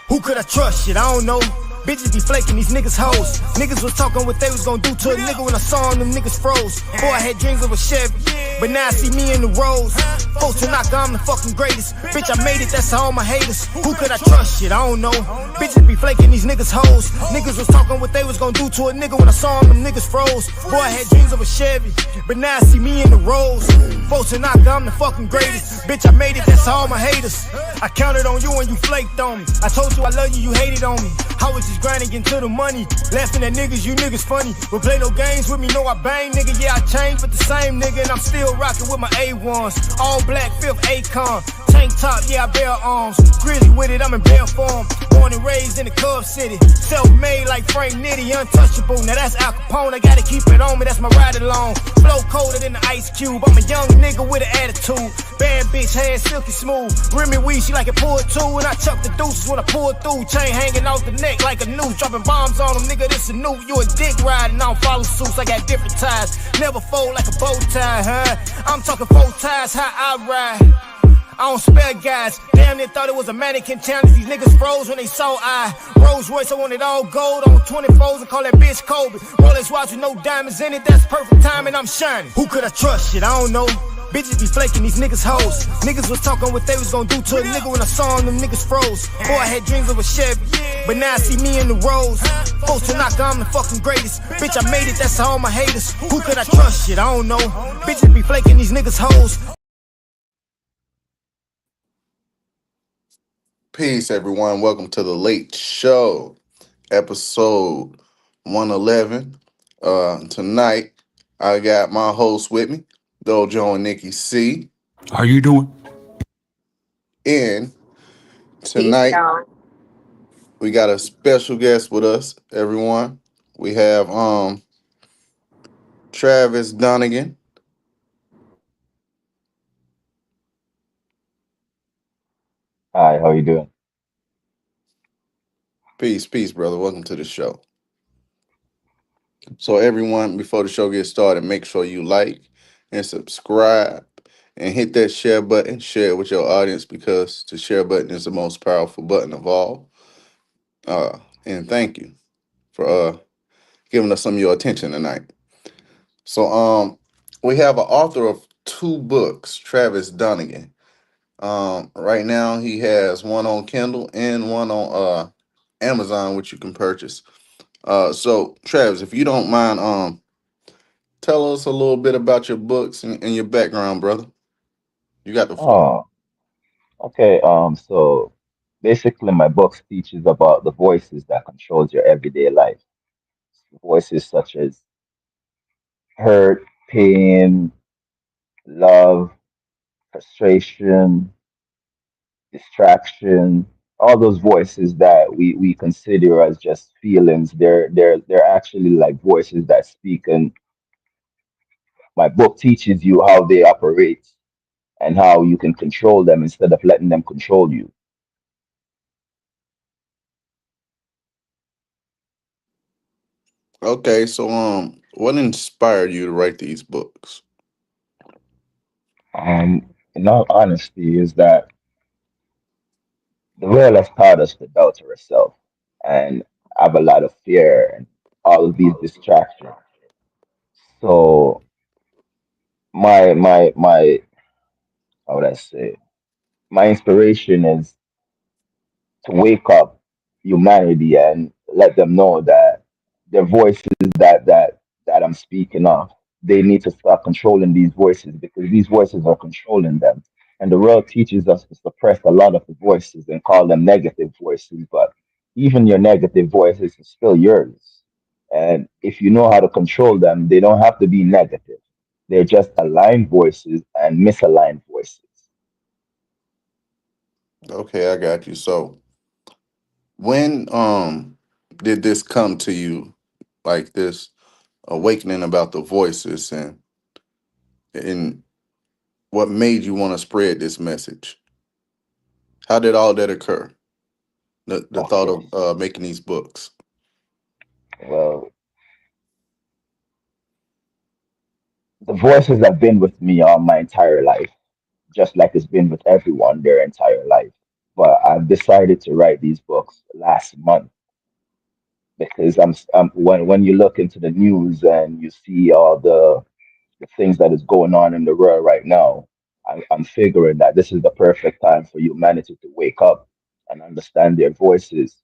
Who could I trust? Shit, I don't know. Bitches be flaking, these niggas hoes. Niggas was talking what they was gonna do to a nigga when I saw them niggas froze. Boy, I had dreams of a Chevy, but now I see me in the roads. Folks to knock, I'm the fucking greatest. Bitch, I made it, that's all my haters. Who could I trust? Shit, I don't know. Bitches be flaking, these niggas hoes. Niggas was talking what they was gonna do to a nigga when I saw them niggas froze. Boy, I had dreams of a Chevy, but now I see me in the roads. Folks to knock, I'm the fucking greatest. Bitch, I made it, that's all my haters. I counted on you and you flaked on me. I told you I love you, you hated on me. I was just grinding into the money, laughing at niggas, you niggas funny. But play no games with me, know I bang, nigga. Yeah, I changed, but the same nigga, and I'm still rocking with my A1s. All black, fifth Akon. Tank top, yeah, I bear arms. Grizzly with it, I'm in bare form. Born and raised in the Cub City. Self-made like Frank Nitty, untouchable. Now that's Al Capone, I gotta keep it on me, that's my ride along. Flow colder than the Ice Cube. I'm a young nigga with an attitude. Bad bitch, hair silky smooth. Remy weed, she like it pulled too. And I chuck the deuces when I pull through. Chain hanging off the neck like a noose. Dropping bombs on them, nigga, this a new. You a dick riding, I don't follow suits. I got different ties. Never fold like a bow tie, huh? I'm talking 4 ties, how I ride. I don't spare guys. Damn, they thought it was a mannequin challenge. These niggas froze when they saw I. Rolls Royce, I want it all gold on 24s and call that bitch Kobe. Rolex watch with no diamonds in it, that's perfect time and I'm shining. Who could I trust? Shit, I don't know. Bitches be flaking, these niggas hoes. Niggas was talking what they was gonna do to a nigga when I saw them niggas froze. Boy, I had dreams of a Chevy, but now I see me in the roads. Folks to knock, I'm the fucking greatest. Bitch, I made it, that's all my haters. Who could I trust? Shit, I don't know. Bitches be flaking, these niggas hoes. Peace, everyone. Welcome to the Late Show, episode 111. Tonight, I got my host with me, Dojo and Nikki C. How you doing? And Peace, tonight, y'all. we got a special guest with us, everyone. We have Travis Donegan. Hi, how you doing? Peace, brother. Welcome to the show. So, everyone, before the show gets started, make sure you like and subscribe and hit that share button. Share it with your audience because the share button is the most powerful button of all. And thank you for giving us some of your attention tonight. So, we have an author of 2 books, Travis Donegan. Right now, he has one on Kindle and one on Amazon, which you can purchase. So, Travis, if you don't mind, tell us a little bit about your books and your background, brother. You got the floor. Oh, okay. So basically my book teaches about the voices that controls your everyday life. Voices such as hurt, pain, love, frustration, distraction, all those voices that we consider as just feelings. They're actually like voices that speak, and my book teaches you how they operate and how you can control them instead of letting them control you. Okay, so what inspired you to write these books? In all honesty, is that the world has taught us to doubt ourselves and have a lot of fear and all of these distractions. So my how would I say, my inspiration is to wake up humanity and let them know that their voices that I'm speaking of, they need to stop controlling these voices because these voices are controlling them. And the world teaches us to suppress a lot of the voices and call them negative voices, but even your negative voices is still yours. And if you know how to control them, they don't have to be negative. They're just aligned voices and misaligned voices. Okay, I got you. So, when did this come to you, like this awakening about the voices, and what made you want to spread this message? How did all that occur? The thought Okay. of making these books. Well, the voices have been with me all my entire life, just like it's been with everyone their entire life. but I've decided to write these books last month because when you look into the news and you see all the things that is going on in the world right now, I'm figuring that this is the perfect time for humanity to wake up and understand their voices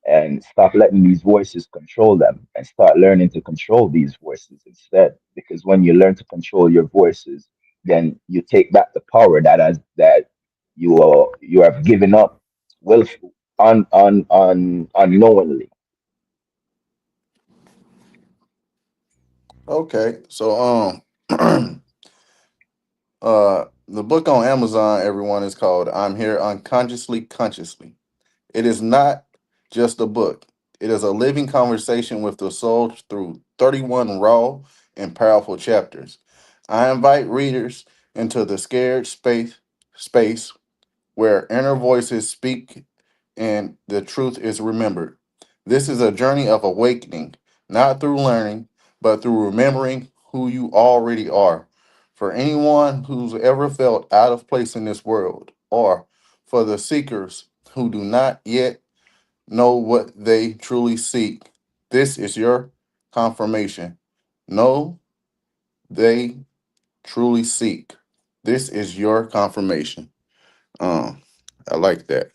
and stop letting these voices control them and start learning to control these voices instead. Because when you learn to control your voices, then you take back the power that you have given up will unknowingly. Okay, so the book on Amazon, everyone, is called "I'm Here Unconsciously Consciously." It is not just a book; it is a living conversation with the soul through 31 raw and powerful chapters. I invite readers into the scared space where inner voices speak and the truth is remembered. This is a journey of awakening, not through learning, but through remembering who you already are. For anyone who's ever felt out of place in this world, or for the seekers who do not yet know what they truly seek, this is your confirmation. Know they truly seek. This is your confirmation. Um, I like that.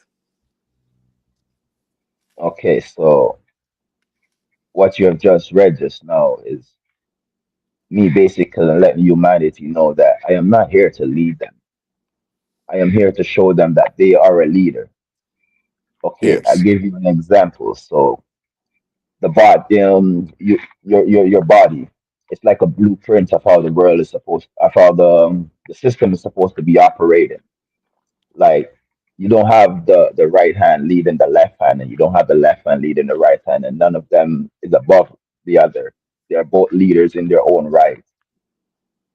Okay, so what you have just read just now is me basically letting humanity know that I am not here to lead them. I am here to show them that they are a leader. Okay, I'll Yes. give you an example. So the body, your body, it's like a blueprint of how the world is supposed, of how the system is supposed to be operating. Like you don't have the right hand leading the left hand, and you don't have the left hand leading the right hand, and none of them is above the other. They are both leaders in their own right.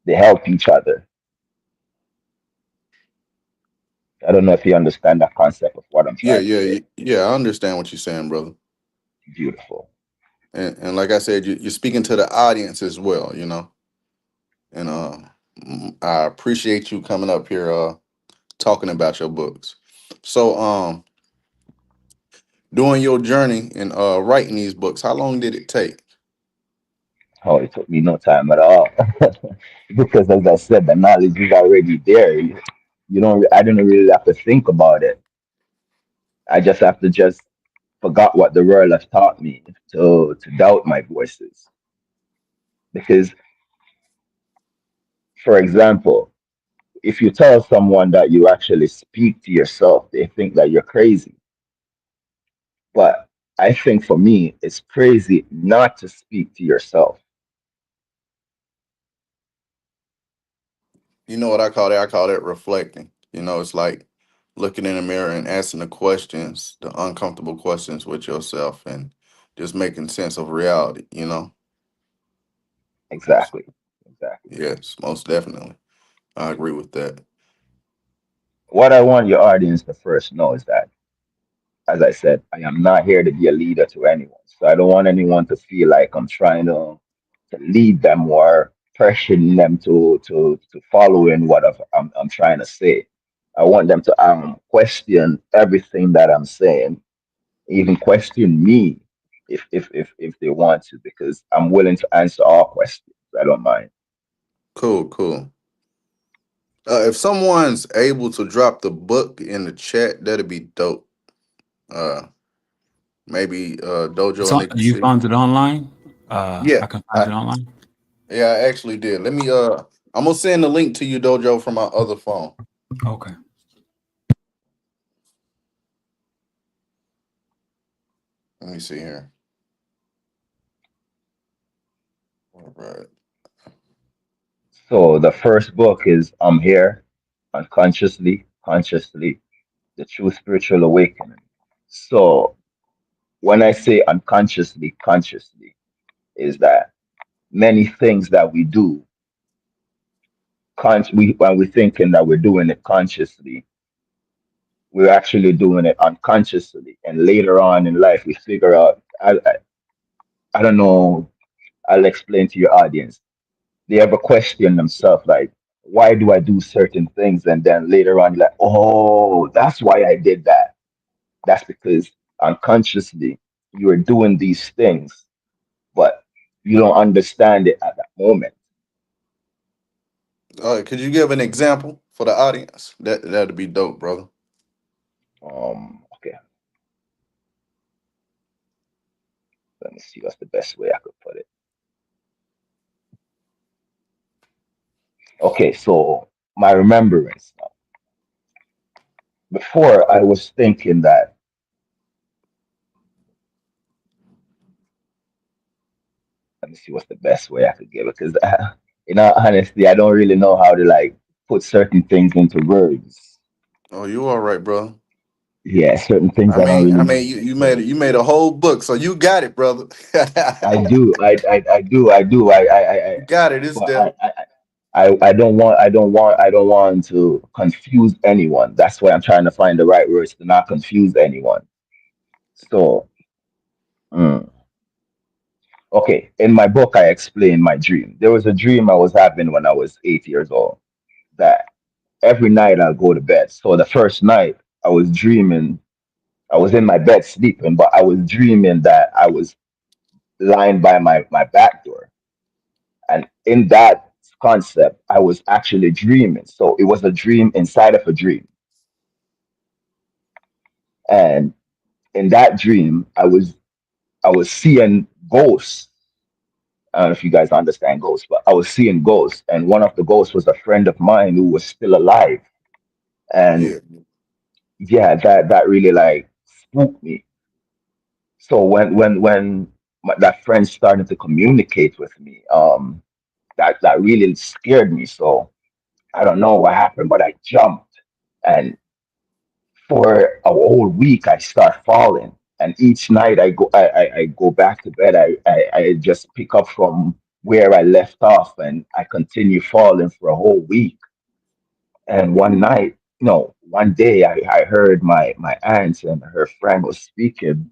They help each other. I don't know if you understand that concept of what I'm Yeah, trying to yeah, say. yeah. I understand what you're saying, brother. Beautiful. And like I said, you're speaking to the audience as well, you know. And I appreciate you coming up here, talking about your books. So, during your journey in writing these books, how long did it take? Oh, it took me no time at all. Because as I said, the knowledge is already there. You don't I didn't really have to think about it. I just have to just forgot what the world has taught me to doubt my voices. Because for example, if you tell someone that you actually speak to yourself, they think that you're crazy. But I think for me, it's crazy not to speak to yourself. You know what I call that? I call that reflecting. You know, it's like looking in the mirror and asking the questions, the uncomfortable questions with yourself, and just making sense of reality. You know. Exactly. Exactly. Yes, most definitely. I agree with that. What I want your audience to first know is that, as I said, I am not here to be a leader to anyone. So I don't want anyone to feel like I'm trying to lead them or pressuring them to follow in what I'm trying to say. I want them to question everything that I'm saying, even question me if they want to, because I'm willing to answer all questions. I don't mind. Cool, cool. If someone's able to drop the book in the chat, that'd be dope. Uh, maybe Dojo It's and on, they can you see. found it online. Yeah, I can find I it online. yeah, I actually did. Let me I'm gonna send the link to you, Dojo, from my other phone. Okay. Let me see here. All right. So the first book is I'm Here, Unconsciously, Consciously, the True Spiritual Awakening. So when I say unconsciously, consciously, is that many things that we do, when we're thinking that we're doing it consciously, we're actually doing it unconsciously. And later on in life, we figure out, I don't know, I'll explain to your audience. They ever question themselves like, Why do I do certain things? And then later on, you're like, oh, that's why I did that. That's because unconsciously you are doing these things, but you don't understand it at that moment. Could you give an example for the audience? That'd be dope, brother. Okay, let me see what's the best way I could put it. Okay, so my remembrance. Before I was thinking that, let me see what's the best way I could give it, because honestly, I don't really know how to like put certain things into words. Oh, you all right, bro? Yeah, certain things I I don't mean, really I know mean, how to you put made it. into You made a words. whole book, so you got it, brother. I do, I do, I do, You got it. It's but there. I don't want to confuse anyone. That's why I'm trying to find the right words to not confuse anyone. So, mm, okay, in my book, I explain my dream. There was a dream I was having when I was 8 years old that every night I'll go to bed. So the first night I was dreaming, I was in my bed sleeping, but I was dreaming that I was lying by my back door. And in that concept, I was actually dreaming. So it was a dream inside of a dream. And in that dream, I was seeing ghosts. I don't know if you guys understand ghosts, but I was seeing ghosts. And one of the ghosts was a friend of mine who was still alive. And Yeah. yeah, that really like spooked me. So that friend started to communicate with me, that really scared me. So I don't know what happened, but I jumped, and for a whole week I start falling. And each night I go back to bed. I just pick up from where I left off, and I continue falling for a whole week. And one night, no, one day I heard my aunt and her friend was speaking,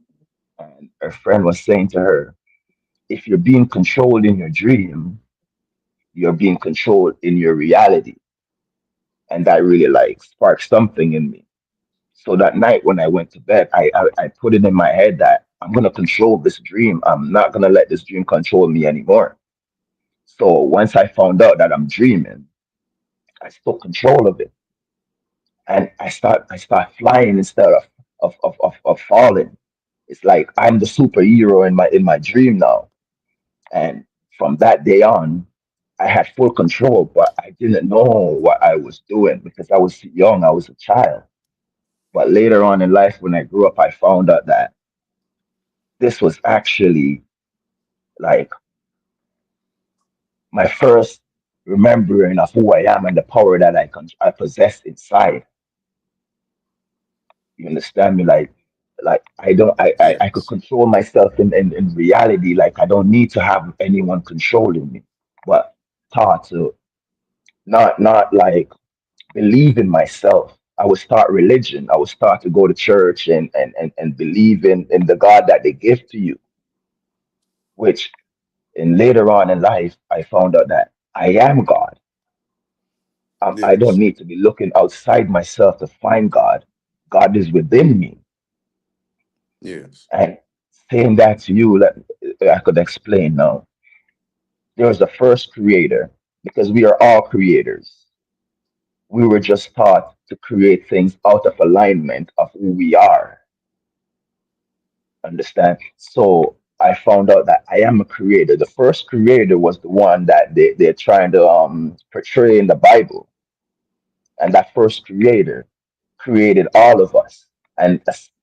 and her friend was saying to her, if you're being controlled in your dream, you're being controlled in your reality. And that really like sparked something in me. So that night when I went to bed, I put it in my head that I'm gonna control this dream. I'm not gonna let this dream control me anymore. So once I found out that I'm dreaming, I took control of it, and I start flying instead of falling. It's like I'm the superhero in my dream now. And from that day on, I had full control, but I didn't know what I was doing because I was young, I was a child. But later on in life, when I grew up, I found out that this was actually like my first remembering of who I am and the power that I possess inside. You understand me? Like I don't I could Yes. control myself in reality. Like I don't need to have anyone controlling me, but taught to not like believe in myself. I was taught religion. I was taught to go to church and believe in the God that they give to you, which in later on in life, I found out that I am God. I don't Yes. need to be looking outside myself to find God. God is within me. Yes. And saying that to you, I could explain now. There was the first creator because we are all creators. We were just taught to create things out of alignment of who we are. Understand? So I found out that I am a creator. The first creator was the one that they're trying to portray in the Bible. And that first creator created all of us and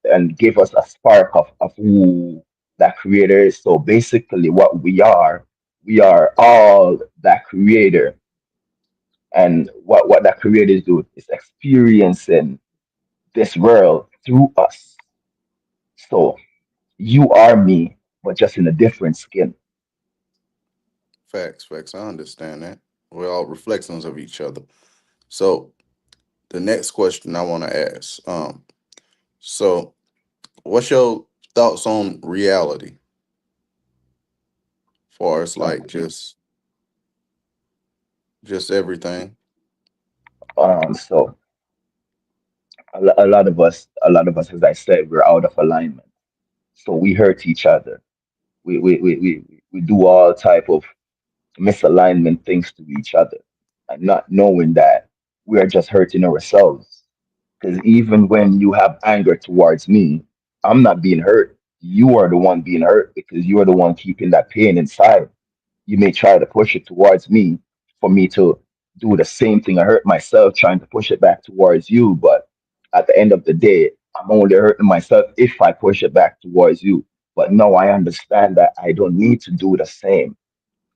and gave us a spark of who that creator is. So basically what we are all that creator. And what that creator do is experiencing this world through us. So you are me, but just in a different skin. Facts. Facts. I understand that. We're all reflections of each other. So the next question I want to ask. So what's your thoughts on reality? Far as Um, like just everything. So a lot of us, as I said, we're out of alignment. So we hurt each other. We do all type of misalignment things to each other, and not knowing that we are just hurting ourselves. Because even when you have anger towards me, I'm not being hurt. You are the one being hurt because you are the one keeping that pain inside. You may try to push it towards me for me to do the same thing. I hurt myself trying to push it back towards you, but at the end of the day, I'm only hurting myself if I push it back towards you. But no, I understand that I don't need to do the same,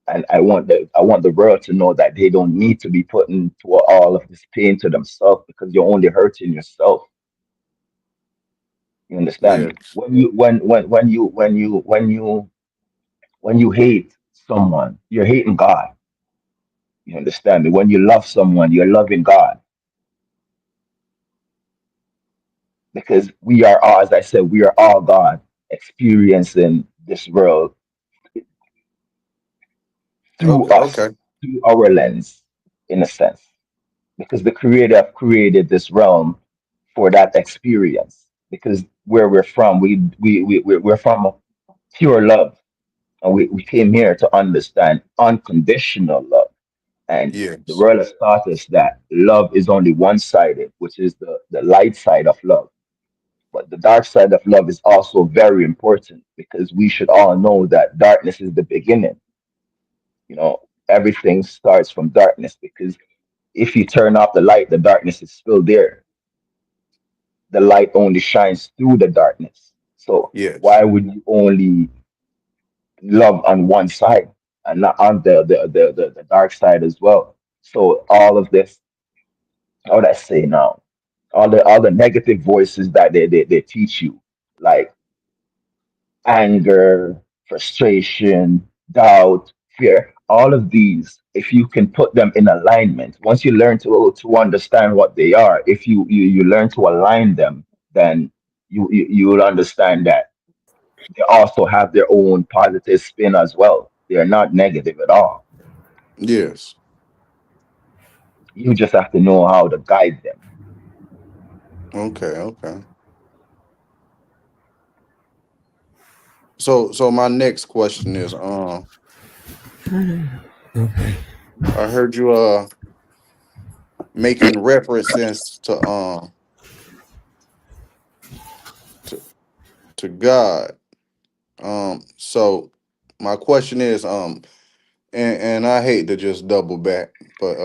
and I want the world to know that they don't need to be putting to all of this pain to themselves because you're only hurting yourself. You understand me? Yes. When you hate someone, you're hating God. You understand me? When you love someone, you're loving God because we are all, as I said, we are all God experiencing this world through Okay. Okay. us, through our lens, in a sense, because the Creator created this realm for that experience. Because where we're from, we're from a pure love, and we came here to understand unconditional love. And the Yes. world has taught us that love is only one sided, which is the light side of love. But the dark side of love is also very important because we should all know that darkness is the beginning. Everything starts from darkness because if you turn off the light, the darkness is still there. The light only shines through the darkness. So Yes. why would you only love on one side and not on the dark side as well? So all of this, how would I say now? All the negative voices that they teach you, like anger, frustration, doubt, fear, all of these, if you can put them in alignment, once you learn to understand what they are, if you learn to align them, then you will understand that they also have their own positive spin as well. They are not negative at all. Yes. You just have to know how to guide them. Okay. Okay. So my next question is, I heard you making references to to God. So my question is, and I hate to just double back, but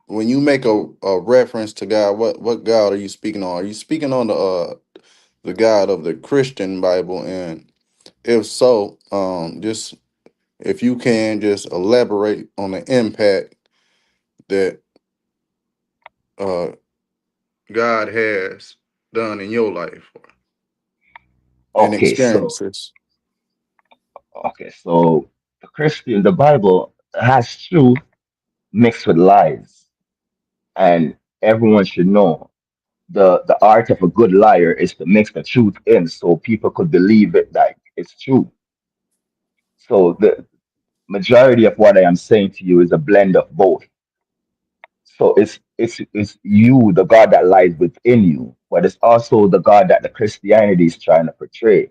when you make a reference to God, what God are you speaking on? Are you speaking on the God of the Christian Bible? And if so, just if you can just elaborate on the impact that uh God has done in your life and Okay, so experiences. okay, so the Bible has truth mixed with lies, and everyone should know the art of a good liar is to mix the truth in so people could believe it that it's true. So the majority of what I am saying to you is a blend of both. So it's you, the God that lies within you, but it's also the God that the Christianity is trying to portray.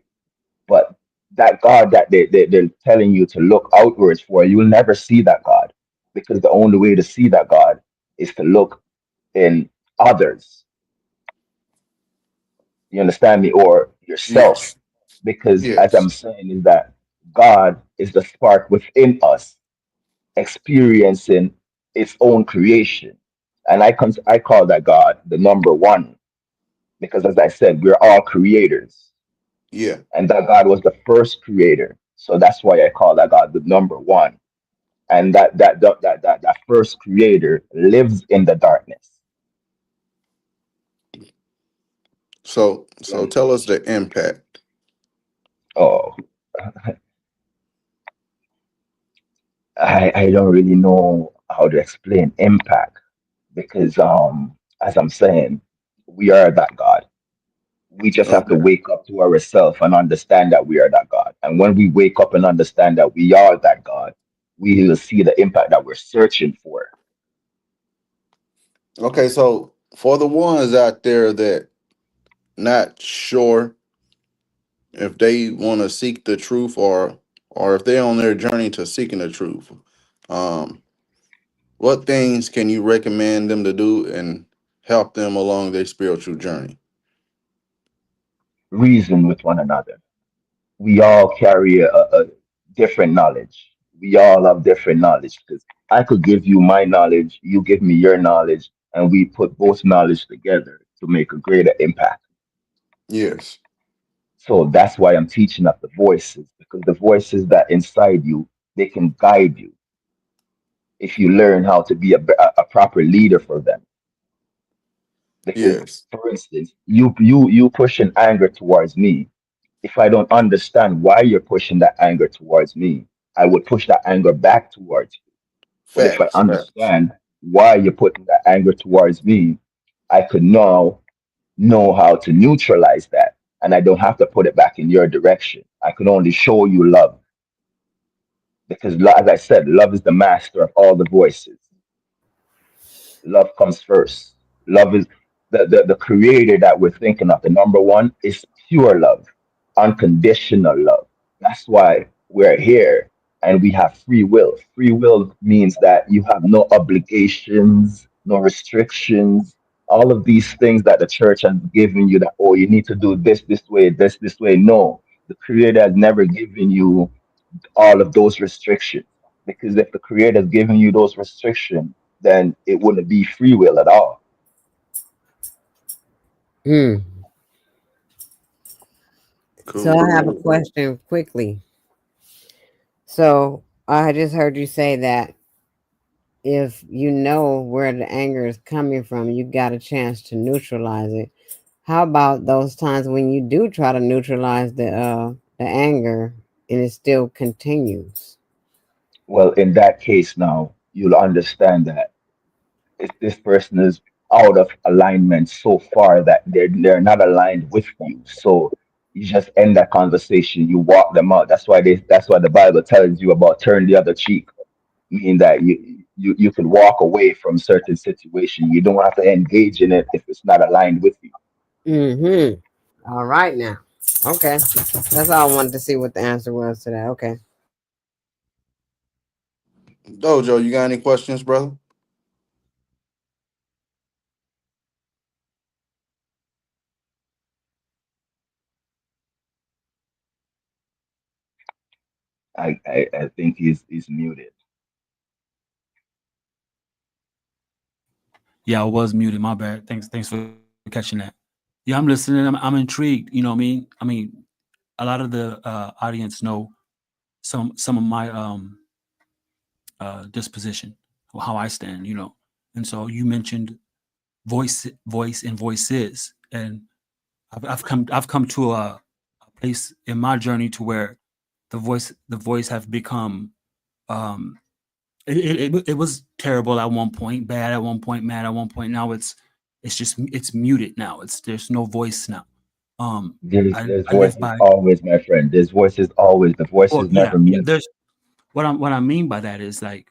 But that God that they're telling you to look outwards for, you'll never see that God because the only way to see that God is to look in others. You understand me? Or yourself. Yes. Because as I'm Yes. saying, is that God is the spark within us experiencing its own creation. And I call that God the number one because, as I said, we're all creators. Yeah. And that God was the first creator. So that's why I call that God the number one. And that first creator lives in the darkness. So tell us the impact. Oh, I don't really know how to explain impact because as I'm saying, we are that God. We just have to Okay. wake up to ourselves and understand that we are that God. And when we wake up and understand that we are that God, we will see the impact that we're searching for. Okay, so for the ones out there that not sure if they want to seek the truth, or if they're on their journey to seeking the truth, um, what things can you recommend them to do and help them along their spiritual journey? Reason with one another. We all carry a different knowledge. We all have different knowledge because I could give you my knowledge, you give me your knowledge, and we put both knowledge together to make a greater impact. Yes. So that's why I'm teaching up the voices, because the voices that inside you, they can guide you if you learn how to be a proper leader for them. Because, Yes. for instance, you pushing anger towards me. If I don't understand why you're pushing that anger towards me, I would push that anger back towards you. But if I Facts. Facts. understand why you're putting that anger towards me, I could now know how to neutralize that. And I don't have to put it back in your direction. I can only show you love because, as I said, love is the master of all the voices. Love comes first. Love is the creator that we're thinking of. The number one is pure love, unconditional love. That's why we're here and we have free will. Free will means that you have no obligations, no restrictions. All of these things that the church has given you that, oh, you need to do this way, this way. No, the creator has never given you all of those restrictions. Because if the creator has given you those restrictions, then it wouldn't be free will at all. Hmm. So Cool. I have a Cool. question quickly. So I just heard you say that if you know where the anger is coming from, you got a chance to neutralize it. How about those times when you do try to neutralize the anger and it still continues? Well, in that case, now you'll understand that if this person is out of alignment so far that they're not aligned with you. So you just end that conversation. You walk them out. That's why the Bible tells you about turn the other cheek, meaning that you can walk away from certain situation. You don't have to engage in it if it's not aligned with you. Mm-hmm. All right now. Okay. That's all I wanted to see what the answer was to that. Okay. Dojo, you got any questions, brother? I think he's muted. Yeah, I was muted. My bad. Thanks for catching that. Yeah, I'm listening. I'm intrigued. You know what I mean? A lot of the audience know some of my disposition, or how I stand. And so you mentioned voice, and voices, and I've come to a place in my journey to where the voice have become um it was terrible at one point, bad at one point, mad at one point. Now it's muted now. It's There's no voice now. There's I live voices by always, my friend. There's voices always. The voice well, is yeah, never yeah. muted. There's what I mean by that is like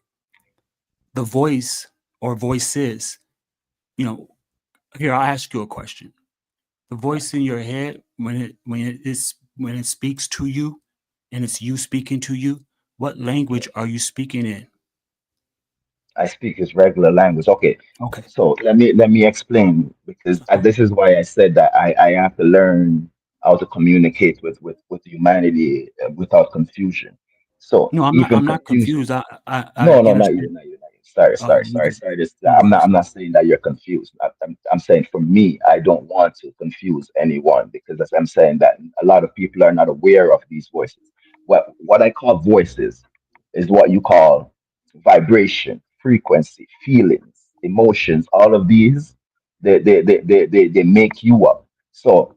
the voice or voices. You know, Here I'll ask you a question. The voice in your head when it speaks to you, and it's you speaking to you. What language are you speaking in? I speak his regular language. Okay, Okay. so let me explain because this is why I said that I have to learn how to communicate with humanity without confusion. So No, I'm not. even I'm not confusion. confused. I No, no, not you, understand. not you, not you. Sorry, sorry, You sorry, good? sorry. No I'm worries. not saying that you're confused. I'm saying for me, I don't want to confuse anyone because as I'm saying that a lot of people are not aware of these voices. What I call voices is what you call vibration, frequency, feelings, emotions. All of these, they make you up. So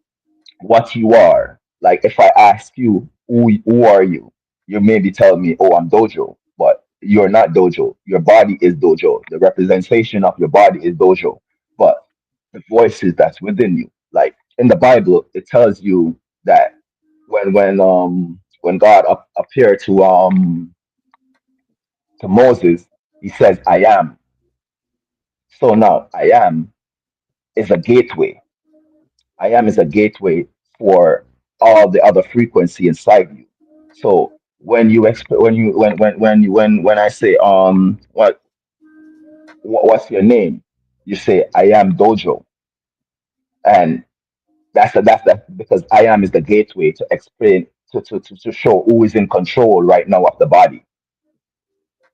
what you are. Like if I ask you who are you, you maybe tell me, oh, I'm Dojo, but you're not Dojo. Your body is Dojo. The representation of your body is Dojo, but the voices that's within you. Like in the Bible, it tells you that when God appeared to Moses, he says, I am. So now I am is a gateway. I am is a gateway for all the other frequency inside you. So when you when you when I say what's your name, you say I am Dojo, and that's because I am is the gateway to explain to show who is in control right now of the body,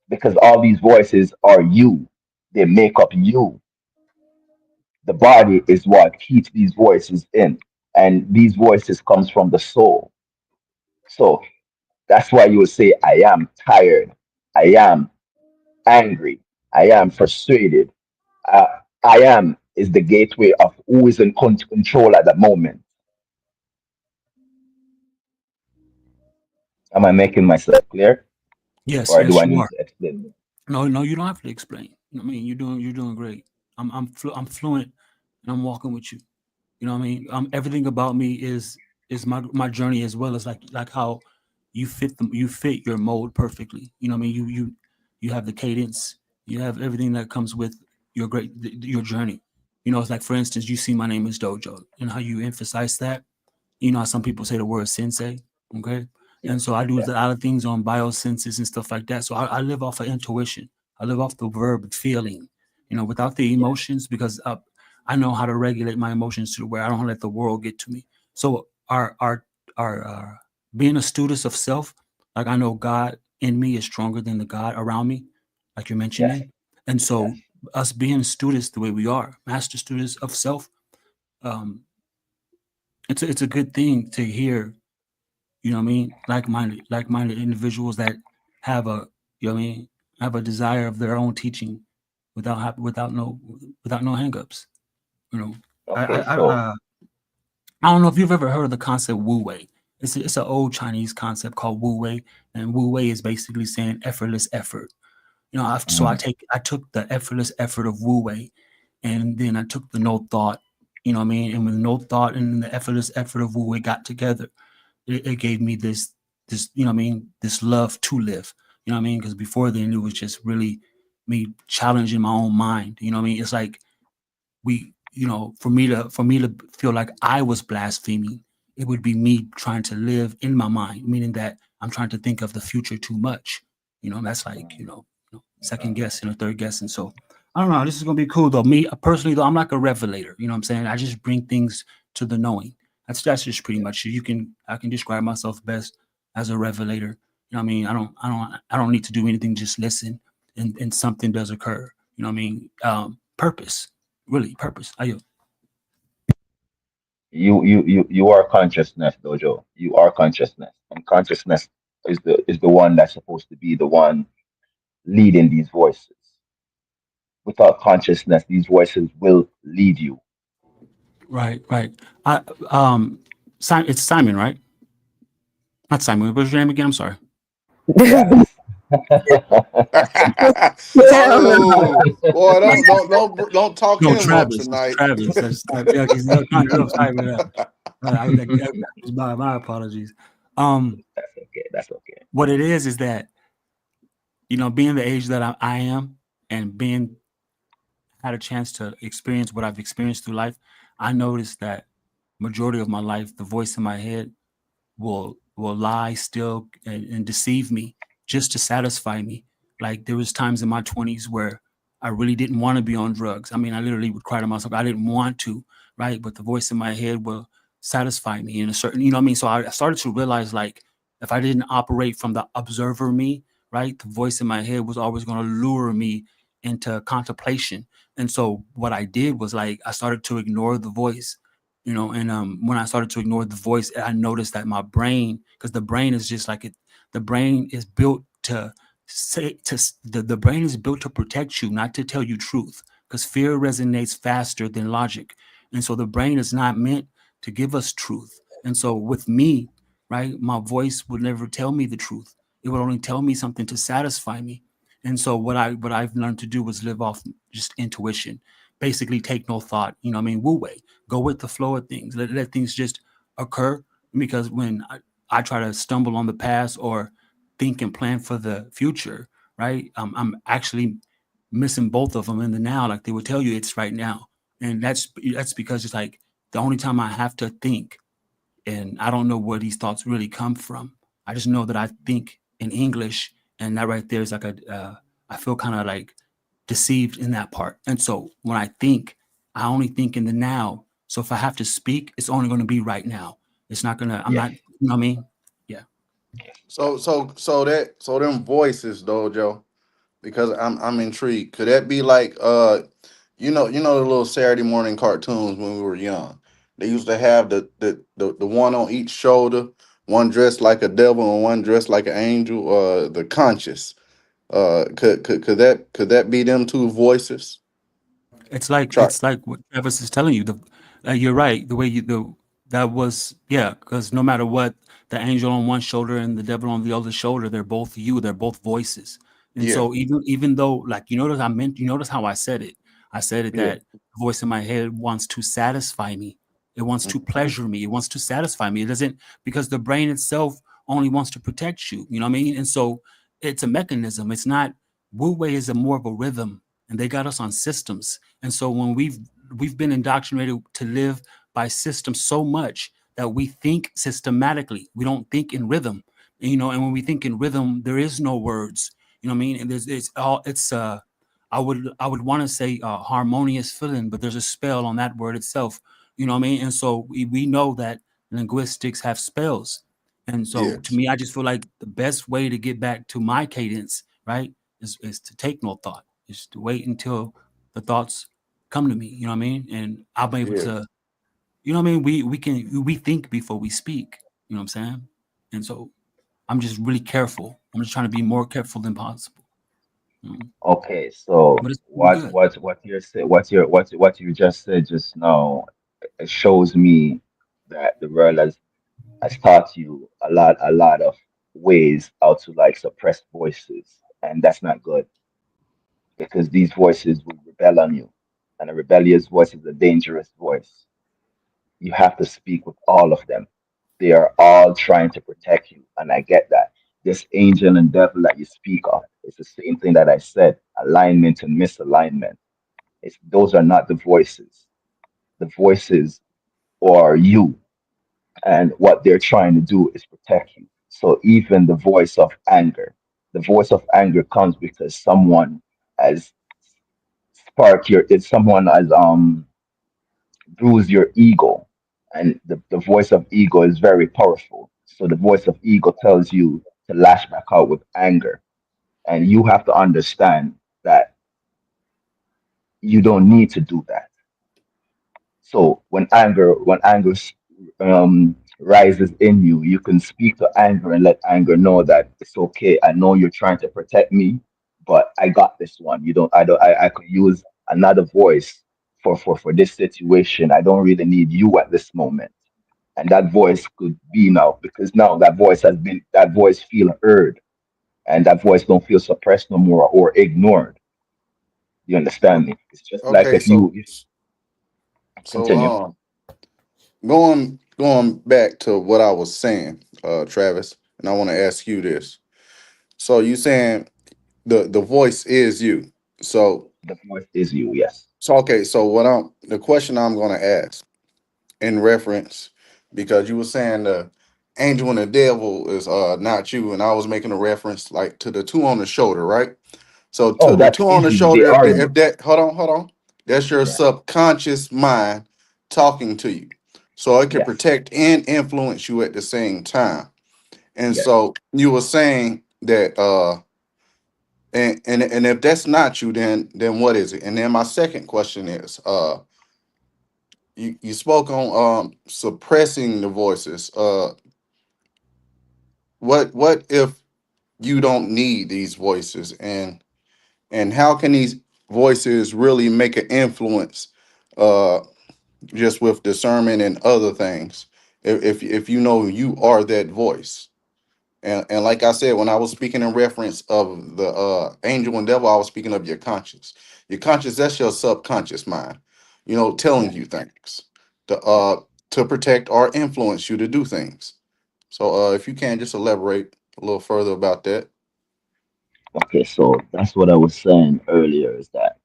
because all these voices are you, they make up you. The body is what keeps these voices in, and these voices comes from the soul. So that's why you would say I am tired, I am angry, I am frustrated. uh, I am is the gateway of who is in control at the moment. Am I making myself clear, Yes, or do yes, I you need are. to explain more? No, no, you don't have to explain. You know what I mean, you're doing great. I'm fluent, and I'm walking with you. You know what I mean? Everything about me is my journey, as well as like how you fit your mold perfectly. You know what I mean? You have the cadence, you have everything that comes with your journey. You know, it's like, for instance, you see my name is Dojo, and how you emphasize that. You know how some people say the word sensei, okay? Yeah, And so I do a yeah, lot of things on biosenses and stuff like that. So I live off of intuition. I live off the verb feeling, you know, without the yeah, emotions, because I know how to regulate my emotions to where I don't let the world get to me. So our being a student of self, like I know God in me is stronger than the God around me, like you're yes, mentioning. And yes, so us being students the way we are, master students of self, um, it's a good thing to hear, you know what I mean, like minded individuals that have a, you know what I mean, have a desire of their own teaching without no hangups. You know, I I okay, I, so uh, I don't know if you've ever heard of the concept Wu Wei. It's an old Chinese concept called Wu Wei, and Wu Wei is basically saying effortless effort. You know, so mhm, I took the effortless effort of Wu Wei, and then I took the no thought. You know what I mean? And when no thought and the effortless effort of Wu Wei got together, it gave me this, you know what I mean, this love to live. You know what I mean? Because before then it was just really me challenging my own mind. You know what I mean? It's like you know, for me to feel like I was blaspheming, it would be me trying to live in my mind, meaning that I'm trying to think of the future too much. You know, that's like, second guessing or third guessing. So I don't know. This is gonna be cool though. Me personally though, I'm like a revelator. You know what I'm saying? I just bring things to the knowing. That's just pretty much it. I can describe myself best as a revelator. You know what I mean? I don't need to do anything, just listen, and something does occur. You know what I mean? Purpose. Really, purpose. I you are consciousness, Dojo. You are consciousness, and consciousness is the one that's supposed to be the one leading these voices. Without consciousness, these voices will lead you. Right, right. I Simon, it's Simon, right? Not Simon. What's your name again? I'm sorry. Yes. Hell no. Oh boy, don't talk No, him up Travis. It's tonight. Travis. Yeah, he's kind of Simon. My apologies. Um, That's okay. That's okay. what it is that, being the age that I am, and being had a chance to experience what I've experienced through life, I noticed that majority of my life, the voice in my head will lie still, and deceive me just to satisfy me. Like there was times in my 20s where I really didn't want to be on drugs. I mean, I literally would cry to myself, I didn't want to, right? But the voice in my head will satisfy me in a certain, you know what I mean? So I started to realize, like, if I didn't operate from the observer me, right, the voice in my head was always going to lure me into contemplation. And so what I did was, like, I started to ignore the voice, and when I started to ignore the voice, I noticed that my brain, because the brain is just like it, the brain is built to the brain is built to protect you, not to tell you truth, because fear resonates faster than logic. And so the brain is not meant to give us truth. And so with me, right, my voice would never tell me the truth. It would only tell me something to satisfy me. And so what I've learned to do was live off just intuition, basically take no thought. You know what I mean? Wu Wei, go with the flow of things. Let things just occur. Because when I try to stumble on the past or think and plan for the future, right? I'm actually missing both of them in the now. Like they would tell you it's right now, and that's because it's like the only time I have to think, and I don't know where these thoughts really come from. I just know that I think in English, and that right there is like a I feel kind of like deceived in that part. And so when I think, I only think in the now. So if I have to speak, it's only going to be right now. It's not gonna. I'm Yes, not. You know what I mean? Yeah. yes, So them voices though, Joe, because I'm intrigued. Could that be like the little Saturday morning cartoons when we were young? They used to have the one on each shoulder, one dressed like a devil and one dressed like an angel. The conscious. Could that be them two voices? Try. It's like what Travis is telling you. You're right. The way you the that was yeah. Because no matter what, the angel on one shoulder and the devil on the other shoulder, they're both you. They're both voices. And Yeah, so even though like you notice how I said it. I said it yeah, that the voice in my head wants to satisfy me. It wants to mhm, pleasure me. It wants to satisfy me. It doesn't because the brain itself only wants to protect you. You know what I mean? And so it's a mechanism. It's not Wu Wei is a more of a rhythm, and they got us on systems. And so when we've been indoctrinated to live by systems so much that we think systematically. We don't think in rhythm. And when we think in rhythm, there is no words. You know what I mean? And there's it's all it's I would want to say harmonious feeling, but there's a spell on that word itself. You know what I mean? And so we know that linguistics have spells. And so to yes, me, I just feel like the best way to get back to my cadence, right, is to take no thought, is to wait until the thoughts come to me, you know what I mean? And I'll be able yeah. to, you know what I mean? We think before we speak, you know what I'm saying? And so I'm just really careful. I'm just trying to be more careful than possible. You know? okay. So But it's been what good. what what you're say what you just said just now, it shows me that the world has taught you a lot of ways how to like suppress voices, and that's not good because these voices will rebel on you, and a rebellious voice is a dangerous voice. You have to speak with all of them. They are all trying to protect you, and I get that. This angel and devil that you speak of, it's the same thing that I said: alignment and misalignment. It's those are not the voices. The voices are you, and what they're trying to do is protect you. So even the voice of anger comes because someone has someone has bruised your ego, and the voice of ego is very powerful. So the voice of ego tells you to lash back out with anger, and you have to understand that you don't need to do that. So when anger rises in you, you can speak to anger and let anger know that it's okay. I know you're trying to protect me, but I got this one. You don't. I could use another voice for this situation. I don't really need you at this moment. And that voice could be now because now that voice feel heard, and that voice don't feel suppressed no more or ignored. You understand me? It's just like Okay, if so you so continue. going back to what I was saying, Travis, and I want to ask you this. So you saying the voice is you. So The voice is you, yes. okay, so the question I'm gonna ask in reference, because you were saying the angel and the devil is not you, and I was making a reference like to the two on the shoulder, right? So Oh, to the that's two on the easy. They shoulder, are if you. that hold on, that's your Yeah. subconscious mind talking to you. So it can Yes. protect and influence you at the same time. And Yes. so you were saying that and if that's not you, then what is it? And then my second question is you spoke on suppressing the voices. What if you don't need these voices, and how can these voices really make an influence uh just with discernment and other things if you know you are that voice? And like I said, when I was speaking in reference of the angel and devil, I was speaking of your conscious. Your conscious, that's your subconscious mind, telling Yes. you things Yes. to protect or influence you to do things. So if you can just elaborate a little further about that. Okay, so that's what I was saying earlier is that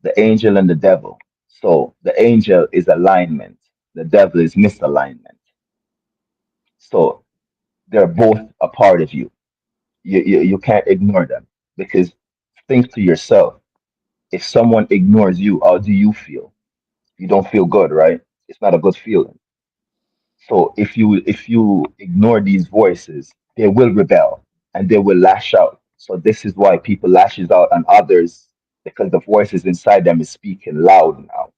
the angel and the devil. So the angel is alignment, the devil is misalignment. So they're both a part of you. You can't ignore them because think to yourself, if someone ignores you, how do you feel? You don't feel good, right? It's not a good feeling. So if you ignore these voices, they will rebel and they will lash out. So this is why people lashes out on others because the voices inside them is speaking loud now.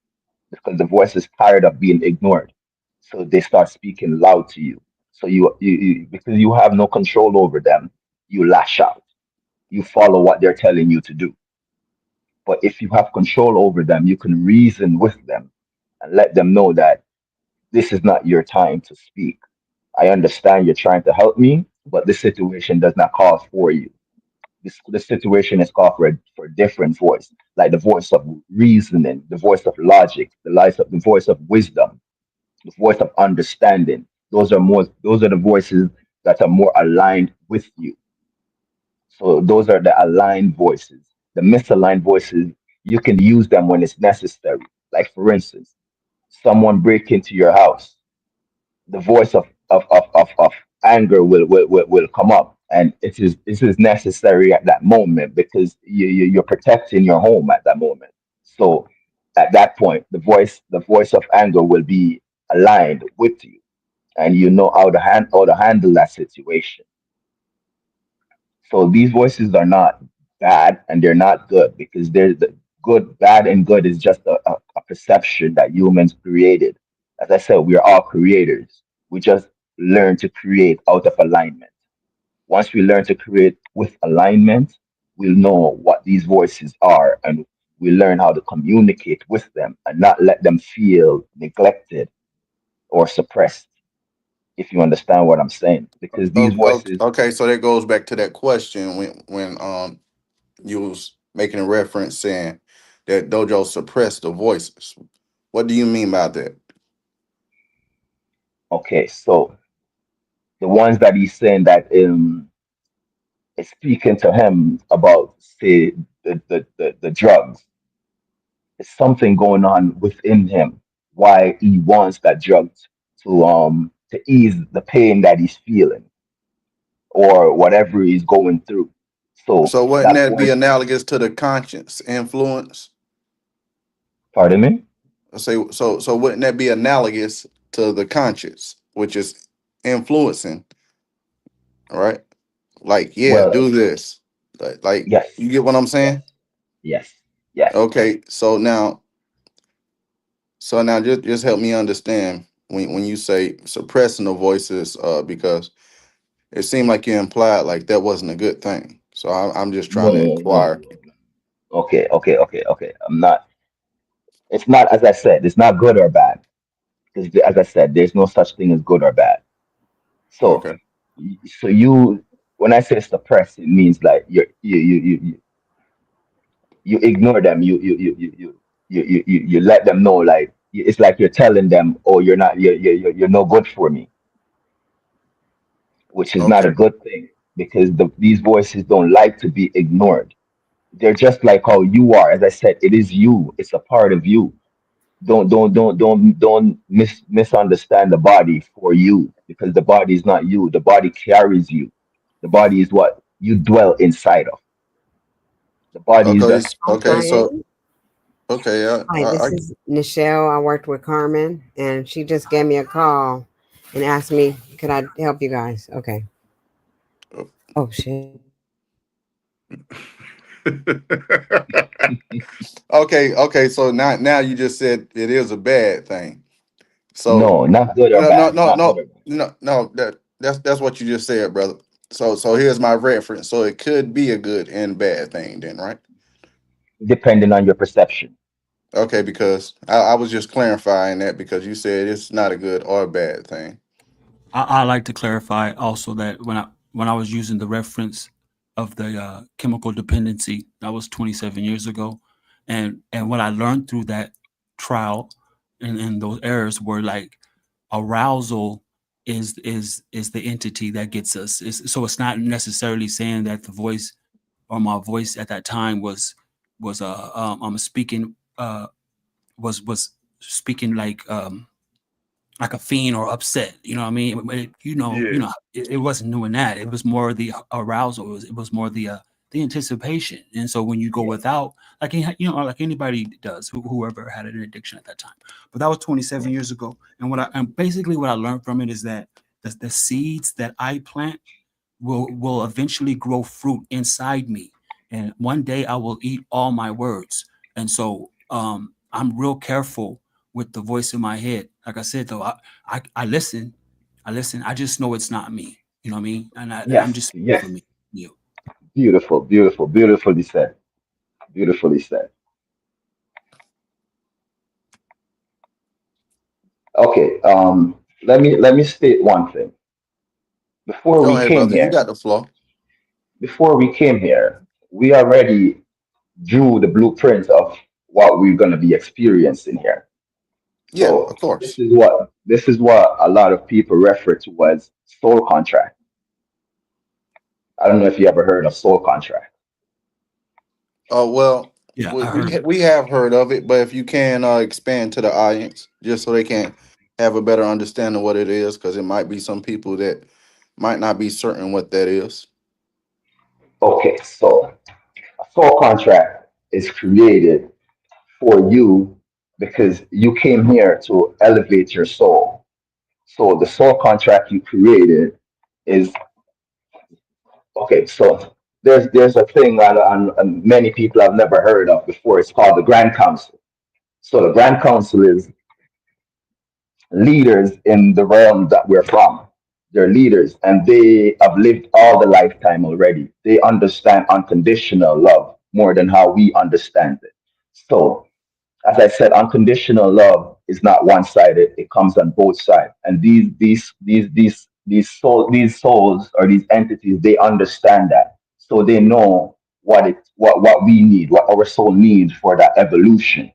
Because the voice is tired of being ignored. So they start speaking loud to you. So you because you have no control over them, you lash out. You follow what they're telling you to do. But if you have control over them, you can reason with them and let them know that this is not your time to speak. I understand you're trying to help me, but this situation does not call for you. This situation is called for a different voice, like the voice of reasoning, the voice of logic, the voice of wisdom, the voice of understanding. Those are the voices that are more aligned with you. So those are the aligned voices. The misaligned voices, you can use them when it's necessary. Like for instance, someone break into your house, the voice of anger will come up, and it is necessary at that moment because you're protecting your home at that moment. So at that point the voice of anger will be aligned with you, and you know how to handle that situation. So these voices are not bad and they're not good because there's the good, bad, and good is just a perception that humans created. As I said, we are all creators. We just learn to create out of alignment. Once we learn to create with alignment, we'll know what these voices are and we learn how to communicate with them and not let them feel neglected or suppressed, if you understand what I'm saying. Because these voices, Okay, so that goes back to that question when you was making a reference saying that Dojo suppressed the voices. What do you mean by that? okay, so the ones that he's saying that is speaking to him about say the drugs. There's something going on within him why he wants that drug to ease the pain that he's feeling or whatever he's going through. So So wouldn't that that be voice, analogous to the conscience influence? pardon me. So wouldn't that be analogous to the conscience, which is influencing, right? Like, yeah, Well, do this. yes, You get what I'm yes, saying? yes, yes. Okay, so now just help me understand when you say suppressing the voices, because it seemed like you implied like that wasn't a good thing. So I'm just No, trying to no, inquire. no. Okay, okay, okay, okay. I'm not. It's not as I said. It's not good or bad because, as I said, there's no such thing as good or bad. So, Okay. so you, when I say suppress, it means like you ignore them. You let them know like it's like you're telling them, oh, you're not, you're no good for me, which is not a Okay. good thing because these voices don't like to be ignored. They're just like how you are. As I said, it is you. It's a part of you. Don't misunderstand the body for you because the body is not you. The body carries you. The body is what you dwell inside of. The body is Okay. just Hi, Okay. So Brian. okay. Hi, this is Nichelle. I worked with Carmen, and she just gave me a call and asked me, could I help you guys? Okay. Oh, shit. Okay. Okay. So now you just said it is a bad thing. So no, not good or no, no, bad. no, Not good no, or bad. no. That's what you just said, brother. So here's my reference. So it could be a good and bad thing, then, right? Depending on your perception. Okay, because I was just clarifying that because you said it's not a good or bad thing. I like to clarify also that when I was using the reference of the chemical dependency, that was 27 years ago, and what I learned through that trial and those errors were like arousal is the entity that gets us. So it's not necessarily saying that the voice or my voice at that time was speaking was speaking like a fiend or upset. You know what I mean? Yeah. It wasn't doing that. It was more the arousal. It was more the anticipation. And so when you go Yeah. without, like anybody does, whoever had an addiction at that time. But that was 27 years ago. And basically what I learned from it is that the seeds that I plant will eventually grow fruit inside me, and one day I will eat all my words. And so I'm real careful with the voice in my head. Like I said, though, I listen, I just know it's not me. You know what I mean? And I'm Yes, just speaking yes. for me. You. Beautiful, beautiful, beautifully said. Beautifully said. Okay, let me state one thing. Before Go we ahead, came brother. You here, got the floor. before we came here, we already drew the blueprint of what we're going to be experiencing here. Yeah, So of course. this is what a lot of people refer to as soul contract. I don't know if you ever heard of soul contract. Oh well, Yeah, we I heard. we have heard of it, but if you can expand to the audience, just so they can have a better understanding of what it is, because it might be some people that might not be certain what that is. Okay, so a soul contract is created for you because you came here to elevate your soul. So the soul contract you created is okay. So there's a thing on many people have never heard of before. It's called the Grand Council. So the Grand Council is leaders in the realm that we're from. They're leaders and they have lived all the lifetime already. They understand unconditional love more than how we understand it. So as I said, unconditional love is not one sided. It comes on both sides. And these souls or these entities, they understand that. So they know what we need, what our soul needs for that evolution.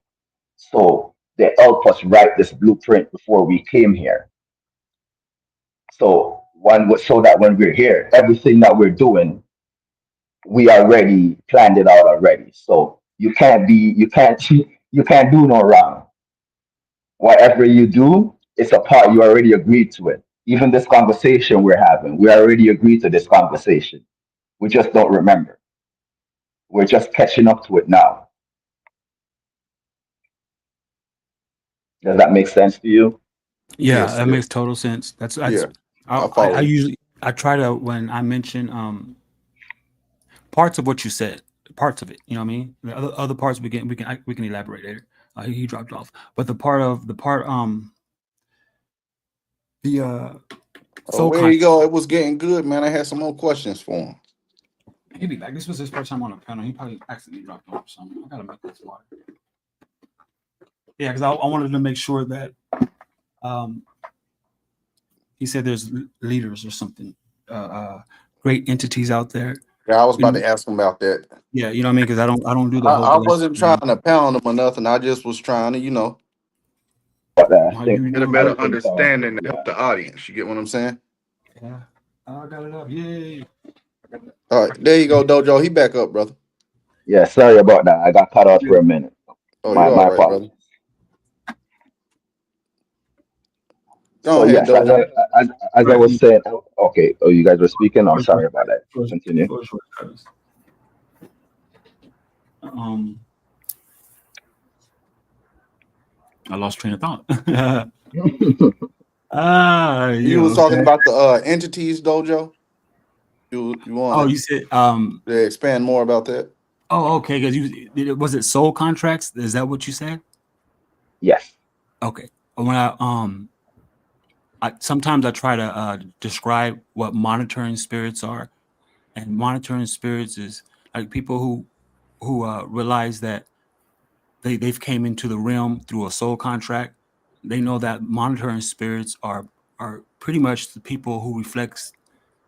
So they help us write this blueprint before we came here. So that when we're here, everything that we're doing, we already planned it out already. So you can't do no wrong. Whatever you do, it's a part you already agreed to it. Even this conversation we're having, we already agreed to this conversation. We just don't remember. We're just catching up to it now. Does that make sense to you? Yeah, Yes, that yeah, makes total sense. That's yeah. I I follow you. usually I try to when I mention parts of what you said, parts of it. You know what I mean? The other parts we can elaborate later. He dropped off, but the part the Oh, soul where you contract. go? It was getting good, man. I had some more questions for him. He'll be back. This was his first time on the panel. He probably accidentally dropped off or something. I gotta make this water. Yeah, because I wanted to make sure that um he said there's leaders or something, great entities out there. Yeah, I was about And to ask him about that. yeah, you know what I mean? Because I don't do the whole I galactic wasn't trying thing. to pound him or nothing. I just was trying to, But I How think you get a do? I better think understanding to help yeah. the audience. You get what I'm saying? Yeah. I got it up. Yay. All right, there you go, Dojo. He back up, brother. Yeah, sorry about that. I got cut off Yeah. for a minute. Oh, you My all right, brother? apologies. Go So ahead, yes, Dojo. as I Right. was saying, okay. Oh, you guys were speaking. I'm For sure. sorry about that. For, Continue. for sure. Travis. Um, I lost train of thought. You Yeah, was talking okay. about the entities, Dojo. You Oh, want you said to expand more about that? oh, okay, because was it soul contracts? Is that what you said? Yes. Okay. When I sometimes I try to describe what monitoring spirits are, and monitoring spirits is like people who realize that they've came into the realm through a soul contract. They know that monitoring spirits are pretty much the people who reflects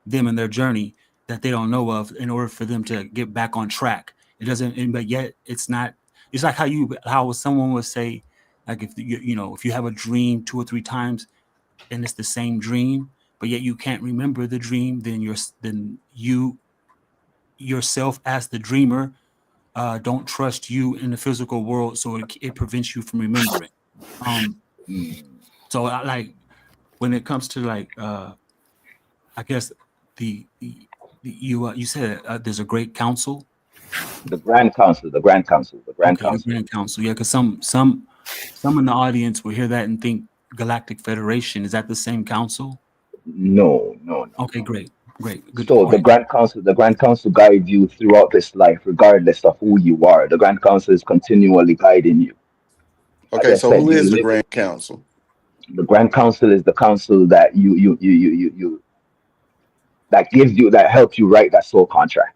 them in their journey that they don't know of in order for them to get back on track. It doesn't, but yet it's not. It's like how someone would say, like if if you have a dream 2 or 3 times and it's the same dream, but yet you can't remember the dream, then yourself as the dreamer don't trust you in the physical world, so it prevents you from remembering. Um, Mm. so like when it comes to like I guess the you said there's a great council. The Grand Council, the Grand Council, the Grand Okay, the Council. Grand Council. Yeah, because some in the audience will hear that and think Galactic Federation. Is that the same council? No, no, no, Okay, no. great, great, good So point. The Grand Council guides you throughout this life, regardless of who you are. The Grand Council is continually guiding you. As Okay, I so said, who you is the live in Grand Council? the Grand Council is the council that that gives you that helps you write that soul contract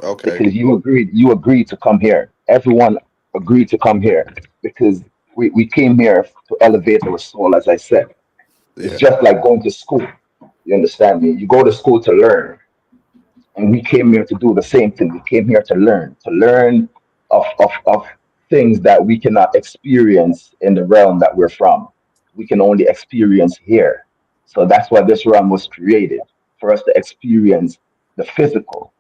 Okay, because you agreed to come here. Everyone agreed to come here because we came here to elevate our soul, as I said. It's yeah. just like going to school. You understand me? You go to school to learn. And we came here to do the same thing. We came here to learn of things that we cannot experience in the realm that we're from. We can only experience here. So that's why this realm was created for us to experience the physical.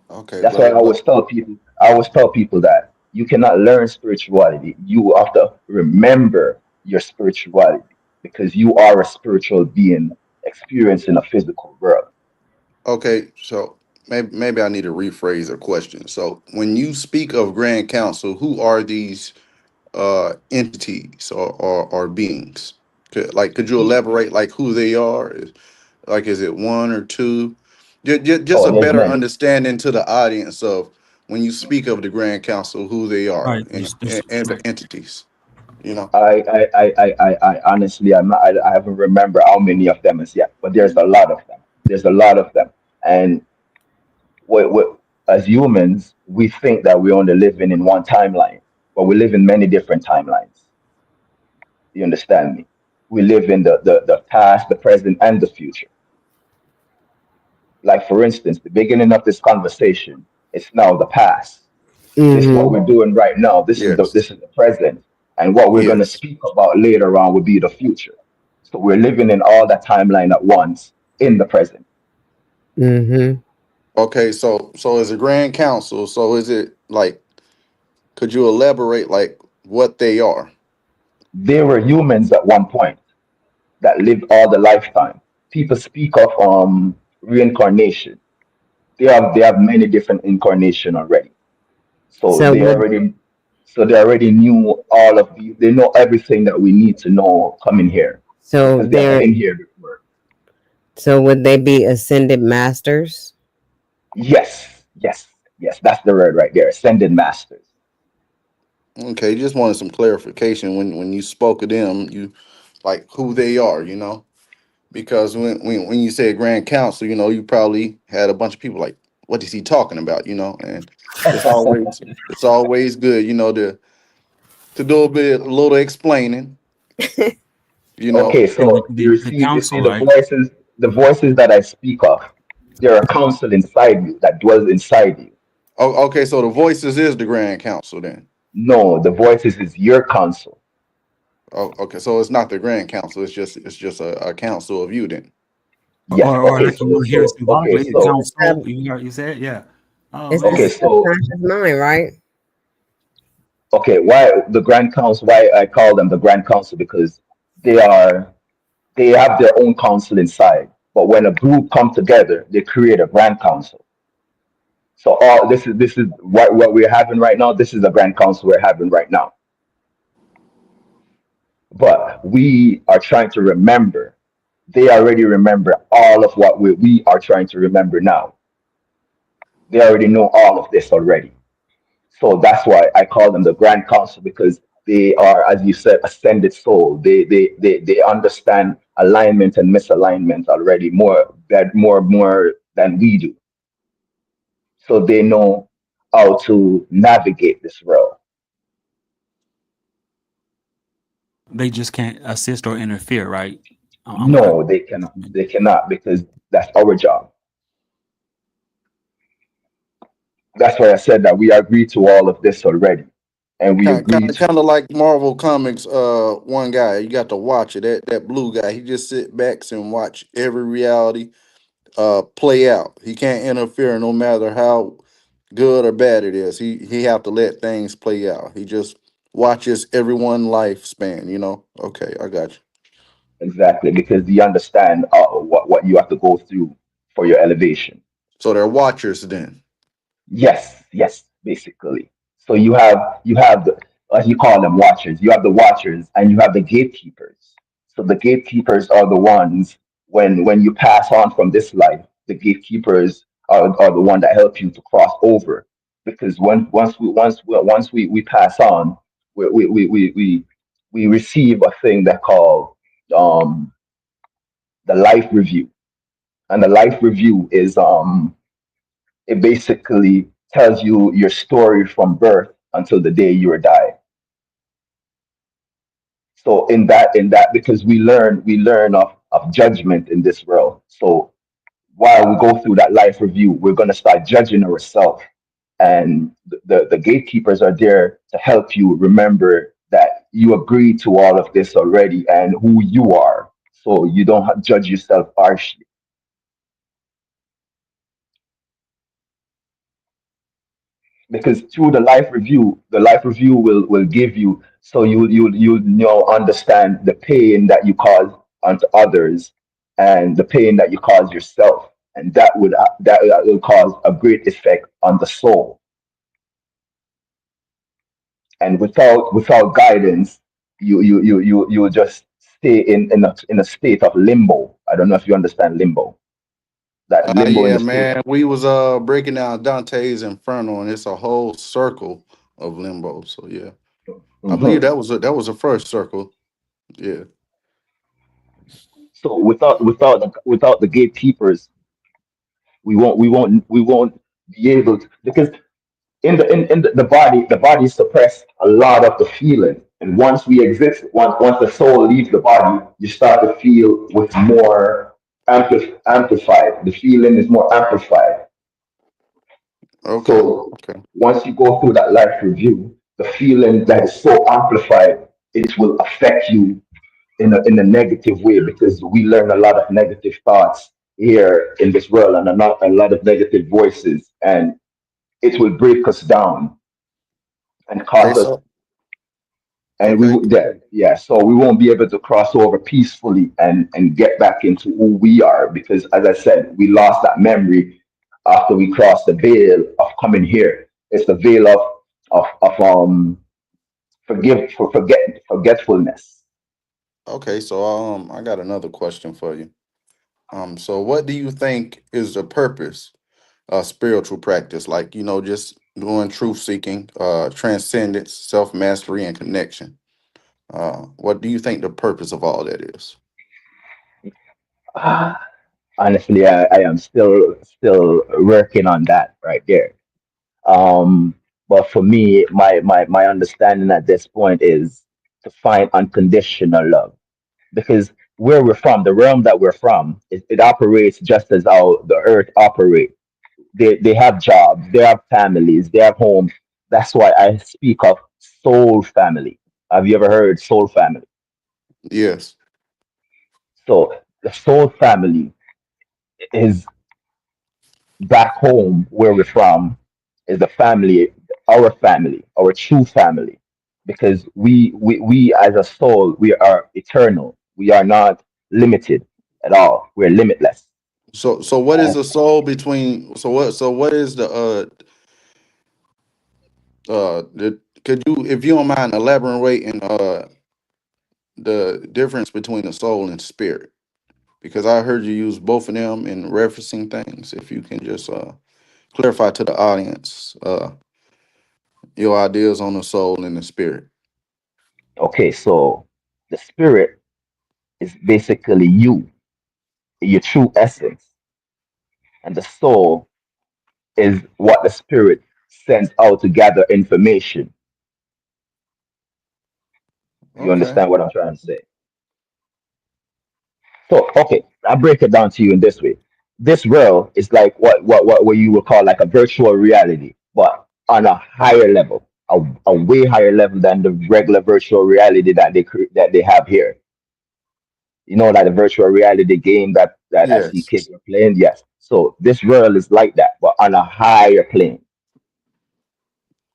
Okay, That's why I always tell people that you cannot learn spirituality. You have to remember your spirituality because you are a spiritual being experiencing a physical world. okay. So maybe I need to rephrase a question. So when you speak of Grand Council, who are these entities or beings? Could you elaborate like who they are? Like, is it one or two? Just Oh, a there's better many. understanding to the audience of when you speak of the Grand Council, who they are Right. and the entities. You know. I honestly, I haven't remember how many of them as yet, but there's a lot of them. There's a lot of them, and we as humans, we think that we're only living in one timeline, but we live in many different timelines. You understand me? We live in the past, the present, and the future. Like for instance, the beginning of this conversation, it's now the past. This is what Mm-hmm. we're doing right now. Yes. This is the present, and what we're going to Yes. speak about later on will be the future. So we're living in all that timeline at once in the present. Mm-hmm. Okay. So as a Grand Council, so is it like? Could you elaborate like what they are? There were humans at one point that lived all the lifetime. People speak of reincarnation. They have many different incarnation already. So So they would already so they already knew all of the they know everything that we need to know coming here so because they have there been here before. so would they be ascended masters? Yes, yes, yes. That's the word right there. Ascended masters. Okay, just wanted some clarification when you spoke of them, you like who they are, because when you say Grand Council, you probably had a bunch of people like, what is he talking about, and it's always it's always good, to do a little explaining, you know. Okay, Okay, so the you see council, right? the voices that I speak of. There are counsel inside you that dwells inside you. Oh, okay, so the voices is the Grand Council then. No, the voices is your counsel. Oh, okay, so it's not the Grand Council, it's just a council of you then. Yes. Or like you want to hear it symbolically, the It's the council. You said, yeah. Oh it's the okay, man, so subconscious mind, right? okay, why the Grand Council? Why I call them the Grand Council because they are they have their own council inside. But when a group come together, they create a Grand Council. So all this is what we're having right now. This is the Grand Council we're having right now. But we are trying to remember. They already remember all of what we are trying to remember now. They already know all of this already. So that's why I call them the Grand Council because they are, as you said, ascended soul. They understand alignment and misalignment already more than we do. So they know how to navigate this world. they just can't assist or interfere, right? I'm No, they cannot. They cannot because that's our job. That's why I said that we agreed to all of this already, and we Kind kind agreed of to kind of like Marvel Comics. One guy you got to watch it. That blue guy. He just sit backs and watch every reality play out. He can't interfere no matter how good or bad it is. He have to let things play out. He just watches everyone lifespan, you know. Okay, I got you. Exactly, because you understand what you have to go through for your elevation. So they're watchers then. Yes, yes, basically. So you have the, as you call them, watchers. You have the watchers and you have the gatekeepers. So the gatekeepers are the ones when you pass on from this life, the gatekeepers are the one that help you to cross over. Because once we pass on, we receive a thing that called um the life review. And the life review is it basically tells you your story from birth until the day you are die. So in that because we learn of judgment in this world. So while we go through that life review, we're gonna start judging ourselves. And the gatekeepers are there to help you remember that you agreed to all of this already and who you are. So you don't judge yourself harshly. Because through the life review will give you, so you know, understand the pain that you cause unto others and the pain that you cause yourself, and that will cause a great effect on the soul. And without guidance, you will just stay in a state of limbo. I don't know if you understand limbo, that limbo in Yeah, the state. man. We was breaking down Dante's Inferno, and it's a whole circle of limbo. So yeah, I believe Mhm. that was the first circle. Yeah. So without the gatekeepers, we won't be able to, because in the body suppress a lot of the feeling, and once we exist, once the soul leaves the body, you start to feel with more amplified. The feeling is more amplified. Okay. So Okay. once you go through that life review, the feeling that is so amplified, it will affect you in a negative way, because we learn a lot of negative thoughts here in this world, and a lot of negative voices, and it will break us down and Okay. cause us, So and okay. yeah, so we won't be able to cross over peacefully and get back into who we are, because as I said, we lost that memory after we crossed the veil of coming here. It's the veil of forgetfulness. Okay. So I got another question for you. So what do you think is the purpose of spiritual practice? Like, you know, just doing truth seeking, transcendence, self mastery, and connection. What do you think the purpose of all that is? Honestly, I am still working on that right there. Um, but for me, my understanding at this point is to find unconditional love, because where we're from, the realm that we're from, it operates just as how the earth operates. They have jobs, they have families, they have homes. That's why I speak of soul family. Have you ever heard soul family? Yes. So the soul family is back home where we're from, is the family, our true family, because we as a soul, we are eternal. We are not limited at all. We're limitless. So what is the soul between? So what is the could you, if you don't mind, elaborating the difference between the soul and spirit? Because I heard you use both of them in referencing things. If you can just clarify to the audience your ideas on the soul and the spirit. Okay, so the spirit is basically you, your true essence, and the soul is what the spirit sends out to gather information. You Okay. understand what I'm trying to say? So, okay, I break it down to you in this way. This world is like what you would call like a virtual reality, but on a higher level, a way higher level than the regular virtual reality that they have here. You know, like the virtual reality game that I see Yes. kids are playing. Yes. So this world is like that, but on a higher plane.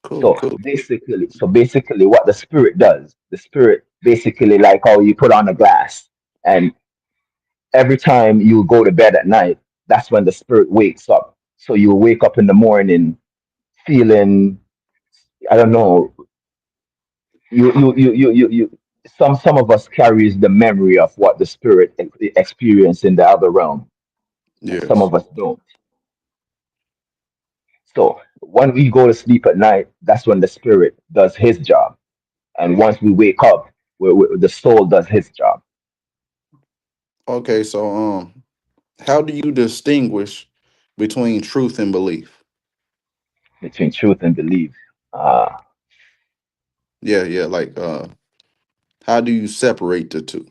Cool, So cool. basically, what the spirit does, the spirit basically like how you put on a glass, and every time you go to bed at night, that's when the spirit wakes up. So you wake up in the morning feeling, I don't know, you some of us carries the memory of what the spirit experienced in the other realm, and some Yes. of us don't. So when we go to sleep at night, that's when the spirit does his job, and once we wake up, the soul does his job. Okay, so how do you distinguish between truth and belief? Between truth and belief. Uh, Yeah, yeah, like how do you separate the two?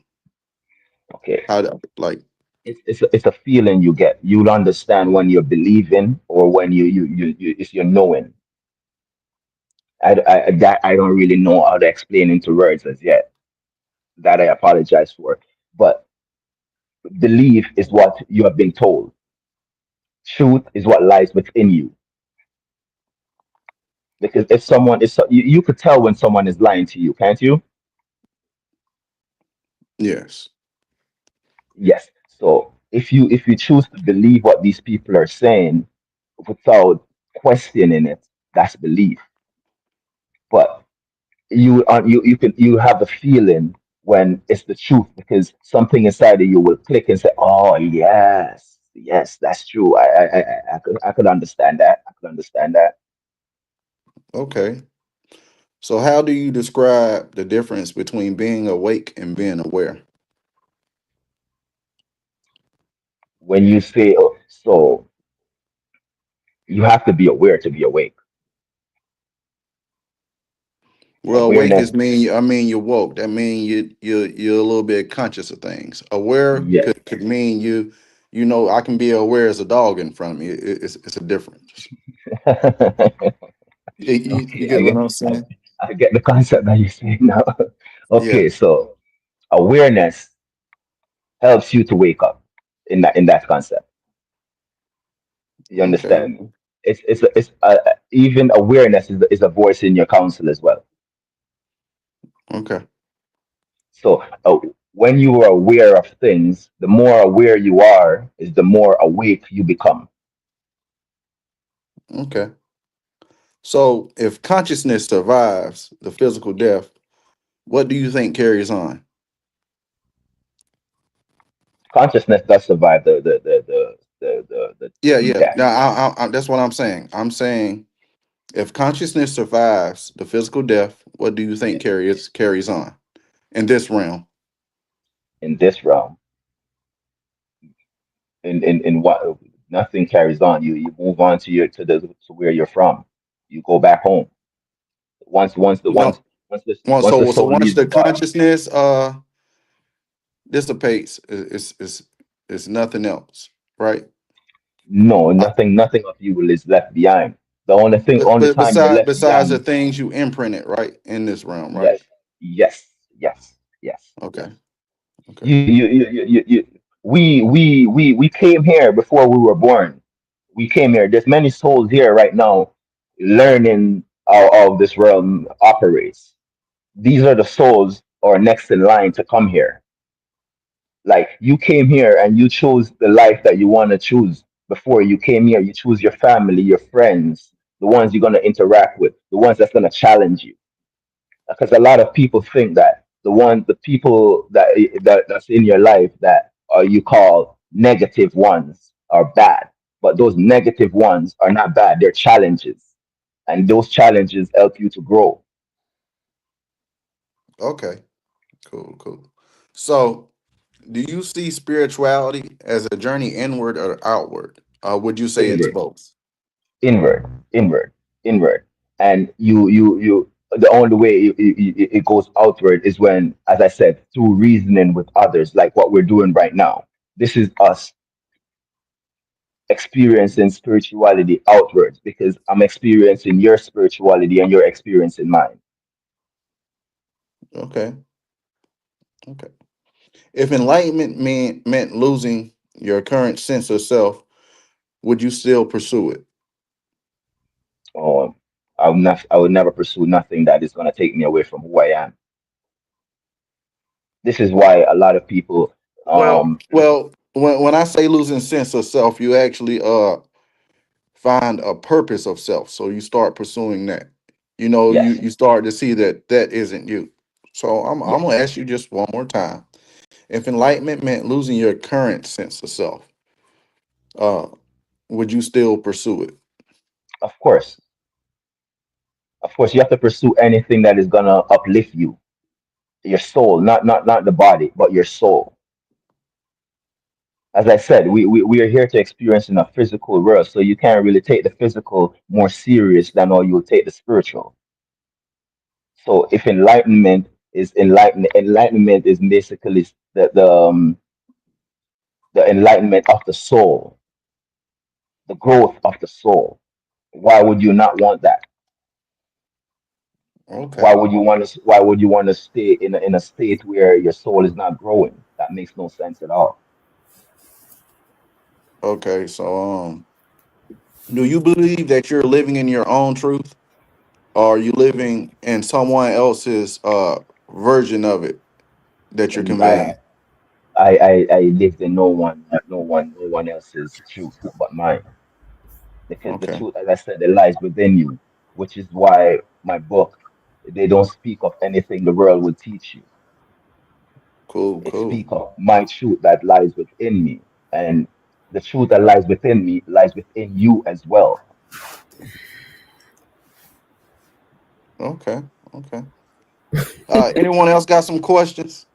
okay. How do, like It's a feeling you get. You'll understand when you're believing or when it's your knowing. That I don't really know how to explain into words as yet. That I apologize for. But belief is what you have been told. Truth is what lies within you. Because if someone is, you could tell when someone is lying to you, can't you? yes. Yes. So if you choose to believe what these people are saying without questioning it, that's belief. But you have the feeling when it's the truth because something inside of you will click and say, "Oh yes, yes, that's true. I could understand that. I could understand that." Okay. So how do you describe the difference between being awake and being aware? When you say, oh, so you have to be aware to be awake. Well, awake Awareness, is mean I mean you're woke. That mean you're a little bit conscious of things. Aware yes. could mean you know I can be aware as a dog in front of me. It's a difference. You Okay, get what I'm saying? I get the concept that you're saying now. Yeah. Okay, so awareness helps you to wake up in that concept. You Okay. understand? It's even awareness is a voice in your counsel as well. Okay. So when you are aware of things, the more aware you are, is the more awake you become. Okay. So if consciousness survives the physical death, what do you think carries on? Consciousness does survive Yeah, the yeah. death. Now, that's what I'm saying. I'm saying if consciousness survives the physical death, what do you think Yeah. carries on in this realm? In this realm, in what nothing carries on. You move on to where you're from. You go back home. Once the once No. once the So soul once leaves the the body. consciousness dissipates, is nothing else, right? No, Uh, nothing of you is left behind. The only thing, only but time you're left besides the behind. things you imprinted, right, in this realm, right? Yes, yes, yes, yes, Okay. yes. Okay. We came here before we were born. We came here. There's many souls here right now learning how this realm operates. These are the souls or next in line to come here. Like you came here and you chose the life that you want to choose. Before you came here, you choose your family, your friends, the ones you're going to interact with, the ones that's going to challenge you. Because a lot of people think that the people that's in your life that you call negative ones are bad, but those negative ones are not bad. They're challenges, and those challenges help you to grow. Okay. Cool. Cool. So, do you see spirituality as a journey inward or outward? Would you say it's Inward, both? inward, inward, inward, and you. The only way it goes outward is when, as I said, through reasoning with others, like what we're doing right now. This is us experiencing spirituality outwards because I'm experiencing your spirituality and you're experiencing mine. Okay. Okay. If enlightenment meant losing your current sense of self, would you still pursue it? Or I would never pursue nothing that is going to take me away from who I am. This is why a lot of people, When I say losing sense of self, you actually find a purpose of self. So you start pursuing that. You know, yes, you start to see that that isn't you. So I'm yes, gonna ask you just one more time. If enlightenment meant losing your current sense of self, uh, would you still pursue it? of course, of course, you have to pursue anything that is going to uplift you, your soul, not the body, but your soul. As I said, we are here to experience in a physical world, so you can't really take the physical more serious than how you'll take the spiritual. So if enlightenment is basically the enlightenment of the soul, the growth of the soul. Why would you not want that? Okay. Why would you want to stay in a state where your soul is not growing? That makes no sense at all. Okay. Do you believe that you're living in your own truth, or are you living in someone else's version of it that you're And I conveying? I lived in no one else's truth but mine. Because the Okay. truth, as I said, it lies within you, which is why my book, they don't speak of anything the world will teach you. Cool. It Cool. speaks of my truth that lies within me. And the truth that lies within me lies within you as well. Okay. Okay. Anyone else got some questions?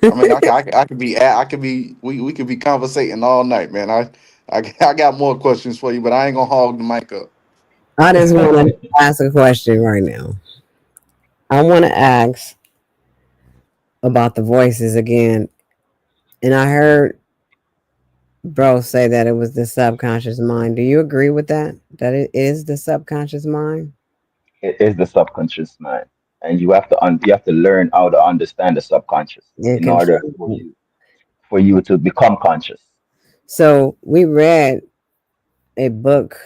I mean, I could be, we could be conversating all night, man. I got more questions for you, but I ain't gonna hog the mic up. I just want to ask a question right now. I want to ask about the voices again. And I heard bro say that it was the subconscious mind. Do you agree with that? That it is the subconscious mind? It is the subconscious mind. And you have to learn how to understand the subconscious And in order control for it. you to become conscious. So we read a book.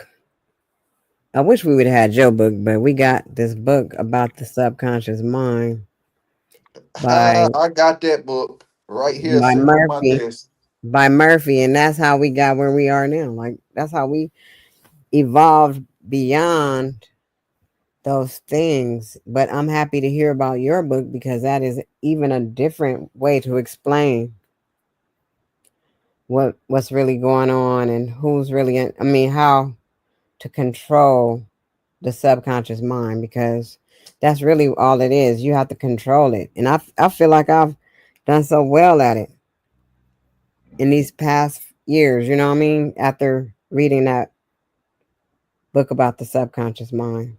I wish we would have had your book, but we got this book about the subconscious mind by I got that book right here by sitting on my Murphy. desk. By Murphy, and that's how we got where we are now. Like that's how we evolved beyond those things. But I'm happy to hear about your book because that is even a different way to explain what's really going on and who's really in, I mean how to control the subconscious mind because that's really all it is. You have to control it. And I feel like I've done so well at it in these past years, you know what I mean? After reading that book about the subconscious mind.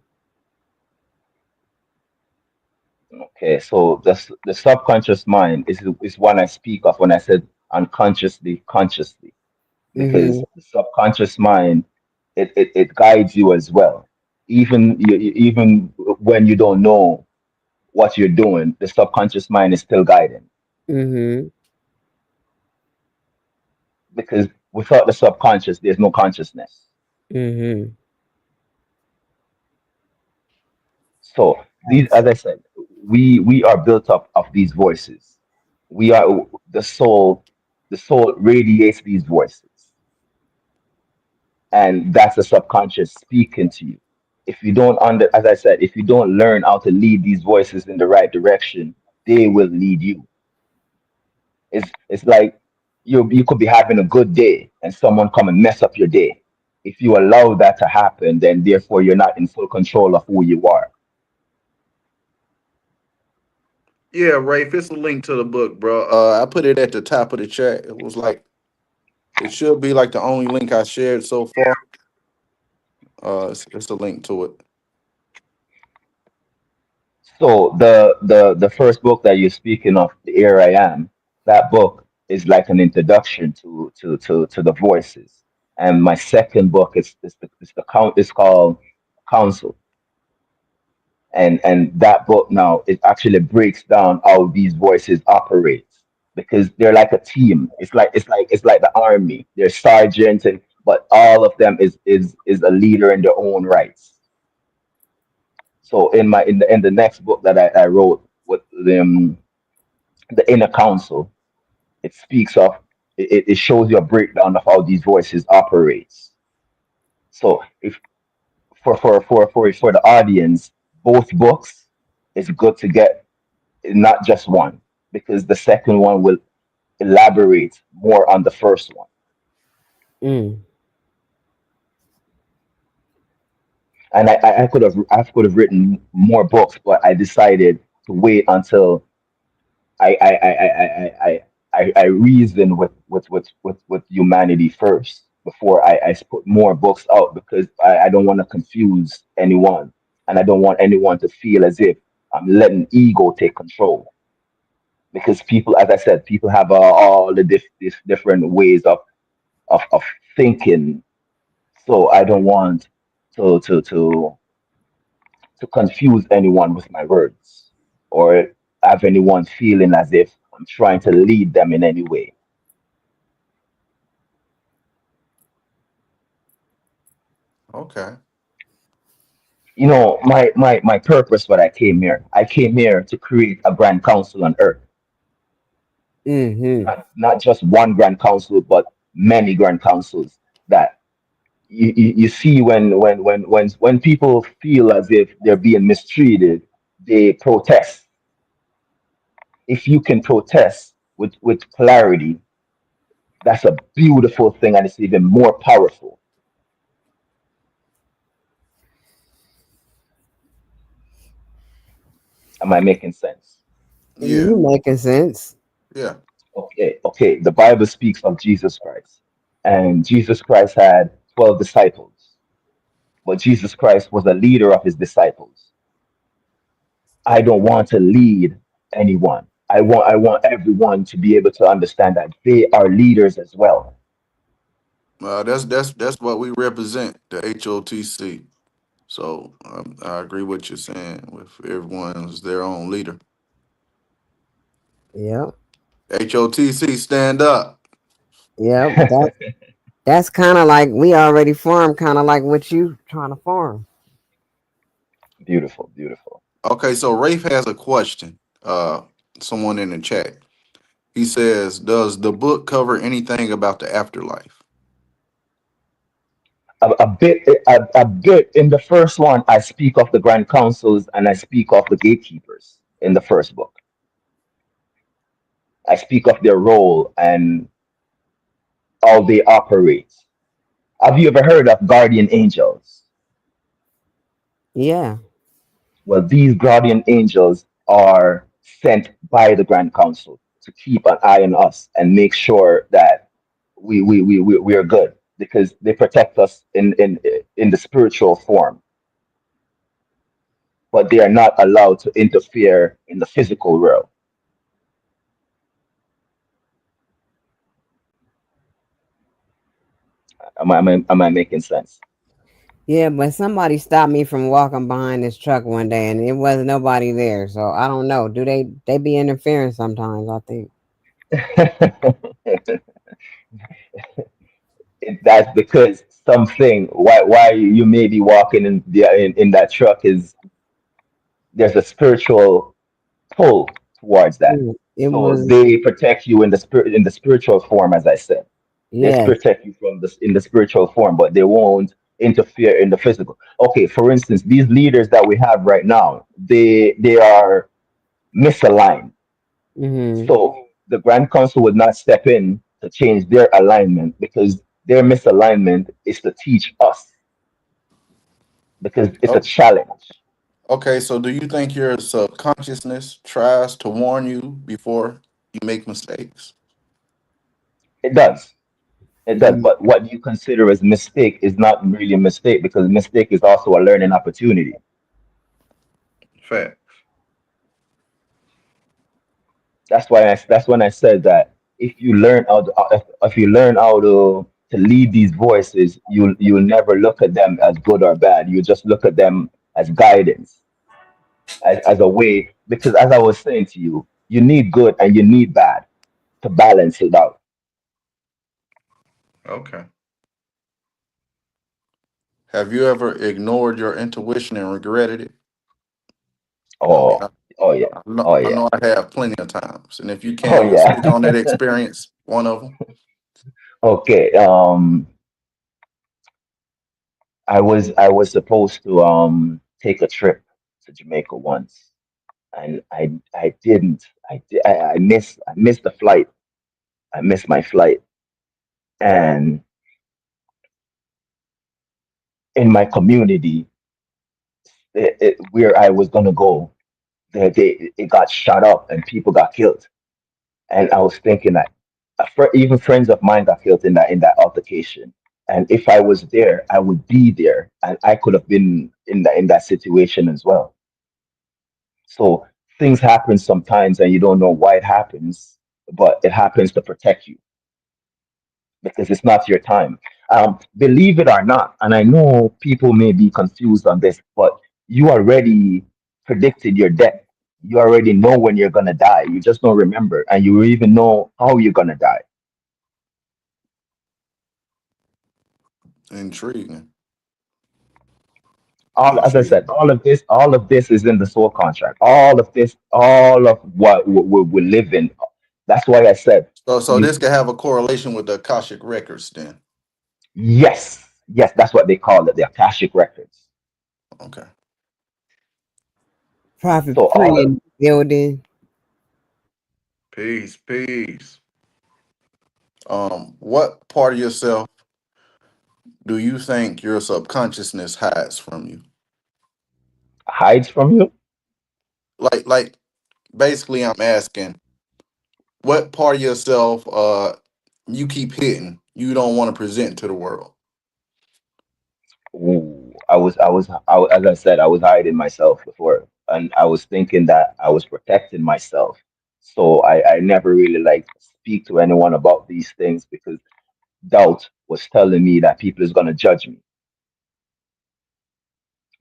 Okay, so the subconscious mind is one I speak of when I said unconsciously, consciously, because Mm-hmm. the subconscious mind it guides you as well. Even when you don't know what you're doing, the subconscious mind is still guiding Mm-hmm. because without the subconscious, there's no consciousness. Mm-hmm. So these, as I said, we are built up of these voices. We are the soul. The soul radiates these voices, and that's the subconscious speaking to you. If you don't as I said, if you don't learn how to lead these voices in the right direction, they will lead you. It's like you could be having a good day and someone come and mess up your day. If you allow that to happen, then therefore you're not in full control of who you are. Yeah, Rafe, it's a link to the book, bro. I put it at the top of the chat. It should be like the only link I shared so far. It's a link to it. So the first book that you're speaking of, the Here I Am, that book is like an introduction to the voices. And my second book is called Counsel. And that book now it actually breaks down how these voices operate. because they're like a team. It's like the army. There's sergeants, and but all of them is a leader in their own rights. So in the next book that I wrote with the inner council, it speaks of it shows you a breakdown of how these voices operates. So if for the audience, both books, it's good to get not just one, because the second one will elaborate more on the first one. Mm. And I could have written more books, but I decided to wait until I reason with humanity first before I put more books out, because I don't want to confuse anyone, and I don't want anyone to feel as if I'm letting ego take control, because people, as I said, people have all the these different ways of thinking. So I don't want to to to to confuse anyone with my words, or have anyone feeling as if I'm trying to lead them in any way. Okay. My purpose when I came here to create a grand council on earth. Mm-hmm. Not just one grand council, but many grand councils, that you see when people feel as if they're being mistreated, they protest. If you can protest with clarity, that's a beautiful thing, and it's even more powerful. Am I making sense? Yeah. You making sense? Yeah. Okay. The Bible speaks of Jesus Christ, and Jesus Christ had 12 disciples, but Jesus Christ was a leader of his disciples. I don't want to lead anyone. I want everyone to be able to understand that they are leaders as well. That's what we represent, the HOTC. So I agree what you're saying. With everyone's their own leader. Yep. HOTC, stand up. Yep. That's kind of like we already formed, kind of like what you trying to form. Beautiful, beautiful. Okay, so Rafe has a question. Someone in the chat. He says, "Does the book cover anything about the afterlife?" A bit in the first one. I speak of the grand councils and I speak of the gatekeepers in the first book. I speak of their role and how they operate. Have you ever heard of guardian angels? Yeah. Well, these guardian angels are sent by the Grand Council to keep an eye on us and make sure that we are good, because they protect us in the spiritual form, but they are not allowed to interfere in the physical realm. Am I making sense? Yeah, but somebody stopped me from walking behind this truck one day, and it wasn't nobody there. So I don't know. Do they be interfering sometimes? I think. That's because something why you may be walking in that truck is there's a spiritual pull towards that. It So was. they protect you in the spiritual form, as I said. They Yes. protect you from this in the spiritual form, but they won't interfere in the physical. Okay, for instance, these leaders that we have right now, they are misaligned. Mm-hmm. So the Grand Council would not step in to change their alignment, because their misalignment is to teach us, because it's a Oh, challenge. okay. So do you think your subconsciousness tries to warn you before you make mistakes? It does. It does. But what you consider as mistake is not really a mistake, because mistake is also a learning opportunity. Fact. That's when I said that if you learn how to, if you learn how to lead these voices, you'll never look at them as good or bad. You just look at them as guidance, as a way. Because as I was saying to you, you need good and you need bad. to balance it out. Okay. Have you ever ignored your intuition and regretted it? I mean, Oh, oh yeah, oh I yeah, know I have plenty of times, and if you oh can, you yeah. speak on that experience. One of them. Okay. I was supposed to take a trip to Jamaica once, and I didn't. I missed the flight. I missed my flight, and in my community, where I was gonna go, it got shot up and people got killed. And I was thinking that even friends of mine got killed in that altercation. And if I was there, I would be there, and I could have been in that situation as well. So things happen sometimes, and you don't know why it happens, but it happens to protect you because it's not your time. Believe it or not, and I know people may be confused on this, but you already predicted your death. You already know when you're gonna die. You just don't remember, and you even know how you're gonna die. Intriguing. As I said, Intriguing. all of this is in the soul contract. All of this, all of what we live in. That's why I said So you. this could have a correlation with the Akashic records then. Yes, yes, that's what they call it, the Akashic records. Okay. Prophet So Pre all of in the building. Peace, peace. What part of yourself do you think your subconsciousness hides from you? hides from you. Like basically I'm asking what part of yourself you keep hitting you don't want to present to the world. Ooh, as I said, I was hiding myself before, and I was thinking that I was protecting myself. So I never really like speak to anyone about these things because doubt was telling me that people is gonna judge me.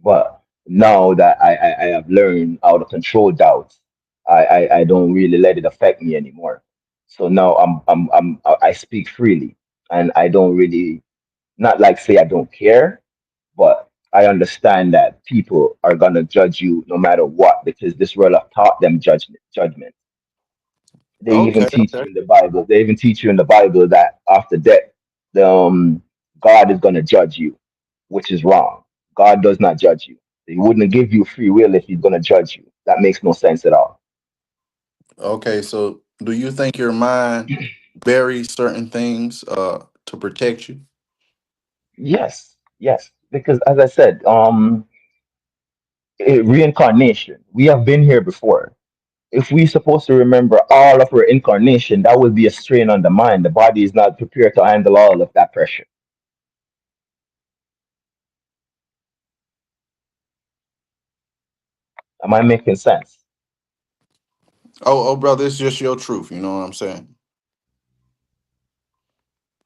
But now that I have learned how to control doubt, I don't really let it affect me anymore. So now I speak freely, and I don't really, not like say I don't care, but I understand that people are gonna judge you no matter what because this world have taught them judgment. They even Okay, teach okay. you in the Bible. They even teach you in the Bible that after death, the God is gonna judge you, which is wrong. God does not judge you. He wouldn't give you free will if he's gonna judge you. That makes no sense at all. Okay, so do you think your mind buries certain things to protect you? Yes, yes. Because as I said, reincarnation. We have been here before. If we're supposed to remember all of our incarnation, that would be a strain on the mind. The body is not prepared to handle all of that pressure. Am I making sense? Oh brother, it's just your truth, you know what I'm saying?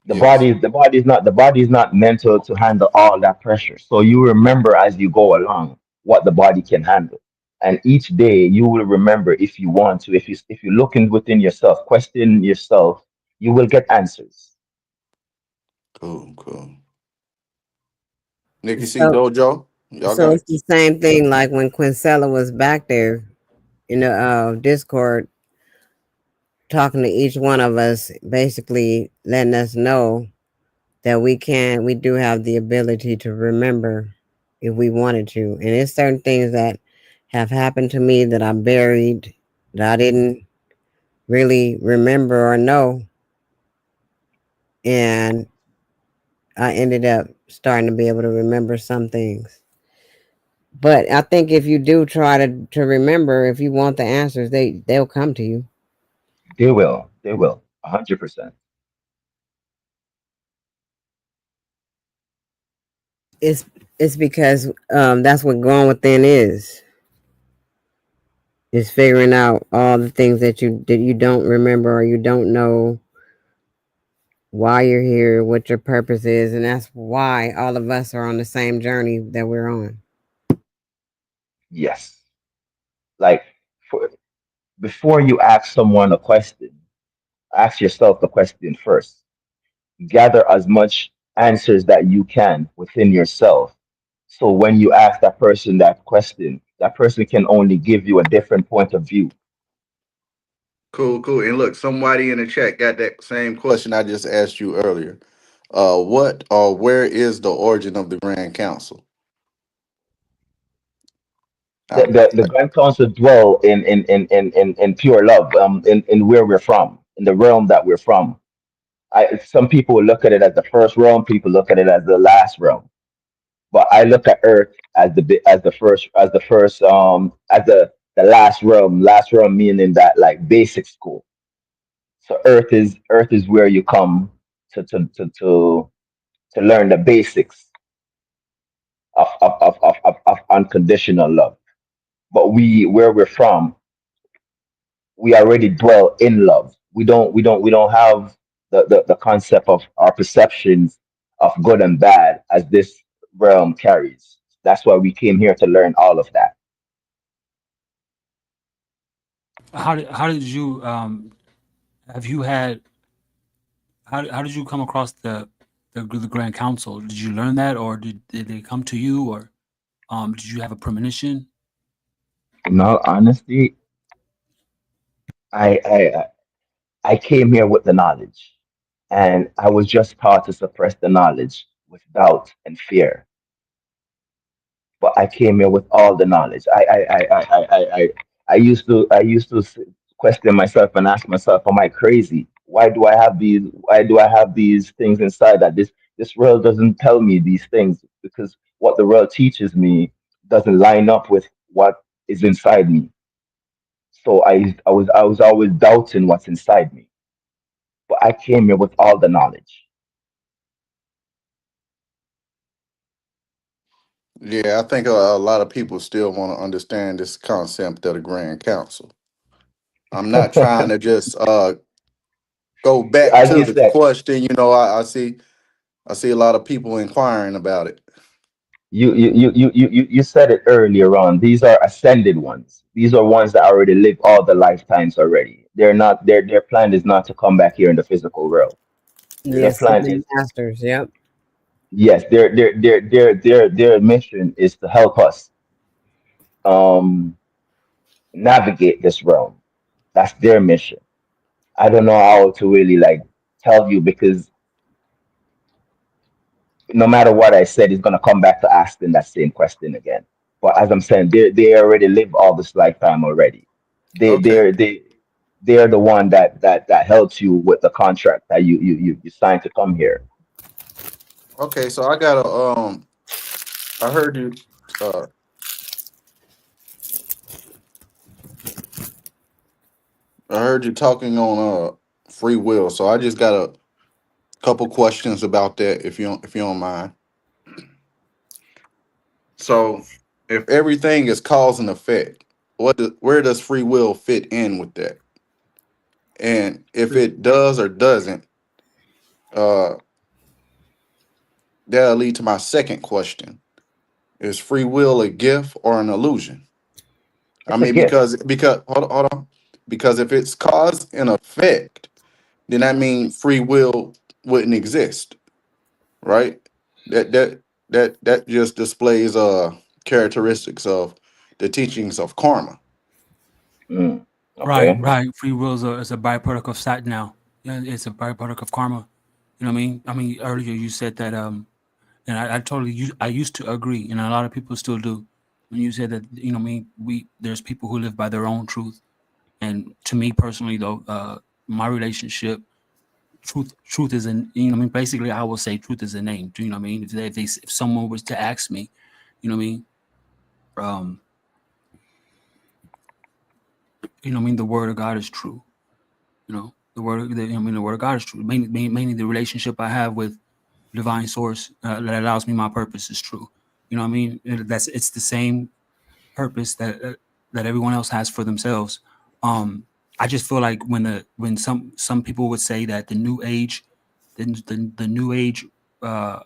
The Yes. body, the body is not meant to handle all that pressure. So you remember as you go along what the body can handle. And each day you will remember if you want to, if you look in within yourself, question yourself, you will get answers. Cool, cool. Nikki C. So, Dojo, y'all so got it's it. the same thing like when Quincella was back there in the Discord talking to each one of us, basically letting us know that we do have the ability to remember if we wanted to. And it's certain things that have happened to me that I buried, that I didn't really remember or know. And I ended up starting to be able to remember some things. But I think if you do try to remember, if you want the answers, they'll come to you. They will 100%. It's it's because that's what going within is figuring out all the things that you don't remember or you don't know why you're here, what your purpose is, and that's why all of us are on the same journey that we're on. Yes. Like, for, before you ask someone a question, ask yourself the question first. Gather as much answers that you can within yourself. So when you ask that person that question, that person can only give you a different point of view. Cool, cool. And look, somebody in the chat got that same question I just asked you earlier. What or where is the origin of the Grand Council? The, Um, the Grand Council dwell in pure love, in where we're from, in the realm that we're from. Some people will look at it as the first realm, people look at it as the last realm. But I look at Earth as the last realm. Last realm meaning that like basic school. So Earth is where you come to to to to, to learn the basics of unconditional love. But where we're from, we already dwell in love. We don't have the concept of our perceptions of good and bad as this realm carries. That's why we came here to learn all of that. How did you have you had how did you come across the Grand Council? Did you learn that, or did they come to you, or did you have a premonition? In all honesty, I I I came here with the knowledge, and I was just taught to suppress the knowledge with doubt and fear. But I came here with all the knowledge. I used to question myself and ask myself, am I crazy? Why do I have these things inside that this world doesn't tell me these things? Because what the world teaches me doesn't line up with what is inside me. So I was always doubting what's inside me. But I came here with all the knowledge. yeah, I think a lot of people still want to understand this concept of the Grand Council. I'm not trying to just go back As to you the said, question. I see a lot of people inquiring about it. you said it earlier on. These are ascended ones. These are ones that already live all the lifetimes already. They're not their plan is not to come back here in the physical world. The Their Yeah. plan is, Ascended Masters. Yep. yes, their mission is to help us um navigate this realm. That's their mission. I don't know how to really like tell you, because no matter what I said, he's gonna come back to asking that same question again. But as I'm saying, they already live all this lifetime already. They Okay. they're they they're the one that helps you with the contract that you signed to come here. Okay. So I got a I heard you. Uh, I heard you talking on free will. So I just got a couple questions about that, if you don't mind. So, if everything is cause and effect, where does free will fit in with that? And if it does or doesn't, uh, that'll lead to my second question: is free will a gift or an illusion? I It's a mean, gift. because hold on, because if it's cause and effect, then that means free will wouldn't exist, right? That just displays characteristics of the teachings of karma. Mm, Right, okay. right. Free will is a byproduct of sat now. Yeah, it's a byproduct of karma. You know what I mean? I mean, earlier you said that, and I totally, I used to agree, and a lot of people still do. When you said that, you know, what I mean, there's people who live by their own truth, and to me personally, though, my relationship, truth is in, you know, what I mean, basically, I will say truth is a name. Do you know what I mean? If someone was to ask me, you know what I mean, um, you know what I mean, the word of God is true. You know, I mean, the word of God is true. Mainly the relationship I have with divine source that allows me my purpose is true. You know what I mean? It's the same purpose that everyone else has for themselves. I just feel like when some people would say that the new age, the new age uh,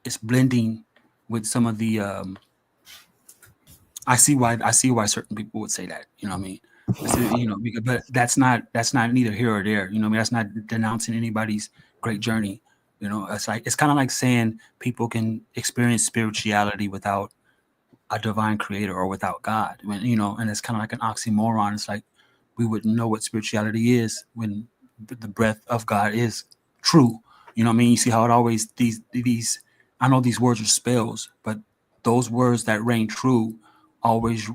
is blending with some of the I see why certain people would say that. You know what I mean? but that's not neither here or there. You know, what I mean, that's not denouncing anybody's great journey. You know, it's kind of like saying people can experience spirituality without a divine creator or without God. And it's kind of like an oxymoron. It's like we wouldn't know what spirituality is when the breath of God is true. You know what I mean? You see how it always these I know these words are spells, but those words that reign true always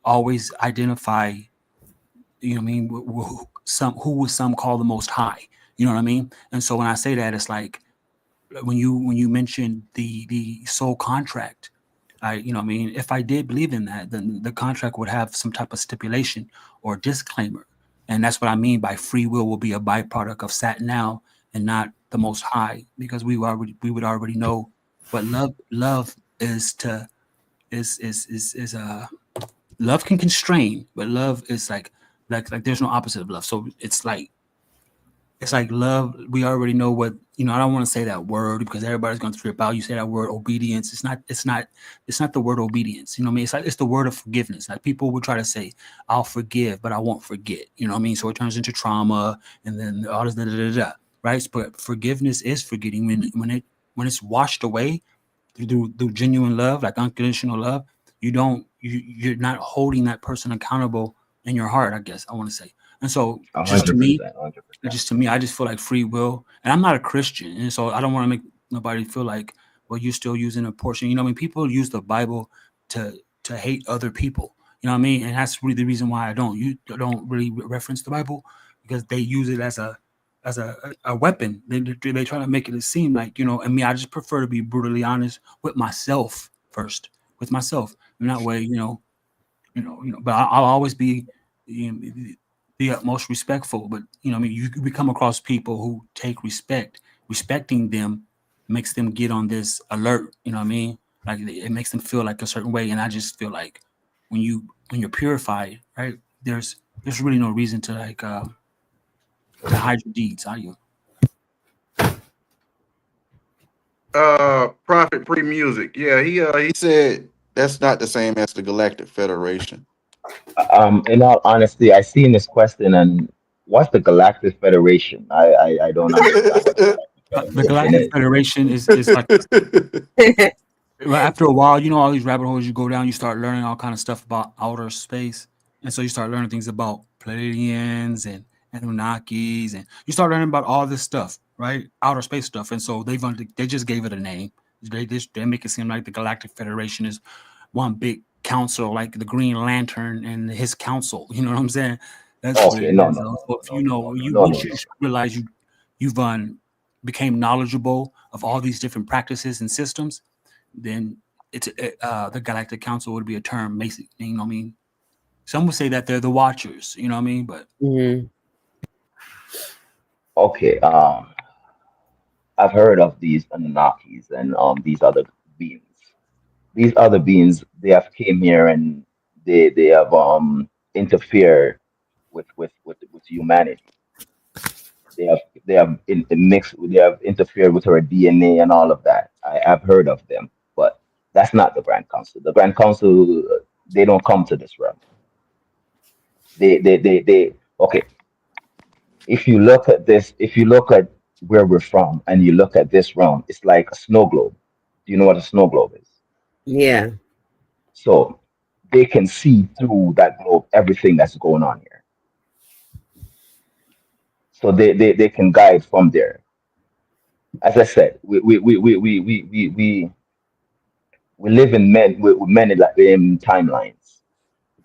always identify, you know what I mean, who would some call the most high. You know what I mean? And so when I say that, it's like when you mentioned the soul contract, you know what I mean, if I did believe in that, then the contract would have some type of stipulation or disclaimer. And that's what I mean by free will be a byproduct of sat now and not the most high, because we would already know what love is to is love can constrain, but love is like there's no opposite of love. So it's like love. We already know what, I don't want to say that word because everybody's going to trip out. You say that word obedience. It's not the word obedience. You know what I mean? It's like it's the word of forgiveness. Like people will try to say, "I'll forgive, but I won't forget." You know what I mean? So it turns into trauma, and then all this right? But forgiveness is forgetting when it's washed away through genuine love, like unconditional love. You're not holding that person accountable in your heart. I guess I want to say. And so, A just to hundred me, percent, 100%. just to me, I just feel like free will, and I'm not a Christian, and so I don't want to make nobody feel like, well, you're still using a portion. You know, what I mean, people use the Bible to hate other people. You know what I mean, and that's really the reason why I don't. You don't really reference the Bible because they use it as a weapon. They try to make it seem like, and me. I just prefer to be brutally honest with myself first, with myself, and that way, but I'll always be the utmost respectful. But I mean, we come across people who take respect. Respecting them makes them get on this alert. You know what I mean? Like it makes them feel like a certain way, and I just feel like when you're purified, right? There's really no reason to to hide your deeds, are you? Prophet Pre Music. Yeah, he said that's not the same as the Galactic Federation. In all honesty, I seen this question and what's the Galactic Federation? I don't understand what the Galactic The Federation Galactic is. Federation is like, well, after a while, all these rabbit holes you go down, you start learning all kind of stuff about outer space, and so you start learning things about Pleiadians and Anunnakis, and you start learning about all this stuff, right? Outer space stuff, and so they just gave it a name. They make it seem like the Galactic Federation is one big council, like the Green Lantern and his council. You know what I'm saying? That's what Okay, it no, is. no, So no, no, if no, no, no, you no, no, once no, you no. realize you've became knowledgeable of all these different practices and systems, then the Galactic Council would be a term, basic. You know what I mean? Some would say that they're the Watchers. You know what I mean? But Hmm. Okay, I've heard of these Anunnakis and these other beings. These other beings, they have came here and they have interfered with humanity. They have mixed, they have interfered with our DNA and all of that. I've heard of them, but that's not the Grand Council. The Grand Council, they don't come to this realm. They okay. If you look at this, if you look at where we're from and you look at this realm, it's like a snow globe. Do you know what a snow globe is? Yeah. So they can see through that globe everything that's going on here. So they can guide from there. As I said, we live in many timelines,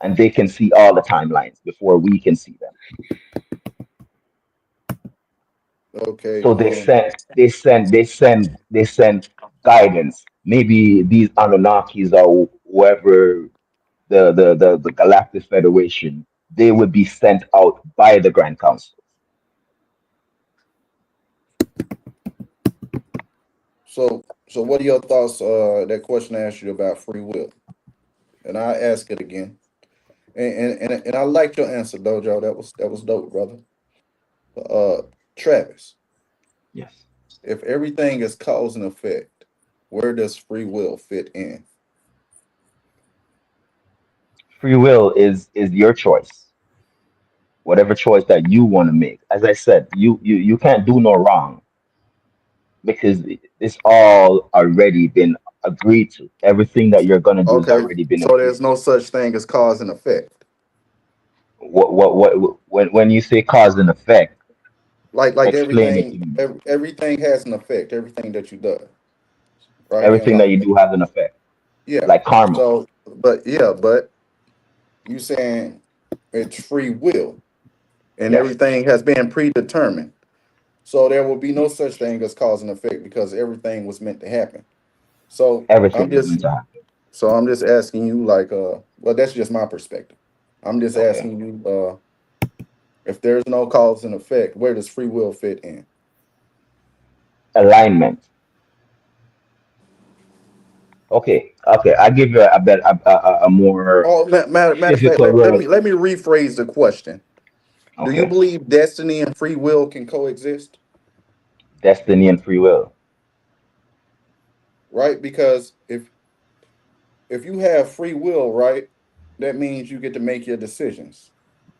and they can see all the timelines before we can see them. Okay. So they send guidance. Maybe these Anunnakis or whoever the Galactic Federation, they would be sent out by the Grand Council. So what are your thoughts? That question I asked you about free will, and I ask it again. And I liked your answer, Dojo. That was dope, brother. Uh, Travis, Yes. if everything is cause and effect, where does free will fit in? Free will is your choice. whatever choice that you want to make. As I said, you can't do no wrong because it's all already been agreed to. Everything that you're gonna do is Okay, already been so agreed there's no such thing as cause and effect. to. When you say cause and effect, Like explain it to me. everything has an effect. Everything that you do, right? And Everything that like, you do has an effect, yeah. like karma. So, but yeah, but you saying it's free will, and Yes, everything has been predetermined. So there will be no such thing as cause and effect because everything was meant to happen. So I'm everything was just meant to happen. I'm just asking you like well that's just my perspective. I'm just Okay, asking you if there's no cause and effect, where does free will fit in? alignment. Okay, okay. I give you a more Oh, matter of fact, physical word. let me rephrase the question. Do you Okay, believe destiny and free will can coexist? destiny and free will. Right? Because if you have free will, right, that means you get to make your decisions.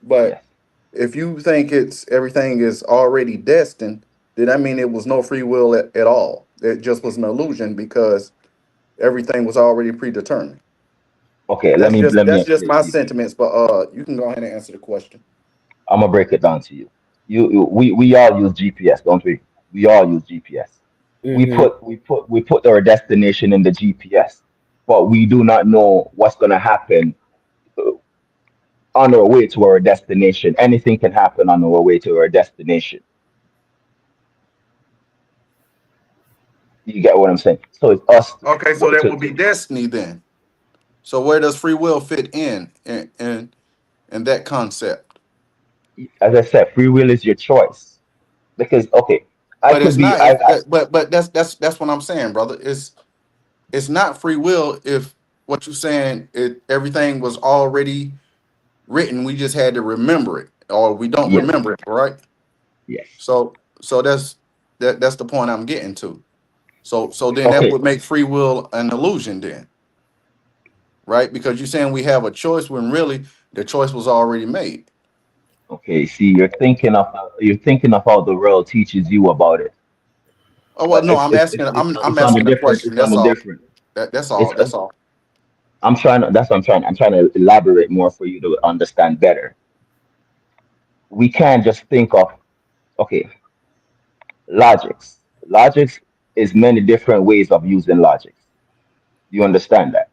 But Yes. if you think it's everything is already destined, then I mean it was no free will at all. It just was an illusion because everything was already predetermined. Okay. Let me That's just explain my to you. sentiments, but you can go ahead and answer the question. I'm gonna break it down to you. We all use GPS, don't we? We all use GPS. Mm-hmm. We put our destination in the GPS, but we do not know what's gonna happen on our way to our destination. Anything can happen on our way to our destination. You get what I'm saying? So it's us Okay, so that to, would be destiny then. So where does free will fit in that concept? as I said, free will is your choice. Because okay, I But it's could be not if that but that's what I'm saying, brother. It's not free will if what you're saying it everything was already written. We just had to remember it, or we don't yes, remember it, right? yes. So that's the point I'm getting to. So then that Okay, would make free will an illusion then, right? Because you're saying we have a choice when really the choice was already made. okay. See, you're thinking of how the world teaches you about it. Oh well, no, I'm It's on a asking a different question. it's on That's a all. different That's it's all. That's all. I'm trying to that's what I'm trying to elaborate more for you to understand better. We can't just think of okay, logics. Logics is many different ways of using logics. You understand that?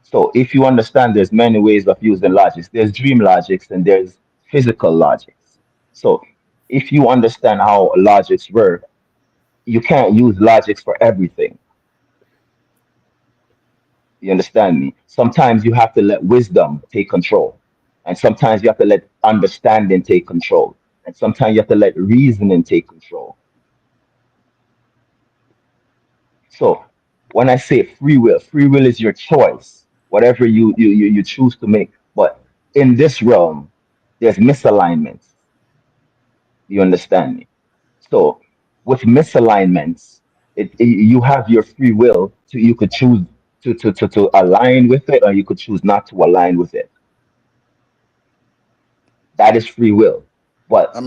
So if you understand there's many ways of using logics, there's dream logics and there's physical logics. So if you understand how logics work, you can't use logics for everything. You understand me? Sometimes you have to let wisdom take control. And sometimes you have to let understanding take control. And sometimes you have to let reasoning take control. So when I say free will is your choice, whatever you choose to make. But in this realm, there's misalignments. You understand me? So with misalignments, you have your free will to you could choose to align with it or you could choose not to align with it. That is free will. But I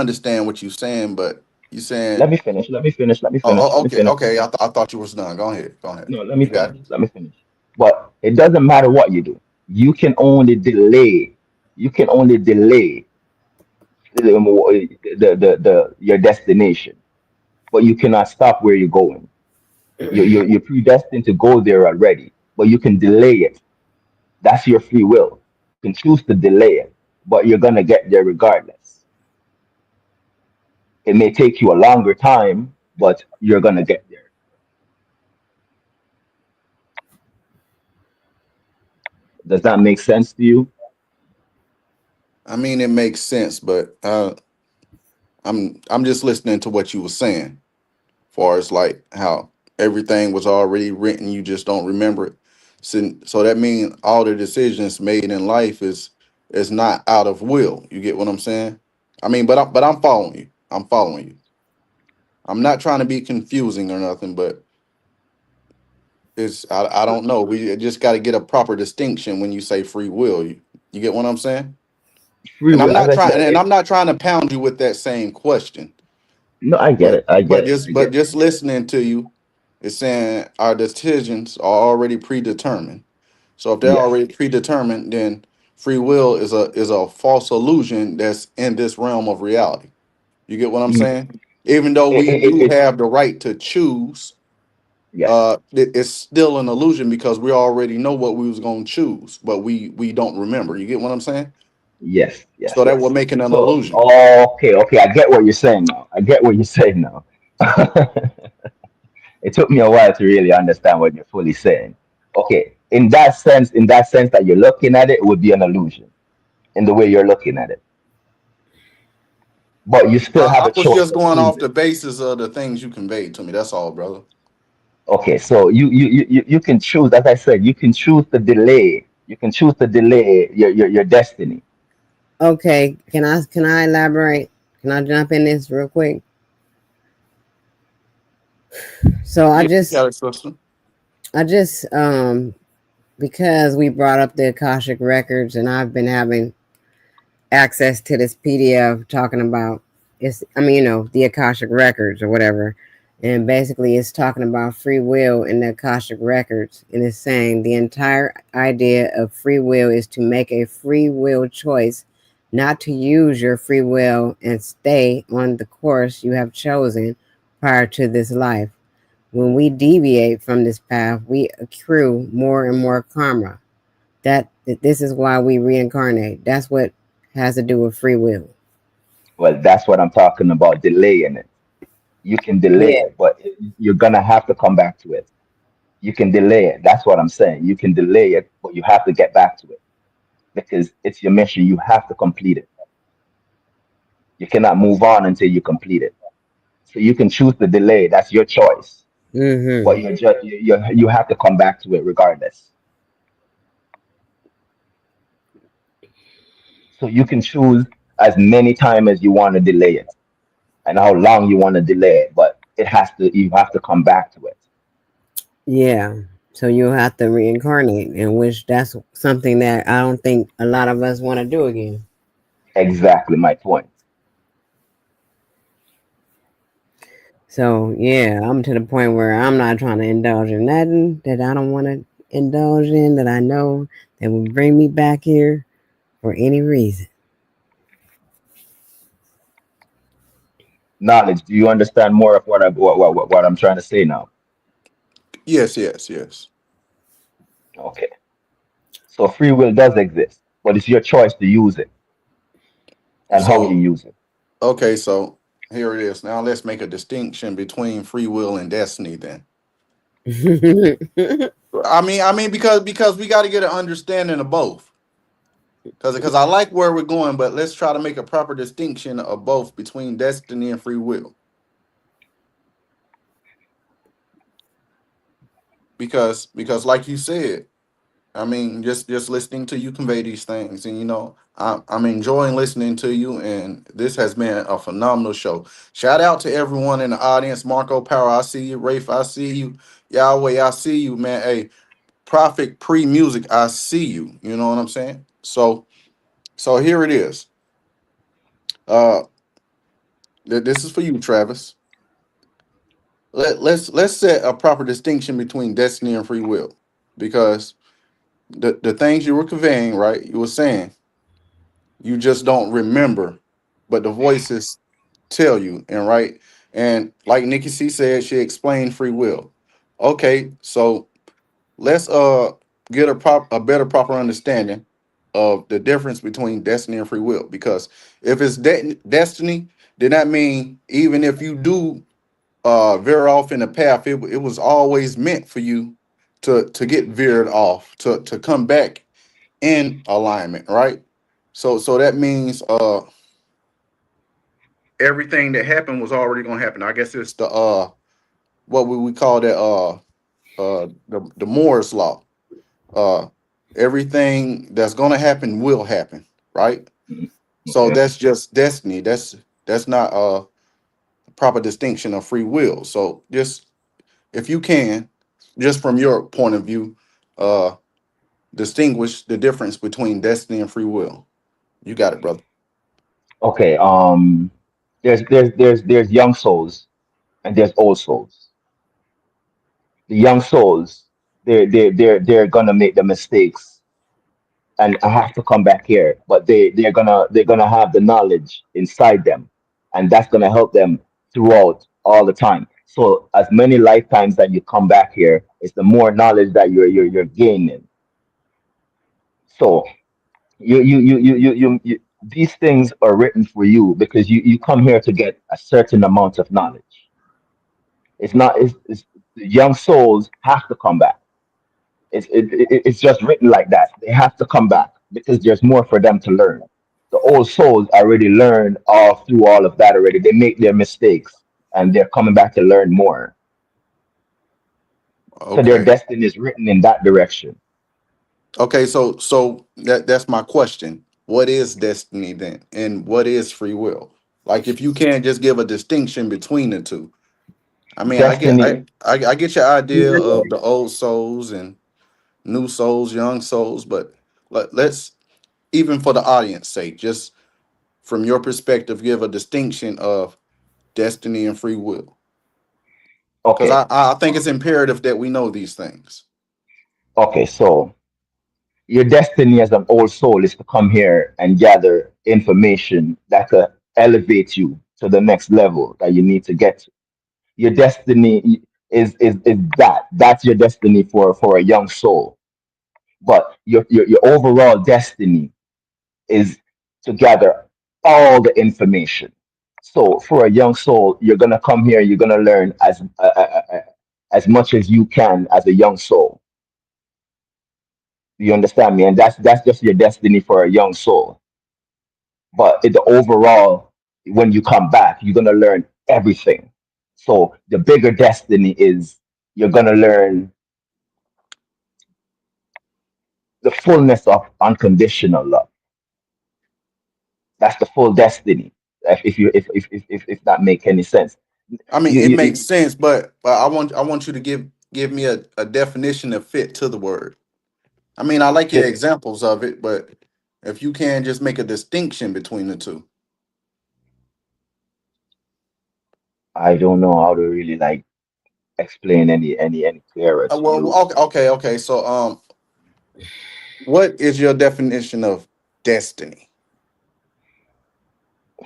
understand what you're saying, but you let saying, me finish. Let me finish. Let me oh, finish. Let me okay, finish. okay. I thought you was done. Go ahead. Go ahead. No, let me You got finish. it. Let me finish. But it doesn't matter what you do. You can only delay. You can only delay your destination, but you cannot stop where you're going. You're predestined to go there already, but you can delay it. That's your free will. You can choose to delay it, but you're gonna get there regardless. It may take you a longer time, but you're gonna get there. Does that make sense to you? It makes sense, but I'm just listening to what you were saying, far as like how everything was already written, you just don't remember it. So that means all the decisions made in life is not out of will. You get what I'm saying? But I'm following you. I'm following you. I'm not trying to be confusing or nothing, but I don't know. We just got to get a proper distinction when you say free will. You get what I'm saying? Free And I'm will, as not I trying said, and I'm not trying to pound you with that same question. no, I get But it. I get but it. just I get but it. just listening to you is saying our decisions are already predetermined. So if they're Yes. already predetermined, then free will is a false illusion that's in this realm of reality. You get what I'm Mm, saying? Even though we do it, have the right to choose, yes. it's still an illusion because we already know what we was gonna choose, but we don't remember. You get what I'm saying? Yes. Yes. So that will Yes. make it an So, illusion. okay. Okay. I get what you're saying now. I get what you're saying now. It took me a while to really understand what you're fully saying. Okay. In that sense that you're looking at it, it would be an illusion in the way you're looking at it. But you still have I a was choice just to going choose off it. the basis of the things you conveyed to me. That's all, brother. Okay, so you can choose, as I said, you can choose to delay. You can choose to delay your destiny. Okay, can I elaborate? Can I jump in this real quick? So I Yeah, just got it, sister. I just because we brought up the Akashic records, and I've been having access to this PDF talking about it's I mean, the Akashic records or whatever. And basically it's talking about free will in the Akashic records, and it's saying the entire idea of free will is to make a free will choice, not to use your free will and stay on the course you have chosen prior to this life. When we deviate from this path, we accrue more and more karma. This is why we reincarnate. That's what has to do with free will. Well, that's what I'm talking about, delaying it. You can delay Yeah. it, but you're gonna have to come back to it. You can delay it. That's what I'm saying. You can delay it, but you have to get back to it because it's your mission. You have to complete it. You cannot move on until you complete it. So you can choose to delay. That's your choice. But Mm-hmm. you have to come back to it regardless. So you can choose as many time as you want to delay it and how long you want to delay it, but you have to come back to it. Yeah. So you'll have to reincarnate, in which that's something that I don't think a lot of us want to do again. Exactly my point. So yeah, I'm to the point where I'm not trying to indulge in nothing that I don't want to indulge in, that I know that will bring me back here for any reason. Knowledge. Do you understand more of what I'm trying to say now? Yes, yes, yes. Okay. So free will does exist, but it's your choice to use it and how you So use it. okay, so here it is. Now let's make a distinction between free will and destiny. Then I mean because we got to get an understanding of both. Because I like where we're going, but let's try to make a proper distinction of both between destiny and free will. Because like you said, I mean, just listening to you convey these things, and I'm enjoying listening to you, and this has been a phenomenal show. Shout out to everyone in the audience, Marco Power, I see you, Rafe, I see you, Yahweh, I see you, man. Hey, Prophet Pre Music, I see you. You know what I'm saying? So here it is. Uh, this is for you, Travis. Let's set a proper distinction between destiny and free will, because the things you were conveying, right? You were saying you just don't remember, but the voices tell you, and right. And like Nikki C said, she explained free will. Okay, so let's get a better proper understanding of the difference between destiny and free will, because if it's destiny, then that mean even if you do veer off in the path, it was always meant for you to get veered off, to come back in alignment, right? So that means everything that happened was already gonna happen. I guess it's the what we call that the Moore's law. Uh Everything that's gonna happen will happen, right? Mhm. So Okay. that's just destiny. That's not a proper distinction of free will. So just if you can, just from your point of view, uh distinguish the difference between destiny and free will. You got it, brother. Okay. There's young souls and there's old souls. The young souls, they're gonna make the mistakes, and I have to come back here. But they're gonna have the knowledge inside them, and that's gonna help them throughout all the time. So as many lifetimes that you come back here, it's the more knowledge that you're gaining. So these things are written for you because you come here to get a certain amount of knowledge. It's not it's the young souls have to come back. It's just written like that. They have to come back because there's more for them to learn. The old souls already learned all through all of that already. They make their mistakes and they're coming back to learn more. So their Okay. destiny is written in that direction. Okay, so that's my question. What is destiny then? And what is free will? Like if you can't just give a distinction between the two. I mean, Destiny. I get your idea of the old souls and new souls, young souls, but let's even for the audience sake, just from your perspective, give a distinction of destiny and free will. Because Okay. I think it's imperative that we know these things. Okay. So your destiny as an old soul is to come here and gather information that could elevate you to the next level that you need to get to. Your destiny is that's your destiny for a young soul. But your overall destiny is to gather all the information. So for a young soul, you're gonna come here, you're gonna learn as much as you can as a young soul. You understand me? And that's just your destiny for a young soul. But in the overall, when you come back, you're gonna learn everything. So the bigger destiny is you're gonna learn the fullness of unconditional love. That's the full destiny. If that make any sense, I mean, you, it you, makes you- sense, but I want you to give me a definition of fit to the word. I mean, I like your fit. examples of it, but if you can just make a distinction between the two. I don't know how to really like explain any clearer to Well, you okay. So, what is your definition of destiny?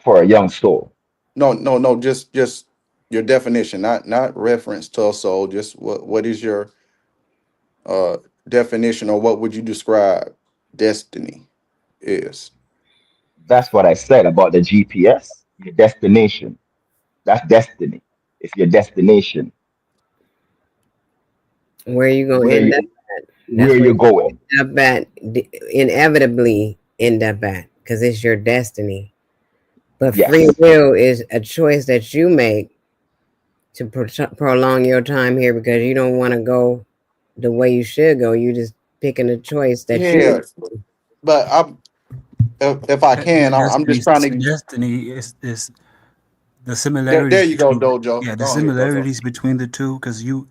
for a young soul. No. Just your definition, not reference to a soul. Just what is your uh definition, or what would you describe destiny is? That's what I said about the GPS, your destination. That's destiny. It's your destination, Where you gonna where end up? you That's where where you're you going. end up at. Inevitably end up at because it's your destiny. But free Yes, will is a choice that you make to prolong your time here because you don't want to go the way you should go. You just picking a choice that you. Yeah, but if I can, I'm just trying to. Destiny is the There similarities you go, between, Dojo. yeah, the Go ahead, Dojo. similarities between the two, because you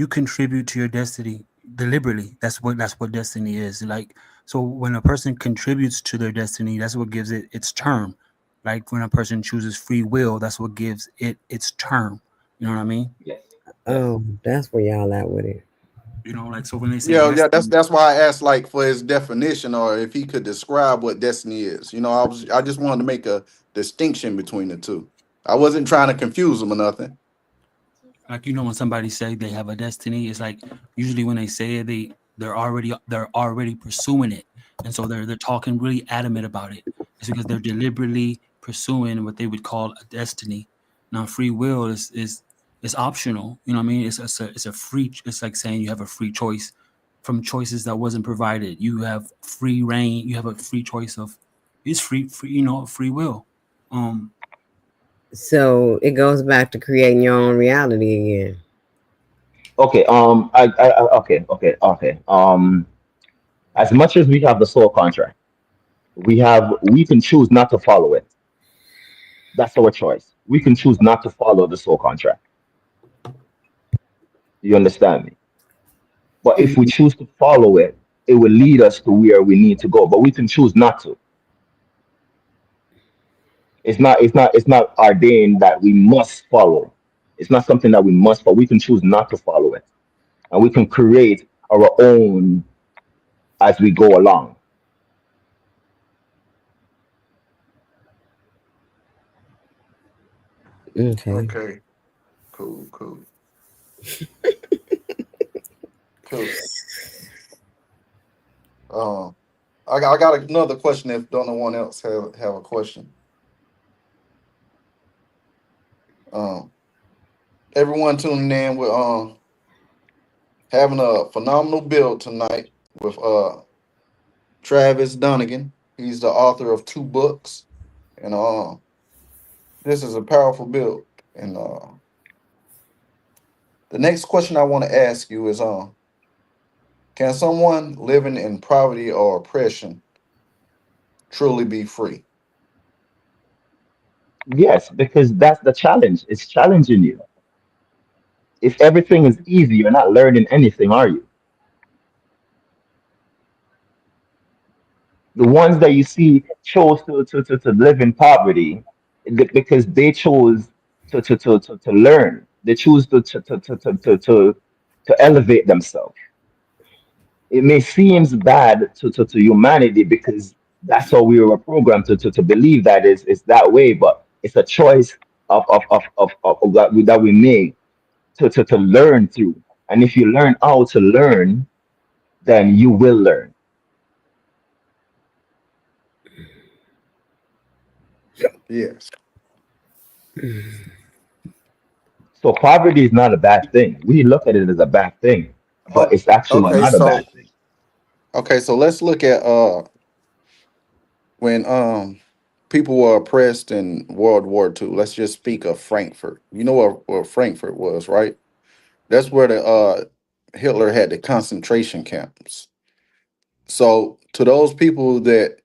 contribute to your destiny deliberately. That's what destiny is. Like, so when a person contributes to their destiny, that's what gives it its term. Like when a person chooses free will, that's what gives it its term. You know what I mean? yes, yes. Oh, that's where y'all at with it. Like, so when they say Yeah. destiny, That's why I asked like for his definition or if he could describe what destiny is. I just wanted to make a distinction between the two. I wasn't trying to confuse him or nothing. like, when somebody say they have a destiny, it's like usually when they say it, they're already pursuing it, and so they're talking really adamant about it. It's because they're deliberately pursuing what they would call a destiny. Now free will is optional. You know what I mean? It's a free. It's like saying you have a free choice from choices that wasn't provided. You have free reign. You have a free choice of, it's free, free will. um So it goes back to creating your own reality again. Okay. Okay. As much as we have the soul contract, we can choose not to follow it. That's our choice. We can choose not to follow the soul contract. You understand me? But if we choose to follow it, it will lead us to where we need to go. But we can choose not to. It's not ordained that we must follow. It's not something that we must follow. We can choose not to follow it, and we can create our own as we go along. Okay. Okay. Cool. Cool. Cool. Um, I got another question. If don't no one else have a question, um, everyone tuning in with having a phenomenal build tonight with Travis Dunnigan. He's the author of two books, and this is a powerful build. And the next question I want to ask you is, can someone living in poverty or oppression truly be free? Yes, because that's the challenge. It's challenging you. If everything is easy, you're not learning anything, are you? The ones that you see chose to live in poverty because they chose to learn. They choose to elevate themselves. It may seem bad to humanity because that's how we were programmed to believe that is that way, but it's a choice of that we make to learn through. And if you learn how to learn, then you will learn. Yes. So poverty is not a bad thing. We look at it as a bad thing, but Oh, it's actually okay. not a bad thing. So let's look at when people were oppressed in World War II. Let's just speak of Frankfurt. You know where Frankfurt was, right? That's where the Hitler had the concentration camps. So to those people that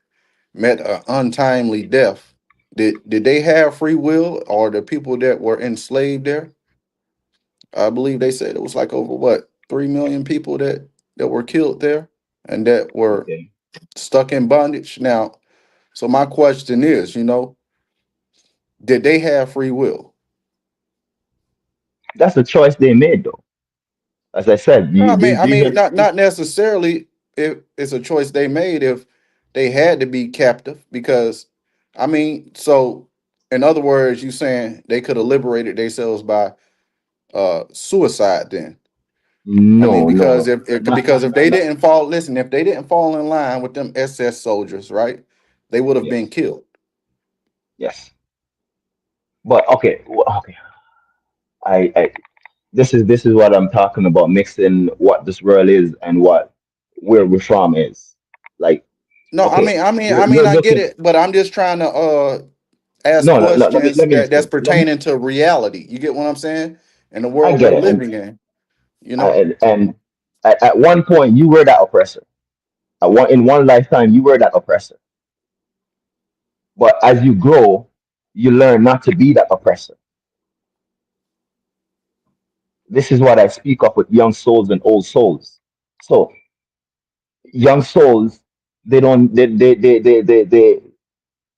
met an untimely death, did they have free will, or the people that were enslaved there? I believe they said it was like over what 3 million people that were killed there and that were Okay, stuck in bondage. Now, so my question is, did they have free will? that's a choice they made, though. As I said, No, I these mean, are not necessarily if it's a choice they made if they had to be captive, because I mean, so in other words, you saying they could have liberated themselves by suicide then. I mean, no, no, because no, because if they didn't fall, listen, if they didn't fall in line with them SS soldiers, right, they would have been yes, killed. yes. But okay, okay. I this is what I'm talking about, mixing what this world is and what where we're from is. Like, No, okay, I you're get looking. it, but I'm just trying to ask No, no, no. questions Let me that's explain. pertaining to reality. You get what I'm saying? In the I world get we're it, living in, you know. and at one point you were that oppressor. In one lifetime you were that oppressor. But as you grow, you learn not to be that oppressor. This is what I speak of with young souls and old souls. So young souls, they don't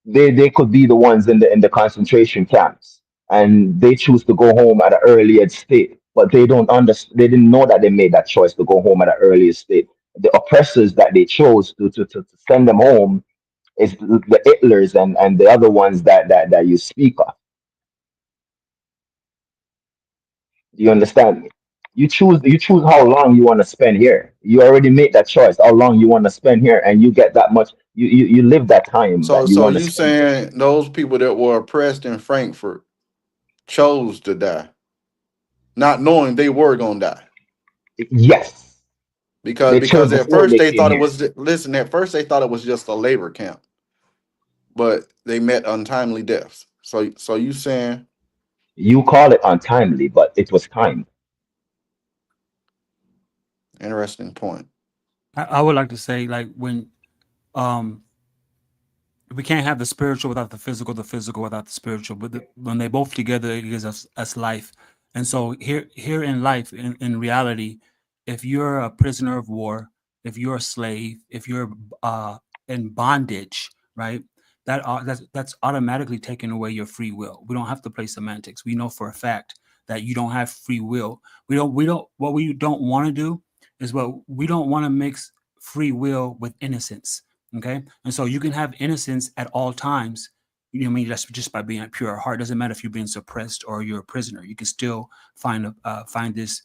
they could be the ones in the concentration camps, and they choose to go home at an earlier state, but they don't understand. They didn't know that they made that choice to go home at an earlier state. The oppressors that they chose to send them home is the Hitlers and the other ones that you speak of. Do you understand me? You choose how long you want to spend here. You already made that choice, how long you want to spend here, and you get that much. You live that time So that you so want to you spend here. saying those people that were oppressed in Frankfurt chose to die, not knowing they were gonna die. Yes, Because they chose at before first they they came thought it here. was listen, at first they thought it was just a labor camp, but they met untimely deaths. So you saying You call it untimely, but it was time. interesting point. I would like to say, like, when um we can't have the spiritual without the physical without the spiritual. But when they both together, it gives us life. And so here in life, in reality, if you're a prisoner of war, if you're a slave, if you're in bondage, right? that's automatically taking away your free will. We don't have to play semantics. We know for a fact that you don't have free will. We don't what we don't want to do is what we don't want to mix free will with innocence. Okay. And so you can have innocence at all times. You know what I mean? That's just by being pure at heart. Doesn't matter if you're being suppressed or you're a prisoner. You can still find this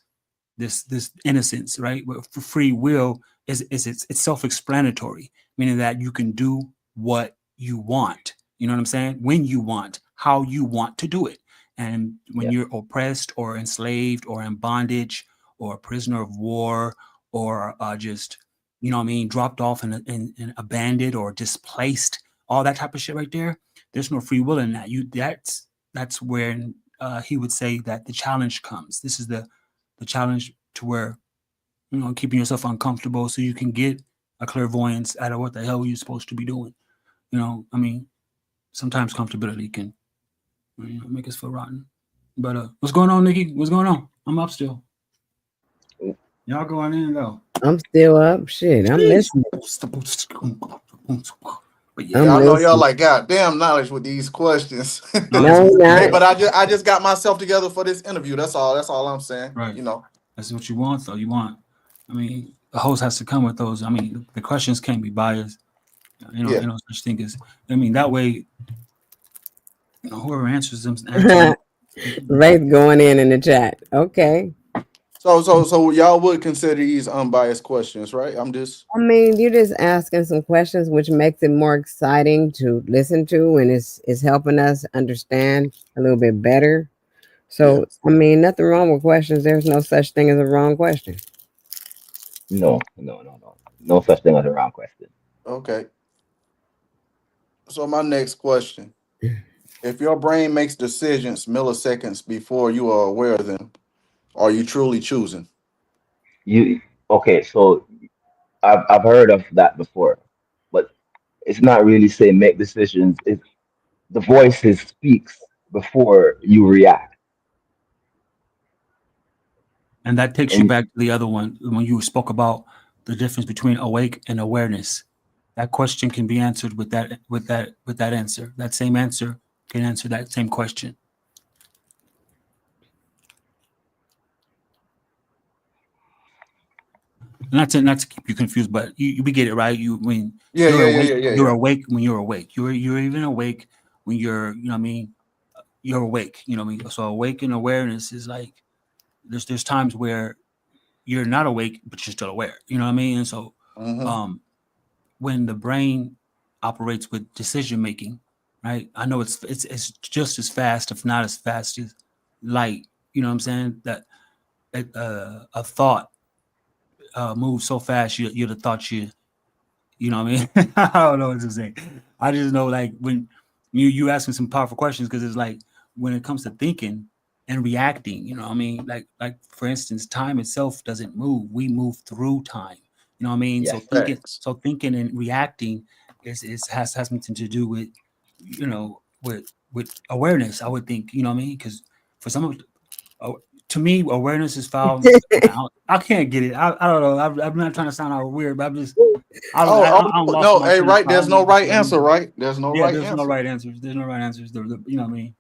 innocence, right? But for free will is it's self-explanatory, meaning that you can do what you want. You know what I'm saying? When you want, how you want to do it. And when Yeah. you're oppressed or enslaved or in bondage or a prisoner of war or just, you know what I mean, dropped off and abandoned or displaced, all that type of shit right there, there's no free will in that. That's where he would say that the challenge comes. This is the challenge to where, you know, keeping yourself uncomfortable so you can get a clairvoyance out of what the hell you're supposed to be doing. You know, I mean, sometimes comfortability can, you know, make us feel rotten. But what's going on, Nikki? What's going on? I'm up still. Y'all go on in though. I'm still up. Shit, I'm listening. But yeah, I'm Yeah, I know y'all listening. like goddamn knowledge with these questions. no, No, Hey, not. but I just got myself together for this interview. That's all. That's all I'm saying. right. You know. That's what you want, though. You want. I mean, the host has to come with those. I mean, the questions can't be biased. You Yeah. know, such thing as. I mean, that way, you know, whoever answer them. Wraith going in the chat. Okay. So y'all would consider these unbiased questions, right? I'm just. I mean, you're just asking some questions, which makes it more exciting to listen to, and it's helping us understand a little bit better. Yeah. So, I mean, nothing wrong with questions. There's no such thing as a wrong question. No, no, no, no. No such thing as a wrong question. Okay. So my next question: if your brain makes decisions milliseconds before you are aware of them, are you truly choosing? You okay? So I've heard of that before, but it's not really saying make decisions. It's the voices speaks before you react. And that takes you And back to the other one when you spoke about the difference between awake and awareness. That question can be answered with that answer. That same answer can answer that same question. Not to keep you confused, but we get it right. You when Yeah, you're yeah, yeah, awake, yeah, yeah, you're yeah. awake when you're awake. You're even awake when you're, you know what I mean, you're awake. You know what I mean. So awake and awareness is like there's times where you're not awake but you're still aware. You know what I mean. And so Mm-hmm. um when the brain operates with decision making, right? I know it's just as fast, if not as fast as light. You know what I'm saying? That a thought moves so fast, you'd have thought you know what I mean? I don't know what to say. I just know like when you asking some powerful questions because it's like when it comes to thinking and reacting, you know what I mean? Like for instance, time itself doesn't move. We move through time. You know what I mean? So yes, Facts. thinking and reacting has something to do with, you know, with awareness, I would think, you know what I mean? Because for some of uh, to me, awareness is found. I can't get it. I don't know. I'm not trying to sound all weird, but I'm just Oh, I'm no, lost in no. my Hey, train of right. thought. I There's don't know no what the right shit I answer, mean. right? There's no Yeah, right there's no answer. right answers. There's no right answers. You know what I mean?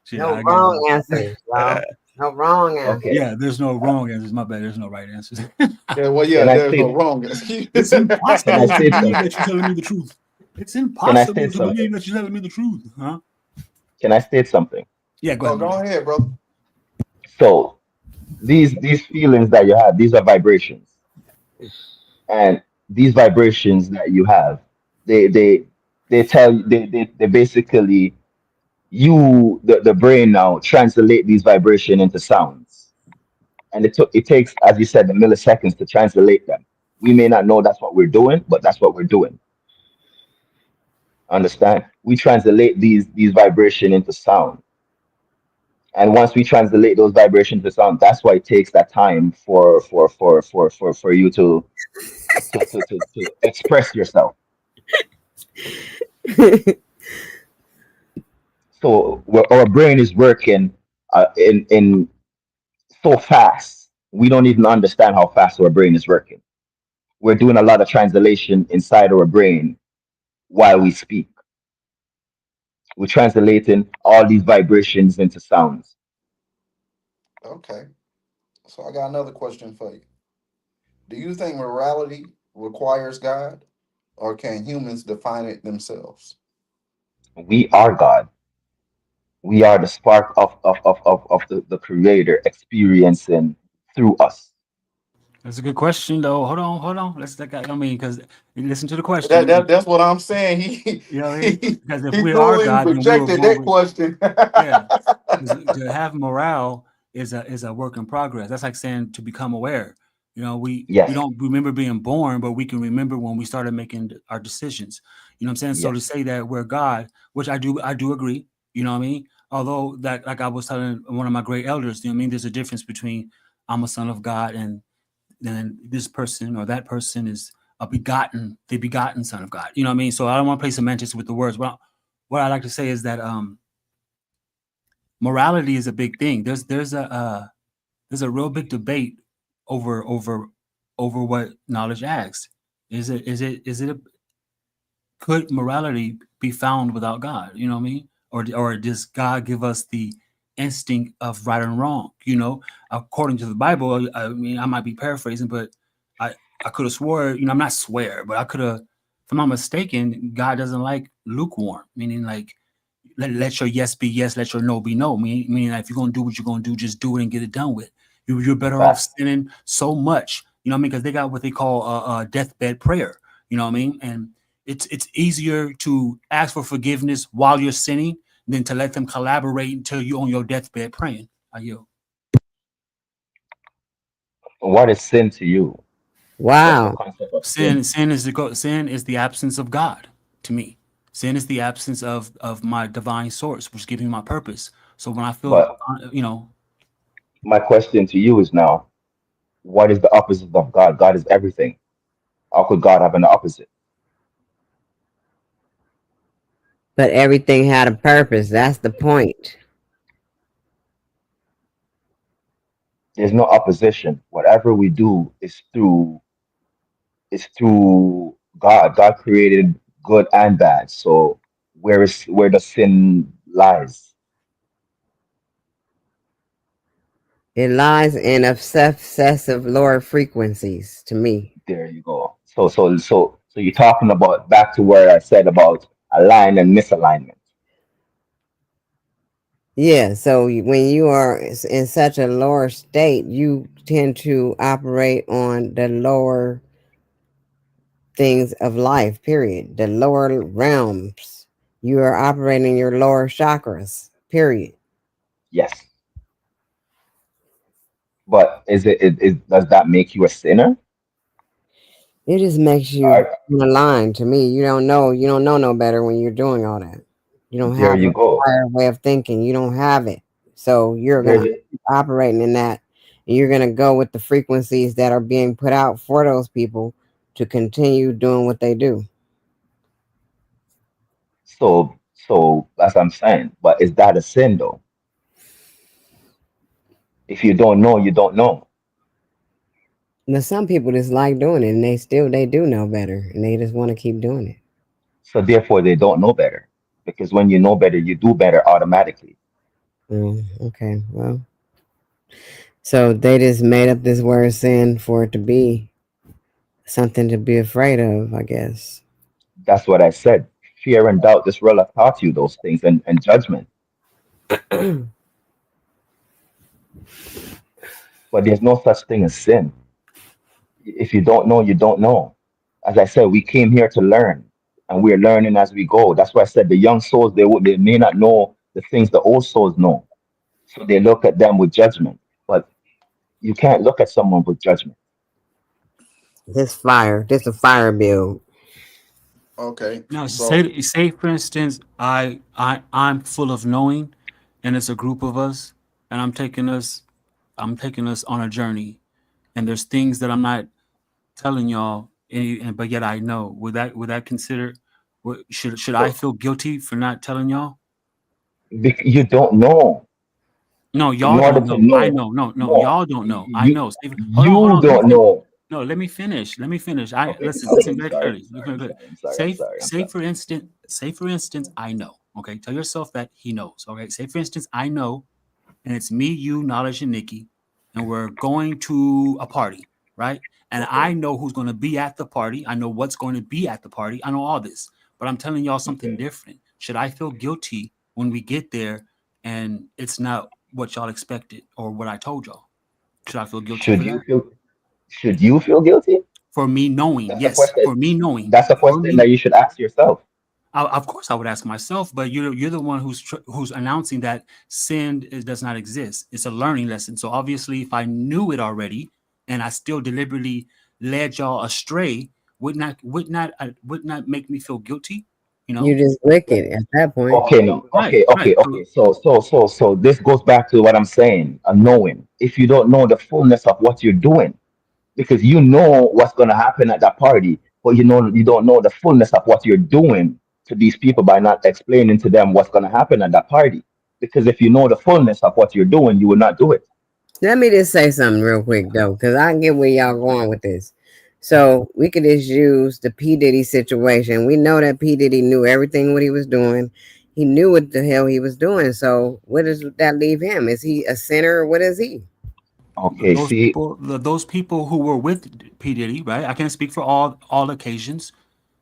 Shit, No I get wrong it. answers, y'all. No wrong answers. okay. Yeah, there's no wrong answers. My bad. There's no right answers. Yeah, well, yeah, Can I there's no say wrong answer. It's can I impossible to say believe something? that you're telling me the truth. It's Can I state impossible to something? believe that you're telling me the truth, huh? Can I state something? Yeah, go Oh, ahead, go my bad. ahead, brother. So these feelings that you have, these are vibrations, and these vibrations that you have, they they they tell you they basically the brain now translate these vibration into sounds, and it takes, as you said, the milliseconds to translate them. We may not know that's what we're doing, but that's what we're doing. Understand? We translate these vibration into sound, and once we translate those vibrations to sound, that's why it takes that time for you to express yourself. So our brain is working in so fast, we don't even understand how fast our brain is working. We're doing a lot of translation inside our brain while we speak. We're translating all these vibrations into sounds. Okay. So I got another question for you. Do you think morality requires God, or can humans define it themselves? We are God. We are the spark of the creator experiencing through us. That's a good question, though. Hold on. I mean, because listen to the That, question. that that's what I'm saying. He You know what I mean? he Because if he we are threw in God, then we were projected born that with, question. yeah. 'Cause to have morale is a work in progress. That's like saying to become aware. You know, we Yes, don't remember being born, but we can remember when we started making our decisions. You know what I'm saying? So to yes, say that we're God, which I do agree. You know what I mean? Although that, like I was telling one of my great elders, you know what I mean? There's a difference between I'm a son of God and then this person or that person is the begotten son of God. You know what I mean? So I don't want to play semantics with the words. What I like to say is that morality is a big thing. There's a real big debate over over over what knowledge asks. Is it a, could morality be found without God? You know what I mean? Or does God give us the instinct of right and wrong? You know, according to the Bible, I mean, I might be paraphrasing, but I I could have swore, you know, I'm not swear, but I could have, if I'm not mistaken, God doesn't like lukewarm, meaning like let your yes be yes, let your no be no. Meaning like if you're gonna do what you're gonna do, just do it and get it done with. You're better off facts. sinning so much, you know what I mean? Because they got what they call a deathbed prayer, you know what I mean? And it's easier to ask for forgiveness while you're sinning than to let them collaborate until you're on your deathbed praying. Are you? What is sin to you? What's the Wow. concept of sin? Sin is the absence of God to me. Sin is the absence of my divine source, which gives me my purpose. So when I feel, But you know, my question to you is now, what is the opposite of God? God is everything. How could God have an opposite? But everything had a purpose. That's the point. There's no opposition. Whatever we do is through God. God created good and bad. So where the sin lies? It lies in obsessive lower frequencies to me. There you go. So you're talking about back to where I said about align and misalignment. Yeah, so when you are in such a lower state, you tend to operate on the lower things of life, period. The lower realms. You are operating your lower chakras, period. Yes. But does that make you a sinner? It just makes you Or aligned to me. You don't know no better when you're doing all that. You don't there have you a go. higher way of thinking. You don't have it. So you're There's gonna a, keep operating in that, and you're gonna go with the frequencies that are being put out for those people to continue doing what they do. so as I'm saying, but is that a sin though? If you don't know, you don't know. Now some people just like doing it, and they do know better, and they just want to keep doing it. So therefore they don't know better. Because when you know better, you do better automatically. Okay, well, so they just made up this word sin for it to be something to be afraid of, I guess. That's what I said. Fear and doubt, this world have taught you those things and judgment. But there's no such thing as sin. If you don't know, you don't know. As I said, we came here to learn, and we're learning as we go. That's why I said the young souls they may not know the things the old souls know, so they look at them with judgment. But you can't look at someone with judgment. This a fire bill. Okay, now so say for instance, I'm full of knowing, and it's a group of us, and I'm taking us on a journey, and there's things that I'm not telling y'all, but yet I know. Would that consider? Should I So feel guilty for not telling y'all? you don't know. No, In y'all order don't to know. I know, know. No, no, y'all don't know. I you know. Hold you on. Let me don't finish. know. No, let me finish. Let me finish. I Okay, listen. okay. Listen I'm very sorry. I'm clearly. sorry. Listen I'm very clearly. sorry. I'm sorry. I'm sorry. Say for instance, I know. Okay, tell yourself that he knows. Okay, say for instance, I know, and it's me, you, Knowledge, and Nikki, and we're going to a party, right? And I Okay. know who's going to be at the party. I know what's going to be at the party. I know all this, but I'm telling y'all something Okay. different. Should I feel guilty when we get there and it's not what y'all expected or what I told y'all? Should I feel guilty Should for you that? feel should you feel guilty? For me knowing, That's a yes, question. for me knowing, That's a for question me, that you should ask yourself. of course I would ask myself, but you're the one who's announcing that does not exist. It's a learning lesson. So obviously, if I knew it already and I still deliberately led y'all astray, would not make me feel guilty. You You know, just wicked at that point. Okay, no. right, Okay, right. okay, So okay. So this goes back to what I'm saying, a knowing. If you don't know the fullness of what you're doing, because you know what's gonna happen at that party, but you don't know the fullness of what you're doing to these people by not explaining to them what's gonna happen at that party. Because if you know the fullness of what you're doing, you will not do it. Let me just say something real quick though, because I get where y'all going with this. So we could just use the P Diddy situation. We know that P Diddy knew everything what he was doing. He knew what the hell he was doing. So what does that leave him? Is he a sinner or what is he? Okay, see, those people who were with P Diddy, right? I can't speak for all occasions,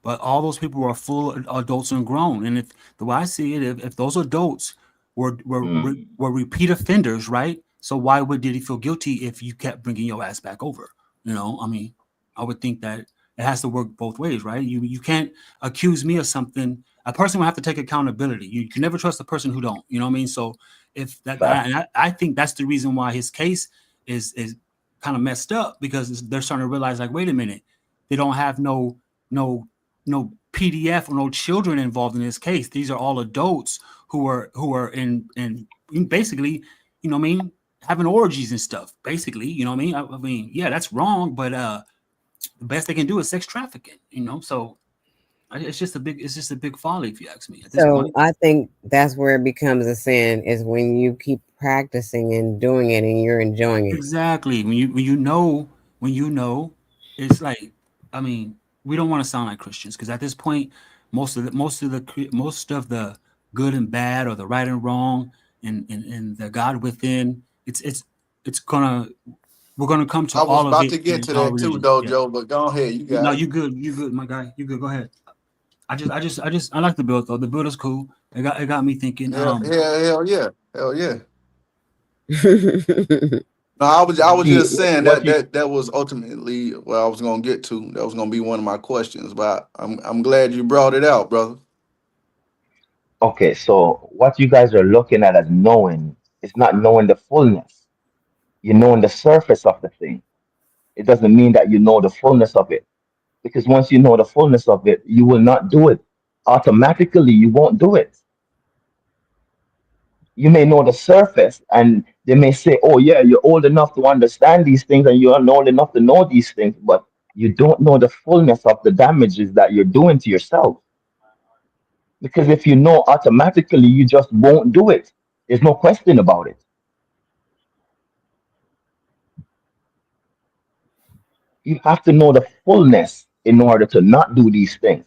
but all those people were full adults and grown. And if the way I see it, if those adults mm, were repeat offenders, right? So why would Diddy feel guilty if you kept bringing your ass back over? You know, I mean, I would think that it has to work both ways, right? You can't accuse me of something. A person will have to take accountability. You can never trust a person who don't. You know what I mean? So if that, facts. I think that's the reason why his case is kind of messed up because they're starting to realize like, wait a minute, they don't have no no PDF or no children involved in this case. These are all adults who are in basically, you know what I mean, having orgies and stuff. Basically, you know what I mean. I mean, yeah, that's wrong, but the best they can do is sex trafficking. You know, so it's just a big folly if you ask me at this So point. I think that's where it becomes a sin is when you keep practicing and doing it and you're enjoying it. Exactly. When you know, it's like I mean, we don't want to sound like Christians because at this point, most of the good and bad or the right and wrong and the God within, it's gonna we're gonna come to I was all of about it to get in to all that too, religions. though, Yeah. Joe. But go ahead, you No, got it. you good, my guy. You good. Go ahead. I like the build though. The build is cool. It got me thinking. Hell yeah, hell yeah. So No, I was See, just saying what you that was ultimately what I was gonna get to. That was gonna be one of my questions, but I'm glad you brought it out, brother. okay, so what you guys are looking at as knowing is not knowing the fullness. You're knowing the surface of the thing. It doesn't mean that you know the fullness of it. Because once you know the fullness of it, you will not do it. Automatically, you won't do it. You may know the surface, and they may say, oh, yeah, you're old enough to understand these things, and you're old enough to know these things, but you don't know the fullness of the damages that you're doing to yourself. Because if you know automatically, you just won't do it. There's no question about it. You have to know the fullness in order to not do these things.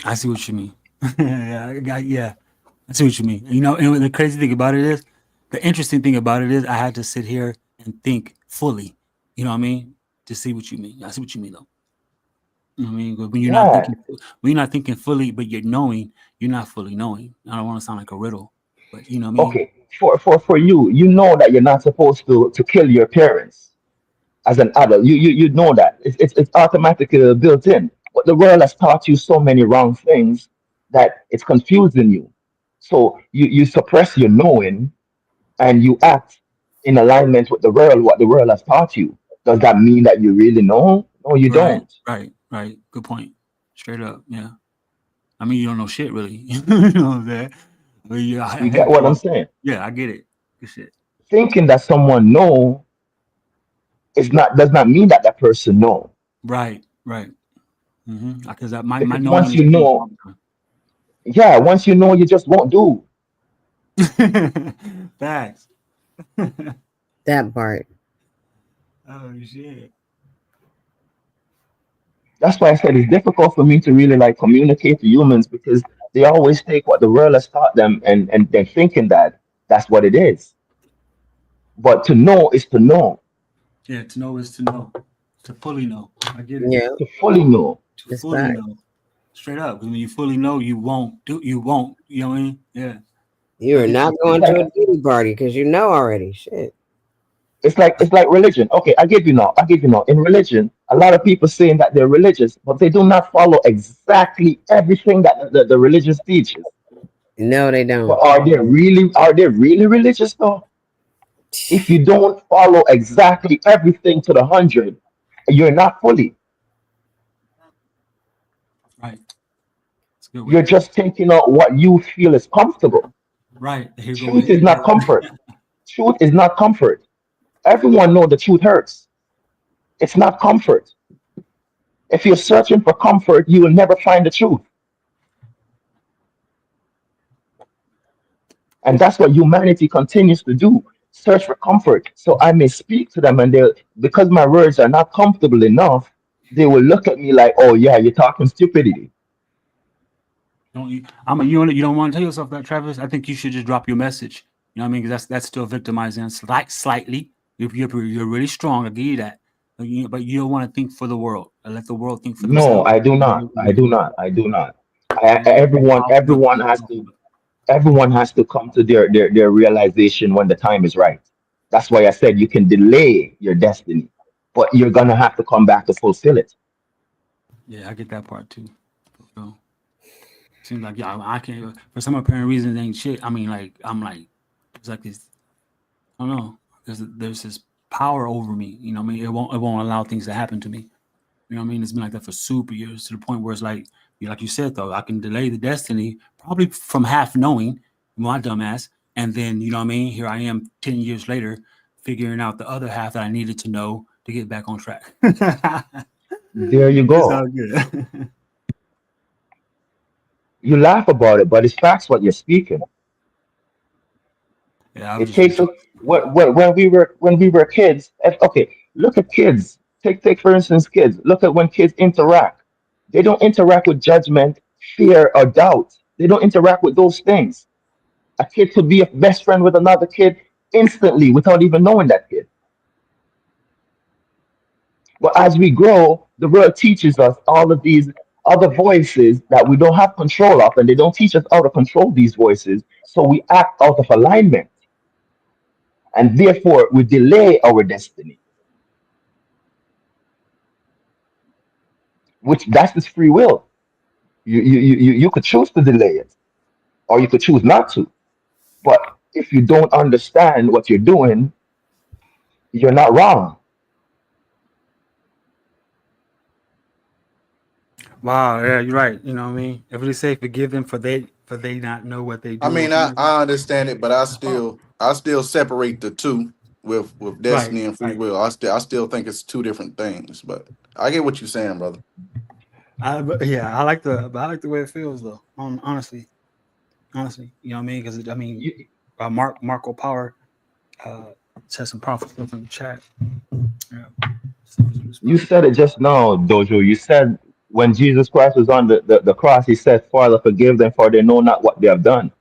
I see what you mean. Yeah, I see what you mean. You know, and the crazy thing about it is, the interesting thing about it is, I had to sit here and think fully. You know what I mean? To see what you mean. I see what you mean, though. You know what I mean? But Yeah. when you're not thinking fully, but you're knowing, you're not fully knowing. I don't want to sound like a riddle, but you know what I mean? Okay. For you, you know that you're not supposed to kill your parents as an adult. You know that it's automatically built in. But the world has taught you so many wrong things that it's confusing you. So you suppress your knowing and you act in alignment with the world, what the world has taught you. Does that mean that you really know? No, you Right, don't. right. Good point. Straight up, yeah. I mean, you don't know shit, really. You know what I'm saying? I mean, yeah, You get what I'm saying? yeah, I get it. Good shit. Thinking that someone know is not does not mean that that person know. Right, right. Because my Because knowing once is you changing know, all the yeah, once you know, you just won't do. time. Facts. that part. Oh shit. That's why I said it's difficult for me to really like communicate to humans because They always take what the world has taught them, and they're thinking that that's what it is. But to know is to know, Yeah, to know is to know. To fully know. I get it. Yeah, to fully know. To it's fully fact. know. Straight up. 'Cause when you fully know, you won't. You know what I mean? Yeah. You I are get not you. It's going like to a duty party because you know already. Shit. it's like religion. Okay, I give you now. I give you now. In religion, a lot of people saying that they're religious, but they do not follow exactly everything that the religious teaches. No, they But don't. are they really religious though? If you don't follow exactly everything to the hundred, you're not fully. Right. It's a good way You're to say it. just taking out what you feel is comfortable. Right. Here go Truth with is not comfort. Truth is not comfort. Everyone know the truth hurts. It's not comfort. If you're searching for comfort, you will never find the truth. And that's what humanity continues to do. Search for comfort. So I may speak to them, and they'll, because my words are not comfortable enough, they will look at me like, oh yeah, you're talking stupidity. Don't you? You don't want to tell yourself that, Travis. I think you should just drop your message. You know what I mean? Because that's still victimizing slightly. You're really strong. I give you that. But you don't want to think for the world. Let the world think for No, themselves. I do not. I Yeah. do not. I do not. You're Everyone, powerful enough to everyone do has something. to, everyone has to come to their realization when the time is right. That's why I said you can delay your destiny, but you're gonna have to come back to fulfill it. Yeah, I get that part too. So, seems like yeah, I can't for some apparent reason it ain't shit. I mean, like I'm like it's like this. I don't know. There's this power over me. You know what I mean? It won't allow things to happen to me. You know what I mean? It's been like that for super years to the point where it's like, like you said though, I can delay the destiny probably from half knowing my dumbass, and then you know what I mean. Here I am 10 years later, figuring out the other half that I needed to know to get back on track. There you It's all go. good. You laugh about it, but it's facts what you're speaking. Yeah, I was It just takes reaching. us when we were kids. Okay, look at kids. Take for instance kids. Look at when kids interact. They don't interact with judgment, fear, or doubt. They don't interact with those things. A kid could be a best friend with another kid instantly without even knowing that kid. But as we grow, the world teaches us all of these other voices that we don't have control of, and they don't teach us how to control these voices. So we act out of alignment, and therefore we delay our destiny, which that's just free will. You could choose to delay it, or you could choose not to. But if you don't understand what you're doing, you're not wrong. Wow, yeah, you're right. You know what I mean? If they say forgive them for they not know what they I do or mean, something I, like that. I understand it, but I That's powerful. still I still separate the two with Right, destiny and free right. will. I still think it's two different things, but I get what you're saying, brother. Yeah, but I like the way it feels though. Honestly, you know what I mean? Because I mean, You, Marco Power uh, said some powerful stuff in the chat. Yeah, stuff is you respect. said it just now, Dojo. You said when Jesus Christ was on the cross, he said, Father, forgive them, for they know not what they have done.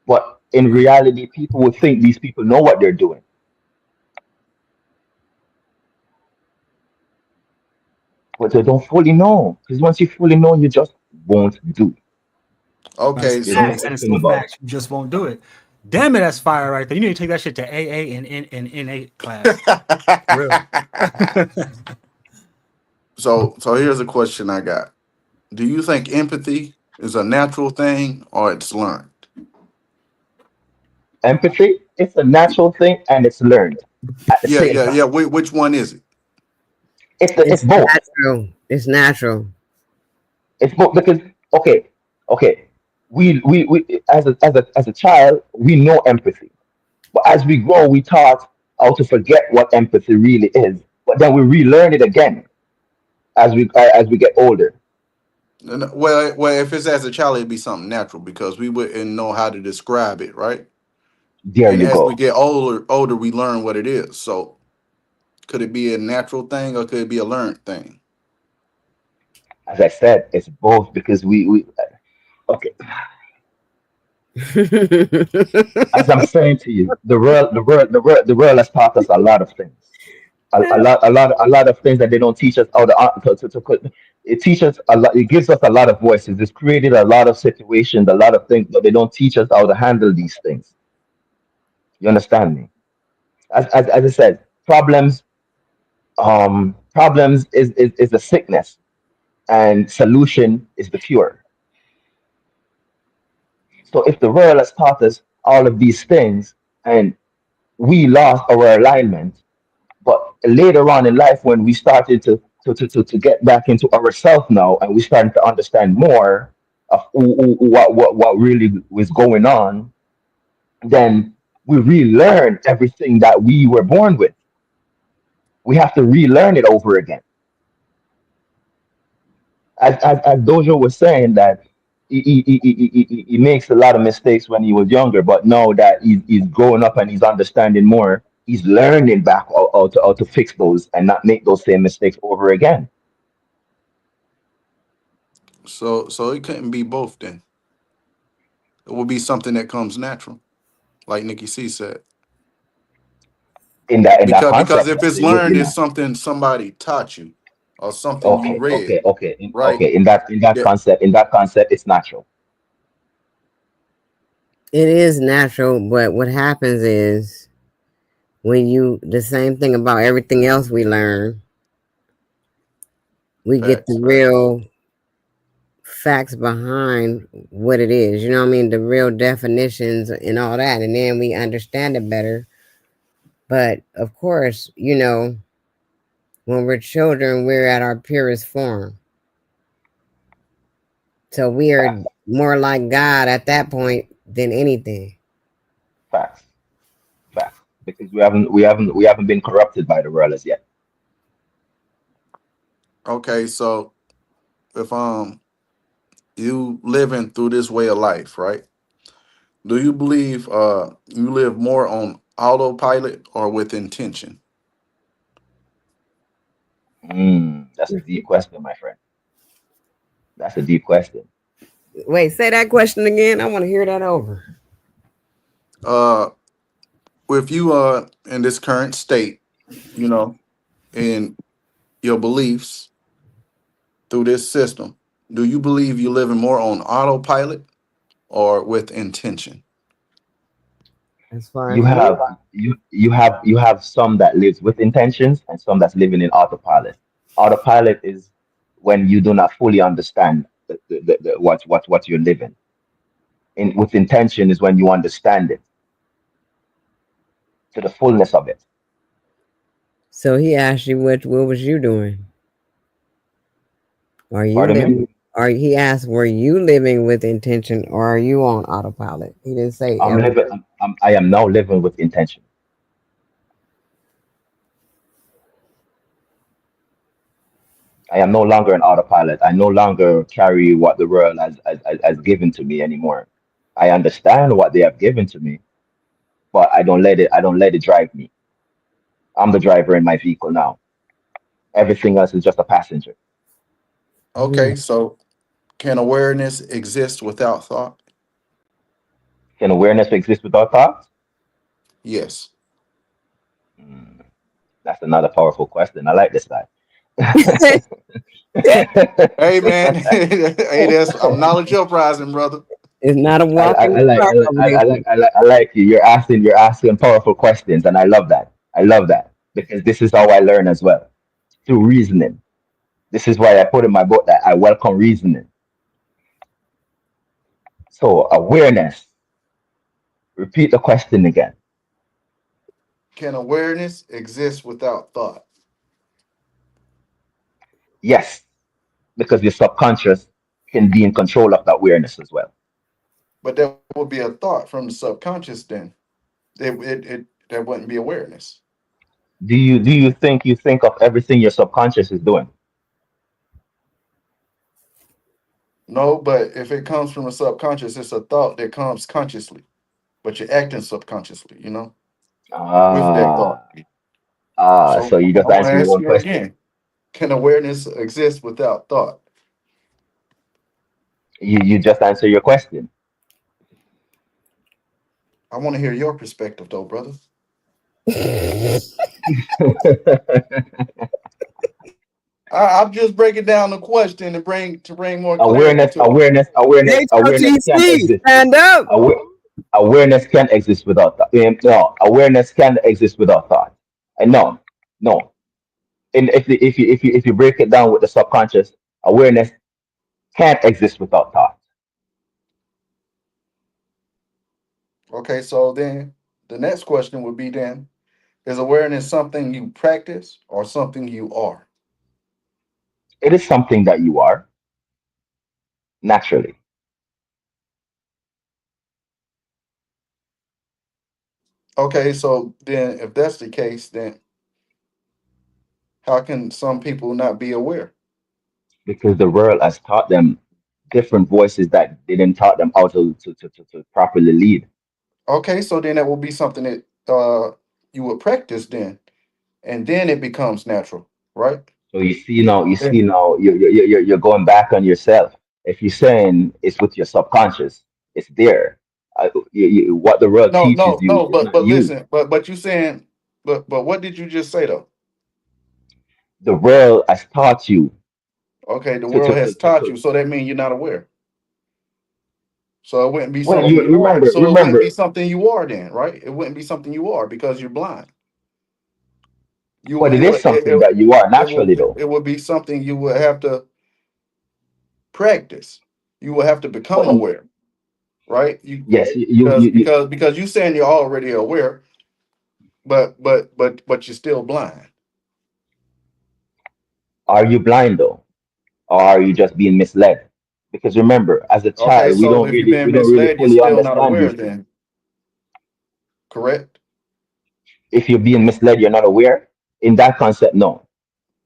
But in Right. reality, people would think these people know what they're doing, but they don't fully know. Because once you fully know, you just won't do. Okay, There's no so That is question so about it. facts. You just won't do it. Damn it, that's fire right there. You need to take that shit to AA and NA class. For real. so here's a question I got. Do you think empathy is a natural thing or it's learned? Empathy, it's a natural thing and it's learned at the Yeah, same yeah, time. yeah. Which one is it? It's It's both. natural. It's natural. It's both because okay, okay. We as a child we know empathy, but as we grow we taught how to forget what empathy really is. But then we relearn it again as we get older. Well, if it's as a child, it'd be something natural because we wouldn't know how to describe it, right? There And you as we go. get older, we learn what it is. So, could it be a natural thing or could it be a learned thing? As I said, it's both because we okay. As I'm saying to you, the world has taught us a lot of things. A lot of things that they don't teach us how it teaches a lot. It gives us a lot of voices. It's created a lot of situations, a lot of things, but they don't teach us how to handle these things. You understand me? As I said, problems is a sickness, and solution is the cure. So if the world has taught us all of these things, and we lost our alignment, but later on in life, when we started to get back into ourselves now, and we started to understand more of what really was going on, then we relearn everything that we were born with. We have to relearn it over again. As Dojo was saying that he makes a lot of mistakes when he was younger, but now that he's growing up and he's understanding more, he's learning back how to fix those and not make those same mistakes over again. So it couldn't be both then. It will be something that comes natural, like Nikki C said. In that Because concept, if yes, it's it would be learned, it's natural. something somebody taught you or something you Okay, read, okay, okay, right? okay. In that Yeah. concept, it's natural. It is natural, but what happens is when you, the same thing about everything else we learn, we get the Facts, facts. real facts behind what it is. You know what I mean? The real definitions and all that. And then we understand it better. But of course, when we're children, we're at our purest form. So we are Facts, more like God at that point than anything. facts, facts. Because we haven't been corrupted by the world as yet. Okay, so if you living through this way of life, right? Do you believe you live more on autopilot or with intention? That's a deep question, my friend. That's a deep question. Wait, say that question again. I want to hear that over. Uh with you in this current state, you know, in your beliefs through this system, do you believe you living more on autopilot or with intention? As far You as me, have you have some that lives with intentions and some that's living in autopilot. Autopilot is when you do not fully understand what you're living. In with intention is when you understand it to the fullness of it. so he asked you what was you doing? Are you Pardon me? living? Are he asked were you living with intention or are you on autopilot? He didn't say I'm every. living. I am now living with intention. I am no longer an autopilot. I no longer carry what the world has given to me anymore. I understand what they have given to me, but I don't let it drive me. I'm the driver in my vehicle now. Everything else is just a passenger. Okay, so can awareness exist without thought? Can awareness exist without thoughts? Yes. Hmm, that's another powerful question. I like this guy. Hey man, hey, that's I'm knowledge uprising, brother. It's not a I, walk I, in I the like park I like over I I there. like I like I like you. You're asking powerful questions, and I love that. I love that because this is how I learn as well, through reasoning. This is why I put in my book that I welcome reasoning. So awareness. Repeat the question again. Can awareness exist without thought? Yes, because your subconscious can be in control of that awareness as well. But that would be a thought from the subconscious then. It that wouldn't be awareness. Do you think you think of everything your subconscious is doing? No, but if it comes from the subconscious, it's a thought that comes consciously, but you're acting subconsciously, with that thought. Ah, So so you I just want to answer your ask own you question. again: can awareness exist without thought? You just answer your question. I want to hear your perspective, though, brother. I'm just breaking down the question to bring more clarity awareness, to it. awareness, awareness, awareness can H.O.T.C. exist. Stand up. Awa- Awareness can exist without thought. No, awareness can exist without thought. And no, no. And if you break it down with the subconscious, awareness can't exist without thought. Okay, so then the next question would be then: is awareness something you practice or something you are? It is something that you are naturally. Okay, so then if that's the case, then how can some people not be aware? Because the world has taught them different voices that they didn't taught them how to properly lead. Okay, so then that will be something that you would practice then, and then it becomes natural, right? So you see Then now, you're going back on yourself. If you're saying it's with your subconscious, it's there. What the world no, teaches no, you no, is but not you. listen, but you saying, but what did you just say though? The world has taught you Okay, the to to world to, has to, taught to you, so that means you're not aware. So it wouldn't be well, something you you are. remember So it wouldn't be remember, something you are then, right? It wouldn't be something you are because you're blind. but it is something that you are naturally though. It would be something you would have to practice. You will have to become But aware, right? You yes, you because you saying you're already aware, but you're still blind. are you blind though, or are you just being misled? Because remember, as a Okay, child, we so don't if you've really been we don't really misled, you're fully still not understand aware these things. then, correct? If you're being misled, you're not aware. In that concept, no,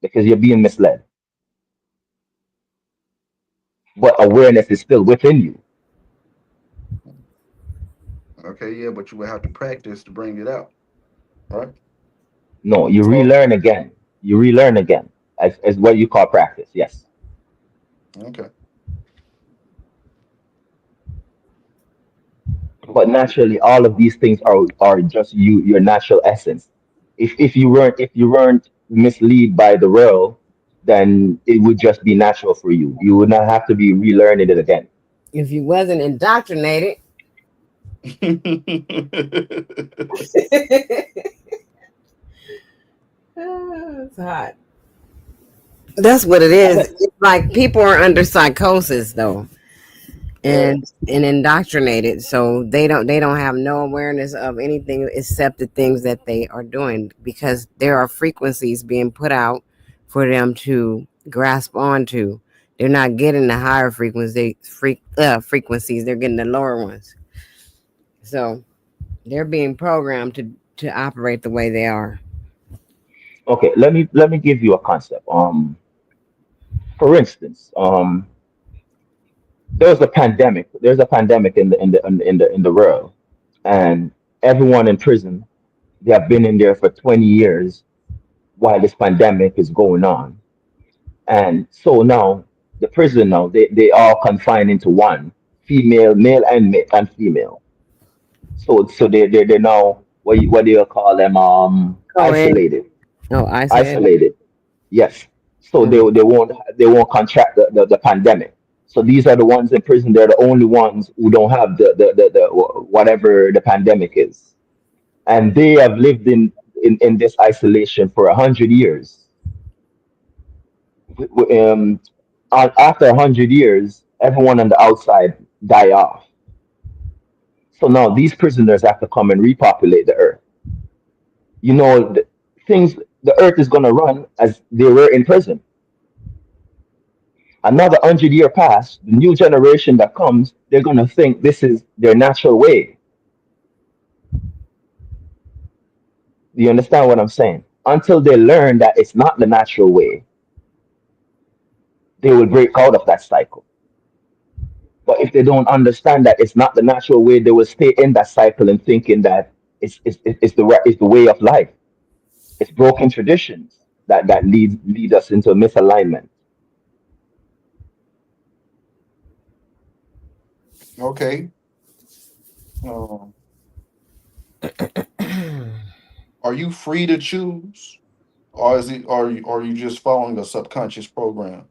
because you're being misled. But awareness is still within you. Okay, yeah, but you would have to practice to bring it out, right? No, you So relearn again. You relearn again, as what you call practice. Yes, okay, but naturally, all of these things are just you, your natural essence. If you weren't misled by the world, then it would just be natural for you. You would not have to be relearning it again. If you wasn't indoctrinated, it's hot. That's what it As is. a, It's like people are under psychosis though, right. and indoctrinated, so they don't have no awareness of anything except the things that they are doing because there are frequencies being put out for them to grasp onto. They're not getting the higher frequencies. They're getting the lower ones. So they're being programmed to operate the way they are. okay, let me give you a concept. For instance, there's a pandemic in the world, and everyone in prison, they have been in there for 20 years while this pandemic is going on. And so now the prison now, they all confined into one, female, male and female. So they're now what do you call them, Go ahead. isolated. Oh, isolated. Isolated. Yes. So they Mm. they won't they won't contract the pandemic. So these are the ones in prison. They're the only ones who don't have the whatever the pandemic is, and they have lived in this isolation for 100 years. After 100 years, everyone on the outside die off. So now these prisoners have to come and repopulate the earth. The things the earth is going to run as they were in prison. Another 100 year pass, the new generation that comes, they're going to think this is their natural way. Do you understand what I'm saying? Until they learn that it's not the natural way, they will break out of that cycle. But if they don't understand that it's not the natural way, they will stay in that cycle and thinking that it's the way of life. It's broken traditions that lead us into a misalignment. Okay. Um, Are you free to choose, or is it are you just following a subconscious program?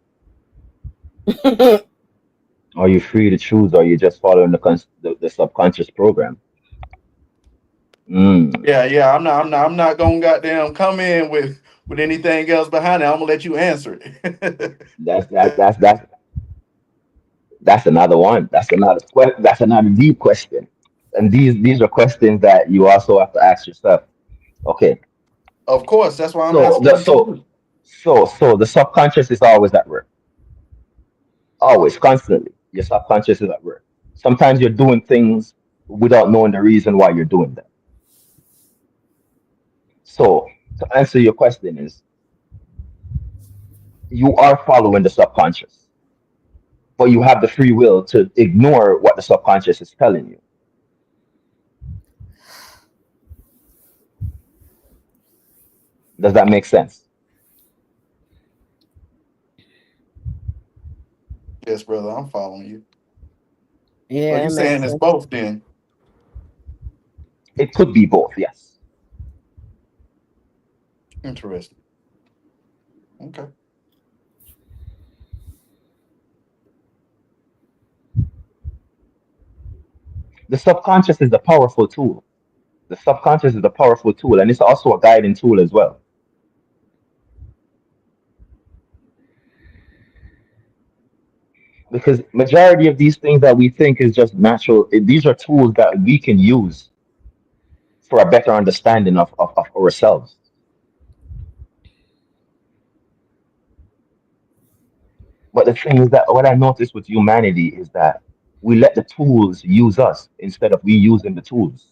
Are you free to choose, or you just following the subconscious program? Mm, Yeah, yeah. I'm not gonna goddamn come in with anything else behind it. I'm gonna let you answer it. that's that that's another one. That's another deep question. And these are questions that you also have to ask yourself. Okay, Of course, that's why I'm so asking them to you. the subconscious is always at work, always, constantly. Your subconscious is at work. Sometimes you're doing things without knowing the reason why you're doing them. So to answer your question is, you are following the subconscious, but you have the free will to ignore what the subconscious is telling you. Does that make sense? Yes, brother, I'm following you. So Yeah, you that makes saying it's sense. both then? It could be both, yes. Interesting. Okay. The subconscious is a powerful tool. The subconscious is a powerful tool, and it's also a guiding tool as well. Because majority of these things that we think is just natural, these are tools that we can use for a better understanding of ourselves. But the thing is that what I noticed with humanity is that we let the tools use us instead of we using the tools.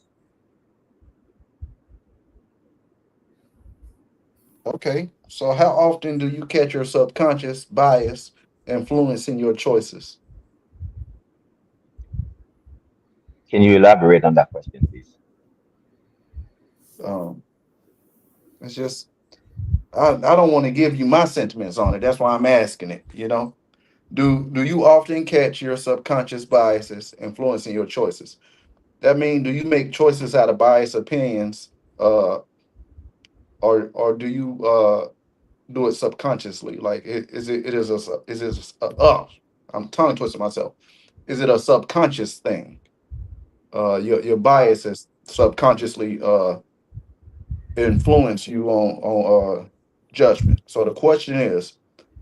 Okay. So how often do you catch your subconscious bias influencing your choices? Can you elaborate on that question, please? Um, it's just I don't want to give you my sentiments on it. That's why I'm asking it. Do you often catch your subconscious biases influencing your choices? That means, do you make choices out of biased opinions, uh, or do you do it subconsciously? Like, I'm tongue twisting myself. Is it a subconscious thing? Your biases subconsciously influence you on judgment. So the question is,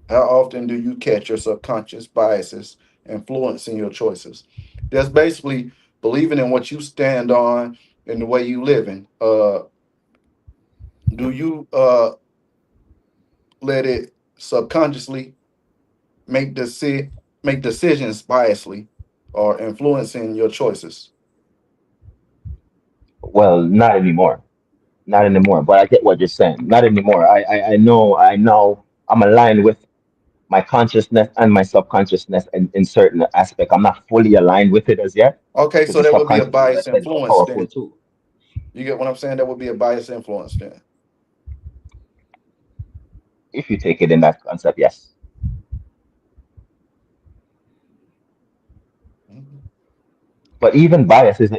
how often do you catch your subconscious biases influencing your choices? That's basically believing in what you stand on and the way you living. Do you let it subconsciously make make decisions biasly or influencing your choices? Well, not anymore. Not anymore. But I get what you're saying. Not anymore. I know I'm aligned with my consciousness and my subconsciousness in certain aspect. I'm not fully aligned with it as yet Okay, because so the that would be a subconscious, as I bias said, is a influence powerful then. tool. You get what I'm saying? That would be a bias influence then. If you take it in that concept, yes. Mhm. But even bias is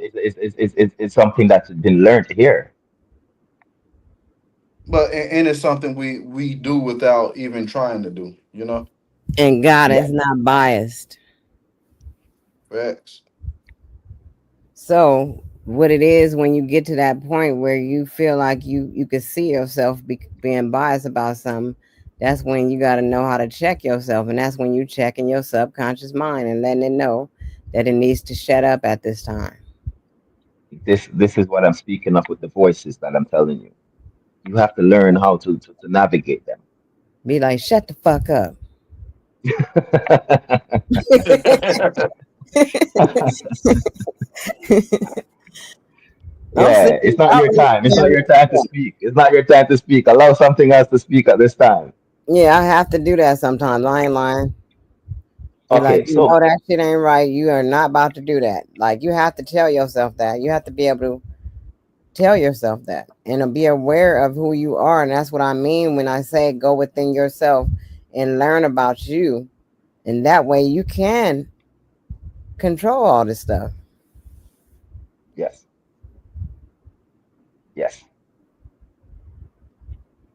something that's been learned here. But and it's something we do without even trying to do. And God Yes. is not biased. Facts. So what it is when you get to that point where you feel like you could see yourself being biased about something, that's when you got to know how to check yourself, and that's when you checking your subconscious mind and letting it know that it needs to shut up at this time. This is what I'm speaking of with the voices that I'm telling you. You have to learn how to navigate them. Be like, shut the fuck up. I'm Yeah, it's serious. not I your really time. It's feel not your time to that. speak. It's not your time to speak. Allow something else to speak at this time. Yeah, I have to do that sometimes. I ain't lying. Be like, Okay, you know so that shit ain't right. You are not about to do that. Like you have to tell yourself that. You have to be able to tell yourself that and to be aware of who you are. And that's what I mean when I say go within yourself and learn about you. And that way you can control all this stuff. yes, Yes.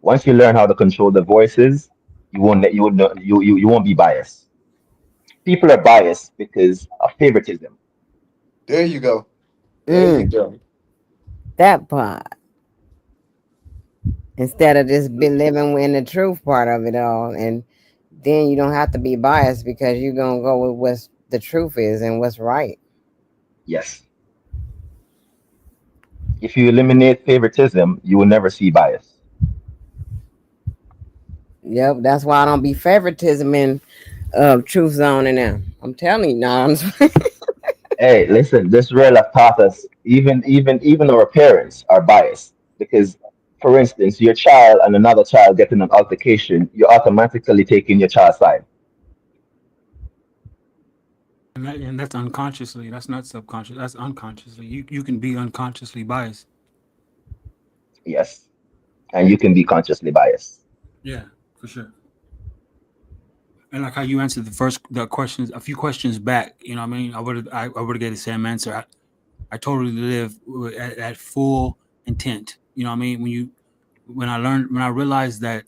Once you learn how to control the voices, you won't be biased. People are biased because of favoritism. There you go. There you Mm, go. that part. Instead of just be living in the truth part of it all. And then you don't have to be biased because you're going to go with what the truth is and what's right. Yes. If you eliminate favoritism, you will never see bias. Yep, that's why I don't be favoritism in truth zone and now. I'm telling you, now. Hey, listen, this real have taught us even our parents are biased because, for instance, your child and another child get in an altercation, you're automatically taking your child's side. And that's unconsciously. That's not subconscious. That's unconsciously. You can be unconsciously biased. Yes, and you can be consciously biased. Yeah, for sure. And like how you answered the questions a few questions back, you know what I mean? I would have gave the same answer. I totally live at full intent. You know what I mean? When I realized that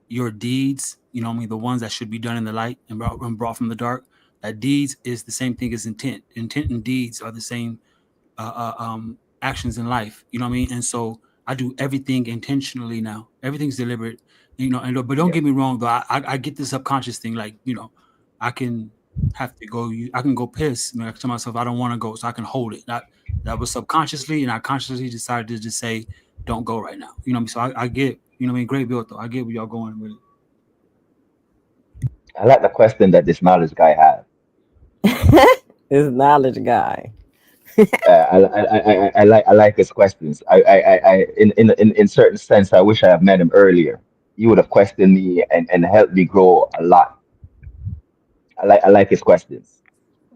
your deeds, you know what I mean, the ones that should be done in the light and brought from the dark, that deeds is the same thing as intent. Intent and deeds are the same actions in life. You know what I mean? And so I do everything intentionally now. Everything's deliberate. You know, and but don't Yeah, get me wrong though. I get the subconscious thing. Like I can have to go. I can go piss. I tell myself I don't want to go, so I can hold it. That was subconsciously, and I consciously decided to just say, "Don't go right now." You know what I mean? So I get. You know what I mean? Great build though. I get where y'all going with it. I like the question that this knowledge guy had. This knowledge guy. I like his questions. In certain sense, I wish I had met him earlier. He would have questioned me and helped me grow a lot. I like his questions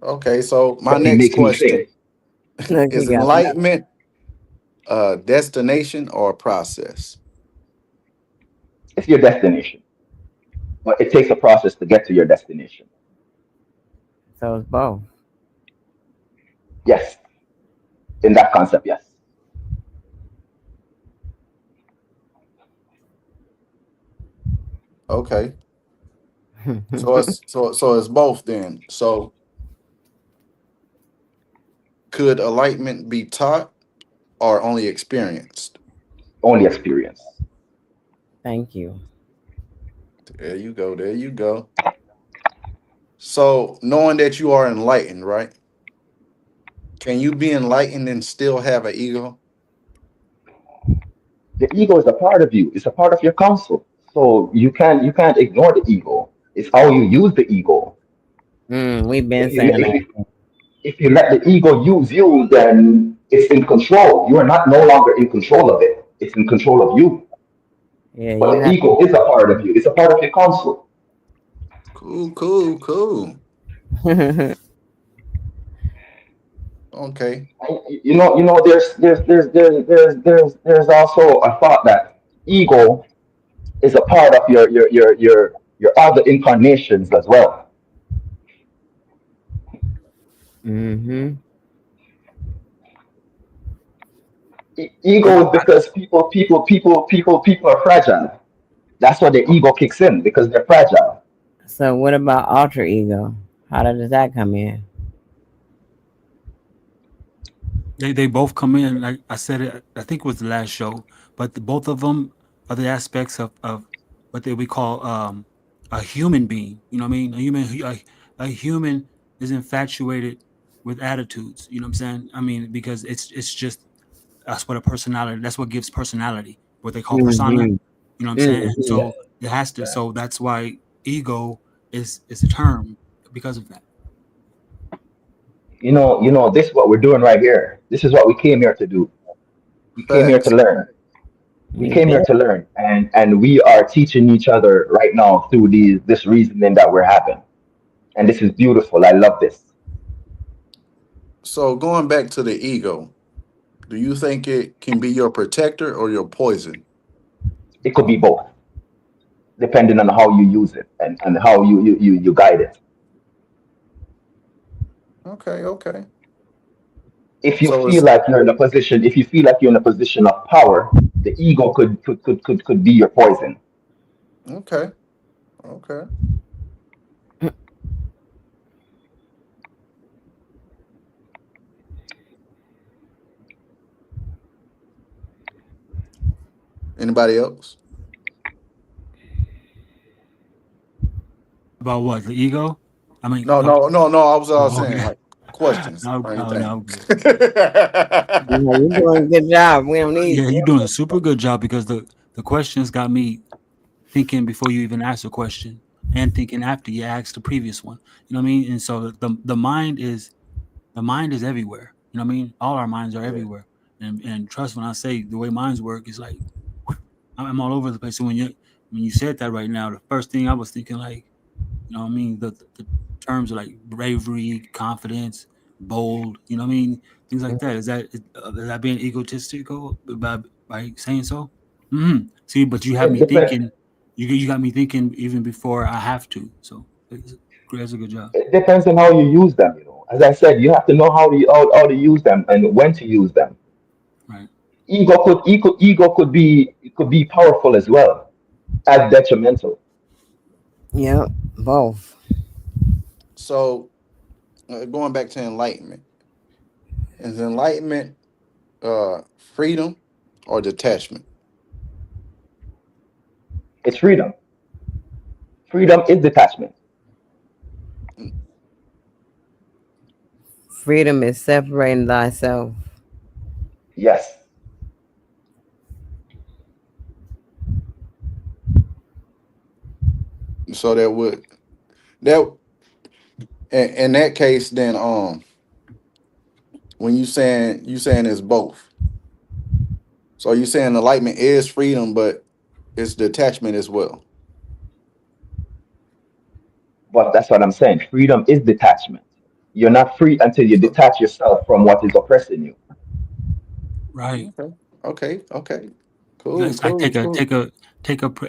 Okay, so my because he next makes me question think. Look, he is got it. enlightenment a destination or a process? It's your destination, but it takes a process to get to your destination. So it's both. Yes, in that concept, yes. Okay. So it's both then. So could enlightenment be taught or only experienced? Only experience. Thank you. There you go. There you go. So knowing that you are enlightened, right? Can you be enlightened and still have an ego? The ego is a part of you. It's a part of your counsel. So you can't ignore the ego. It's how you use the ego. We've been If you saying if that. you if you let the ego use you, then it's in control. You are not no longer in control of it. It's in control of you. Yeah, But you the have ego is a part of you. It's a part of your counsel. Cool, cool, cool. to. Okay. There's also a thought that ego is a part of your other incarnations as well. hmm Ego I, is because people are fragile. That's why the ego kicks in because they're fragile. So what about alter ego? How does that come in? they both come in. Like I said, it. I think it was the last show, but both of them are the aspects of what they we call a human being. You know what I mean? A human is infatuated with attitudes. You know what I'm saying? I mean, because it's just that's what a personality. That's what gives personality. What they call persona. hmm You know what I'm saying? And hmm so it has to. So that's why ego is a term because of that. This is what we're doing right here. This is what we came here to do. We came here to Facts. learn. We We came did. here to learn, and we are teaching each other right now through this reasoning that we're having. And this is beautiful. I love this. So going back to the ego, do you think it can be your protector or your poison? It could be both, depending on how you use it and how you guide it. Okay, okay. If you So feel it's like you're in a position, if you feel like you're in a position of power, the ego could be your poison. okay. Okay. Anybody else? About what? The ego? I mean, No, no, no, no. I was all oh, saying okay. like questions No, or oh, anything. no, good. Yeah, you're doing a good job. We don't need. Yeah, you're doing a super good job because the questions got me thinking before you even asked a question and thinking after you asked the previous one. You know what I mean? And so the mind is everywhere. You know what I mean? All our minds are Yeah. everywhere. And trust when I say the way minds work is like I'm all over the place. So when you said that right now, the first thing I was thinking like, you know what I mean? The terms are like bravery, confidence, bold, you know what I mean? Things like that. Is that being egotistical by saying so? See, but you have It me depends. thinking. You got me thinking even before I have to. So that's a good job. It depends on how you use them. As I said, you have to know how to use them and when to use them. Right. Ego could be powerful as well as detrimental. Yep, both. So going back to enlightenment, is enlightenment freedom or detachment? It's freedom. Freedom is detachment. Mm, Freedom is separating thyself. Yes, so that in that case then when you saying it's both. So you saying enlightenment is freedom, but it's detachment as well. but that's what I'm saying. Freedom is detachment. You're not free until you So detach yourself from what is oppressing you. Right. okay, okay, okay, Yeah, cool, it's like cool, cool.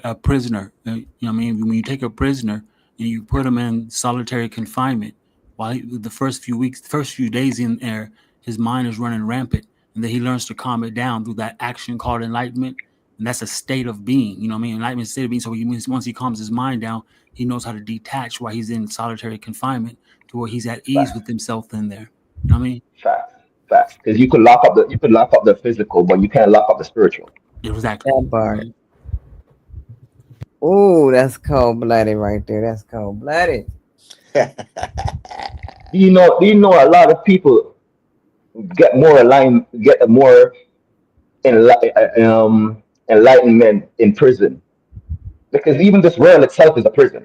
a prisoner. You know what I mean? When you take a prisoner and you put him in solitary confinement, the first few weeks, the first few days in there, his mind is running rampant, and then he learns to calm it down through that action called enlightenment, and that's a state of being. You know what I mean? Enlightenment is a state of being. So once he calms his mind down, he knows how to detach while he's in solitary confinement to where he's at ease Facts, with himself in there. You know what I mean? facts, facts. Because you could lock up the physical, but you can't lock up the spiritual. Exactly. That part. Ooh, that's cold blooded right there. That's cold blooded. Do you know a lot of people get more aligned, get more enlightenment in prison because even this world itself is a prison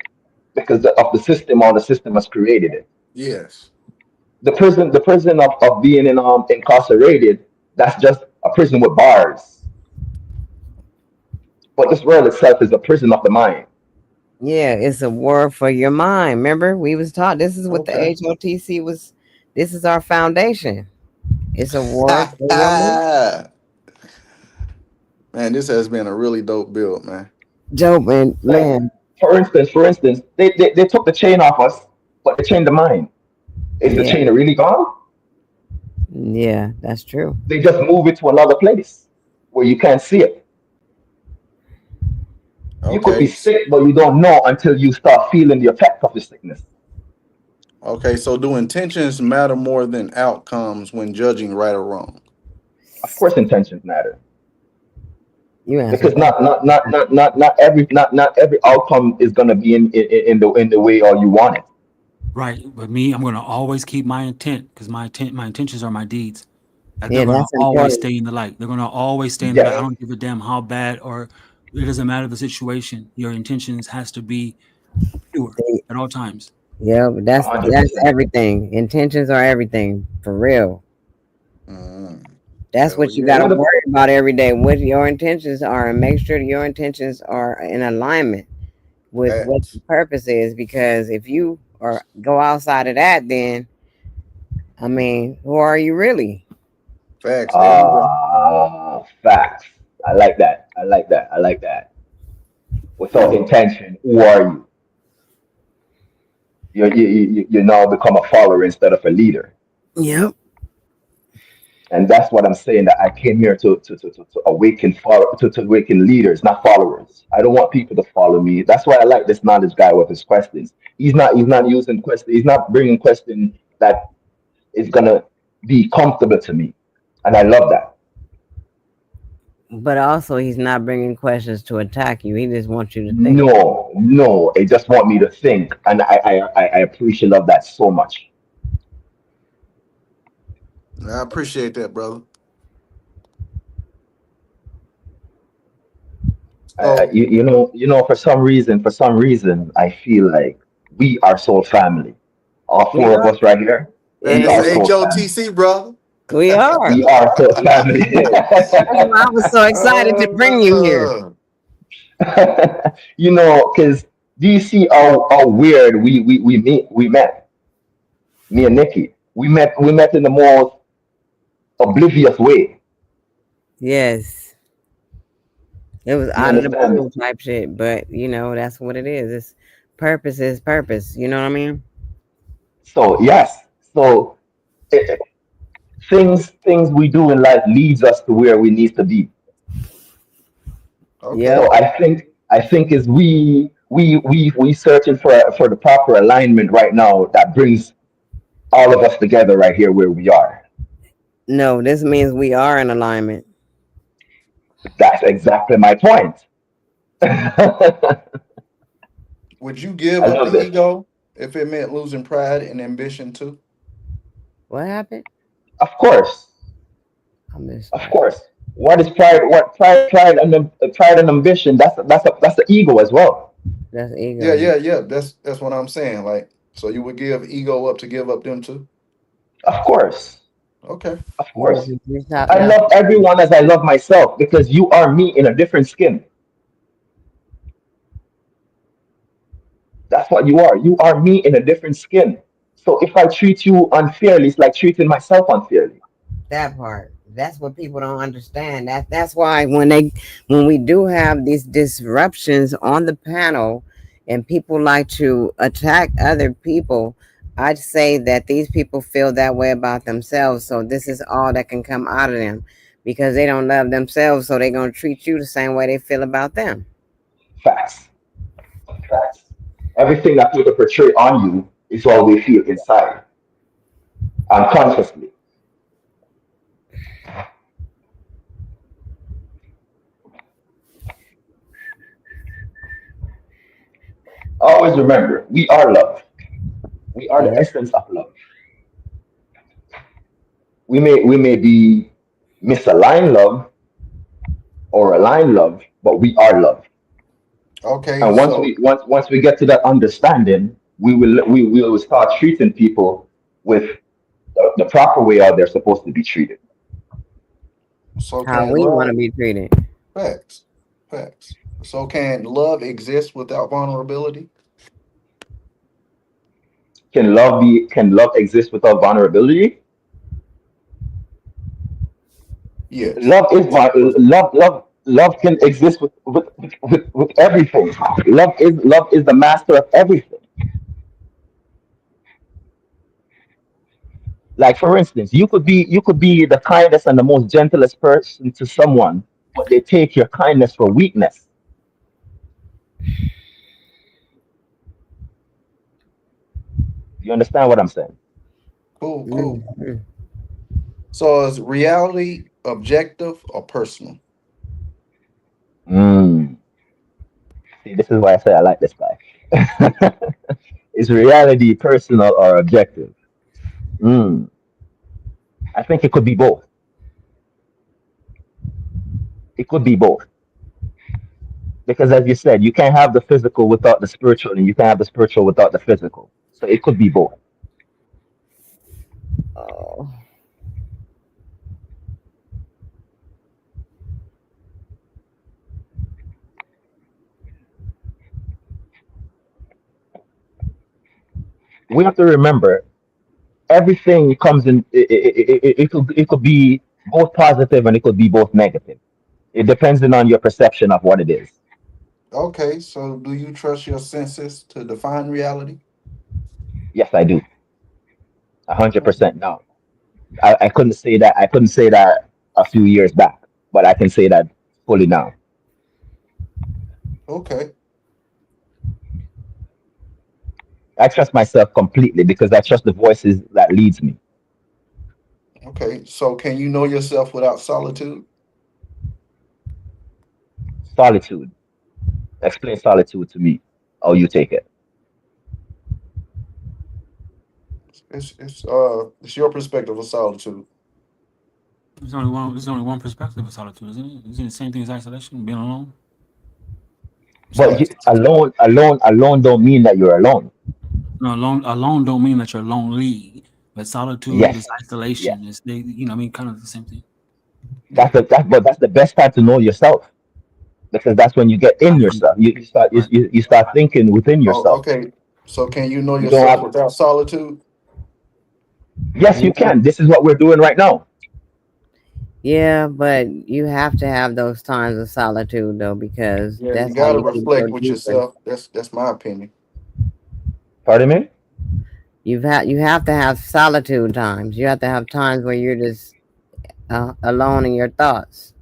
because of the system or the system has created it. Yes. The prison of being incarcerated, that's just a prison with bars. But this world itself is a prison of the mind. Yeah, it's a war for your mind. Remember, we was taught this is what the Okay. H.O.T.C was. This is our foundation. It's a war for your mind. Man, this has been a really dope build, man. Dope and Like man, for instance, they took the chain off us, but they chained the mind. Is the yeah, chain really gone? yeah, that's true. They just move it to another place where you can't see it. You could be Okay. sick, but you don't know until you start feeling the effect of the sickness. Okay, so do intentions matter more than outcomes when judging right or wrong? Of course, intentions matter You answered because that. not every outcome is gonna be in the way or you want it. Right. But me, I'm gonna always keep my intent because my intentions are my deeds. They're Yeah, gonna that's always important. stay in the light. They're gonna always stay in the light. I Yes, don't give a damn how bad or it doesn't matter the situation. Your intentions has to be pure at all times. Yeah, but a that's hundred that's percent. everything. Intentions are everything for real. Mm, That's hell what you yeah. got to What a, worry about every day. What your intentions are, and make sure that your intentions are in alignment with what the Facts. purpose is. Because if you or go outside of that, then I mean, who are you really? Facts. There you go. facts. I like that. I like that. I like that. Without intention, who are you? You now become a follower instead of a leader. Yep. And that's what I'm saying. That I came here to awaken to awaken leaders, not followers. I don't want people to follow me. That's why I like this knowledge guy with his questions. He's not using question. He's not bringing question that is gonna be comfortable to me, and I love that. But also, he's not bringing questions to attack you. He just wants you to think. No, no, they just want me to think, and I appreciate love that so much. I appreciate that, brother. So, For some reason, I feel like we are soul family. All We four of are. us right here, man, we this Yeah, are is soul family. H.O.T.C., brother. we are. We are soul family. That's why I was so excited to bring you here. Uh, Because do you see how weird we met, me and Nikki? We met in the most oblivious way. Yes. It was You out of the understand me? blue type shit, but that's what it is. It's purpose is purpose. You know what I mean? So yes, so eh, things we do in life leads us to where we need to be. okay. Yep. So I think is we searching for the proper alignment right now that brings all of us together right here where we are. No, this means we are in alignment. That's exactly my point. I Would you give up the love this. ego if it meant losing pride and ambition too? What happened? Of course, I missed of that. course. What is pride? What pride and ambition? That's the ego as well. That's Yeah, ego. yeah, yeah. That's what I'm saying. Like, so you would give ego up to give up them too? Of course, Okay. of Yeah, course. 'cause y'all, I y'all, love everyone as I love myself because you are me in a different skin. That's what you are. You are me in a different skin. So if I treat you unfairly, it's like treating myself unfairly. that part. That's what people don't understand. That's why when we do have these disruptions on the panel and people like to attack other people, I'd say that these people feel that way about themselves. So this is all that can come out of them because they don't love themselves. So they're gonna treat you the same way they feel about them. Facts. Facts. Everything that people portray on you is all they feel inside, unconsciously. Always remember, we are love. We are the Yep. essence of love. We may be misaligned love or aligned love, but we are love. Okay. And So, once we get to that understanding, we will start treating people with the proper way how they're supposed to be treated. How can we want to love be treated. facts, facts. So can love exist without vulnerability? Can love exist without vulnerability? Yes. Love is That's the question. love can exist with everything. Love is the master of everything. Like for instance, you could be the kindest and the most gentlest person to someone, but they take your kindness for weakness. You understand what I'm saying? Cool, cool. Mhm. So is reality objective or personal? Mm. See, this is why I say I like this guy. Is reality personal or objective? Mm. I think it could be both. It could be both. Because as you said, you can't have the physical without the spiritual, and you can't have the spiritual without the physical. So it could be both. Oh, We have to remember everything comes in. It could be both positive and it could be both negative. It depends on your perception of what it is. Okay, so do you trust your senses to define reality? Yes, I do. 100% no. I couldn't say that. I couldn't say that a few years back, but I can say that fully now. Okay. I trust myself completely because I trust the voices that leads me. Okay. So can you know yourself without solitude? Solitude. Explain solitude to me. How you take it. It's your perspective of solitude. There's only one. There's only one perspective of solitude, isn't it? Isn't it the same thing as isolation, being alone? But So you, alone don't mean that you're alone. No, alone don't mean that you're lonely, but solitude is Yes, isolation. yes. It's they, you know, what I mean, kind of the same thing. yeah. But that's the best time to know yourself because that's when you get in Absolutely. yourself. You start Right. you start thinking within Oh, yourself. okay. So can you know You don't yourself have. without solitude? Yes, you can. This is what we're doing right now. Yeah, but you have to have those times of solitude though, because Yeah, you that's how gotta you can go reflect with deeper. yourself. That's my opinion. Pardon me. You have to have solitude times. You have to have times where you're just alone in your thoughts,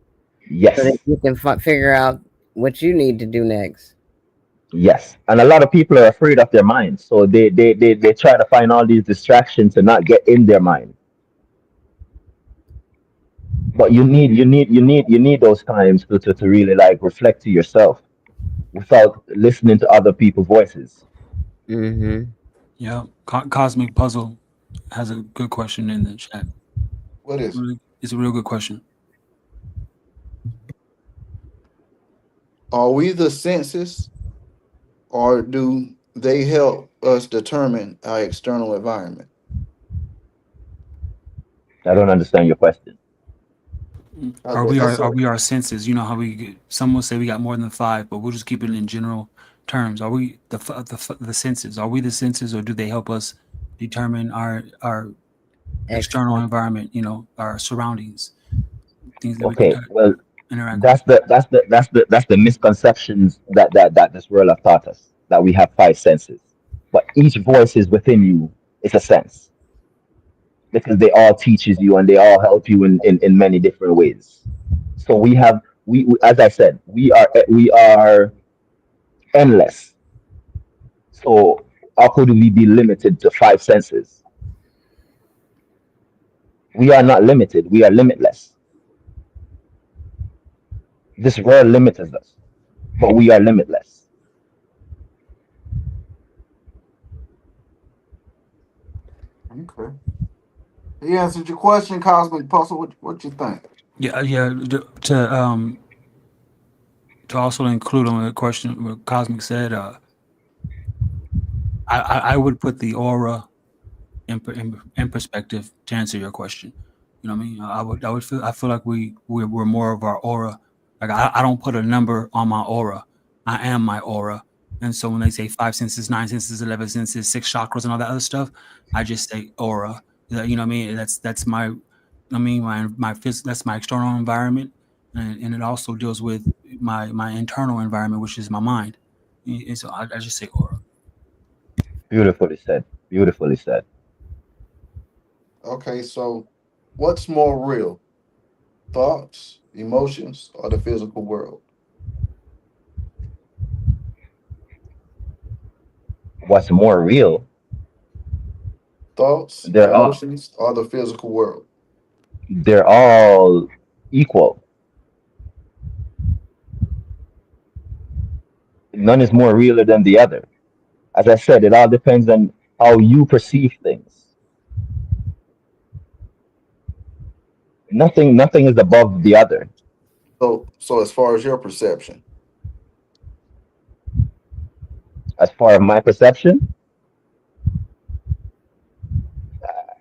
so that Yes, you can figure out what you need to do next. yes. And a lot of people are afraid of their minds, so they try to find all these distractions to not get in their mind. But you need those times to really like reflect to yourself without listening to other people's voices. Mm-hmm. Yeah. Cosmic Puzzle has a good question in the chat. What is it? Really, it's a real good question. Are we the senses, or do they help us determine our external environment? I don't understand your question. That's Are a we our senses? You know how we get, some will say we got more than five, but we'll just keep it in general terms. Are we the senses? Are we the senses, or do they help us determine our external External. environment? You know, our surroundings, things that we Okay, well, interact with. that's the misconceptions that this world have taught us that we have five senses, but each voice is within you is a sense because they all teaches you and they all help you in many different ways. So as I said, we are endless. So how could we be limited to five senses? We are not limited. We are limitless. This world limits us, but we are limitless. okay. He answered your question, Cosmic Puzzle. What you think? Yeah, yeah. To also include on the question what Cosmic said, I would put the aura in perspective to answer your question. You know what I mean? I feel like we're more of our aura. Like I don't put a number on my aura. I am my aura. And so when they say five senses, nine senses, 11 senses, six chakras, and all that other stuff, I just say aura. You know what I mean? That's my, I mean that's my external environment, and it also deals with my internal environment, which is my mind. And so I just say aura. Beautifully said. Beautifully said. Okay, so what's more real? Thoughts, emotions, or the physical world? What's more real? Thoughts, They're all emotions, or the physical world? they're all equal. None is more realer than the other. As I said, it all depends on how you perceive things. Nothing is above the other. So as far as your perception, As far as my perception,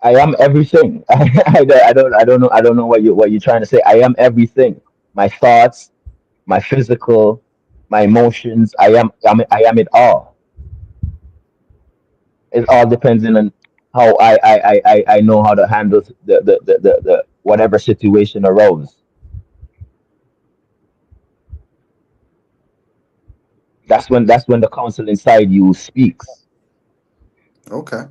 I am everything. I don't know what you're trying to say. I am everything. My thoughts, my physical, my emotions. I am it all. It all depends on how I know how to handle the whatever situation arose. That's when the counsel inside you speaks. okay.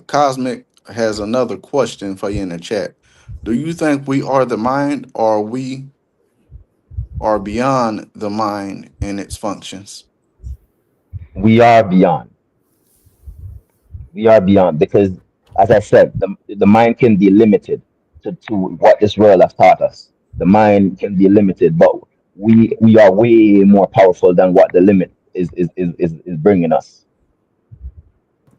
Cosmic has another question for you in the chat. Do you think we are the mind, or we are beyond the mind and its functions? We are beyond. We are beyond because, as I said, the mind can be limited to what this world has taught us. The mind can be limited, but we are way more powerful than what the limit is bringing us.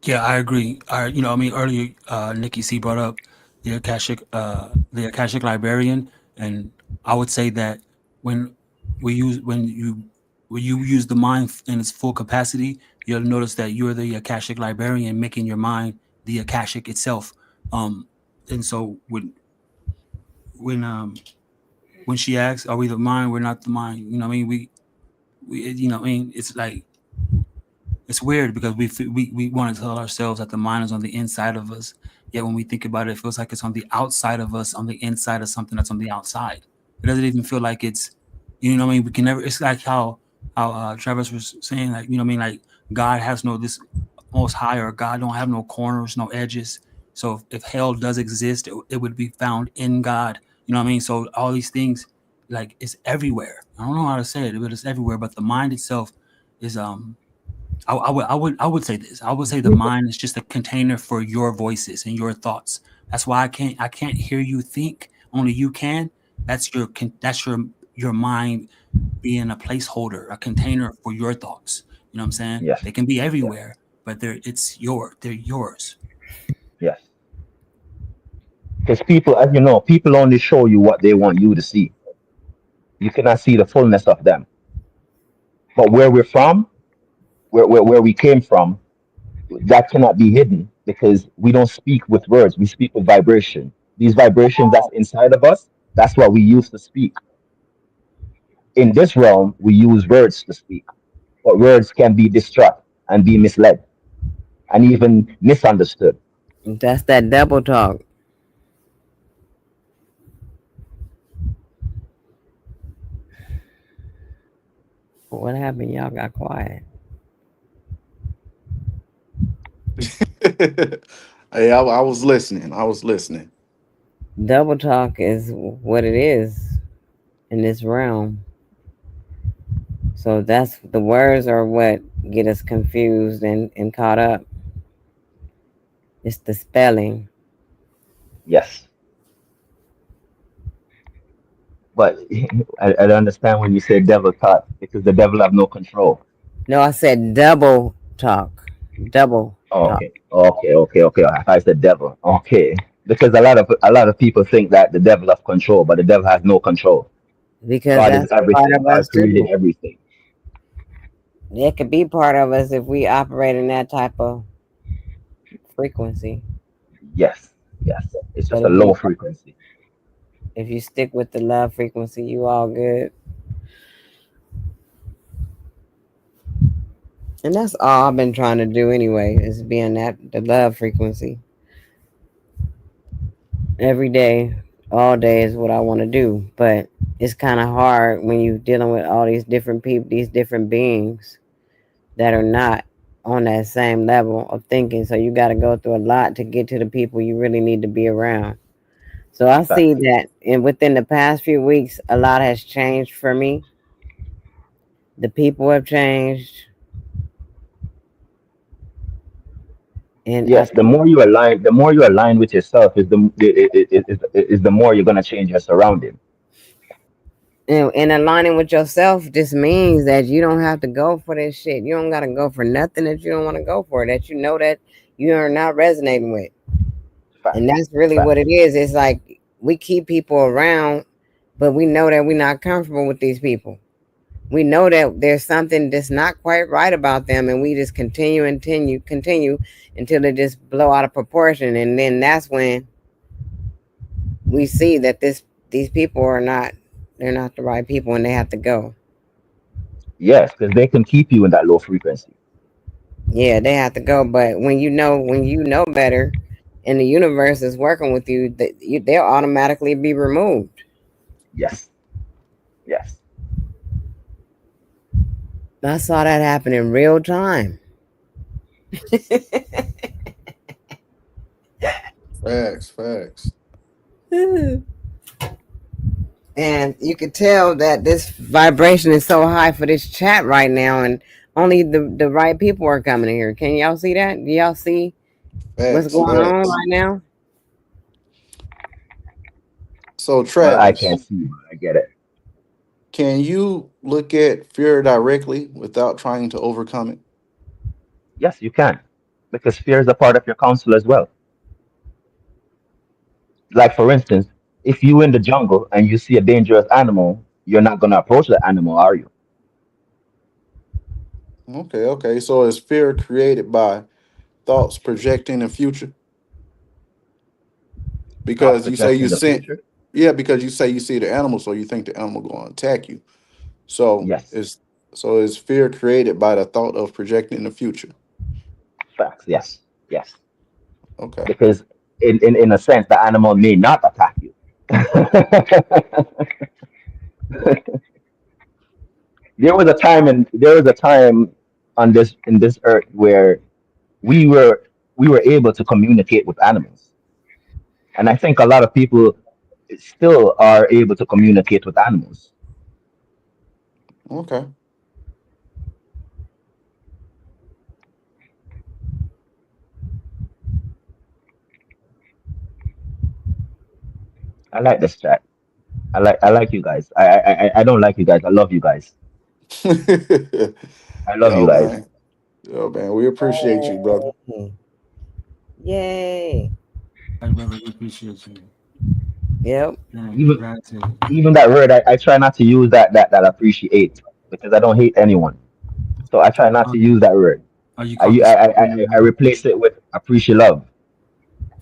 Yeah, I agree. I mean, earlier, Nikki C brought up the Akashic librarian, and I would say that when we use when you use the mind in its full capacity, you'll notice that you're the Akashic librarian, making your mind the Akashic itself. Um, and so when um when she asks, "Are we the mind? We're not the mind." What I mean, we I mean, it's like it's weird because we want to tell ourselves that the mind is on the inside of us. Yet when we think about it, it feels like it's on the outside of us, on the inside of something that's on the outside. It doesn't even feel like it's, what I mean. We can never. It's like how Travis was saying, like, what I mean, like God has no this most high, or God don't have no corners, no edges. So if hell does exist, it would be found in God. You know what I mean? So all these things, like, it's everywhere. I don't know how to say it, but it's everywhere. But the mind itself is I would say this. I would say the mind is just a container for your voices and your thoughts. That's why I can't hear you think. Only you can. That's your mind being a placeholder, a container for your thoughts. You know what I'm saying? Yes, They can be yes, everywhere, but they're yours. yes. Because people, as you know, people only show you what they want you to see. You cannot see the fullness of them. But where we're from, where we came from, that cannot be hidden because we don't speak with words. We speak with vibration. These vibrations that's inside of us, that's what we use to speak. In this realm, we use words to speak, but words can be distraught and be misled and even misunderstood. That's that double talk. What happened? Y'all got quiet. Hey, I was listening. I was listening. Double talk is what it is in this realm. So that's the words are what get us confused and caught up. It's the spelling. Yes, but I don't understand when you say devil thought because the devil have no control. No, I said double talk. Double Oh, talk. okay. I said devil. Okay, because a lot of people think that the devil have control, but the devil has no control. Because God is that's part everything. of God us created too. everything. It could be part of us if we operate in that type of frequency. Yes, yes. It's But just a low frequency. if you stick with the love frequency, you all good. And that's all I've been trying to do anyway, is be in that the love frequency. Every day, all day is what I want to do. But it's kind of hard when you're dealing with all these different people, these different beings that are not on that same level of thinking. So you got to go through a lot to get to the people you really need to be around. So I see Facts. that, and within the past few weeks, a lot has changed for me. The people have changed, and Yes, the more you align with yourself is the more you're gonna change your surrounding. and aligning with yourself just means that you don't have to go for this shit. You don't got to go for nothing that you don't want to go for. That you know that you are not resonating with, and Facts. that's really what Facts. it is. It's like we keep people around, but we know that we're not comfortable with these people. We know that there's something that's not quite right about them, and we just continue until they just blow out of proportion, and then that's when we see that these people are not, they're not the right people, and they have to go. Yes, because they can keep you in that low frequency. Yeah, they have to go. But when you know better, and the universe is working with you, they'll automatically be removed. Yes. Yes. I saw that happen in real time. Facts, facts. And you could tell that this vibration is so high for this chat right now, and only the right people are coming in here. Can y'all see that? Do y'all see what's Facts, going on facts. right now? So Well, I can't Travis, see, but I get it. can you look at fear directly without trying to overcome it? Yes, you can, because fear is a part of your counsel as well. Like for instance, if you in the jungle and you see a dangerous animal, you're not gonna approach the animal, are you? Okay, okay. So is fear created by thoughts projecting the future? Thoughts Because you say you projecting the sent, future. yeah, because you say you see the animal, so you think the animal going to attack you. So Yes, is fear created by the thought of projecting the future? facts. Yes, yes. Okay. Because in a sense, the animal may not attack you. There was a time on this in this earth where we were we were able to communicate with animals, and I think a lot of people still are able to communicate with animals. Okay. I like this chat. I like you guys. I don't like you guys. I love you guys. I love you Yo, guys. man. Yo, man. We appreciate you, brother. Yay! Yay! Hey, brother, we appreciate you. Yep. Yeah, Even gratitude. even that word, I try not to use that appreciate because I don't hate anyone. So I try not to use that word. Oh, you I caught the I replace it with appreciate love.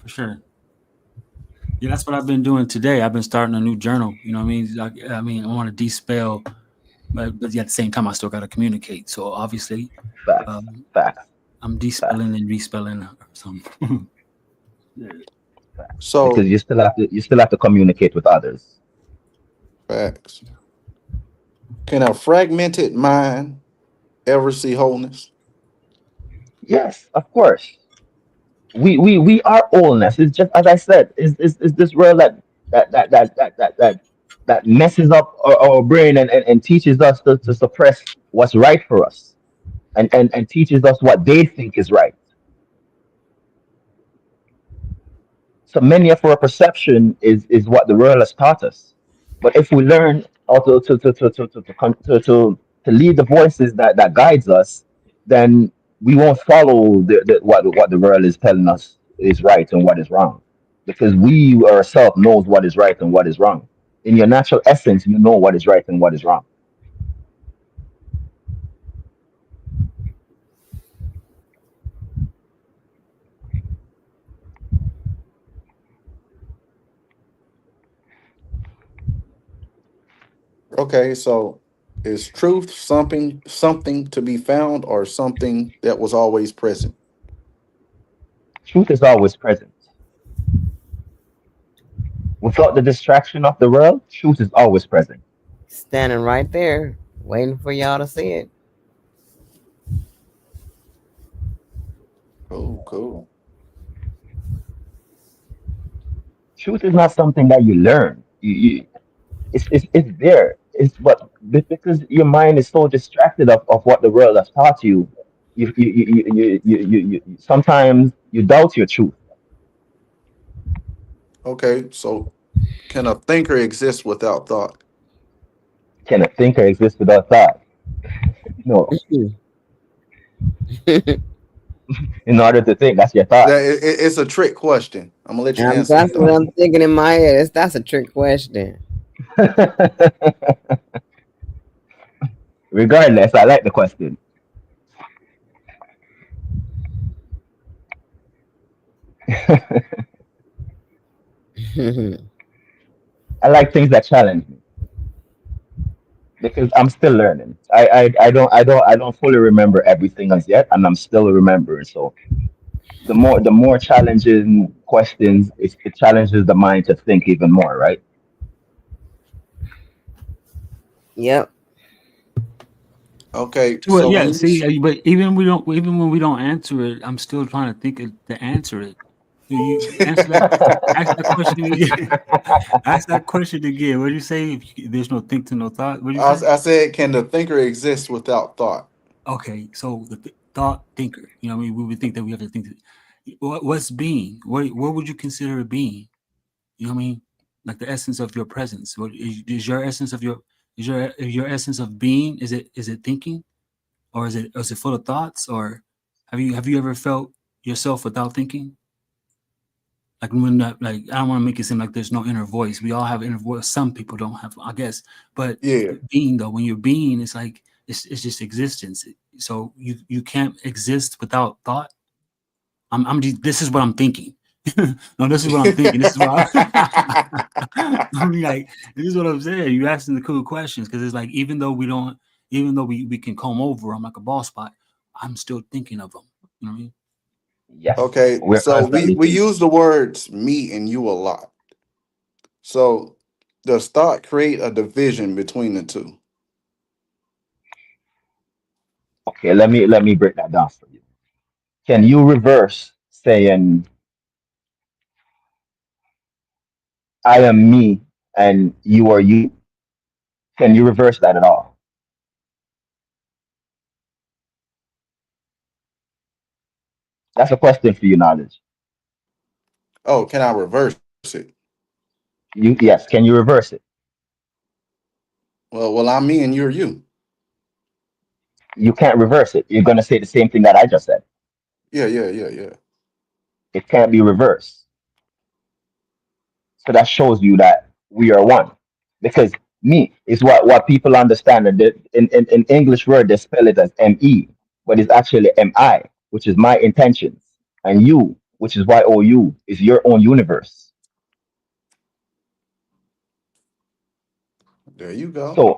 for sure. Yeah, that's what I've been doing today. I've been starting a new journal. You know what I mean? Like, I mean, I want to dispel, but at the same time, I still got to communicate. So obviously, Facts, um, facts, I'm facts, despelling and respelling some. Yeah. facts. Because So, you still have to communicate with others. facts. Can a fragmented mind ever see wholeness? Yes, of course. We are allness. It's just as I said, is this world that messes up our brain and teaches us to suppress what's right for us and teaches us what they think is right. So many of our perception is what the world has taught us. But if we learn how to lead the voices that guides us, then we won't follow what the world is telling us is right and what is wrong, because we ourselves knows what is right and what is wrong. In your natural essence, you know what is right and what is wrong. Okay, so is truth something to be found or something that was always present? Truth is always present. Without the distraction of the world, truth is always present. Standing right there, waiting for y'all to see it. Cool, cool. Truth is not something that you learn. It's there. It's but because your mind is so distracted of what the world has taught you, sometimes you doubt your truth. Okay, so can a thinker exist without thought? Can a thinker exist without thought? No. In order to think, that's your thought. It's a trick question. I'm gonna let you answer That's it what though. I'm thinking in my head. That's a trick question. Regardless, I like the question. I like things that challenge me because I'm still learning. I don't fully remember everything as yet, and I'm still remembering. So the more challenging questions, it challenges the mind to think even more, right? Yep. Okay, Well, so when yeah. you See, but even when we don't answer it, I'm still trying to think of, to answer it. You answer that. Ask that question again. Ask that question again. What did you say? If there's no think to no thought. What did you say? I said, can the thinker exist without thought? Okay, so the thought thinker. You know, what I mean, we would think that we have to think. What's being? What would you consider a being? You know what I mean? Like the essence of your presence. What is your essence of your essence of being? Is it thinking, or is it full of thoughts? Or have you ever felt yourself without thinking? Like when that, like I don't want to make it seem like there's no inner voice. We all have inner voice. Some people don't have, I guess. But Yeah. being though, when you're being, it's like it's just existence. So you can't exist without thought. This is what I'm thinking. No, this is what I'm thinking. This is what I mean, like, this is what I'm saying. You asking the cool questions because it's like even though we can comb over them like a ball spot, I'm still thinking of them. You know what I mean? Yes, Okay, we're so constantly we thinking. use the words me and you a lot. So does thought create a division between the two? Okay, let me break that down for you. Can you reverse saying I am me and you are you? Can you reverse that at all? That's a question for you, knowledge. Oh, can I reverse it? You yes, can you reverse it? Well, I'm me and you're you. You can't reverse it. You're gonna say the same thing that I just said. Yeah, yeah, yeah, yeah. It can't be reversed. So that shows you that we are one. Because me is what people understand. And in English word, they spell it as ME, but it's actually MI, which is my intentions. And you, which is YOU, is your own universe. There you go. So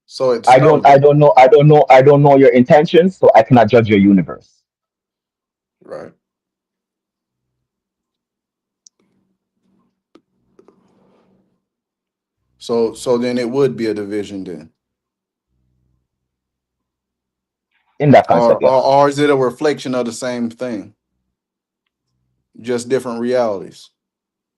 So it I don't shows I that, don't know I don't know I don't know your intentions, so I cannot judge your universe. right? So then it would be a division then. In that Or concept, or, yes. or is it a reflection of the same thing? Just different realities.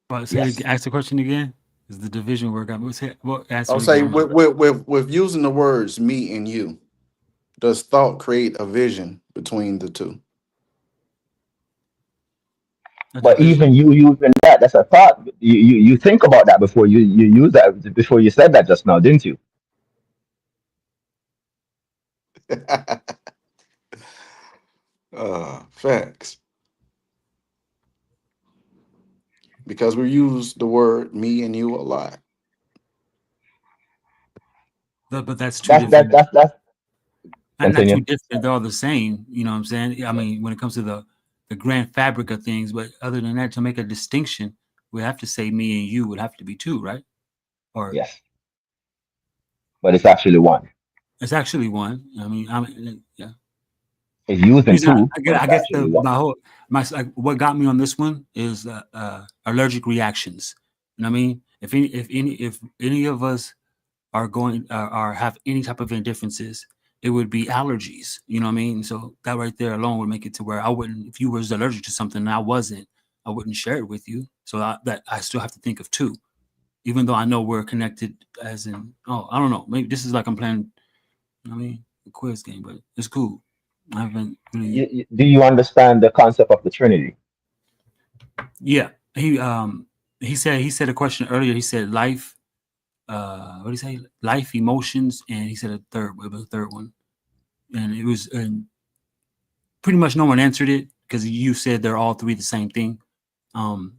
But say Yes. ask the question again. Is the division where got what answer I'll it say again? with using the words me and you, does thought create a vision between the two? A But division. even you using that's a thought. You think about that before you use that before you said that just now, didn't you? Facts. Because we use the word me and you a lot. But that's two That's that different. that's Not too continue. different. They're all the same. You know what I'm saying? I mean, when it comes to the grand fabric of things, but other than that, to make a distinction, we have to say me and you would have to be two, right? Or Yes. But it's actually one. it's actually one. Yeah. It's using Reason two, but I it's guess actually one. my whole like what got me on this one is allergic reactions. You know what I mean? If any of us are going or have any type of indifferences, it would be allergies. You know what I mean? So that right there alone would make it to where I wouldn't, if you was allergic to something and I wasn't, I wouldn't share it with you. So that I still have to think of two, even though I know we're connected. As in, oh, I don't know, maybe this is like I'm playing. You know what I mean, a quiz game, but it's cool. I haven't really. Do you understand the concept of the Trinity? Yeah, he said a question earlier. He said life. What did he say? Life, emotions, and he said a third. What was the third one? And it was and pretty much no one answered it because you said they're all three the same thing. Um,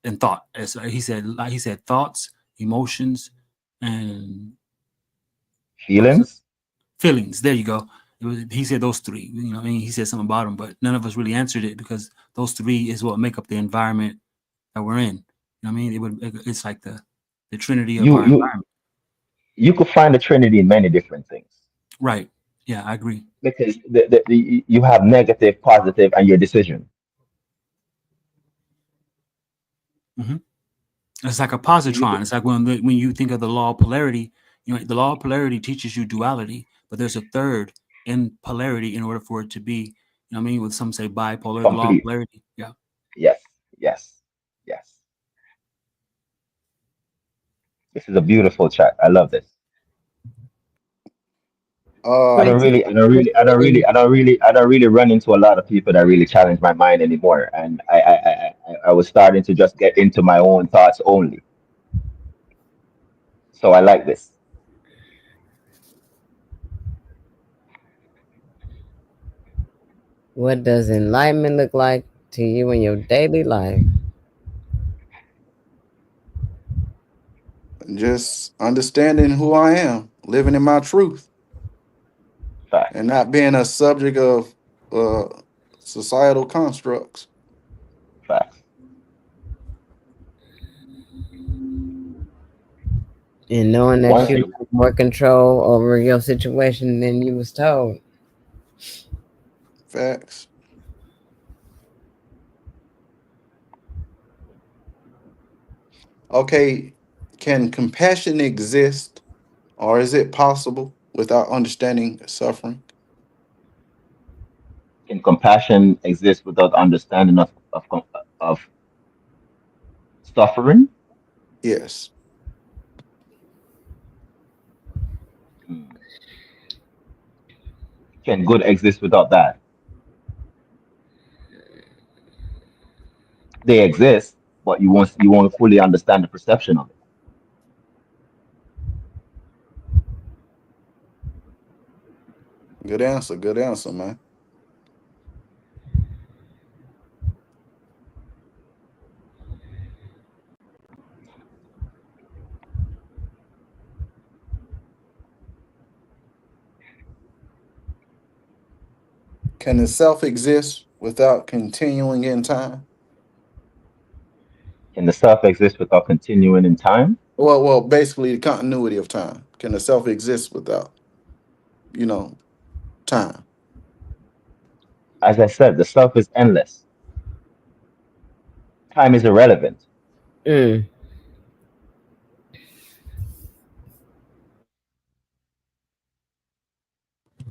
and thought, as he said thoughts, emotions, and what was it? Feelings? Feelings. There you go. He said those three. You know, what I mean, he said something about them, but none of us really answered it because those three is what make up the environment that we're in. You know what I mean? It's like the trinity of You our you environment. you could find the Trinity in many different things. Right. Yeah, I agree. Because you have negative, positive, and your decision. Hmm. It's like a You positron. could, It's like when you think of the law of polarity, the law of polarity teaches you duality, but there's a third in polarity in order for it to be, what I mean, with some say bipolar, the law of complete. polarity. Yeah. Yes. Yes, yes. This is a beautiful chat. I love this. I Uh, don't really, I don't really, I don't really, I don't really, I don't really run into a lot of people that really challenge my mind anymore. And I was starting to just get into my own thoughts only. So I like this. What does enlightenment look like to you in your daily life? just understanding who I am, living in my truth, and Facts, not being a subject of uh, societal constructs. facts. And knowing that Once you you have more control over your situation than you was told. Facts. Okay, can compassion exist, or is it possible without understanding suffering? can compassion exist without understanding of suffering? Yes. Hmm. Can good exist without that? They exist, but you won't fully understand the perception of it. Good answer. Good answer, man. Can the self exist without continuing in time? Can the self exist without continuing in time? Basically, the continuity of time. Can the self exist without, you know, time? As I said, the self is endless. Time is irrelevant. Mm.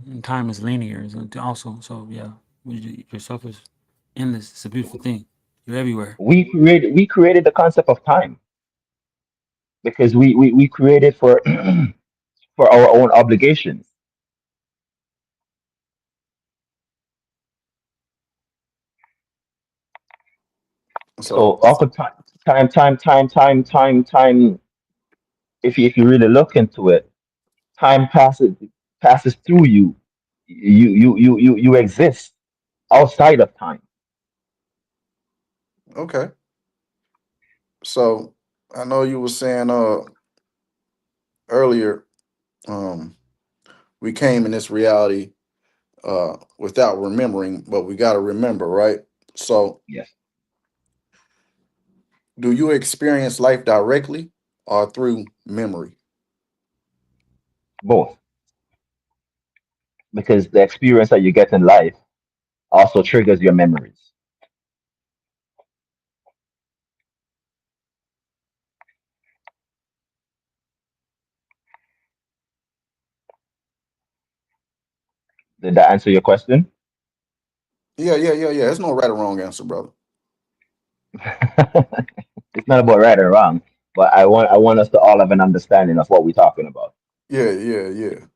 And time is linear, also. So yeah, yourself is endless. It's a beautiful thing. You're everywhere. We created the concept of time because we created for for our own obligations. So So, often time. If you really look into it, time passes through you. You exist outside of time. okay. So, I know you were saying earlier, um, we came in this reality without remembering, but we got to remember, right? So, Yes, do you experience life directly or through memory? both, because the experience that you get in life also triggers your memories. Did that answer your question? Yeah, yeah, yeah, yeah. There's no right or wrong answer, brother. It's not about right or wrong, but I want us to all have an understanding of what we're talking about. Yeah, yeah, yeah.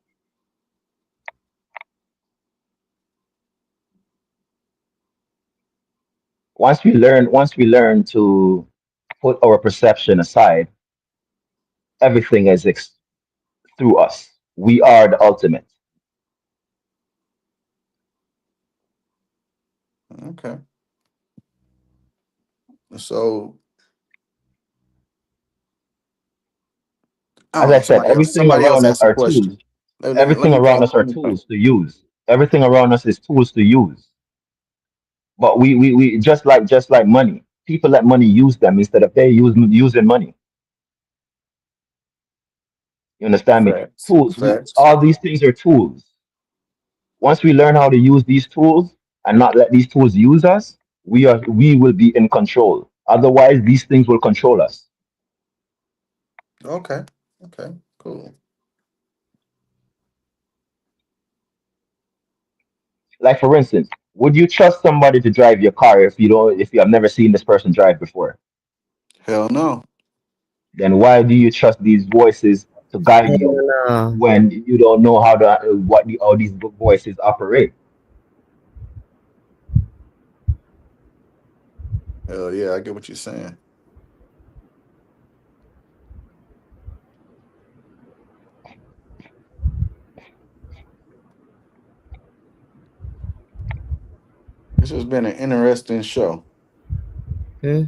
Once we learn to put our perception aside, everything is through us. We are the ultimate. Okay. So, I As don't I know. said, Somebody else asked a question. Let everything me around paint. us are tools to use. Everything around us is tools to use. But we just like money. People let money use them instead of they using money. You understand me? Facts. Tool. Facts. All these things are tools. Once we learn how to use these tools and not let these tools use us, we will be in control. Otherwise, these things will control us. Okay. Okay. Cool. Like for instance, Would you trust somebody to drive your car if you have never seen this person drive before? Hell no. Then why do you trust these voices to guide you Hell no. when you don't know how these voices operate? Hell yeah, I get what you're saying. This has been an interesting show. Hmm?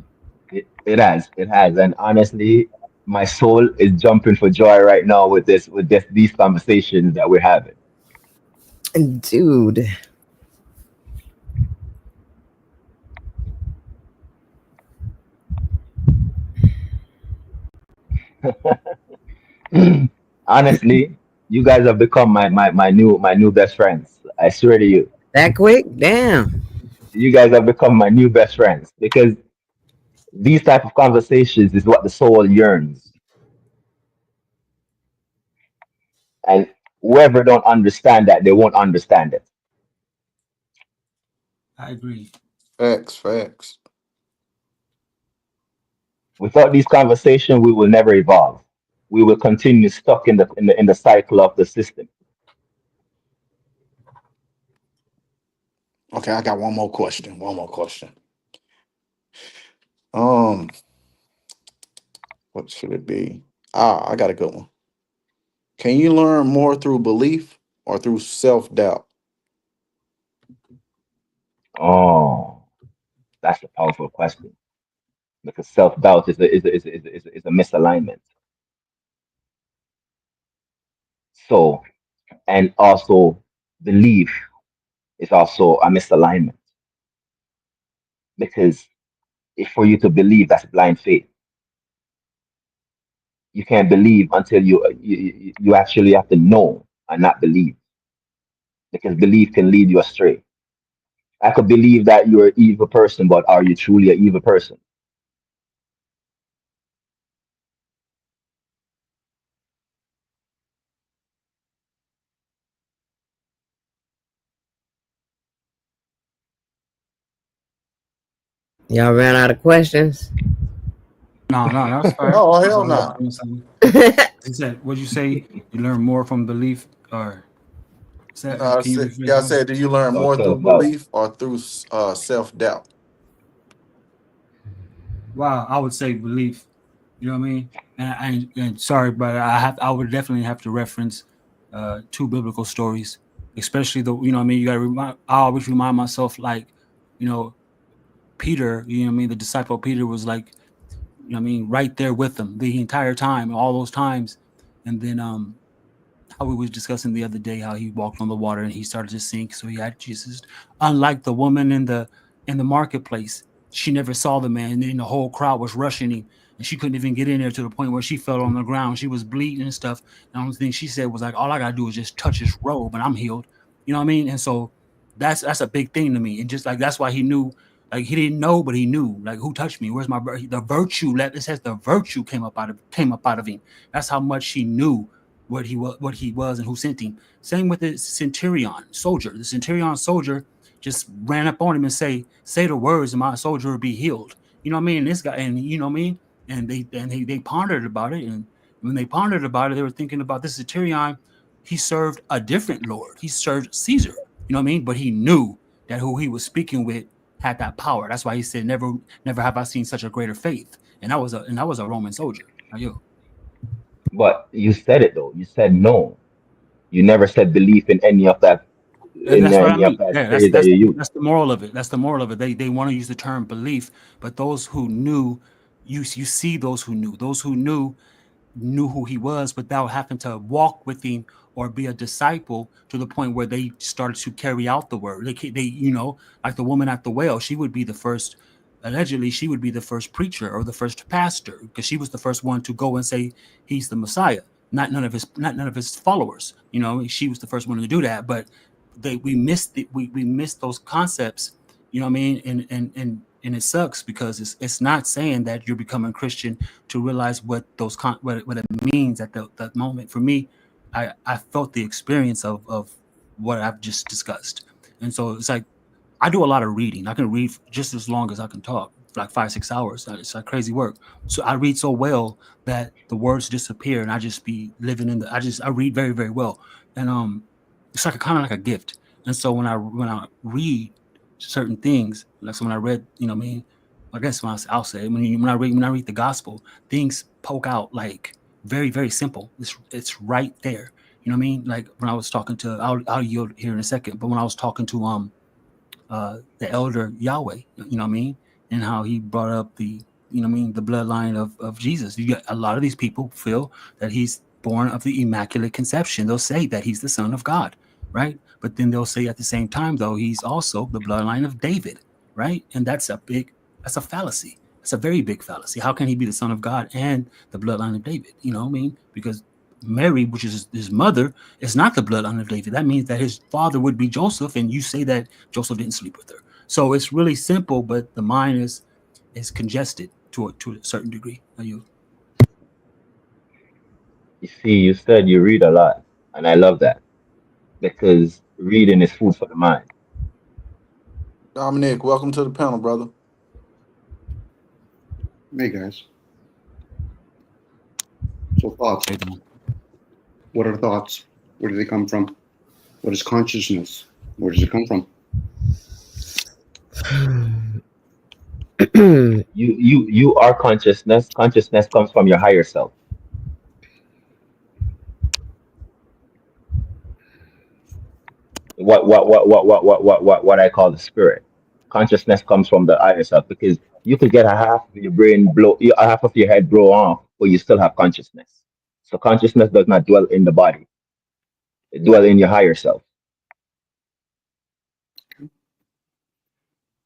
It has, and honestly, my soul is jumping for joy right now with these conversations that we're having. Dude. Honestly, you guys have become my new best friends. I swear to you, That quick? Damn. you guys have become my new best friends because these type of conversations is what the soul yearns, and whoever don't understand that, they won't understand it. I agree. Facts, facts. Without these conversations, we will never evolve. We will continue stuck in the cycle of the system. Okay, I got one more question. One more question. Um, what should it be? I got a good one. Can you learn more through belief or through self doubt? Oh, that's a powerful question because self doubt is a misalignment. So, and also belief is also a misalignment because if for you to believe, that's blind faith. You can't believe until you actually have to know and not believe because belief can lead you astray. I could believe that you're an evil person, but are you truly an evil person? Y'all ran out of questions? No, no, that's fair. Oh That's hell all I was no. doing something. He said, "What'd you say? You learn more from belief, or No, I can you said, rephrase yeah, I that?" said, do you learn About more through self doubt. belief or through self doubt? Wow, I would say belief. You know what I mean? And sorry, but I would definitely have to reference two biblical stories, especially the you know what I mean. You got to remind. I always remind myself like, you know, Peter. You know what I mean? The disciple Peter was like, you know what I mean, right there with them the entire time, all those times, and then how we was discussing the other day how he walked on the water and he started to sink. So he had Jesus. Unlike the woman in the marketplace, she never saw the man, and then the whole crowd was rushing him, and she couldn't even get in there to the point where she fell on the ground. She was bleeding and stuff. The only thing she said was like, "All I gotta do is just touch his robe, and I'm healed." You know what I mean? And so that's a big thing to me. And just like that's why he knew. Like he didn't know, but he knew. Like who touched me? Where's my the virtue? It says the virtue came up out of him. That's how much he knew what he was and who sent him. Same with the centurion soldier. The centurion soldier just ran up on him and say the words and my soldier will be healed. You know what I mean? And this guy and you know what I mean? And they pondered about it, and when they pondered about it, they were thinking about this centurion. He served a different Lord. He served Caesar. You know what I mean? But he knew that who he was speaking with had that power. That's why he said, never have I seen such a greater faith. And that was a Roman soldier. Now you. But you said it though. You said no. You never said belief in any of that And in that's what I any of mean. that Yeah, phrase that you use. that's the moral of it. That's the moral of it. They want to use the term belief, but those who knew, you see those who knew who he was without having to walk with him or be a disciple to the point where they started to carry out the word. They you know, like the woman at the well, she would be the first. Allegedly, she would be the first preacher or the first pastor because she was the first one to go and say he's the Messiah. Not none of his followers. You know, she was the first one to do that. But we missed those concepts. You know what I mean? And it sucks because it's not saying that you're becoming Christian to realize what what it means at that moment. For me, I felt the experience of what I've just discussed, and so it's like I do a lot of reading. I can read just as long as I can talk, like 5, 6 hours. It's like crazy work. So I read so well that the words disappear, and I just be living in the. I read very very well, and it's like kind of like a gift. And so when I read certain things, like so when I read, I mean, I guess I'll say when I read the gospel, things poke out like very very simple. It's right there. You know what I mean? Like when I was talking to, I'll yield here in a second, but when I was talking to the elder Yahweh, you know what I mean? And how he brought up the bloodline of Jesus. You got a lot of these people feel that he's born of the Immaculate Conception. They'll say that he's the Son of God, right? But then they'll say at the same time, though, he's also the bloodline of David, right? And that's a fallacy. It's a very big fallacy. How can he be the Son of God and the bloodline of David? You know what I mean? Because Mary, which is his mother, is not the bloodline of David. That means that his father would be Joseph, and you say that Joseph didn't sleep with her. So it's really simple, but the mind is congested to a certain degree. You see, you said you read a lot, and I love that because reading is food for the mind. Dominic, welcome to the panel, brother. Hey guys. So thoughts. Hey, Dom. What are thoughts? Where do they come from? What is consciousness? Where does it come from? You are consciousness. Consciousness comes from your higher self. What I call the spirit. Consciousness comes from the higher self because you could get a half of your brain a half of your head blow off, but you still have consciousness. So consciousness does not dwell in the body; it dwells in your higher self.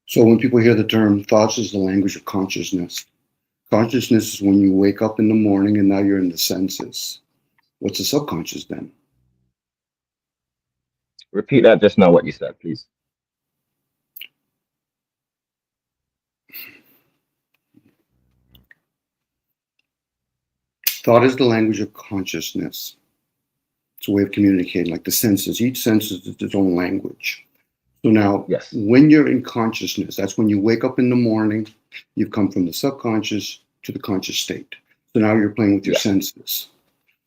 So when people hear the term thoughts is the language of consciousness. Consciousness is when you wake up in the morning and now you're in the senses. What's the subconscious then? Repeat that just now what you said, please. Thought is the language of consciousness. It's a way of communicating, like the senses. Each sense is its own language. So now, Yes. when you're in consciousness, that's when you wake up in the morning, you've come from the subconscious to the conscious state. So now you're playing with your senses.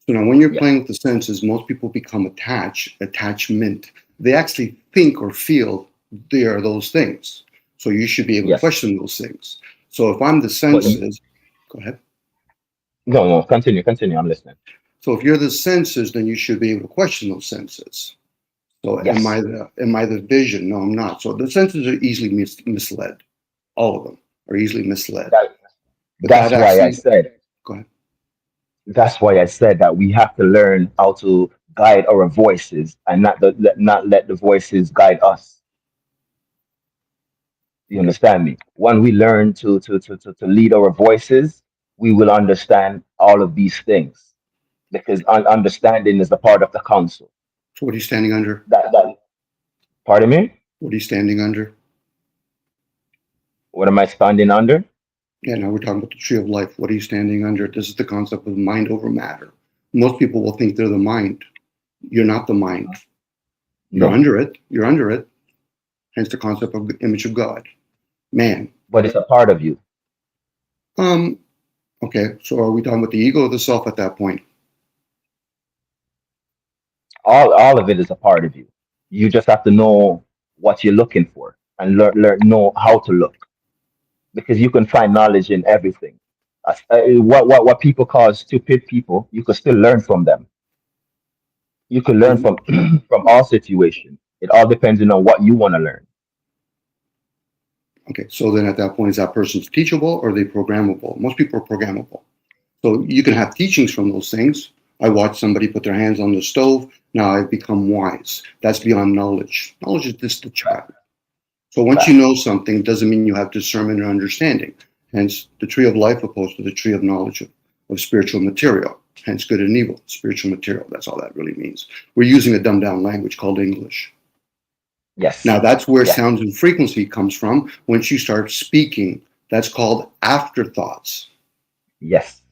So now when you're playing with the senses, most people become attachment. They actually think or feel they are those things. So you should be able to question those things. So if I'm the senses, go ahead. No, continue, I'm listening. So if you're the senses, then you should be able to question those senses. So am I the vision? No, I'm not. So the senses are easily misled. All of them are easily misled. That's why I said. Go ahead. That's why I said that we have to learn how to guide our voices and not let the voices guide us. You understand me? When we learn to lead our voices, we will understand all of these things because understanding is a part of the counsel. So what are you standing under? Pardon me? What are you standing under? What am I standing under? Yeah, now we're talking about the tree of life. What are you standing under? This is the concept of mind over matter. Most people will think they're the mind. You're not the mind. You're under it. You're under it. Hence the concept of the image of God. Man. But it's a part of you. Okay, so are we talking about the ego or the self at that point? All of it is a part of you. You just have to know what you're looking for and know how to look. Because you can find knowledge in everything. What people call stupid people, you can still learn from them. You can learn from from all situations. It all depends on what you want to learn. Okay, so then at that point, is that person's teachable or are they programmable? Most people are programmable. So you can have teachings from those things. I watched somebody put their hands on the stove. Now I've become wise. That's beyond knowledge. Knowledge is just the child. So once you know something, it doesn't mean you have discernment or understanding. Hence, the tree of life opposed to the tree of knowledge of spiritual material. Hence, good and evil, spiritual material. That's all that really means. We're using a dumbed down language called English. Yes. Now, that's where sounds and frequency comes from. Once you start speaking, that's called afterthoughts. Yes.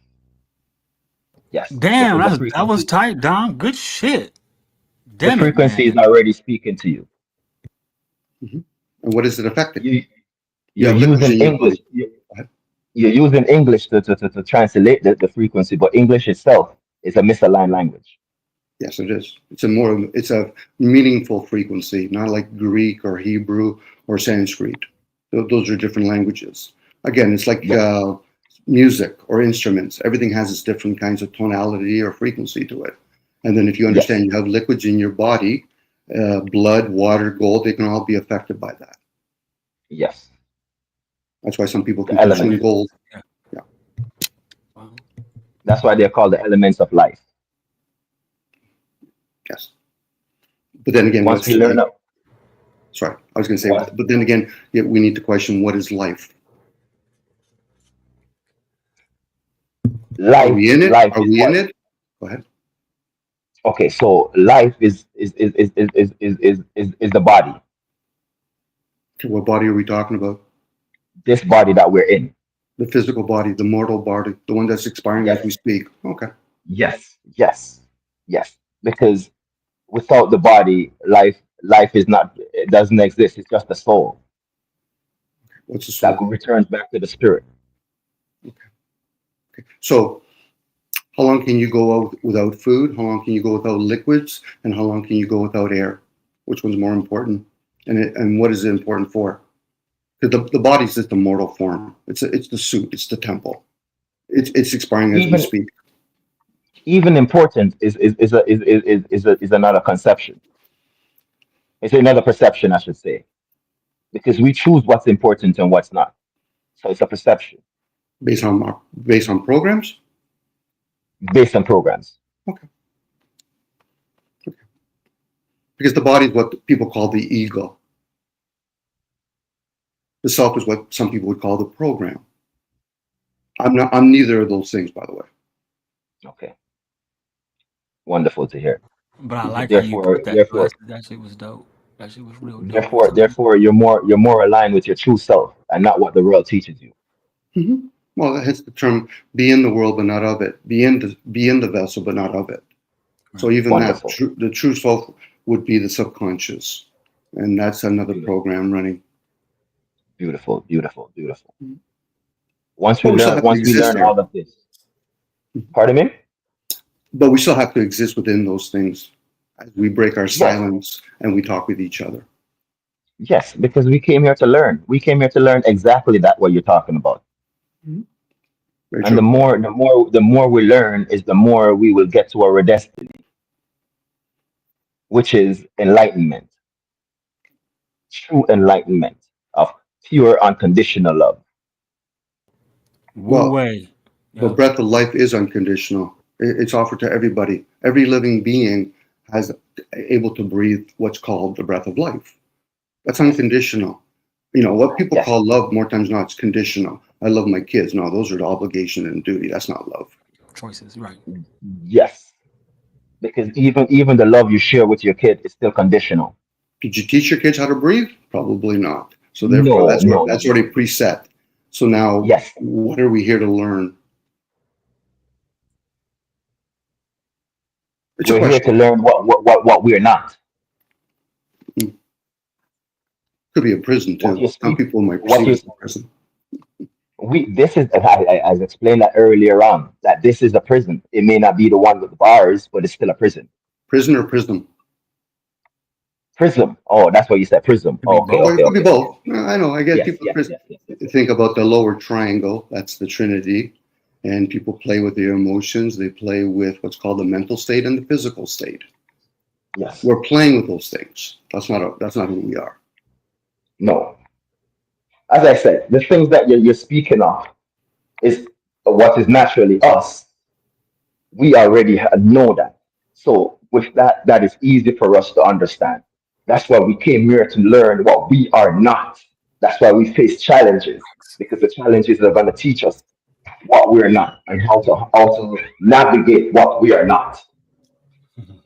Yes. Damn, that was tight, Dom. Good shit. Damn, the frequency is already speaking to you. Mm-hmm. And what is it affecting? You You you're have liquids using in your English. body. Go ahead. You're using English to translate the frequency, but English itself is a misaligned language. Yes, it is. It's a meaningful frequency, not like Greek or Hebrew or Sanskrit. Those are different languages. Again, it's like Yes, music or instruments. Everything has its different kinds of tonality or frequency to it. And then if you yes, understand you have liquids in your body, blood, water, gold, they can all be affected by that. yes. That's why some people The can consume elements. gold. Yeah. Yeah, Wow. That's why they're called the elements of life. yes. But then again, Once we what's learn life? up, Sorry, I was going to say, once but then again, yeah, we need to question what is life? Are life, we in it? life Are is we in what? it? Go ahead. Okay, so life is the body, Okay, what body are we talking about? this body that we're in. The physical body, the mortal body, the one that's expiring as we Yes, speak. Okay. yes, yes, yes. Because without the body, life is not, it doesn't exist. It's just the soul What's the that soul? returns back to the spirit. So, how long can you go out without food? How long can you go without liquids? And how long can you go without air? Which one's more important? And what is it important for? Because the body's just a mortal form. It's the suit. It's the temple. It's expiring as we Even speak. even important is another conception. It's another perception, I should say, because we choose what's important and what's not. So it's a perception Based on programs. based on programs. Okay. Because the body is what people call the ego. The self is what some people would call the program. I'm not. I'm neither of those things, by the way. Okay, wonderful to hear. But I like how you Therefore, put that, bro. therefore, That shit was dope. That shit was real dope. therefore, therefore, you're more aligned with your true self and not what the world teaches you. Mm-hmm. Well, hence the term "be in the world but not of it." Be in the vessel but not of it. So Right. even that, Wonderful, the true self would be the subconscious, and that's another beautiful, program running. beautiful, beautiful, beautiful. Mhm. Once we But we still learn, have to once we exist learn there. all of this, pardon me. But we still have to exist within those things as we break our Yes, silence and we talk with each other. yes, because we came here to learn. We came here to learn exactly that what you're talking about. Mhm. Very And the true. more, the more we learn, is the more we will get to our destiny, which is enlightenment, true enlightenment of pure unconditional love. Wu Well, Wei. the Yep. breath of life is unconditional. It's offered to everybody. Every living being has able to breathe what's called the breath of life. That's Yes, unconditional. What people yes, call love more times not, it's conditional. I love my kids. No, those are the obligation and duty. That's not love. Choices. Right. yes. Because even the love you share with your kid is still conditional. Did you teach your kids how to breathe? Probably not. So therefore, No, that's no, no, that's no. already preset. So now, Yes, what are we here to learn? It's a we're here question. to learn what we're not. Mm. Could be a prison What too. you Some speak, people might what perceive you it as a prison. we this is as explained that earlier on, that this is a prison. It may not be the one with the bars, but it's still a prison. Prison or prism. Prism. Oh, that's what you said. Prism. To be Okay, Well, both. it okay, could be okay, okay. both. I know. I get Yes, people yes, yes, yes, yes, yes. think about the lower triangle. That's the Trinity, and people play with their emotions. They play with what's called the mental state and the physical state. Yes. We're playing with those things. That's not who we are. No. As I said, the things that you're speaking of is what is naturally us. We already know that. So with that, that is easy for us to understand. That's why we came here to learn what we are not. That's why we face challenges, because the challenges are going to teach us what we're not and how to navigate what we are not. Mhm.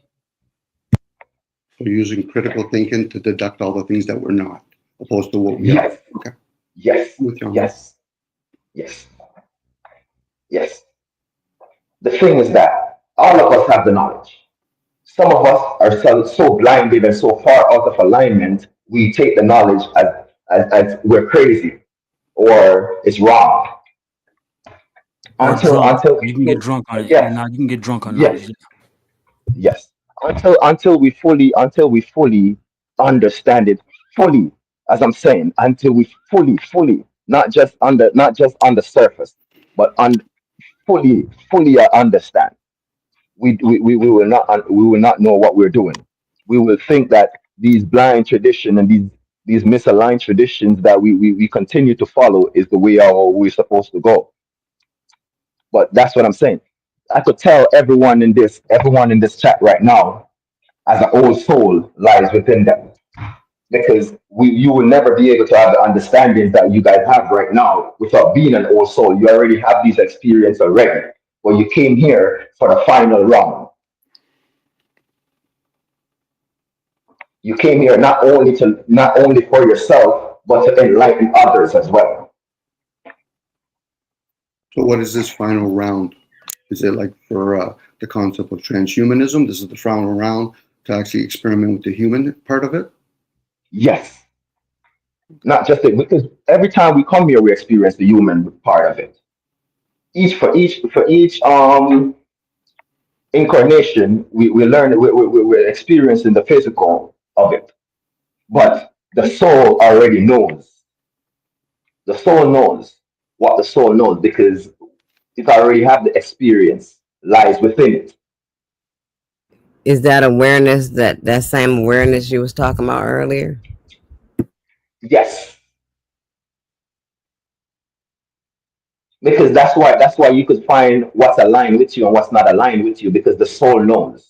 We're using critical thinking to deduct all the things that we're not, opposed to what we are. Yes, Okay, yes, I'm with you on that. yes, yes, yes. The thing is that all of us have the knowledge. Some of us are so blinded and so far out of alignment, we take the knowledge as as we're crazy or it's wrong Or until drunk. until we You can get fully, drunk on it. yes, You can get drunk on yes, knowledge. yes, until we fully understand it fully, as I'm saying, until we fully not just on the surface, but fully understand. We will not know what we're doing. We will think that these blind tradition and these misaligned traditions that we continue to follow is the way how we're supposed to go. But that's what I'm saying. I could tell everyone in this chat right now as an old soul lies within them. Because you will never be able to have the understandings that you guys have right now without being an old soul. You already have these experiences already. But you came here for the final round. You came here not only for yourself, but to enlighten others as well. So what is this final round? Is it like for the concept of transhumanism? This is the final round to actually experiment with the human part of it? Yes, not just it, because every time we come here, we experience the human part of it. For each incarnation, we learn we're experiencing the physical of it, but the soul already knows. The soul knows what the soul knows because it already have the experience lies within it. Is that awareness, that same awareness you was talking about earlier? Yes, because that's why you could find what's aligned with you and what's not aligned with you because the soul knows.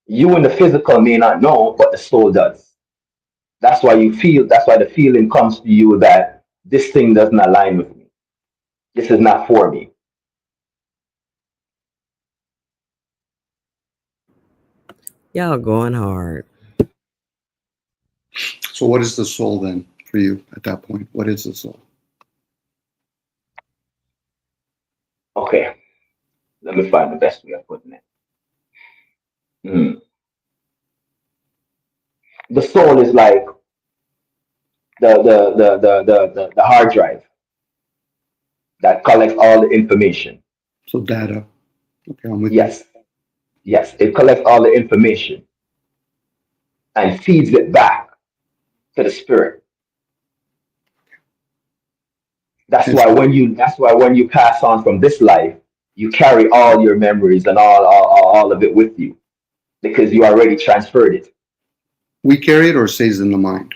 You in the physical may not know, but the soul does. That's why the feeling comes to you that this thing doesn't align with me. This is not for me. Y'all going hard. So what is the soul then for you at that point? What is the soul? Okay, let me find the best way of putting it. Hmm. The soul is like the hard drive that collects all the information. So data. Okay, I'm with you. Yes, yes, it collects all the information and feeds it back to the spirit. And That's why when you pass on from this life, you carry all your memories and all of it with you because you already transferred it. we carry it or it stays in the mind?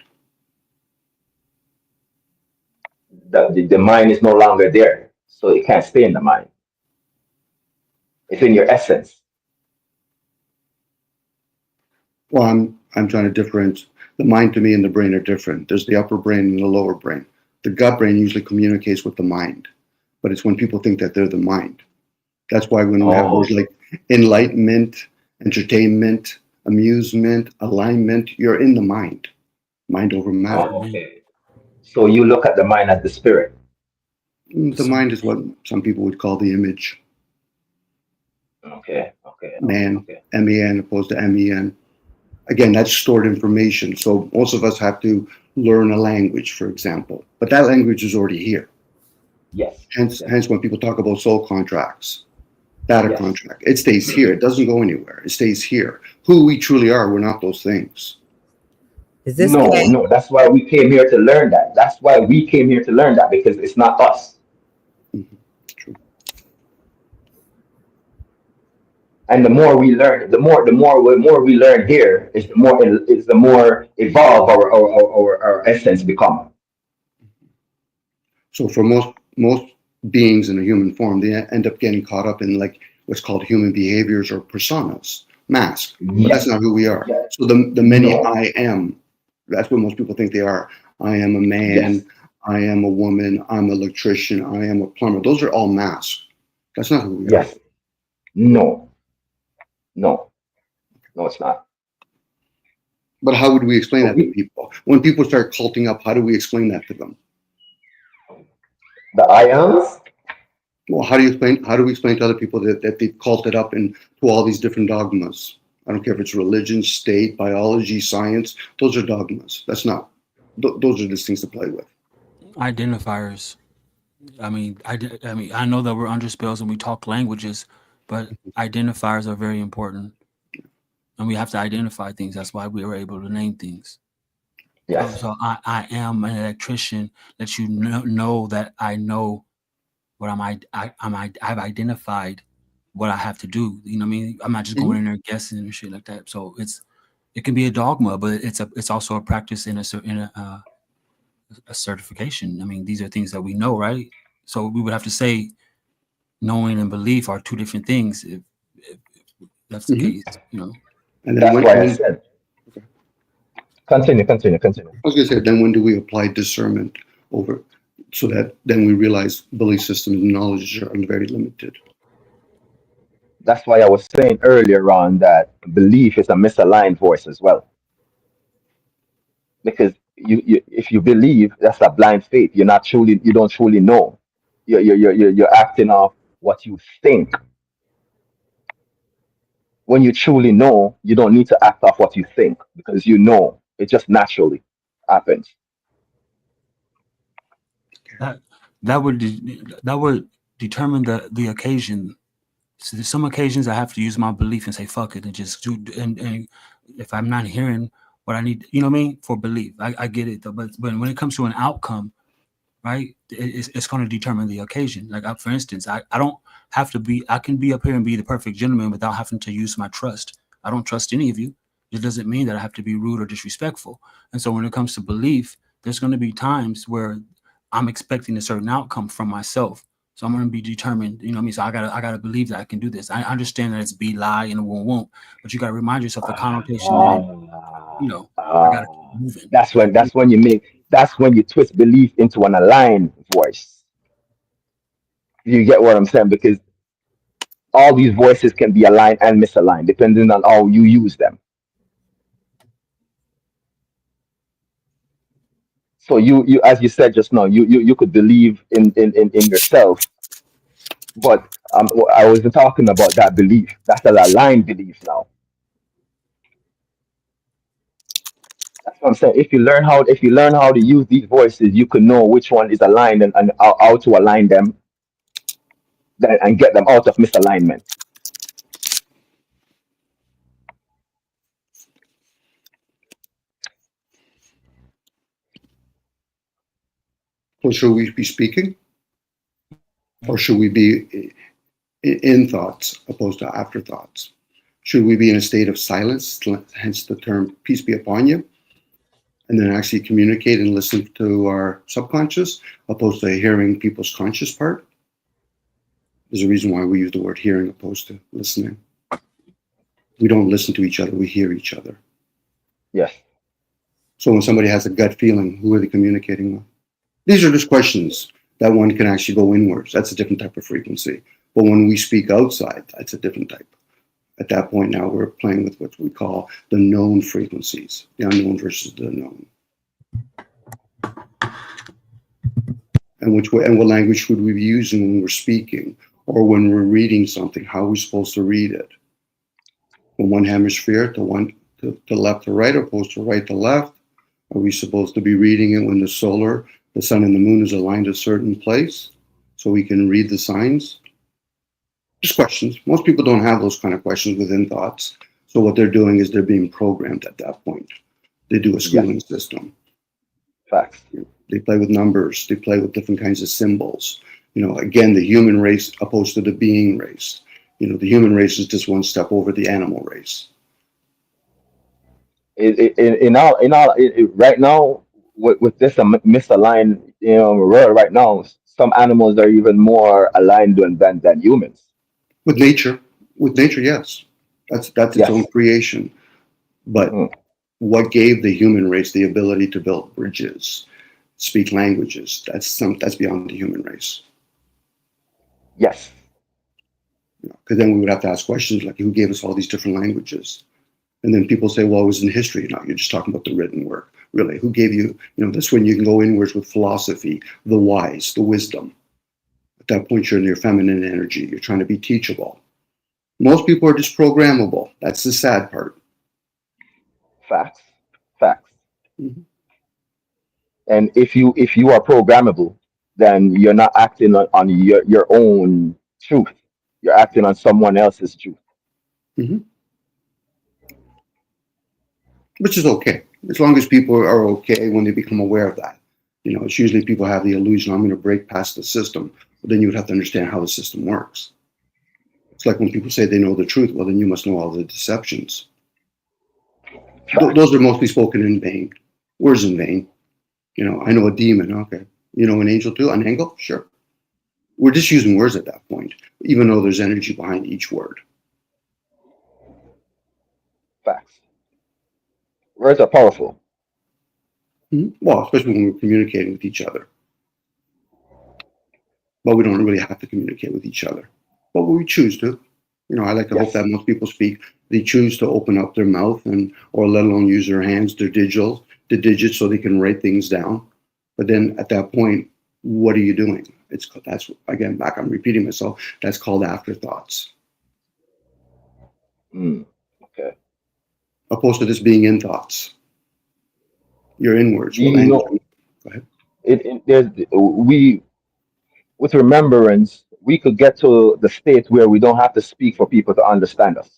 The mind is no longer there, so it can't stay in the mind. It's in your essence. Well, I'm trying to differentiate. The mind to me and the brain are different. There's the upper brain and the lower brain. The gut brain usually communicates with the mind, but it's when people think that they're the mind. That's why when we have Oh, words like enlightenment, entertainment, amusement, alignment, you're in the mind. Mind over matter. oh, okay. So you look at the mind as the spirit. The So mind is what some people would call the image. Okay, okay, okay, Man, okay. MEN opposed to MEN. Again, that's stored information. So most of us have to learn a language, for example, but that language is already here. Yes, yes, Hence, when people talk about soul contracts, data yes. contract, it stays here. It doesn't go anywhere. It stays here. Who we truly are, we're not those things. Is this No, K? no. That's why we came here to learn that. That's why we came here to learn that because it's not us. Mhm. True. And the more we learn, the more we learn here is the more evolved our essence become. So for most beings in a human form, they end up getting caught up in like what's called human behaviors or personas, mask. But that's Yes, not who we are. yes, So the many no, I am, that's what most people think they are. I am a yes, man, I am a woman, I'm an electrician, I am a plumber. Those are all masks. That's not who we are. yes, no, no, no. It's not. But how would we explain So that to people? When people start culting up, how do we explain that to them? the ions. Well, how do we explain to other people that they've culted up into all these different dogmas? I don't care if it's religion, state, biology, science. Those are dogmas. That's not. Those are just things to play with. Identifiers. I mean, I know that we're under spells and we talk languages, but identifiers are very important, and we have to identify things. That's why we were able to name things. Yes. So I am an electrician. Let you know that I know what I've identified what I have to do. You know what I mean? I'm not just going in there guessing and shit like that. So it can be a dogma, but it's also a practice in a certification. I mean, these are things that we know, right? So we would have to say knowing and belief are two different things if that's the case, you know. And then That's why I said. Continue. I was going to say, then when do we apply discernment over, so that then we realize belief systems and knowledge are very limited? That's why I was saying earlier on that belief is a misaligned voice as well. Because you if you believe, that's a blind faith. You don't truly know. You're acting off what you think. When you truly know, you don't need to act off what you think because you know it just naturally happens. That would determine the occasion. So there's some occasions I have to use my belief and say fuck it and just do. And if I'm not hearing what I need, you know what I mean, for belief, I get it though. But when it comes to an outcome, right, it's going to determine the occasion. Like for instance, I don't have to be. I can be up here and be the perfect gentleman without having to use my trust. I don't trust any of you. It doesn't mean that I have to be rude or disrespectful. And so when it comes to belief, there's going to be times where I'm expecting a certain outcome from myself. So I'm going to be determined, you know what I mean? So I gotta believe that I can do this. I understand that it's be, lie, and it won't. But you got to remind yourself the connotation that, you know, I got to keep moving. That's when you twist belief into an aligned voice. You get what I'm saying? Because all these voices can be aligned and misaligned depending on how you use them. So you as you said just now, you could believe in yourself, but I wasn't talking about that belief. That's an aligned belief now. That's what I'm saying. If you learn how to use these voices, you can know which one is aligned and how to align them and get them out of misalignment. So should we be speaking? Or should we be in thoughts opposed to afterthoughts? Should we be in a state of silence, hence the term peace be upon you, and then actually communicate and listen to our subconscious opposed to hearing people's conscious part? There's a reason why we use the word hearing opposed to listening. We don't listen to each other, we hear each other. Yes. So when somebody has a gut feeling, who are they communicating with? These are just questions that one can actually go inwards. That's a different type of frequency. But when we speak outside, that's a different type. At that point now, we're playing with what we call the known frequencies, the unknown versus the known. And what language should we be using when we're speaking or when we're reading something? How are we supposed to read it? From one hemisphere to left to right, opposed to right to left? Are we supposed to be reading it when the sun and the moon is aligned a certain place so we can read the signs? Just questions. Most people don't have those kind of questions within thoughts. So what they're doing is they're being programmed at that point. They do a schooling system. Facts. They play with numbers. They play with different kinds of symbols. You know, again, the human race opposed to the being race. You know, the human race is just one step over the animal race. Right now, with this misaligned, world right now, some animals are even more aligned than humans. With nature, yes, that's its own creation. But what gave the human race the ability to build bridges, speak languages? That's beyond the human race. Yes. Because then we would have to ask questions like, who gave us all these different languages? And then people say, well, it was in history. No, you're just talking about the written work. Really, who gave you, that's when you can go inwards with philosophy, the wise, the wisdom. At that point, you're in your feminine energy. You're trying to be teachable. Most people are just programmable. That's the sad part. Facts. Facts. Mhm. And if you are programmable, then you're not acting on your own truth. You're acting on someone else's truth. Mhm. Which is okay, as long as people are okay when they become aware of that. It's usually people have the illusion, I'm going to break past the system. But then you would have to understand how the system works. It's like when people say they know the truth. Well, then you must know all the deceptions. Facts. Those are mostly spoken in vain. Words in vain. I know a demon. Okay. You know an angel too? An angel? Sure. We're just using words at that point, even though there's energy behind each word. Facts. Words are powerful. Well, especially when we're communicating with each other. But we don't really have to communicate with each other. But we choose to. I like to hope Yes. that most people speak. They choose to open up their mouth or let alone use their hands, the digits, so they can write things down. But then at that point, what are you doing? That's again back. I'm repeating myself. That's called afterthoughts, Mm, okay. opposed to just being in thoughts. Your inwards Do will you enter. know Go ahead. there's we with remembrance we could get to the state where we don't have to speak for people to understand us.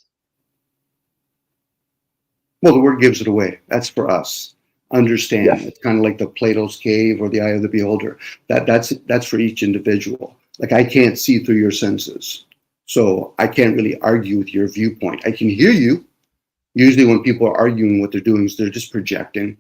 Well, the word gives it away. That's for us. Understand. Yes. It's kind of like the Plato's cave or the eye of the beholder. That's for each individual. Like I can't see through your senses, so I can't really argue with your viewpoint. I can hear you. Usually, when people are arguing, what they're doing is they're just projecting.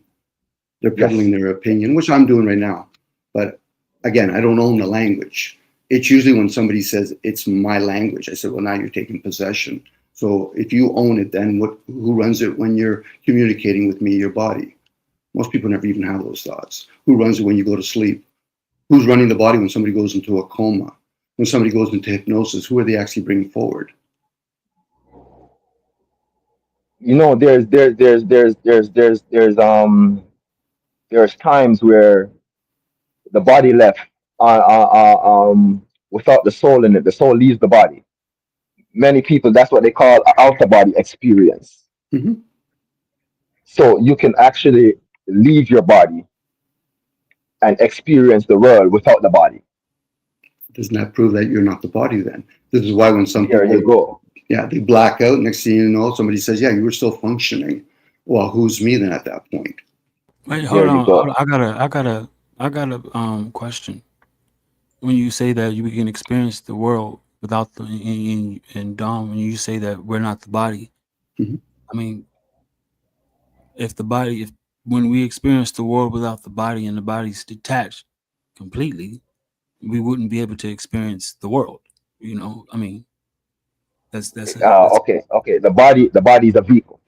They're peddling Yes. their opinion, which I'm doing right now. But again, I don't own the language. It's usually when somebody says it's my language. I said, well, now you're taking possession. So if you own it, then who runs it when you're communicating with me, your body? Most people never even have those thoughts. Who runs it when you go to sleep? Who's running the body when somebody goes into a coma? When somebody goes into hypnosis, who are they actually bringing forward? There's times where the body left without the soul in it. The soul leaves the body. Many people, that's what they call an outer body experience. Mhm. So you can actually leave your body and experience the world without the body. Doesn't that prove that you're not the body then? This is why when some There people, you go. yeah, they black out. Next thing you know, somebody says, yeah, you were still functioning. Well, who's me then at that point? Wait, There hold you on. Hold go. on. I got a question. When you say that you can experience the world without the and Dom, when you say that we're not the body, Mhm. I mean, if when we experience the world without the body and the body's detached completely, we wouldn't be able to experience the world. I mean, that's Okay. The body is a vehicle.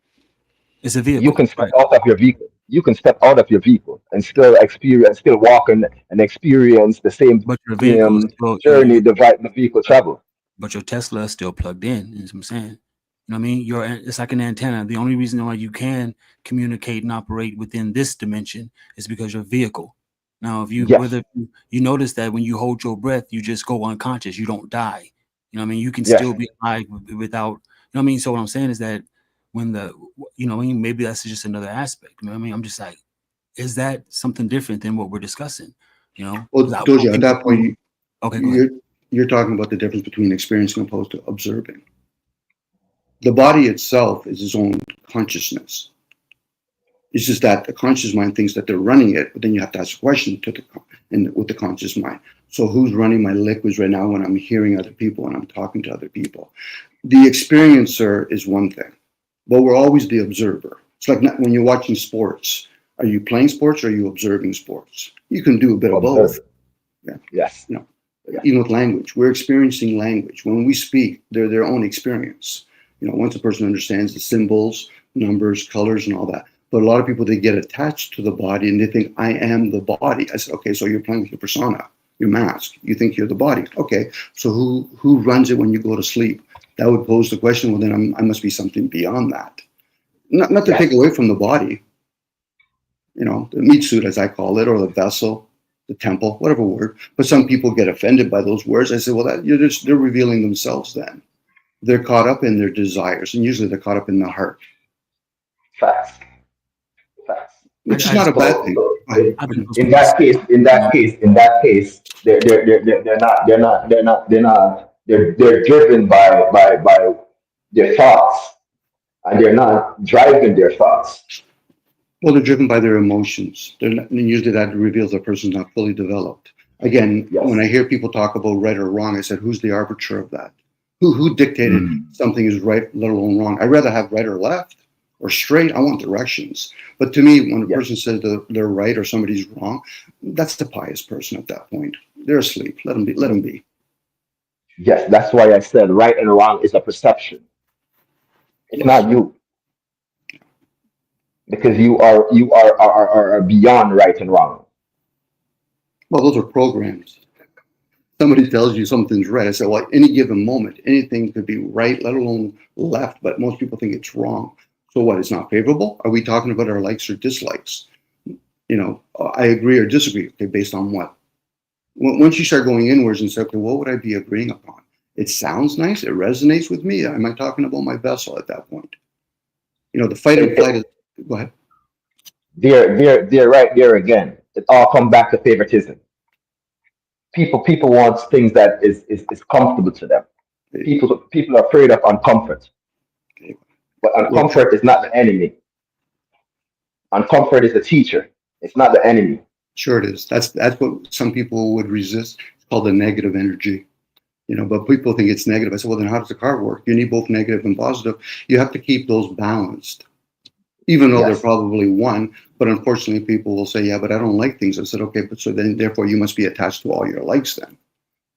it's a You vehicle, can step right? out of your vehicle. You can step out of your vehicle and still experience, still walk and experience the same But your vehicle is still journey the vehicle travel. but your Tesla is still plugged in. Is what I'm saying. You know what I mean? It's like an antenna. The only reason why you can communicate and operate within this dimension is because your vehicle. Now, if you Yes. whether you notice that when you hold your breath, you just go unconscious. You don't die. You know what I mean? You can Yes. still be alive without. You know what I mean? So what I'm saying is that when maybe that's just another aspect. You know what I mean? I'm just like, is that something different than what we're discussing? Well, Because I Doja, at think that point, okay, go ahead. you're talking about the difference between experiencing opposed to observing. The body itself is its own consciousness. It's just that the conscious mind thinks that they're running it, but then you have to ask a question with the conscious mind. So who's running my liquids right now when I'm hearing other people and I'm talking to other people? The experiencer is one thing, but we're always the observer. It's like when you're watching sports. Are you playing sports or are you observing sports? You can do a bit of both. Observe. Yeah. Yes. You know, Yes. even with language, we're experiencing language. When we speak, they're their own experience. Once a person understands the symbols, numbers, colors, and all that. But a lot of people, they get attached to the body and they think, I am the body. I said, okay, so you're playing with your persona, your mask. You think you're the body. Okay, so who runs it when you go to sleep? That would pose the question, well, then I must be something beyond that. Not to take Yes. away from the body, the meat suit, as I call it, or the vessel, the temple, whatever word. But some people get offended by those words. I say, well, they're revealing themselves then. They're caught up in their desires, and usually they're caught up in the heart, Facts. Facts. which is I not just a bad So, thing. so Go ahead. I Go think ahead. those in people that case, they're driven by their thoughts, and they're not driving their thoughts. Well, they're driven by their emotions. They're not, and usually that reveals a person's not fully developed. Again, when Yes. I hear people talk about right or wrong, I said, who's the arbiter of that? Who dictated Mm. something is right, let alone wrong? I'd rather have right or left or straight. I want directions. But to me, when a Yes. person says they're right or somebody's wrong, that's the pious person at that point. They're asleep. Let them be. Let them be. Yes, that's why I said right and wrong is a perception. It's Yes. not you, because you are beyond right and wrong. Well, those are programs. Somebody tells you something's right. I said, well, at any given moment, anything could be right, let alone left, but most people think it's wrong. So what, it's not favorable? Are we talking about our likes or dislikes? I agree or disagree. Okay, based on what? Once you start going inwards and say, okay, what would I be agreeing upon? It sounds nice. It resonates with me. Am I talking about my vessel at that point? The fight and It, flight is, it, go ahead. they're right there again. It all comes back to favoritism. People want things that is comfortable to them. People are afraid of uncomfort, Okay. but Look, uncomfort is not the enemy. Uncomfort is the teacher. It's not the enemy. sure it is. That's what some people would resist. It's called the negative energy. But people think it's negative. I said, well, then how does the car work? You need both negative and positive. You have to keep those balanced, even though they're Yes. probably one. But unfortunately, people will say, yeah, but I don't like things. I said, okay, but so then therefore you must be attached to all your likes then.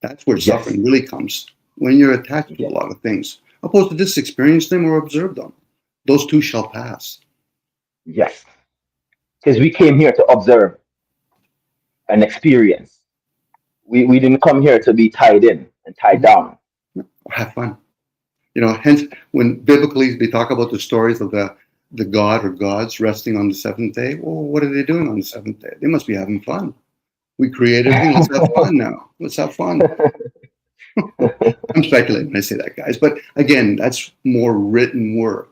That's where Yes. suffering really comes, when you're attached to a Yes. lot of things, opposed to just experience them or observe them. Those two shall pass. Yes. Because we came here to observe and experience. We didn't come here to be tied in and tied Mhm. down. Have fun. Hence, when biblically they talk about the stories of the god or gods resting on the seventh day, well, what are they doing on the seventh day? They must be having fun. We create everything. Let's have fun now. Let's have fun. I'm speculating when I say that, guys. But again, that's more written work.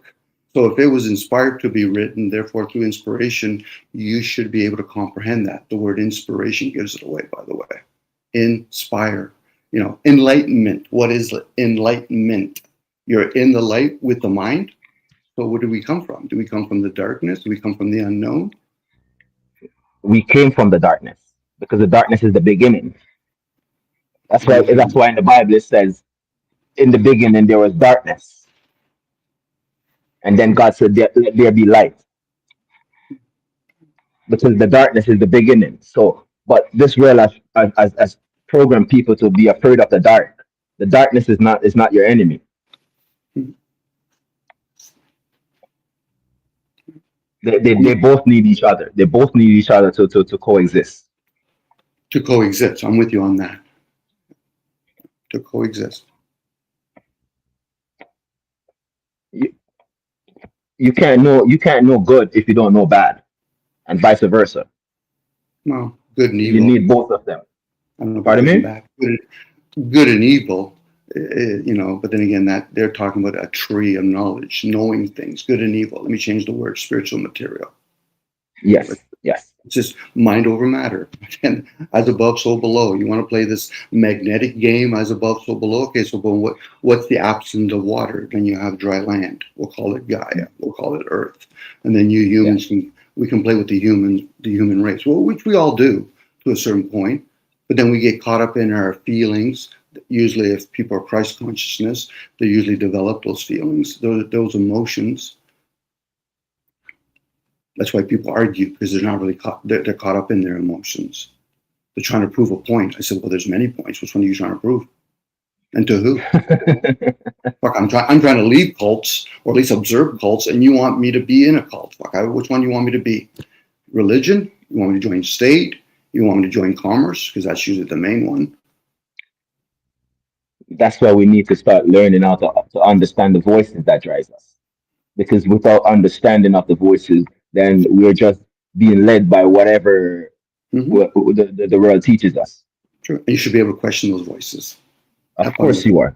So if it was inspired to be written, therefore through inspiration, you should be able to comprehend that. The word inspiration gives it away, by the way. Inspire. Enlightenment. What is enlightenment? You're in the light with the mind. So where do we come from? Do we come from the darkness? Do we come from the unknown? We came from the darkness because the darkness is the beginning. That's why. That's why in the Bible it says, "In the beginning there was darkness," and then God said, "Let there be light," because the darkness is the beginning. So, but this world has programmed people to be afraid of the dark. The darkness is not your enemy. They both need each other. They both need each other to coexist. To coexist. I'm with you on that. To coexist. You, you can't know good if you don't know bad, and vice versa. Well, good and You evil. need both of them. I don't know about Pardon good and me? bad. Good and evil, but then again, that they're talking about a tree of knowledge, knowing things, good and evil. Let me change the word, spiritual material. Yes, yes. It's just mind over matter. And as above, so below. You want to play this magnetic game, as above, so below. Okay, so but what's the absence of water? Then you have dry land. We'll call it Gaia. We'll call it Earth. And then you Yeah. humans we can play with the human race. Well, which we all do to a certain point. But then we get caught up in our feelings. Usually, if people are Christ consciousness, they usually develop those feelings, those emotions. That's why people argue, because they're not really caught. They're caught up in their emotions. They're trying to prove a point. I said, well, there's many points. Which one are you trying to prove? And to who? Fuck, I'm trying to leave cults, or at least observe cults, and you want me to be in a cult. Fuck, which one do you want me to be? Religion? You want me to join state? You want me to join commerce? Because that's usually the main one. That's why we need to start learning how to understand the voices that drives us. Because without understanding of the voices, then we're just being led by whatever Mm-hmm. the world teaches us. Sure. And you should be able to question those voices. Of Have fun course with it. you are.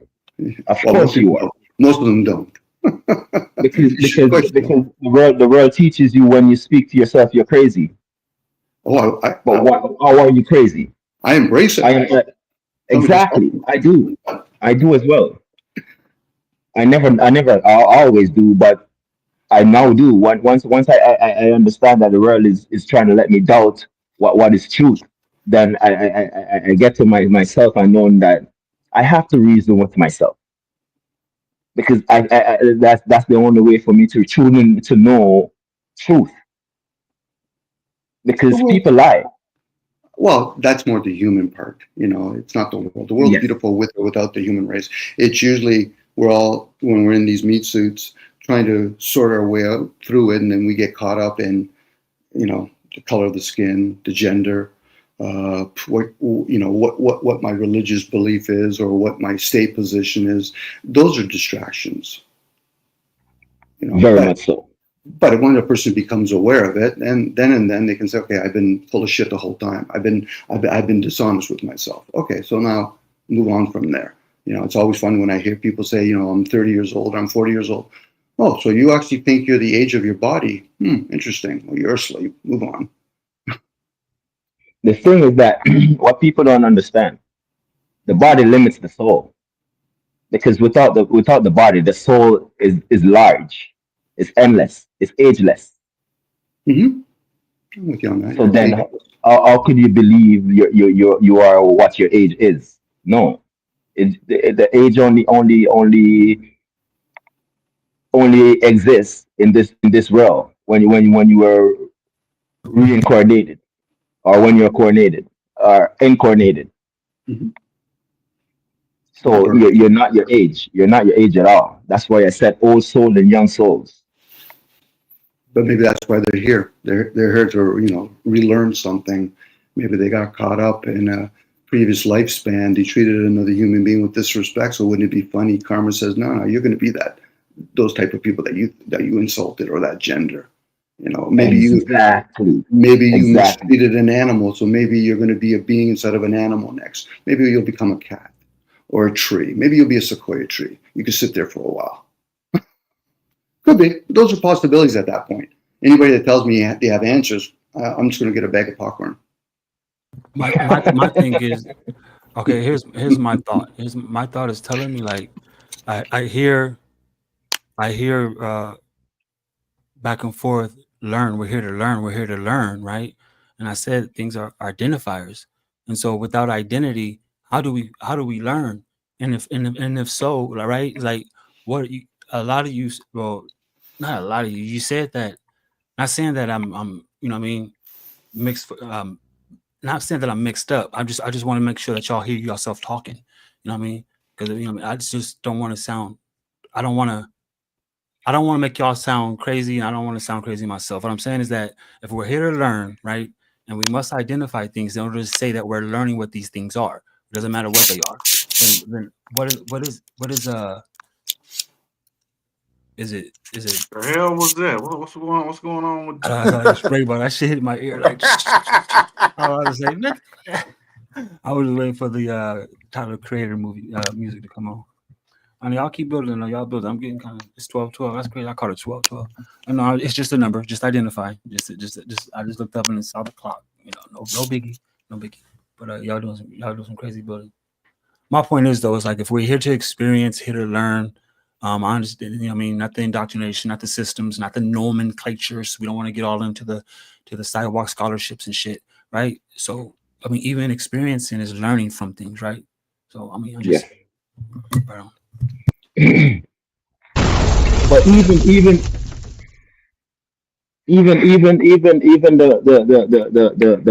Of Well, most course you people are. don't. Most of them don't. because You should because question them. because the world teaches you when you speak to yourself you're crazy. Oh, But how are you crazy? I embrace I it. am Tell me to stop. exactly. I do as well. I always do, but I now do. Once I understand that the world is trying to let me doubt what is truth, then I get to myself and knowing that I have to reason with myself because that's the only way for me to tune in to know truth because Well, people lie. well, that's more the human part. It's not the world. The world's Yes, beautiful with or without the human race. It's usually we're all, when we're in these meat suits, trying to sort our way out through it, and then we get caught up in, the color of the skin, the gender, what my religious belief is, or what my state position is. Those are distractions. very But much so. when a person becomes aware of it, and then they can say, okay, I've been full of shit the whole time. I've been dishonest with myself. Okay, so now move on from there. It's always fun when I hear people say, I'm 30 years old, I'm 40 years old. Oh, so you actually think you're the age of your body? Interesting. Well, you're asleep. Move on. The thing is that what people don't understand, the body limits the soul because without the body, the soul is large, it's endless, it's ageless. Mm-hmm. I'm with you on that. So It's then, age. how could you believe you are what your age is? No, the age only exists in this realm when you were reincarnated or when you're coordinated or incarnated. Mm-hmm. At So birth. you're not your age. You're not your age at all. That's why I said old soul and young souls. But maybe that's why they're here. They're here to relearn something. Maybe they got caught up in a previous lifespan. They treated another human being with disrespect. So wouldn't it be funny? Karma says, no, no, you're going to be those type of people that you insulted, or that gender. Exactly. Maybe you Exactly. mistreated an animal. So maybe you're going to be a being instead of an animal next. Maybe you'll become a cat or a tree. Maybe you'll be a sequoia tree. You could sit there for a while. Could be. Those are possibilities at that point. Anybody that tells me they have answers, I'm just going to get a bag of popcorn. My thing is, okay, here's my thought. Here's my thought is telling me like I hear back and forth, learn, we're here to learn, we're here to learn, right? And I said things are identifiers. And so without identity, how do we learn? And if so, right? Like what you, a lot of you, well, not a lot of you said that, not saying that I'm what I mean, mixed not saying that I'm mixed up. I just want to make sure that y'all hear yourself talking. You know what I mean? Because I just don't want to sound. I don't want to. I don't want to make y'all sound crazy, and I don't want to sound crazy myself. What I'm saying is that if we're here to learn, right, and we must identify things in order to say that we're learning what these things are. It doesn't matter what they are. Then what is The hell was that? What's going on? What's going on with? I saw that spray bottle. That shit hit my ear like. I was say, I was waiting for the Tyler Creator movie music to come on. I mean, y'all keep building. Y'all building. I'm getting kind of. It's 12:12. That's crazy. I call it 12:12. No, it's just a number. Just identify. Just. I just looked up and saw the clock. No biggie. No biggie. But y'all doing some crazy building. My point is though, it's like if we're here to experience, here to learn. I understand. I mean, not the indoctrination, not the systems, not the nomenclatures. We don't want to get all into the sidewalk scholarships and shit, right? So, I mean, even experiencing is learning from things, right? So, I mean, I'm Yeah. just right on. But even the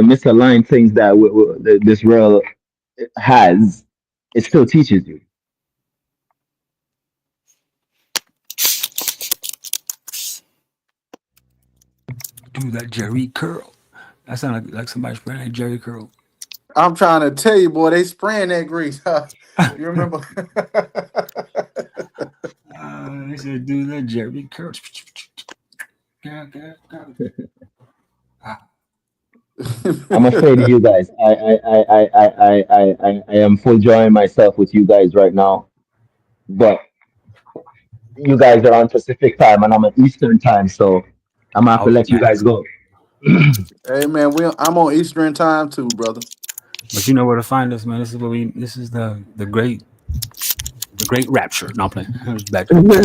misaligned things that this world has, it still teaches you. Do that Jerry curl. That sounded like somebody spraying that Jerry curl. I'm trying to tell you, boy, they spraying that grease. You remember? They said do that Jerry curl. Yeah, yeah, yeah. I'm afraid of you guys. I am full joy in myself with you guys right now. But you guys are on Pacific time and I'm on Eastern time, so I'm gonna have to Okay, let you guys go. Hey man, I'm on Eastern time too, brother. but you know where to find us, man. This is what we. This is the great rapture. No, I'm playing. Back to For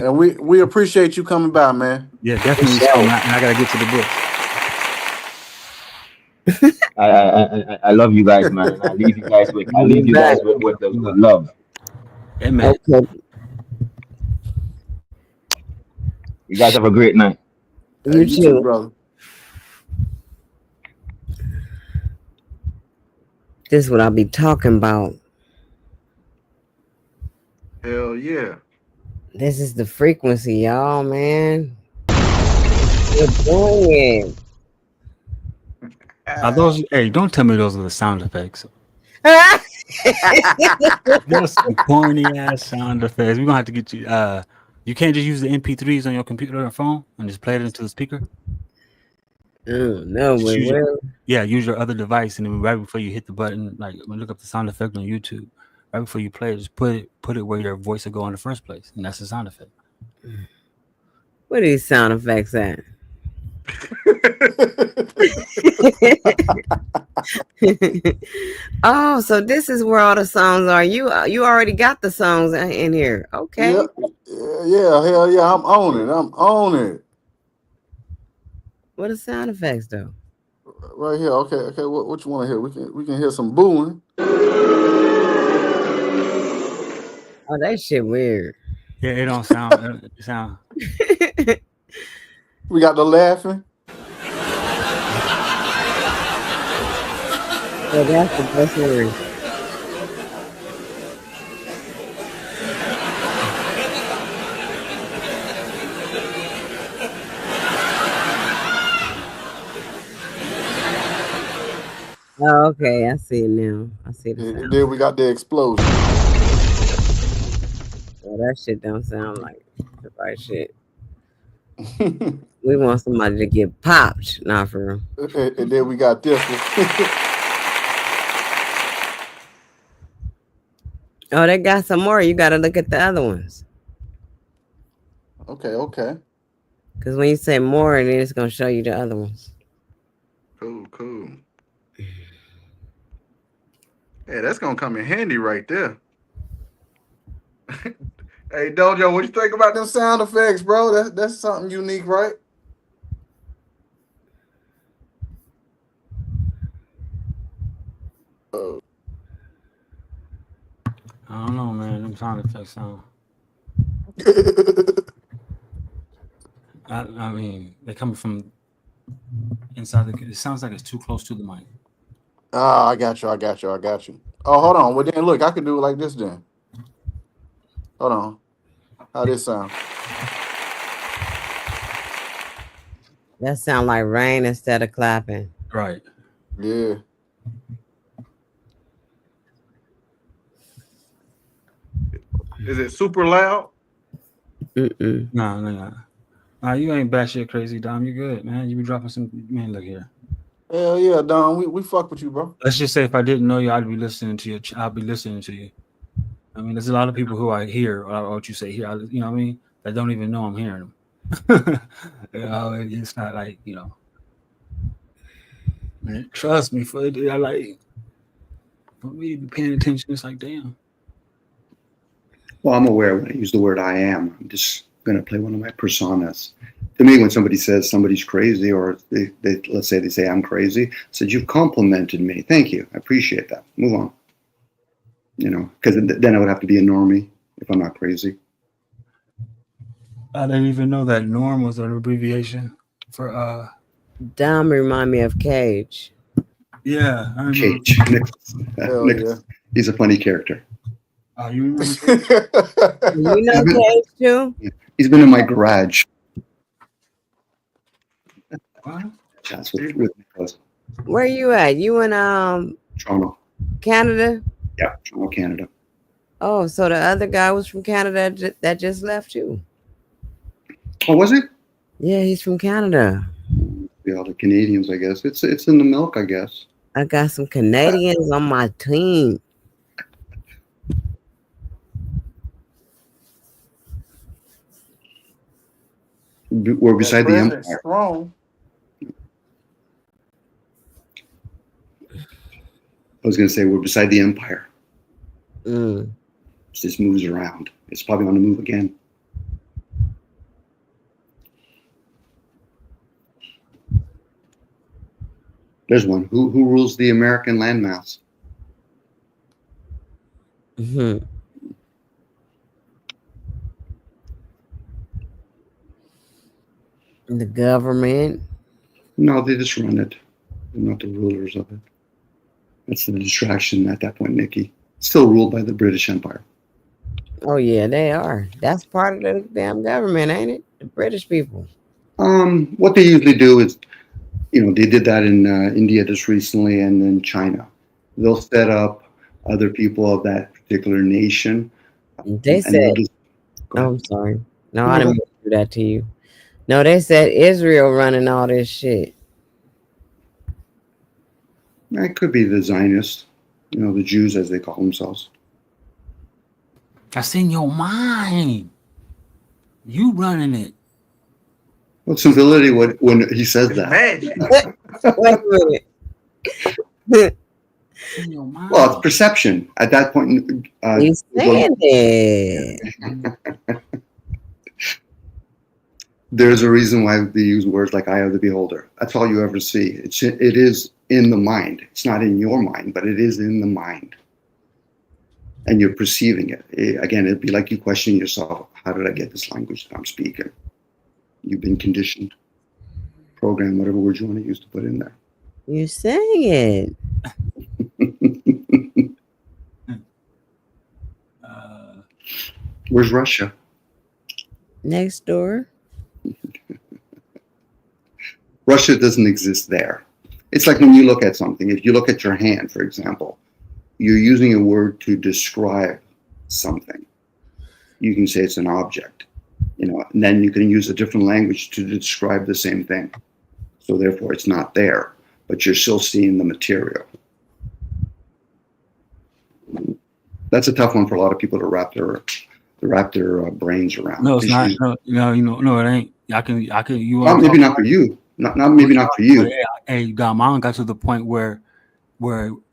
And we appreciate you coming by, man. yeah, definitely so. sure. Man, and I gotta get to the books. I love you guys, man, and I You'll leave be you back. guys with love. Amen. Okay. You guys have a great night. Hey, You you too, too. brother. This is what I'll be talking about. Hell yeah. This is the frequency, y'all, man. We're doing Are those? Hey, don't tell me those are the sound effects. it. Those some corny ass sound effects. We're gonna have to get you. You can't just use the MP3s on your computer or phone and just play it into the speaker. No, Just but use your, well, yeah, use your other device, and then right before you hit the button, like when you look up the sound effect on YouTube, right before you play it, just put it where your voice will go in the first place, and that's the sound effect. where these sound effects at? Oh, so this is where all the songs are. You already got the songs in here. Okay. Yeah, yeah, hell yeah. I'm on it. I'm on it. What are sound effects though? Right here. Okay, okay. What you want to hear? We can hear some booing. Oh, that shit weird. Yeah, it don't sound. It sound. We got the laughing. So that's the best word. Oh, okay. I see it now. I see the And sound. then we got the explosion. Well, that shit don't sound like the right shit. and We want somebody to get popped. Not for real. then we got this one. Oh, they got some more. You got to look at the other ones. Okay, okay. Because when you say more, then it's going to show you the other ones. Cool, cool. Hey, that's gonna come in handy right there. Hey, Dojo, what you think about them sound effects, bro? That's something unique, right? Uh, I don't know, man. Them sound effects sound. I mean, they coming from inside the. It sounds like it's too close to the mic. I got you. I got you. I got you. Oh, hold on. Well, then look, I can do it like this. Then hold on. How this sound? That sound like rain instead of clapping. Right. Yeah. Is it super loud? Mm-mm. No. You ain't batshit crazy, Dom. You good, man. You be dropping some. Man, look here. Hell yeah, Don. We fuck with you, bro. Let's just say if I didn't know you, I'd be listening to you. I'd be listening to you. I mean, there's a lot of people who I hear or what you say here. You know what I mean? That don't even know I'm hearing them. It's not like Man, trust me, for me to be paying attention. It's like, damn. Well, I'm aware when I use the word I am, I'm just going to play one of my personas. To me, when somebody says somebody's crazy, or let's say they say I'm crazy, I said, you've complimented me. Thank you. I appreciate that. Move on. Because then I would have to be a normie if I'm not crazy. I didn't even know that norm was an abbreviation for Dom remind me of Cage. Yeah, I remember. Cage. Nicholas. He's a funny character. You remember? You know Cage too? He's been in my garage. What? Chats with Nicholas. Where you at? You in Toronto. Canada? Yeah, Toronto, Canada. Oh, so the other guy was from Canada that just left you. Oh, was it? Yeah, he's from Canada. Yeah, the Canadians, I guess. It's in the milk, I guess. I got some Canadians on my team. We're beside the President empire. strong. I was going to say we're beside the empire. Mm. It just moves around. It's probably on the move again. There's one. Who rules the American landmass? Hmm. The government. No, they just run it. They're not the rulers of it. That's the distraction at that point, Nikki. Still ruled by the British Empire. Oh yeah, they are. That's part of the damn government, ain't it? The British people. What they usually do is, they did that in India just recently, and then China. They'll set up other people of that particular nation, They and they'll said, just. Go "Oh, ahead. I'm sorry. No, I No, didn't mean to do that to you. No, they said Israel running all this shit. it could be the Zionists, the Jews as they call themselves. That's in your mind. You running it. What's some validity when he says It's that? magic. Wait a minute. It's in your mind. Well, it's perception. At that point, He's saying it. there's a reason why they use words like "eye of the beholder." That's all you ever see. It is in the mind. It's not in your mind, but it is in the mind, and you're perceiving it. Again, it'd be like you questioning yourself: how did I get this language that I'm speaking? You've been conditioned, programmed, whatever word you want to use to put in there. You're saying it. Where's Russia? Next door. Russia doesn't exist there. It's like when you look at something. If you look at your hand, for example, you're using a word to describe something. You can say it's an object, and then you can use a different language to describe the same thing. So therefore, it's not there, but you're still seeing the material. That's a tough one for a lot of people to wrap their brains around. No, it's not. No, it ain't. I can. You Well, maybe not for you. Not maybe not for you. Hey, mine got to the point where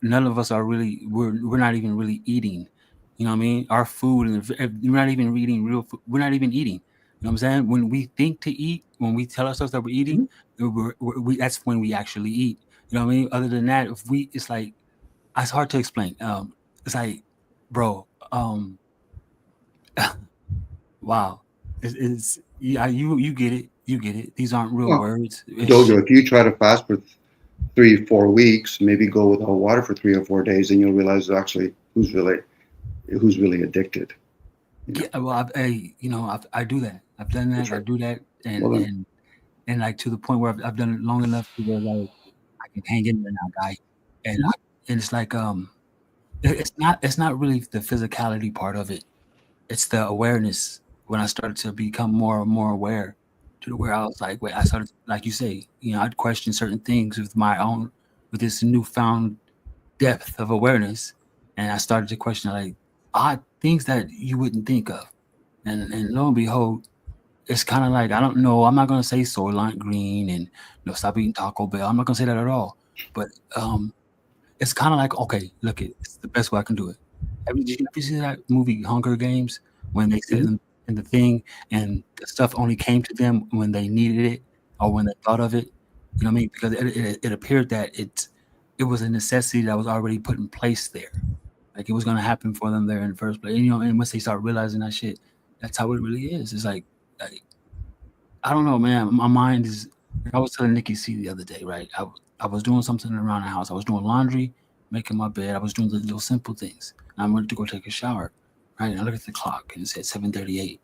none of us are really. We're not even really eating. You know what I mean? Our food, and we're not even eating real food. We're not even eating. You know what I'm saying? When we think to eat, when we tell ourselves that we're eating, that's when we actually eat. You know what I mean? Other than that, it's like it's hard to explain. It's like, bro, wow, it's yeah, you get it, you get it. These aren't real Well, words. Jojo, if you try to fast for 3-4 weeks, maybe go without water for 3 or 4 days, and you'll realize actually who's really addicted. Yeah, well, I do that. I've done that. That's right. I do that, Well, and like to the point where I've done it long enough to where like I can hang in there now, guy. And it's like it's not really the physicality part of it. It's the awareness. When I started to become more and more aware, to where I was like, wait, I started, like you say, I'd question certain things with this newfound depth of awareness, and I started to question like odd things that you wouldn't think of, and lo and behold, it's kind of like I don't know. I'm not gonna say Soylent Green and stop eating Taco Bell. I'm not gonna say that at all. But it's kind of like okay, look, it's the best way I can do it. Did you see that movie Hunger Games when they said in the thing and the stuff only came to them when they needed it or when they thought of it? You know what I mean? Because it appeared that it was a necessity that was already put in place there. Like it was going to happen for them there in the first place. And once they start realizing that shit, that's how it really is. It's like I don't know, man. My mind is. I was telling Nikki C the other day, right? I was doing something around the house. I was doing laundry, making my bed. I was doing the little simple things. And I went to go take a shower, right? And I looked at the clock and it said 7:38.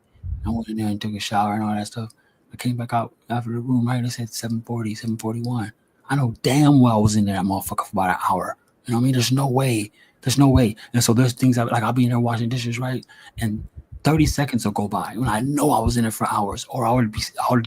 I went in there and took a shower and all that stuff. I came back out after the room, right? And it said 7:40, 7:41. I know damn well I was in there, that motherfucker, for about an hour. You know what I mean? There's no way. There's no way. And so there's things I'll be in there washing dishes, right? And 30 seconds will go by when I know I was in it for hours, or I would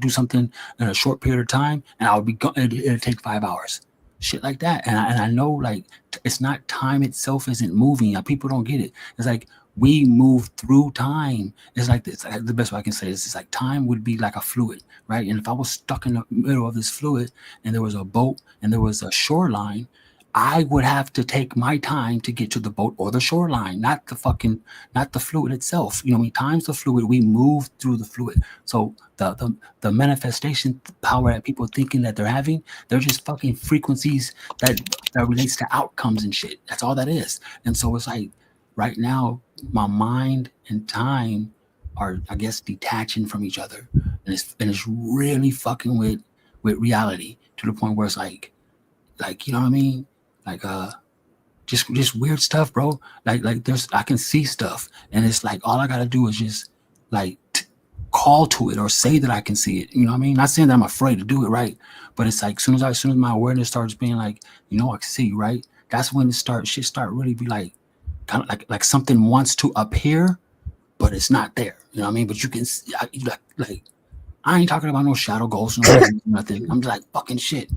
do something in a short period of time, and I would be it'd take 5 hours. shit like that. And I know like it's not time itself isn't moving. People don't get it. It's like we move through time. It's like this. The best way I can say this is like time would be like a fluid, right? And if I was stuck in the middle of this fluid and there was a boat and there was a shoreline, I would have to take my time to get to the boat or the shoreline, not the fluid itself. You know, I mean, time's the fluid. We move through the fluid. So the manifestation power that people thinking that they're having, they're just fucking frequencies that relates to outcomes and shit. That's all that is. And so it's like right now, my mind and time are, I guess, detaching from each other, and it's really fucking with reality to the point where it's like you know what I mean, like just weird stuff, bro. Like there's I can see stuff, and it's like all I gotta do is just like call to it or say that I can see it. You know what I mean? Not saying that I'm afraid to do it, right? But it's like as soon as my awareness starts being like, you know, I can see, right? That's when shit start really be like kind of like something wants to appear, but it's not there. You know what I mean? But you can see, like I ain't talking about no shadow ghosts, no nothing. I'm just like fucking shit.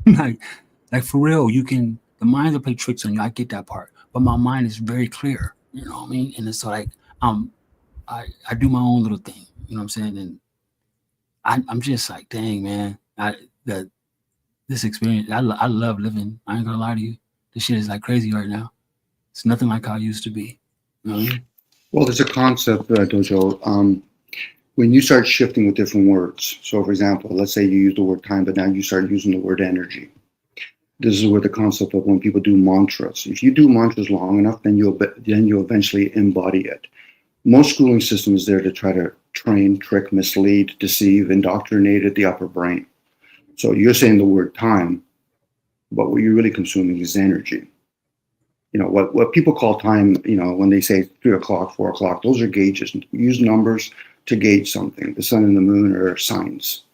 like for real, the mind will play tricks on you. I get that part, but my mind is very clear. You know what I mean? And it's like I do my own little thing. You know what I'm saying? And I'm just like, dang man, this experience, I love living. I ain't gonna lie to you. This shit is like crazy right now. It's nothing like how it used to be. You know what I mean? Well, there's a concept, Dojo. When you start shifting with different words, so for example, let's say you use the word time, but now you start using the word energy. This is where the concept of when people do mantras. If you do mantras long enough, then you eventually embody it. Most schooling system is there to try to train, trick, mislead, deceive, indoctrinate the upper brain. So you're saying the word time, but what you're really consuming is energy. You know, what people call time, you know, when they say 3 o'clock, 4 o'clock, those are gauges. We use numbers to gauge something. The sun and the moon are signs.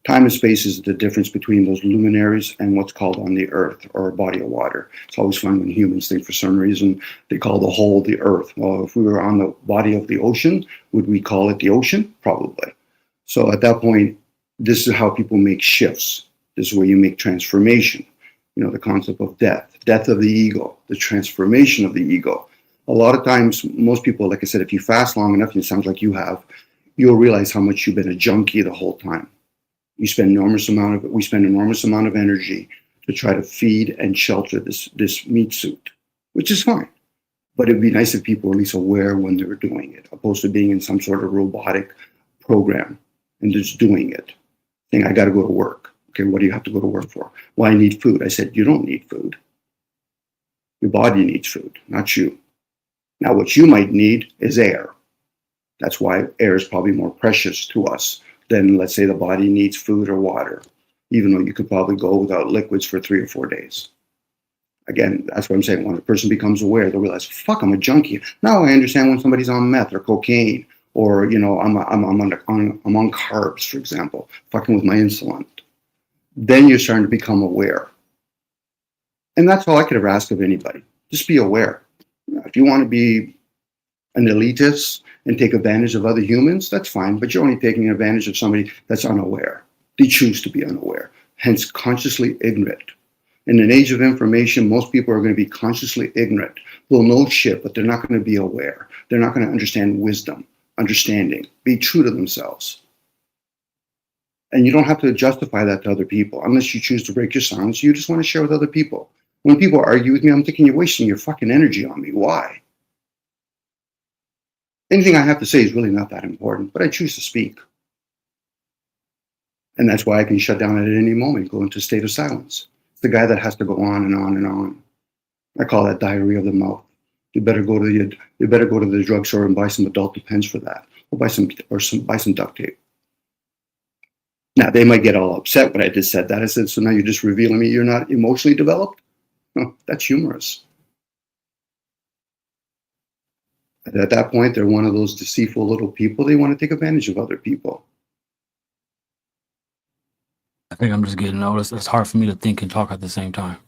Time and space is the difference between those luminaries and what's called on the earth or a body of water. It's always fun when humans think for some reason they call the whole the earth. Well, if we were on the body of the ocean, would we call it the ocean? Probably. So at that point, this is how people make shifts. This is where you make transformation. You know, the concept of death of the ego, the transformation of the ego. A lot of times, most people, like I said, if you fast long enough, and it sounds like you have, you'll realize how much you've been a junkie the whole time. We spend enormous amount of energy to try to feed and shelter this meat suit, which is fine. But it'd be nice if people were at least aware when they were doing it, opposed to being in some sort of robotic program and just doing it. Saying, I got to go to work. Okay, what do you have to go to work for? Well, I need food. I said, you don't need food. Your body needs food, not you. Now, what you might need is air. That's why air is probably more precious to us than, let's say, the body needs food or water, even though you could probably go without liquids for 3 or 4 days. Again, that's what I'm saying. When a person becomes aware, they'll realize, fuck, I'm a junkie. Now I understand when somebody's on meth or cocaine, or, you know, I'm on carbs, for example, fucking with my insulin. Then you're starting to become aware. And that's all I could ever ask of anybody. Just be aware. If you want to be an elitist and take advantage of other humans, that's fine, but you're only taking advantage of somebody that's unaware. They choose to be unaware, hence consciously ignorant. In an age of information, most people are going to be consciously ignorant. They'll know shit, but they're not going to be aware. They're not going to understand wisdom, understanding, be true to themselves. And you don't have to justify that to other people unless you choose to break your silence. You just want to share with other people. When people argue with me, I'm thinking you're wasting your fucking energy on me. Why? Anything I have to say is really not that important, but I choose to speak. And that's why I can shut down at any moment, go into a state of silence. It's the guy that has to go on and on and on. I call that diarrhea of the mouth. You better go to the drugstore and buy some adult Depends for that, or buy some duct tape. Now they might get all upset when I just said that. I said, so now you're just revealing me you're not emotionally developed? No, that's humorous. At that point, they're one of those deceitful little people. They want to take advantage of other people. I think I'm just getting old. It's hard for me to think and talk at the same time.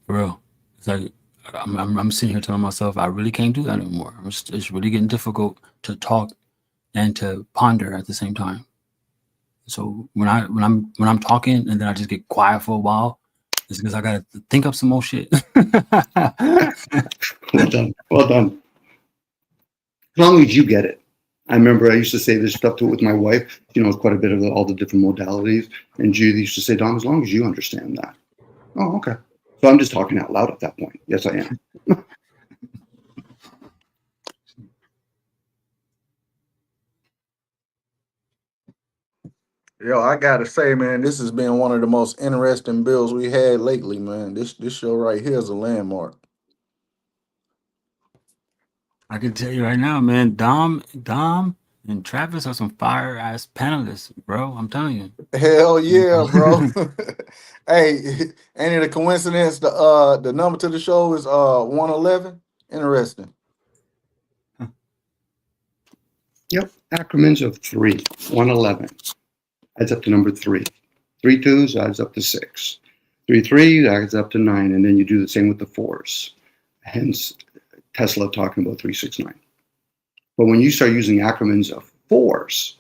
For real. It's like I'm sitting here telling myself I really can't do that anymore. It's really getting difficult to talk and to ponder at the same time. So when I'm talking and then I just get quiet for a while, It's because I gotta think up some more shit. Well done. Well done. As long as you get it. I remember I used to say this stuff to it with my wife. She knows quite a bit of all the different modalities. And Judy used to say, Dom, as long as you understand that. Oh, okay. So I'm just talking out loud at that point. Yes, I am. Yo, I gotta say, man, this has been one of the most interesting bills we had lately, man. This show right here is a landmark. I can tell you right now, man, Dom and Travis are some fire ass panelists, bro. I'm telling you. Hell yeah, bro. Hey, ain't it a coincidence the number to the show is 111? Interesting. Yep. Acronyms of 3, 111. Adds up to number 3. 3 twos adds up to 6. 3 3 adds up to 9. And then you do the same with the 4s. Hence, Tesla talking about 369. But when you start using acronyms of 4s,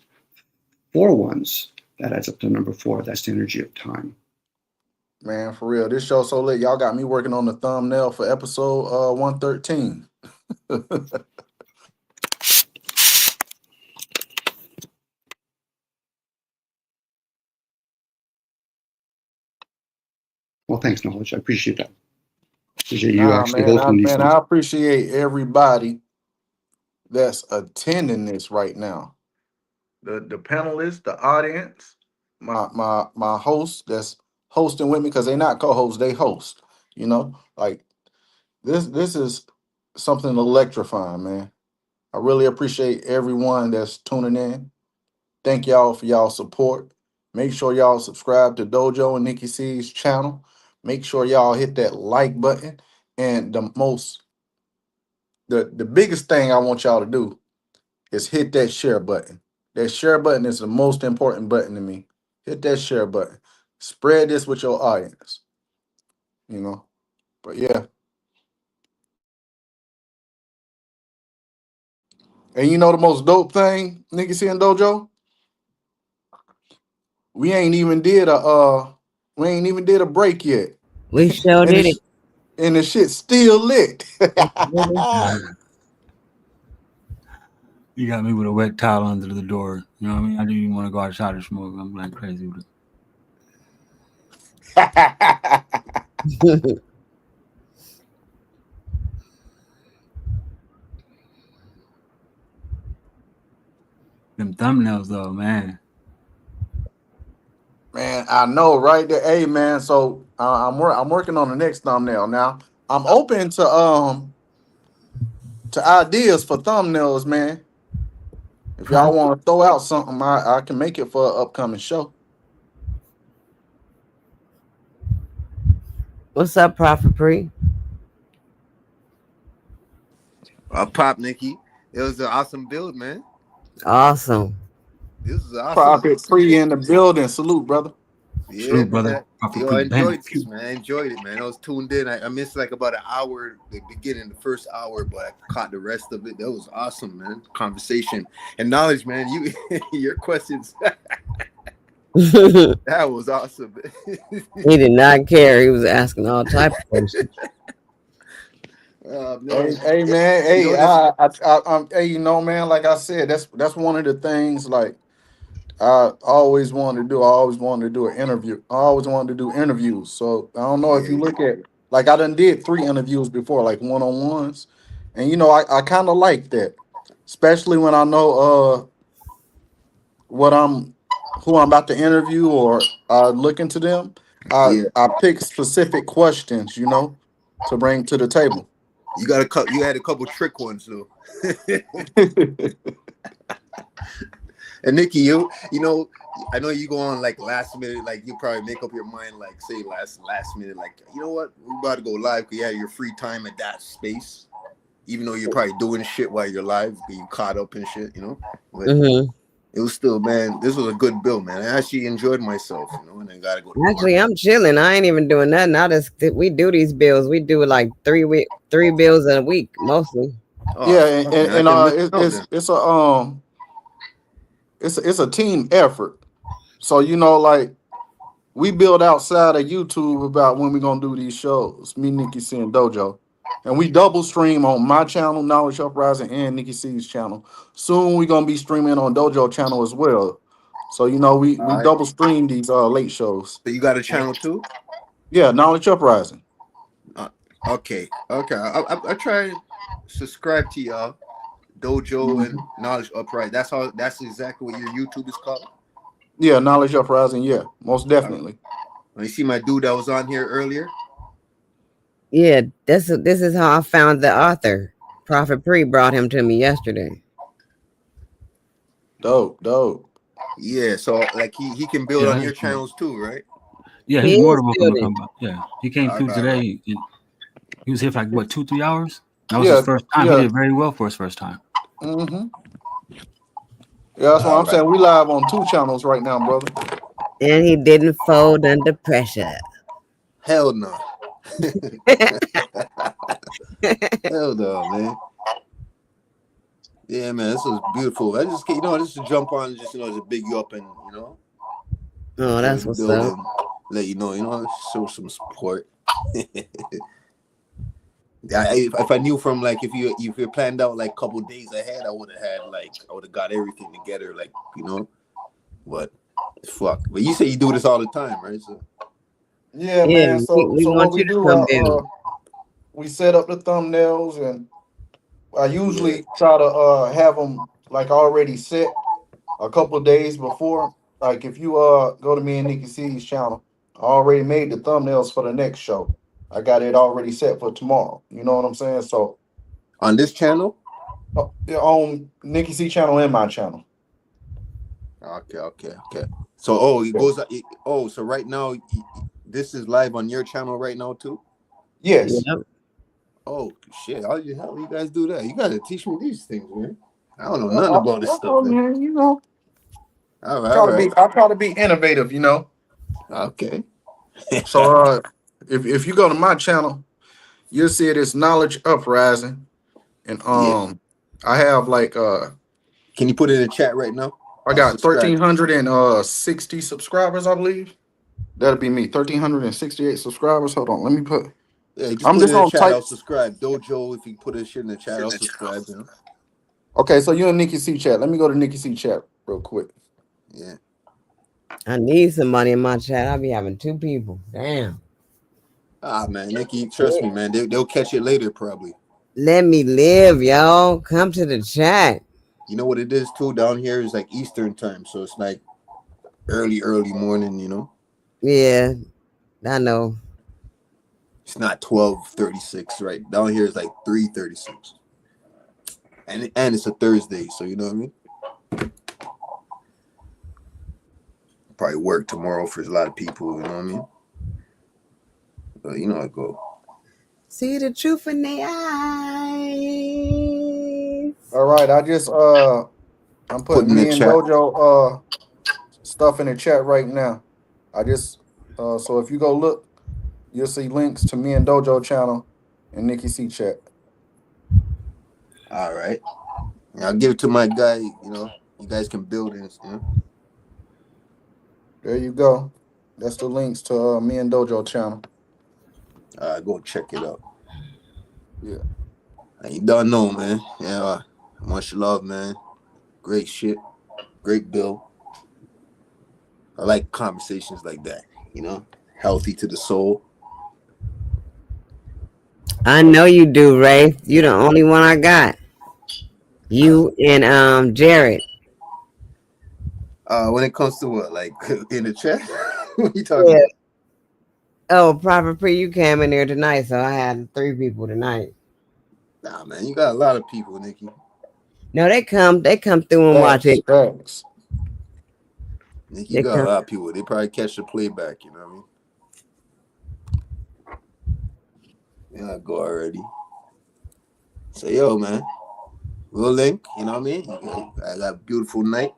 4 ones, that adds up to number 4. That's the energy of time. Man, for real. This show so lit. Y'all got me working on the thumbnail for episode 113. Well, thanks, Knowledge. I appreciate that. Appreciate you actually Man, hosting these things. I appreciate everybody that's attending this right now. The panelists, the audience, my host that's hosting with me, because they not co-hosts, they host. You know, like this is something electrifying, man. I really appreciate everyone that's tuning in. Thank y'all for y'all support. Make sure y'all subscribe to Dojo and Nikki C's channel. Make sure y'all hit that like button. And the biggest thing I want y'all to do is hit that share button. That share button is the most important button to me. Hit that share button. Spread this with your audience. You know. But yeah. And you know the most dope thing, Nikki C and Dojo? We ain't even did a break yet. We sure And did it. the shit's still lit. You got me with a wet towel under the door. You know what I mean? I didn't even want to go outside and smoke. I'm like crazy with it. Them thumbnails though, man. Man, I know, right there. Hey, man. So I'm working on the next thumbnail now. I'm open to ideas for thumbnails, man. If y'all want to throw out something, I can make it for an upcoming show. What's up, Prophet Pre? Pop Nikki. It was an awesome build, man. Awesome. This is awesome. Prophet Free in the building. Salute, brother. Yeah, Salute, man. brother. Yo, I enjoyed this, man. I enjoyed it, man. I was tuned in. I missed like about an hour, the beginning, the first hour, but I caught the rest of it. That was awesome, man. Conversation and knowledge, man. You, your questions. That was awesome. He did not care. He was asking all type of questions. Hey, man. Hey, You know, hey, you know, man. Like I said, that's one of the things. Like I always wanted to do. I always wanted to do an interview. I always wanted to do interviews. So I don't know if you look at, like, I done did 3 interviews before, like one-on-ones, and you know I kind of like that, especially when I know who I'm about to interview or look into them. Yeah. I pick specific questions, you know, to bring to the table. You had a couple trick ones though. And Nikki, you know, I know you go on like last minute, like you probably make up your mind, like say last minute, like, you know what, we're about to go live because you have your free time at that space, even though you're probably doing shit while you're live because you caught up and shit, you know. But it was still, man, this was a good bill, man. I actually enjoyed myself, you know, and I gotta go to Actually, I'm chilling. I ain't even doing nothing. We do these bills. We do like 3 bills in a week mostly. Oh, Yeah, and it's a team effort. So you know, like we build outside of YouTube about when we're gonna do these shows. Me, Nikki C, and Dojo, and we double stream on my channel, Knowledge Uprising, and Nikki C's channel. Soon we're gonna be streaming on Dojo channel as well. So you know we All right. double stream these late shows. So you got a channel too? Yeah, Knowledge Uprising. Okay. I try to subscribe to y'all. Dojo and Knowledge Upright. That's exactly what your YouTube is called. Yeah, Knowledge Uprising. Yeah, most definitely. You see my dude that was on here earlier? Yeah, this is how I found the author. Prophet Pre brought him to me yesterday. Dope. Yeah, so like he can build on your channels too, right? Yeah, He he's more is than welcome to building. come by. Yeah, he came All through right, today. And he was here for like what 2-3 hours. That was Yeah, his first time. yeah. He did very well for his first time. Mm-hmm. Yeah, that's what All I'm saying. We live on 2 channels right now, brother. And he didn't fold under pressure. Hell no. Hell no, man. Yeah, man, this was beautiful. I just to jump on and just to big you up and Oh, that's what's up. let you know, show some support. If I knew from like if you planned out like a couple days ahead, I would have got everything together, but fuck. But you say you do this all the time, right? So Yeah, Yeah, man. So we what want we you to do, come build. we set up the thumbnails, and I usually try to have them like already set a couple of days before. Like if you go to me and Nikki C's channel, I already made the thumbnails for the next show. I got it already set for tomorrow. You know what I'm saying? So on this channel, on Nikki C channel and my channel. Okay. So it goes. So right now, this is live on your channel right now too. Yes. Yep. Oh shit! How you guys do that? You gotta teach me these things, man. I don't know nothing about this stuff, man. You know. All right. I try to be innovative, you know. Okay. So if you go to my channel, you'll see it is Knowledge Uprising. And I have like can you put it in the chat right now? I got 1,360 subscribers, I believe. That'll be me. 1,368 subscribers. Hold on, let me put. Yeah, just I'm put just it in the on chat. type. I'll subscribe. Dojo, if you put this shit in the chat, I'll subscribe. Okay, so you're in Nikki C chat. Let me go to Nikki C chat real quick. Yeah. I need somebody in my chat. I'll be having 2 people. Damn. Ah, man, Nikki, trust me, man. They'll catch it later, probably. Let me live, y'all. Come to the chat. You know what it is too? Down here is like Eastern time, so it's like early morning. Yeah, I know. It's not 12:36, right? Down here is like 3:36, and it's a Thursday, so you know what I mean. Probably work tomorrow for a lot of people, you know what I mean. But you know how it go. See the truth in their eyes. All right, I just I'm putting me and Dojo stuff in the chat right now. I just so if you go look, you'll see links to me and Dojo channel and Nikki C chat. All right. I'll give it to my guy, you guys can build it, There you go. That's the links to me and Dojo channel. Go check it out. Yeah. You don't know, man. Yeah, much love, man. Great shit. Great bill. I like conversations like that, healthy to the soul. I know you do, Ray. You're the only one I got. You and Jared. When it comes to what, like in the chat? What you talking about? Oh, Prophet Pre, you came in there tonight, so I had 3 people tonight. Nah, man, you got a lot of people, Nikki. No, they come through and watch it. Thanks. Nikki, you got a lot of people. They probably catch the playback, you know what I mean? Yeah, I go already. So, yo, man, we'll link, you know what I mean? I got a beautiful night.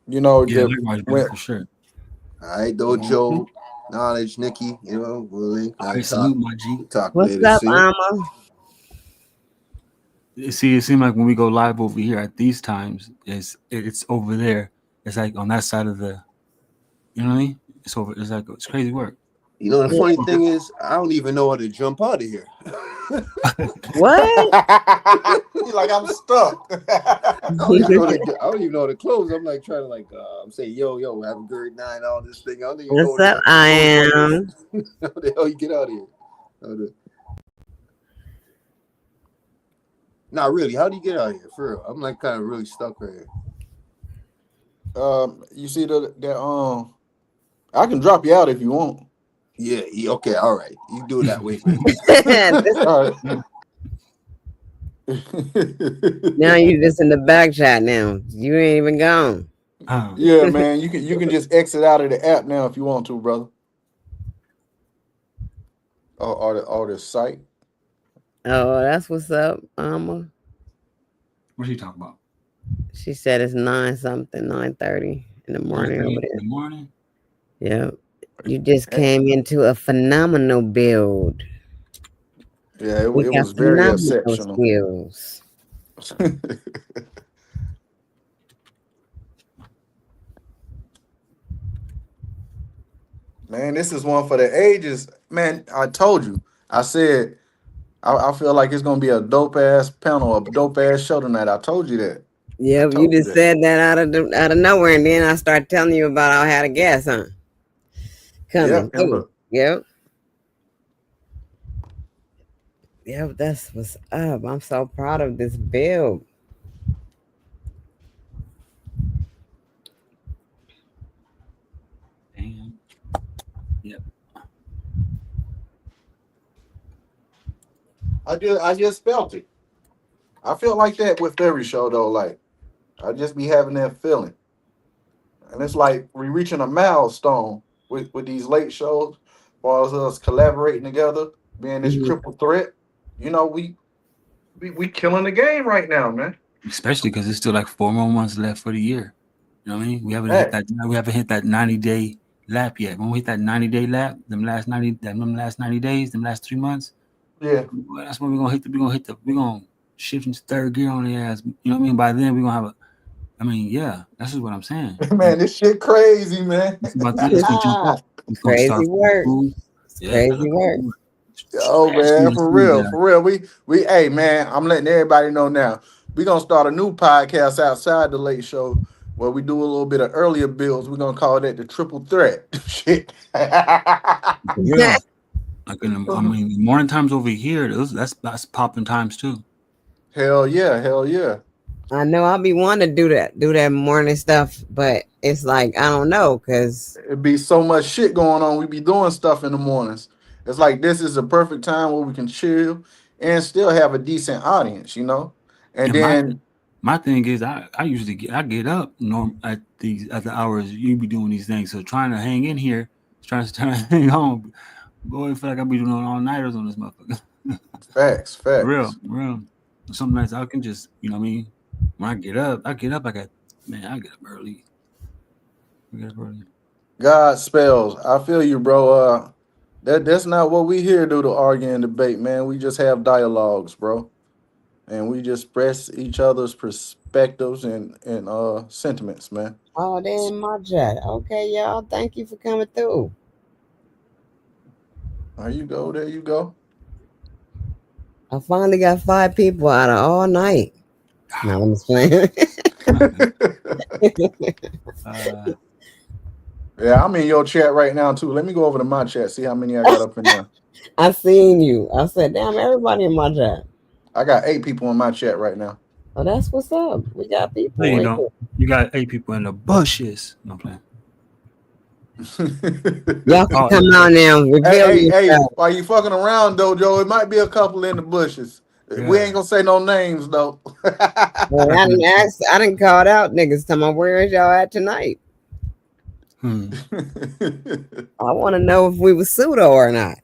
You know, Yeah, for sure. All right, Dojo, Knowledge, Nikki, we'll link. I salute my G. Talk What's later. up, See Amma? See, it seems like when we go live over here at these times, it's over there. It's like on that side of the You know what I mean? It's over. It's like it's crazy work. You know, the Yeah. funny thing is, I don't even know how to jump out of here. What? You're like, I'm stuck. I don't even know how to close. I'm like trying to I'm saying, yo, have a good night, all this thing. I don't even know What's what the up? hell the I close button is. am. How the hell you get out of here? Not really. How do you get out of here? For real. I'm like kind of really stuck right here. You see that I can drop you out if you want. Yeah, okay, all right. You do it that way, man. All right. Now you just in the back chat now. You ain't even gone. Yeah, man. You can just exit out of the app now if you want to, brother. Or the site. Oh, that's what's up, What's he talking about? She said it's 9:30 in the morning 9:30 over in there. the morning. Yeah. You just Hey, came into a phenomenal build. yeah, it We got was very phenomenal exceptional. skills. Man, this is one for the ages. Man, I told you. I said I feel like it's gonna be a dope ass panel, a dope ass show tonight. I told you that. I Yep, you told you just that. said that out of nowhere, and then I start telling you about I had a guest, huh? Yeah, Coming. and Ooh, look, yep. Yep, that's what's up. I'm so proud of this build. Damn. Yep. I just felt it. I feel like that with every show though. Like I just be having that feeling. And it's like we reaching a milestone with these late shows, as far as us collaborating together, being this Mhm. triple threat. You know, we killing the game right now, man. Especially because it's still like 4 more months left for the year. You know what I mean? Hey, We haven't hit that 90-day lap yet. When we hit that 90-day lap, them last 90 days, them last 3 months, yeah, well, that's when we're gonna shift into third gear on the ass. You know what I mean? By then we're gonna have a yeah, that's just what I'm saying. man, this shit crazy, man. It's gonna jump up. It's gonna Crazy start work. cool. It's Yeah, crazy work. Oh man, Smooth, smooth guy. for real. We hey man, I'm letting everybody know now. We're gonna start a new podcast outside the late show where we do a little bit of earlier builds. We're gonna call that the triple threat. Shit. For real. Like the morning times over here, that's popping times too. Hell yeah, hell yeah. I know I'll be wanting to do that morning stuff, but it's like I don't know because It'd be so much shit going on. We be doing stuff in the mornings. It's like this is a perfect time where we can chill and still have a decent audience, you know? And And then my thing is I usually get up at the hours you be doing these things. So trying to hang in here, trying to hang on, boy, I feel like I be doing all nighters on this motherfucker. facts, For real, facts. for real. Some nights I can just, you know what I mean? When I get up, I get up I get up early. I get up early. God spells. I feel you, bro. That's not what we here do to argue and debate, man. We just have dialogues, bro. And we just express each other's perspectives and sentiments, man. oh, they in my chat. Okay, y'all. Thank you for coming through. There you go, there you go. I finally got 5 people out of all night. No, I'm just playing. Yeah, I'm in your chat right now too. Let me go over to my chat, see how many I got up in there. I seen you. I said, damn, everybody in my chat. I got 8 people in my chat right now. Oh, that's what's up. We got No, people you in don't. here. You got 8 people in the bushes. No I'm playing. Y'all can Oh, come out now. Reveal hey, yourself. while you fucking around, Dojo, it might be a couple in the bushes. We yeah. ain't gonna say no names though. Well, I didn't ask. I didn't call it out, niggas. Tell me where is y'all at tonight? I want to know if we was pseudo or not.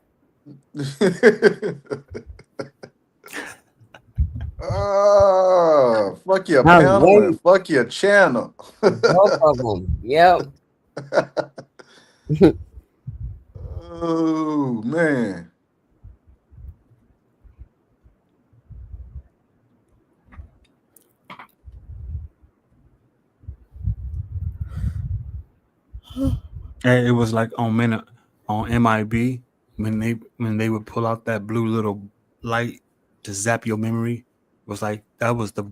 Oh, fuck your I was panel and waiting. fuck your channel. Both of them. Yep. Oh man. And it was like on MIB when they would pull out that blue little light to zap your memory. It was like that was the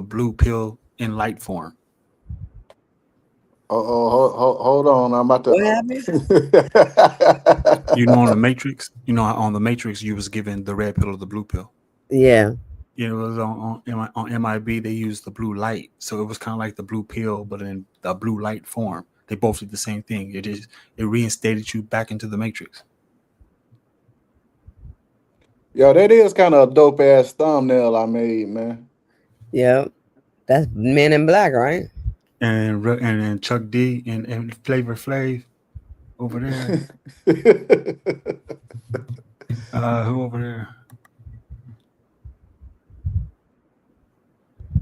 blue pill in light form. Hold on. I'm about What happened? You know, on the to. Matrix, on the Matrix, you was given the red pill or the blue pill. Yeah. It was on MIB. They used the blue light, so it was kind of like the blue pill, but in the blue light form. They both did the same thing. It reinstated you back into the Matrix. Yo, that is kind of a dope ass thumbnail I made, man. Yep. That's Men in Black, right? And then Chuck D and Flavor Flav over there. Who over there?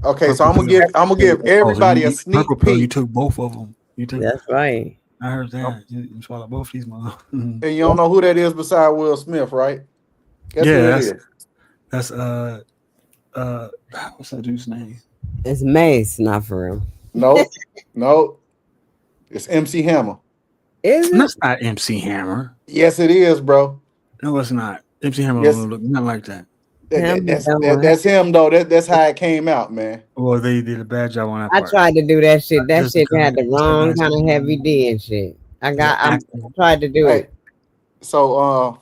Okay, so Purple Pill. I'm gonna give Oh, so everybody a Purple sneak Pill. You peek, took both of them. You took. That's right. I heard um, that. You swallowed both these mother. and you don't know who that is beside Will Smith, right? Guess who Yeah, that is? that's what's that dude's name? It's Mace, not for real. Nope, nope. It's MC Hammer. Is it? That's not MC Hammer. Yes, it is, bro. No, it's not. MC Hammer Yes, don't look nothing like that. Him don't that's him though. That's how it came out, man. Well, they did a bad job on that I part. tried to do that shit. That Just shit because had the it's a wrong nice kind of heavy D and shit. I acting. tried to do Hey, it. so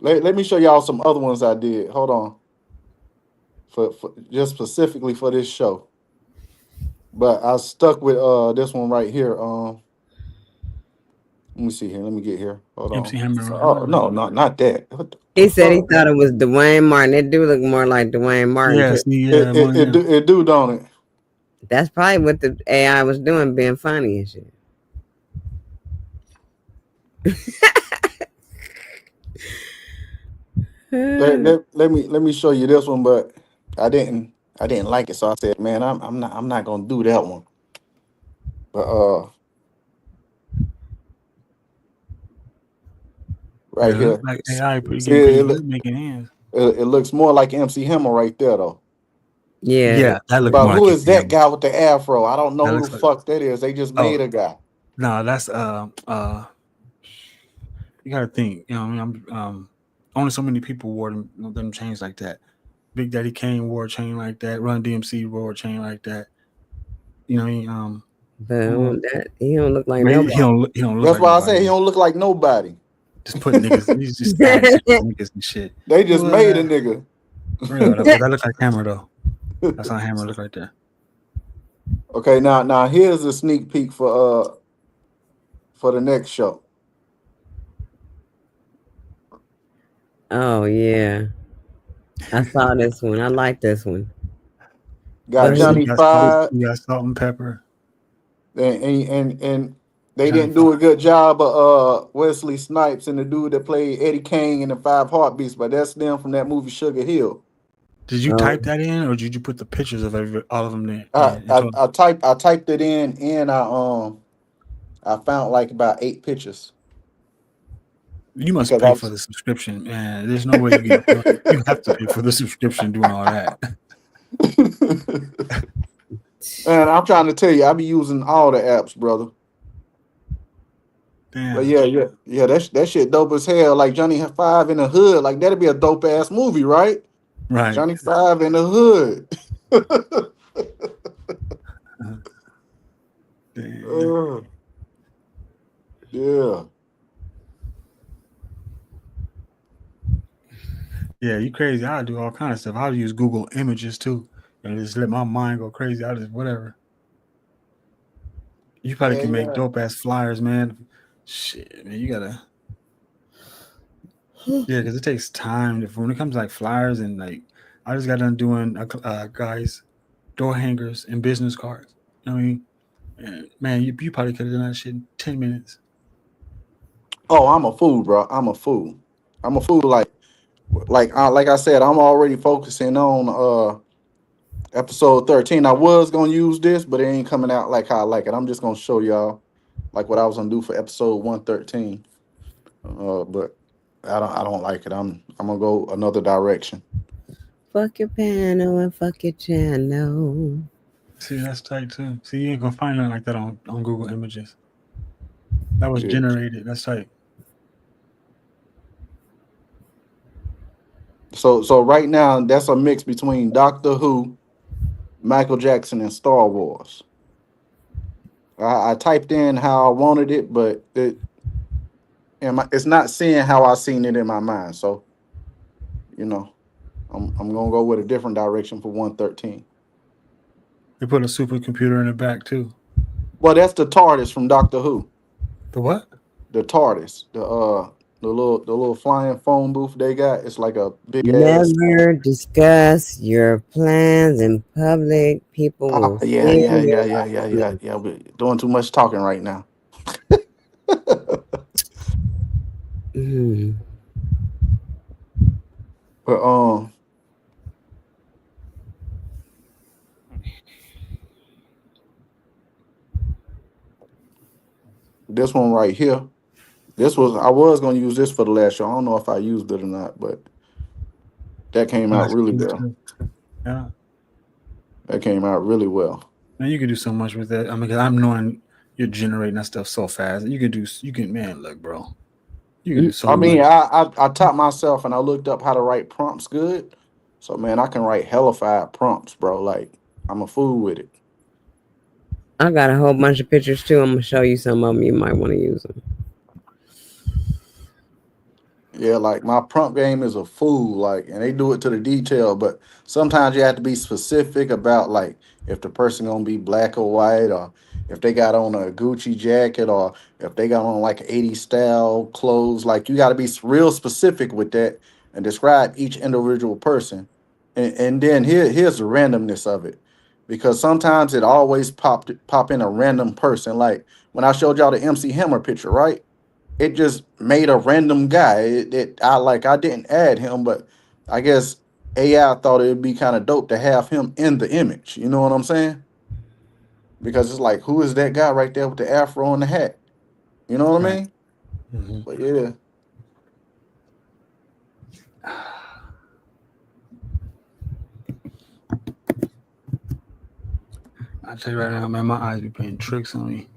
let me show y'all some other ones I did. Hold on, for just specifically for this show. But I stuck with this one right here. Let me see here. Let me get here. Hold MC on. Hammer. Oh no, not that. What He the said he fuck? thought it was Dwayne Martin. It do look more like Dwayne Martin Yeah, too. see, yeah, one of them. It do, don't it? That's probably what the AI was doing, being funny and shit. Let me show you this one, but I didn't like it, so I said, man, I'm not gonna do that one. But right Yeah, it looks here, like AI see getting pretty good making hands. it looks more like MC Hammer right there though. Yeah. Yeah, that looks But more like who is MC that Hammer. guy with the afro? I don't know That who looks the like fuck that is. They just made oh a guy. no, that's you gotta think. I mean, only so many people wore them chains like that. Big Daddy Kane wore a chain like that. Run DMC wore a chain like that. You know, But he don't look like but nobody. he don't look That's like why I say he nobody. don't look like nobody. Just put niggas. He's just adding niggas and shit. They just made a What? nigga. For real, but that looks like Hammer though. That's how Hammer look right there. Okay, now here's a sneak peek for the next show. Oh yeah. I saw this one. I like this one. Go Got ahead. So Johnny Five, you got Salt and Pepper. and they Johnny didn't Five. do a good job of Wesley Snipes and the dude that played Eddie Kane in the Five Heartbeats, but that's them from that movie Sugar Hill. Did you Oh, type that in, or did you put the pictures of all of them there? And told I typed it in and I found like about 8 pictures you must because pay for the subscription, man. There's no way you get. You have to pay for the subscription doing all that. and I'm trying to tell you, I be using all the apps, brother. But Damn. yeah, that shit dope as hell. Like Johnny Five in the Hood, like that'd be a dope ass movie, right? Right. Johnny Five in the Hood. Damn. Yeah. Yeah, you crazy. I do all kind of stuff. I'll use Google Images too, and just let my mind go crazy. I just whatever. You probably Yeah, can make yeah. dope ass flyers, man. Shit, man, you gotta. Yeah, because it takes time. When it comes to like flyers and like, I just got done doing guys door hangers and business cards. You know what I mean? And, man, you probably could have done that shit in 10 minutes. Oh, I'm a fool, bro. I'm a fool. I'm a fool. Like I said, I'm already focusing on episode 13. I was gonna use this, but it ain't coming out like how I like it. I'm just gonna show y'all like what I was gonna do for episode 113. But I don't like it. I'm gonna go another direction. fuck your piano and fuck your channel. See, that's tight too. See, you ain't gonna find nothing like that on Google Images. That was Yeah. generated. That's right. So right now that's a mix between Doctor Who, Michael Jackson, and Star Wars. I typed in how I wanted it, but it's not seeing how I seen it in my mind. So you know, I'm gonna go with a different direction for 113. They put a supercomputer in the back too. Well, that's the TARDIS from Doctor Who. The what? The TARDIS, the little flying phone booth they got. It's like a big ass. Never discuss your plans in public. People Ah, will yeah, steal yeah, yeah, your yeah, yeah, yeah, ideas. yeah. We're doing too much talking right now. Mm. But this one right here. I was gonna use this for the last show. I don't know if I used it or not, but that came Oh, out that's really cool well. too. Yeah. That came out really well. Man, you can do so much with that. I mean, 'cause I'm knowing you're generating that stuff so fast. Man, look, bro. You can do so I mean, much. I taught myself and I looked up how to write prompts good. So man, I can write hellified prompts, bro. Like I'm a fool with it. I got a whole bunch of pictures too. I'm gonna show you some of them. You might want to use them. Yeah, like my prompt game is a fool, like, and they do it to the detail. But sometimes you have to be specific about like if the person gonna be black or white, or if they got on a Gucci jacket, or if they got on like 80s style clothes. Like you got to be real specific with that and describe each individual person. And then here's the randomness of it, because sometimes it always pop in a random person. Like when I showed y'all the MC Hammer picture, right? It just made a random guy. I didn't add him, but I guess AI thought it would be kind of dope to have him in the image. You know what I'm saying? Because it's like, who is that guy right there with the afro and the hat? You know what I Right. mean? Mm-hmm. But yeah, I tell you right now, man, my eyes be playing tricks on me.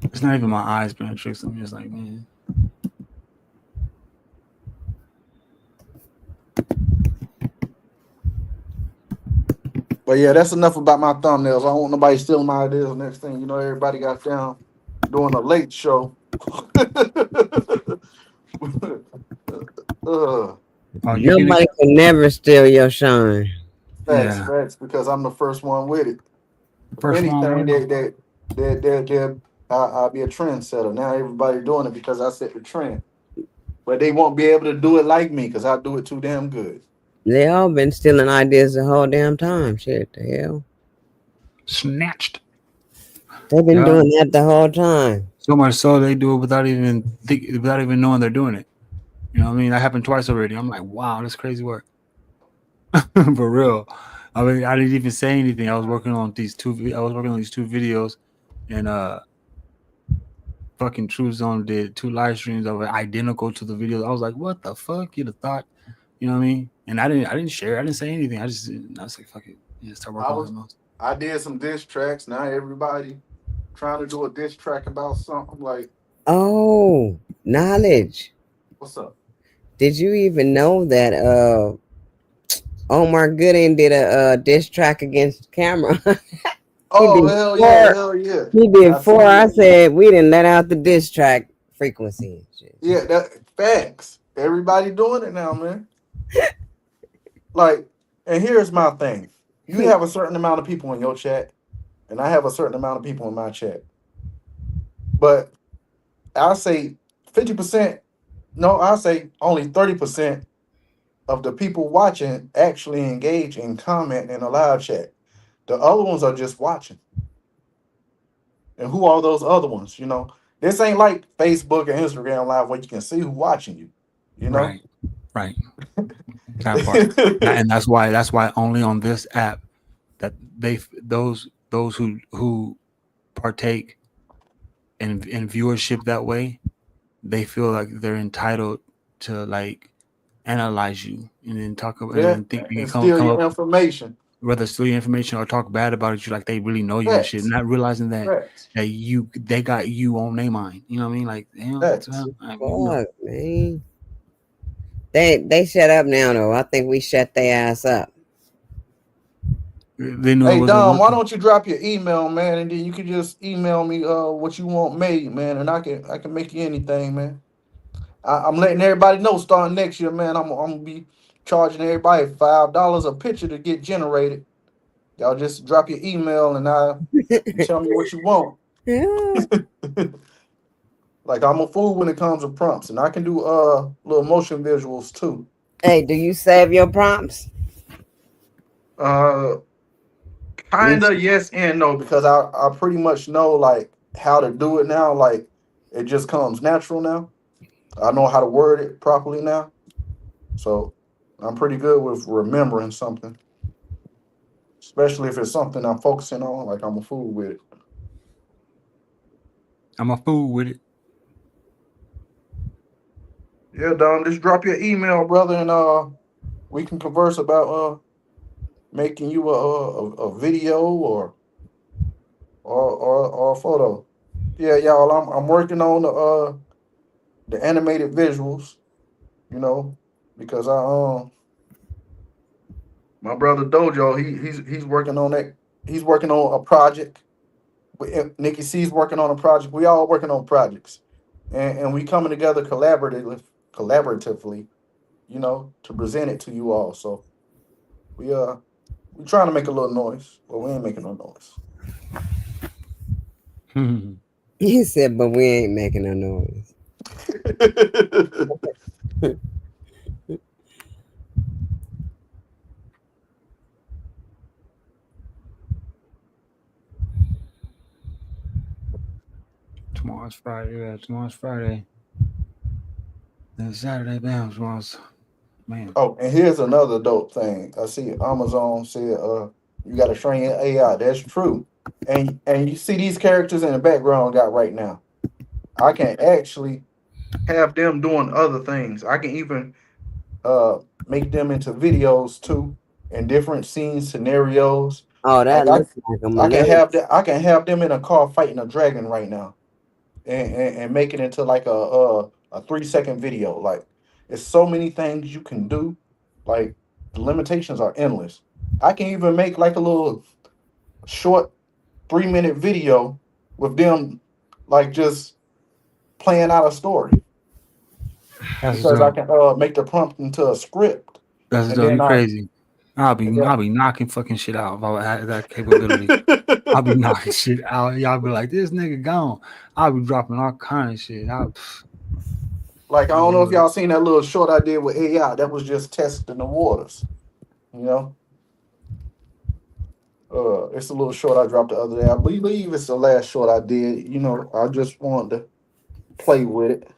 It's not even my eyes playing tricks on me. It's like, man, but yeah, that's enough about my thumbnails. I don't want nobody stealing my ideas. Next thing you know, everybody got down doing a late show. uh, oh, you can, Nobody can never steal your shine. yeah, facts, because I'm the first one with it. If first one anything, with it. I'll be a trendsetter. Now everybody doing it because I set the trend. But they won't be able to do it like me because I do it too damn good. They all been stealing ideas the whole damn time. Shit, the hell. Snatched. They've been Yeah. doing that the whole time. So much so they do it without even knowing they're doing it. You know what I mean? That happened twice already. I'm like, wow, that's crazy work. For real. I mean, I didn't even say anything. I was working on these two videos, and fucking True Zone did 2 live streams that were identical to the videos. I was like, what the fuck? You'd have thought, you know what I mean? And I didn't share. I didn't say anything. I was like, fuck it. Yeah, start working on something else. I did some diss tracks. Now everybody trying to do a diss track about something. Like, Oh, knowledge. what's up? Did you even know that Omar Gooding did a diss track against Camera? he Oh did hell yeah, four. hell yeah. He did I four. seen I that. said we didn't let out the diss track frequency. Shit. Yeah, that facts. Everybody doing it now, man. Like, and here's my thing. You have a certain amount of people in your chat, and I have a certain amount of people in my chat. But I'll say 50%, no, I'll say only 30% of the people watching actually engage in comment in a live chat. The other ones are just watching. And who are those other ones? You know, this ain't like Facebook and Instagram live where you can see who watching you, you know? Right. Right. That part. And that's why only on this app that those who partake in viewership that way, they feel like they're entitled to like analyze you and then talk about and Yeah. then think you And can come steal come your up information. whether steal your information or talk bad about you, like they really know you and shit, Facts. not realizing that Facts. they got you on their mind. You know what I mean? Like, damn, Facts. Fuck, man. They shut up now though. I think we shut their ass up. they knew it Hey was a Dom, why loophole. don't you drop your email, man, and then you can just email me what you want made, man, and I can make you anything, man. I'm letting everybody know starting next year, man. I'm gonna be charging everybody $5 a picture to get generated. Y'all just drop your email and you tell me what you want. Yeah. Like I'm a fool when it comes to prompts, and I can do little motion visuals too. Hey, do you save your prompts? Uh, You Kinda yes and no because I pretty much know like how to do it now. Like it just comes natural now. I know how to word it properly now, so I'm pretty good with remembering something, especially if it's something I'm focusing on. Like I'm a fool with it. I'm a fool with it. Yeah, Dom, just drop your email, brother, and we can converse about making you a video or a photo. Yeah, y'all, I'm working on the animated visuals, you know, because my brother Dojo, he's working on that. He's working on a project. Nikki C's working on a project. We all working on projects, and we coming together collaboratively, you know, to present it to you all. So we trying to make a little noise, but we ain't making no noise. he said, but we ain't making no noise. Tomorrow's Friday. Yeah, tomorrow's Friday. Then Saturday, bam. Tomorrow's man. Oh, and here's another dope thing. I see Amazon said you got to train your AI. That's true. And you see these characters in the background got right now. I can actually have them doing other things. I can even make them into videos too in different scenes, scenarios. Oh, Like that looks like a malicious. I can have them in a car fighting a dragon right now and make it into like a 3 second video. Like it's so many things you can do. Like the limitations are endless. I can even make like a little short 3 minute video with them like just playing out a story That's because I dope. can make the prompt into a script That's and dope. then You I crazy. I'll be and then I'll be knocking fucking shit out if I had that capability. I'll be knocking shit out. Y'all be like, this nigga gone. I'll be dropping all kind of shit. like I I don't know if would. y'all seen that little short I did with AI. That was just testing the waters. You know, it's a little short I dropped the other day. I believe it's the last short I did. You know, I just wanted to play with it.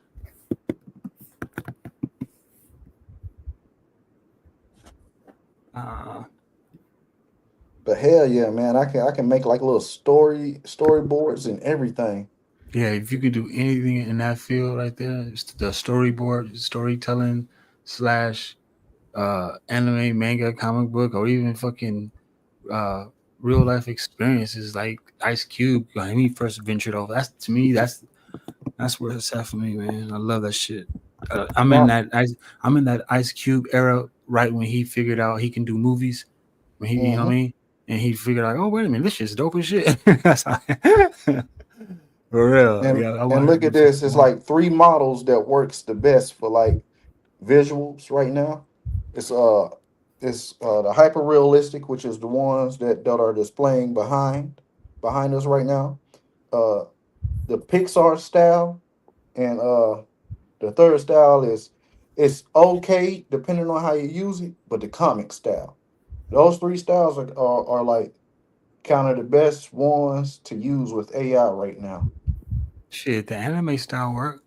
Uh, But hell yeah, man, I can make like little storyboards and everything. yeah, if you could do anything in that field right there, it's the storyboard, storytelling slash anime, manga, comic book, or even fucking uh real life experiences like Ice Cube when he first ventured over. That's to me, that's where it's at for me, man. I love that shit. Now, I'm in that Ice Cube era, right when he figured out he can do movies. When he, you know what I mhm. mean, and he figured out, oh wait a minute, this shit's dope as shit. That's how, for real. and Yeah, I and want look to at do this. fucking It's more. like three models that works the best for like visuals right now. It's uh it's the hyper realistic, which is the ones that are displaying behind us right now. Uh the Pixar style and the third style is it's okay depending on how you use it, but the comic style. Those three styles are like kind of the best ones to use with AI right now. Shit, the anime style work.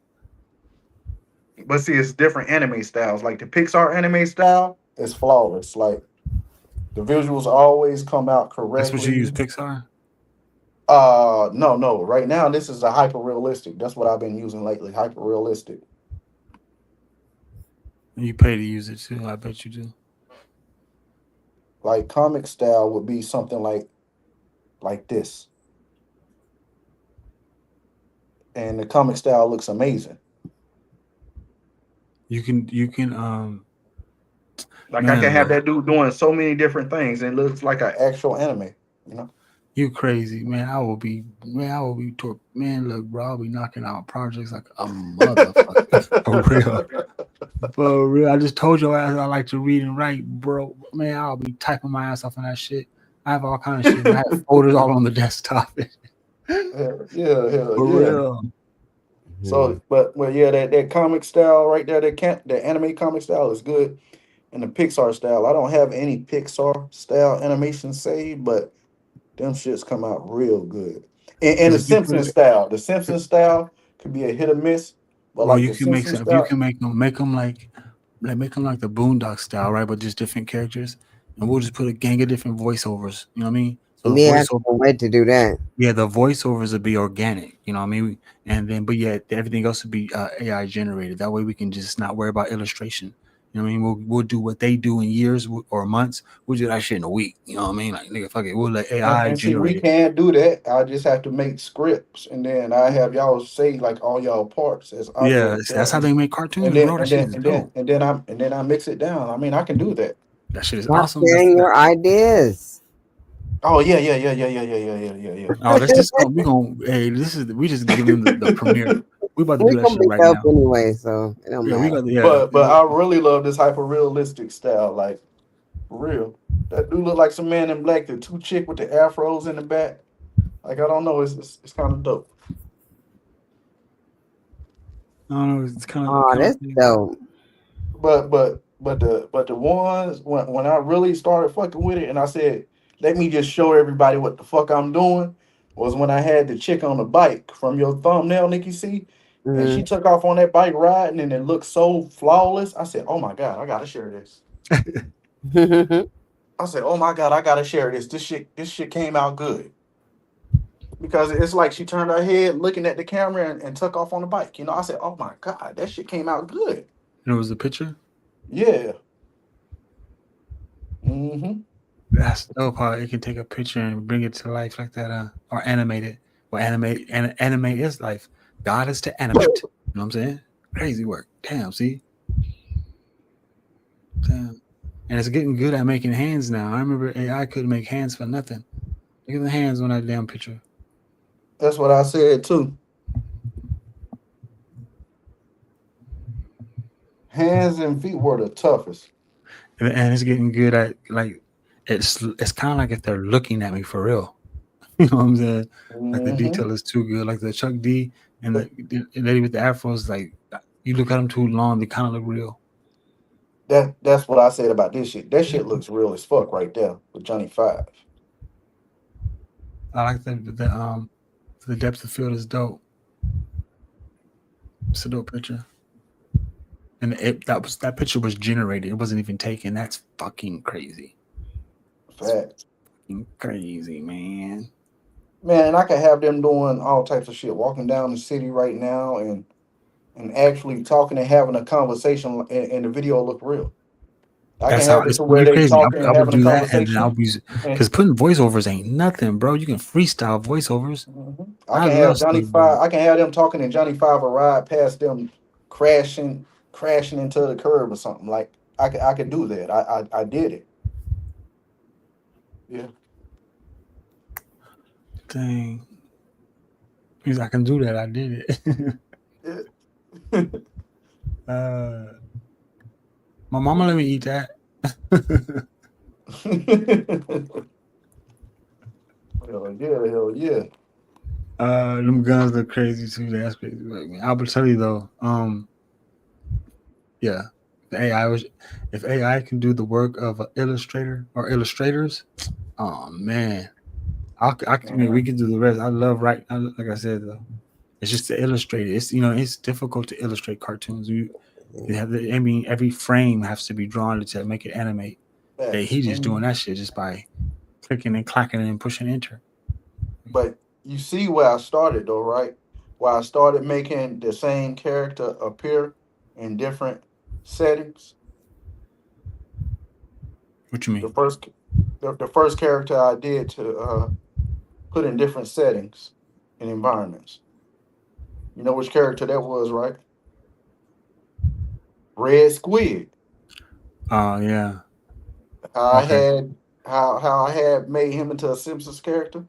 But see, it's different anime styles. Like the Pixar anime style is flawless. Like the visuals always come out That's what you use, correctly. Pixar. No, no. Right now, this is a hyper realistic. That's what I've been using lately. Hyper realistic. You pay to use it too. I bet you do. like comic style would be something like this, and the comic style looks amazing. You can Like I can man have look, that dude doing so many different things, and it looks like an actual anime. You know. you crazy, man. I will be man, look, bro, I'll be knocking out projects like a motherfucker. For real. For real. I just told your ass I like to read and write, bro. Man, I'll be typing my ass off on that shit. I have all kind of shit. I have folders all on the desktop. Hell For yeah. real. Mhm. So, but well, yeah, that comic style right there, that anime comic style is good, and the Pixar style. I don't have any Pixar style animation saved, but them shits come out real good. And Because the if you put Simpsons it, style, the Simpsons style could be a hit or miss, but or like you the can make Simpsons some, if you style, can make them make them like the Boondock style, right? But just different characters, and we'll just put a gang of different voiceovers. You know what I mean? So the Yeah, I voiceover, can't wait to do that. yeah, the voiceovers would be organic. You know what I mean? And then, but yeah, everything else would be AI generated. That way, we can just not worry about illustration. You know what I mean? We'll do what they do in years or months. We'll do that shit in a week. You know what I mean? Like nigga, fuck it. We'll let AI and see, we generate it. can't do that. I just have to make scripts, and then I have y'all say like all y'all parts as Yeah, audio that's how they characters, make cartoons, bro. That shit is dope. and then I mix it down. I mean, I can do that. That shit is Stop awesome. sharing your ideas. Oh yeah. Oh, that's just gonna we gonna hey, this is we just giving them the premiere. We about to We do that gonna shit be right dope now. anyway, so it don't Yeah, we matter. got yeah. But I really love this hyper realistic style, like for real. That dude look like some man in black. The two chick with the afros in the back. Like I don't know, it's kind of dope. I don't know. It's Oh, kind of that's dope. But the ones when I really started fucking with it, and I said, let me just show everybody what the fuck I'm doing, was when I had the chick on the bike from your thumbnail, Nikki C, and she Hmm. took off on that bike riding, and it looked so flawless. I said, oh my god, I gotta share this. I said, oh my god, I gotta share this. This shit came out good because it's like she turned her head looking at the camera and took off on the bike. I said, oh my god, that shit came out good. and it was a picture. Yeah. Hmm. That's dope how it can take a picture and bring it to life like that, or animate it. Well, animate is life. God is to animate. You know what I'm saying? Crazy work. Damn. See. Damn. And it's getting good at making hands now. I remember AI couldn't make hands for nothing. Look at the hands on that damn picture. That's what I said too. Hands and feet were the toughest. And it's getting good at like it's kind of like if they're looking at me for real. You know what I'm saying? Like the Hmm. detail is too good. Like the Chuck D and the lady with the afros, like you look at them too long, they kind of look real. That's what I said about this shit. That shit looks real as fuck right there with Johnny Five. I like the depth of field is dope. It's a dope picture. And that picture was generated. It wasn't even taken. That's fucking crazy. It's Fact. fucking crazy, man. Man, and I could have them doing all types of shit, walking down the city right now and actually talking and having a conversation, and the video look real. I can That's how have it it's to gonna where be they crazy. talking I and would having a do that, and then I'll conversation. be And because putting voiceovers ain't nothing, bro. You can freestyle voiceovers. I I can love have Johnny skateboarding. Five. I can have them talking and Johnny Five will ride past them, crashing into the curb or something. Like I could do that. I did it. Yeah. Dang, means I can do that. I did it. Yeah. uh, my mama let me eat that. Hell yeah. Them guns look crazy too. That's crazy. But, man, I will tell you though. Yeah, the AI was if AI can do the work of an illustrator or illustrators, oh man, we Man. can do the rest. I love like I said though. It's just to illustrate it. It's difficult to illustrate cartoons. You have I mean, every frame has to be drawn to make it animate. Facts. He just doing And that shit just by clicking and clacking and pushing enter. but you see where I started though, right? Where I started making the same character appear in different settings. What you The mean? first the first character I did to put in different settings and environments. You know which character that was, right? Red Squid. Oh yeah. How I Okay. had how I had made him into a Simpsons character,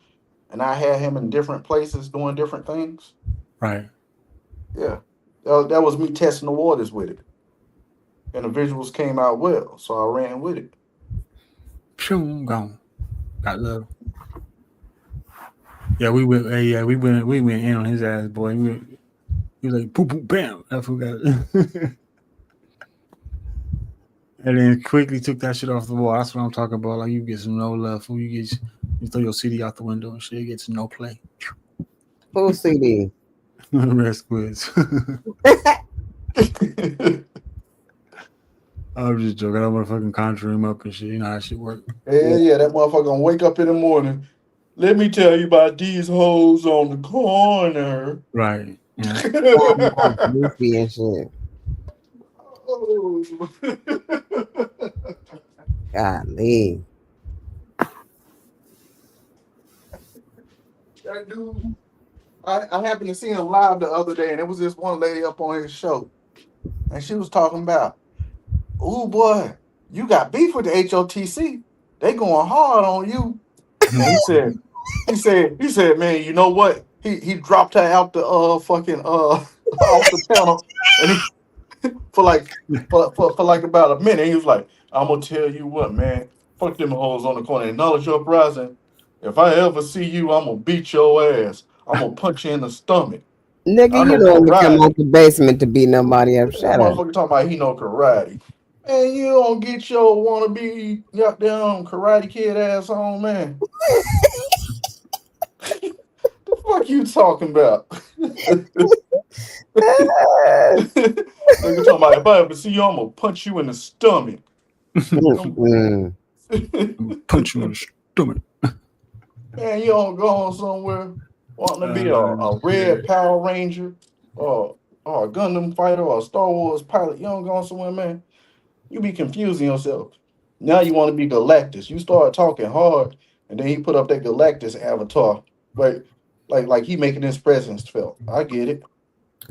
and I had him in different places doing different things. Right. Yeah, that was me testing the waters with it, and the visuals came out well, so I ran with it. Phew, gone. Got love. Yeah, we went. Hey, yeah, we went in on his ass, boy. He was like, "Boop, boop, bam." I forgot. And then quickly took that shit off the wall. That's what I'm talking about. Like you get some no love, fool. You throw your CD out the window and shit. It gets no play. Full CD. Rest quiz. I was just joking. I don't want to fucking conjure him up and shit. You know how that shit work. Hell yeah, that motherfucker gonna wake up in the morning. Let me tell you about these hoes on the corner. Right. Yeah. All goofy and shit. Oh. Golly. That dude, I happened to see him live the other day, and it was this one lady up on his show, and she was talking about, "Ooh boy, you got beef with the H.O.T.C. They going hard on you." And he said, man, you know what? He dropped her out the fucking off the panel, and he for like for like about a minute. He was like, "I'm gonna tell you what, man. Fuck them hoes on the corner. Acknowledge your uprising. If I ever see you, I'm gonna beat your ass. I'm gonna punch you in the stomach. Nigga, I you know don't want to come out karate." the basement to beat nobody up. That Shut up. motherfucker talking about he know karate. And you don't get your wannabe goddamn karate kid ass on, man. The fuck you talking about? Nigga talking about if I ever see you, I'm gonna punch you in the stomach. Mm-mm. Punch you in the stomach. Man, you don't go on somewhere wanting to be a red Shit. Power Ranger or a Gundam fighter or a Star Wars pilot. You don't go on somewhere, man. You be confusing yourself. Now you want to be Galactus. You start talking hard, and then he put up that Galactus avatar. Like, like he making his presence felt. I get it.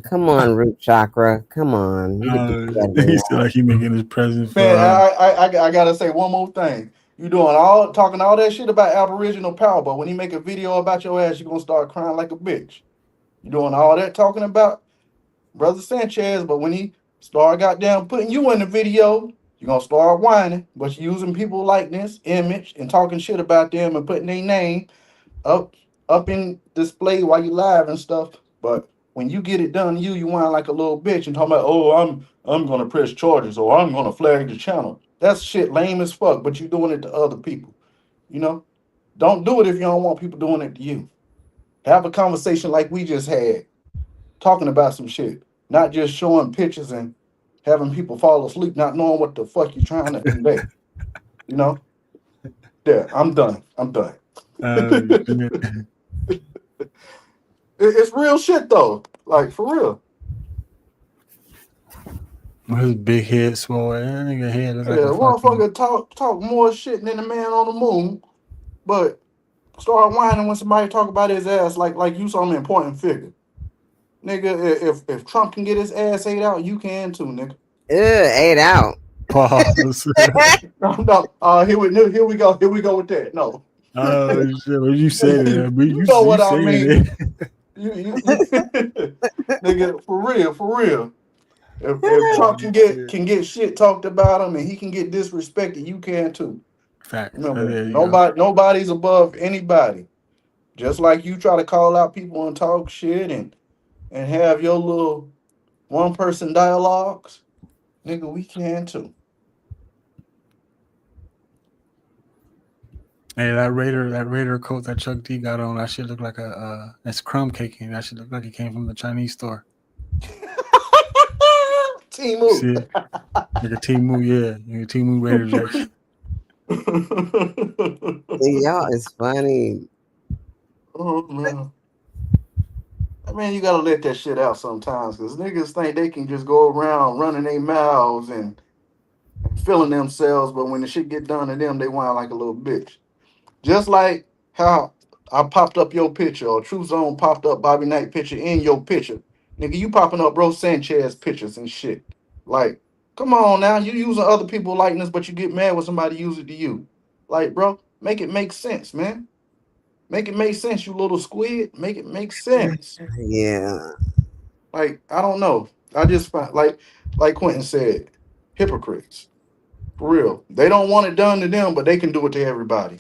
Come on, root chakra. Come on. You could do better than He that. said like he making his present Man, for I gotta say one more thing. You doing all talking all that shit about Aboriginal power, but when he make a video about your ass, you gonna start crying like a bitch. You doing all that talking about Brother Sanchez, but when he start goddamn putting you in the video, you gonna start whining, but you using people likeness, image, and talking shit about them and putting their name up in display while you live and stuff. But when you get it done, you whine like a little bitch and talking about, oh, I'm gonna press charges or I'm gonna flag the channel. That's shit lame as fuck, but you doing it to other people. You know? Don't do it if you don't want people doing it to you. Have a conversation like we just had, talking about some shit, not just showing pictures and having people fall asleep, not knowing what the fuck you're trying to convey. You know? Yeah, I'm done. I'm done. shit. It's real shit though. Like for real. His big head swole. That nigga head look Yeah, like a fucking motherfucker talk more shit than the man on the moon, but start whining when somebody talk about his ass like you some important figure. Nigga, if Trump can get his ass ate out, you can too, nigga. Ugh, ate out. pause. No, no. Here we go with that. No, Oh shit! When you said it, I mean, you you know you what I saying mean. it. Nigga, for real. If Oh, Trump shit. can get shit talked about him and he can get disrespected, you can too. Facts. Remember, There you go. nobody's above anybody. Just like you try to call out people and talk shit and have your little one person dialogues, nigga, we can too. Hey, that Raider coat that Chuck D got on, that shit look like a that's crumb cake, and that shit look like it came from the Chinese store. Timu. See, like a Timu, yeah, like a Timu Raider jacket. See, y'all is funny. Oh man. I mean, you gotta let that shit out sometimes, because niggas think they can just go around running their mouths and feeling themselves, but when the shit get done to them, they whine like a little bitch. Just like how I popped up your picture, or True Zone popped up Bobby Knight picture in your picture. Nigga, you popping up Bro Sanchez pictures and shit. Like, come on now. You using other people's likeness, but you get mad when somebody use it to you. Like, bro, make it make sense, man. Make it make sense, you little squid. Make it make sense. Yeah. Like, I don't know. I just find like Quentin said, hypocrites. For real. They don't want it done to them, but they can do it to everybody.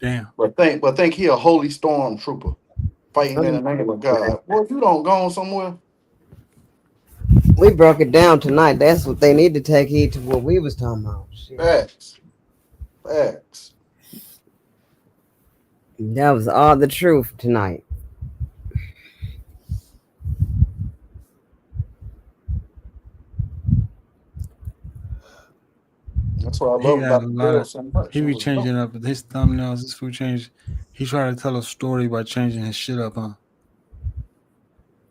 Damn. But think he a holy storm trooper fighting in the name of God. Well, if you don't go on somewhere, We broke it down tonight. That's what they need to take heed to what we was talking about. Shit. facts. Facts. That was all the truth tonight. That's what I He love got about a the lot girl of. so much. He It be was dope. changing up his thumbnails. His food change. He tried to tell a story by changing his shit up, huh?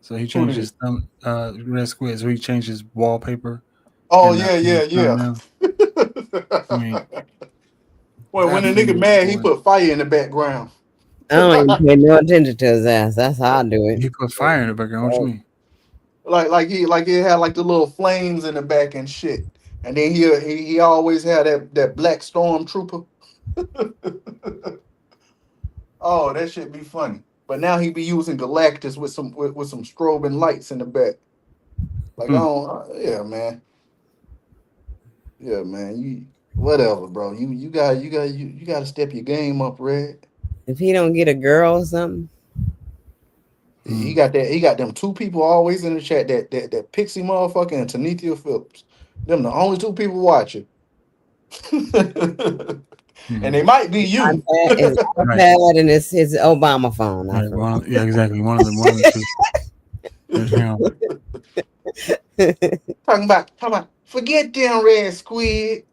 So he Who changed did? his Red Squid. So he changed his wallpaper Oh and yeah, yeah, his yeah. thumbnail. I mean, Well, when the nigga absolute mad, he boy. put fire in the background. I don't even pay no attention to his ass. That's how I do it. He put fire in the background. What you mean? like he had like the little flames in the back and shit. And then he always had that black stormtrooper. Oh, that shit be funny. But now he be using Galactus with some strobing lights in the back. Like I Hmm. don't, yeah, man, yeah, man. You whatever, bro. You got to step your game up, Red. If he don't get a girl or something, He Hmm. got that. He got them two people always in the chat. That Pixie motherfucker and Tanithia Phillips. Them the only two people watching. And Hmm. they might be you. his Right. iPad and his Obama phone. I Right. Well, yeah, exactly. One of them. One of the two. That's him. think. Talking about. Forget them red squid.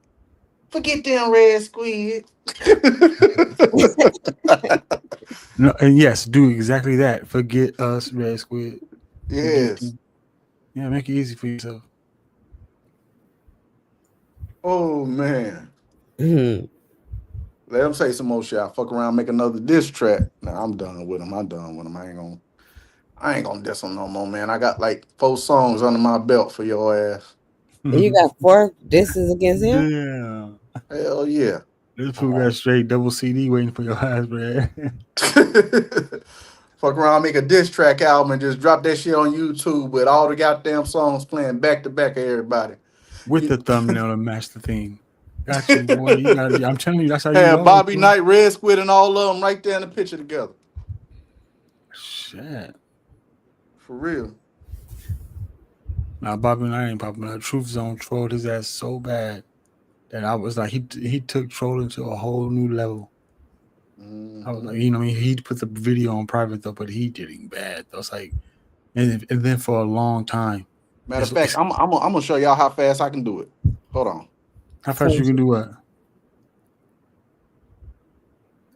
Forget them red squid. No, and yes, do exactly that. Forget us, Red Squid. Forget Yes. them. Yeah, make it easy for yourself. Oh man. Mhm. Let him say some more shit. I fuck around, make another diss track. Nah, I'm done with him. I'm done with him. I ain't gonna diss him no more, man. I got like 4 songs under my belt for your ass. You got 4 disses against him? Damn. Hell yeah. This fool got Oh, straight double CD waiting for your ass, man. Fuck around, make a diss track album and just drop that shit on YouTube with all the goddamn songs playing back to back of everybody. With You- the thumbnail to match the theme. Got you, boy. You got. I'm telling you, that's how you Had roll, Bobby fool. Knight, Red Squid, and all of them right there in the picture together. Shit. For real. Now Bobby Knight ain't popping up. Truth Zone trolled his ass so bad that I was like, he took trolling to a whole new level. I was Mhm. like, he put the video on private though, but he did it bad. I was like, and then for a long time, Matter of fact, it's I'm gonna show y'all how fast I can do it. Hold on. how fast you can do what?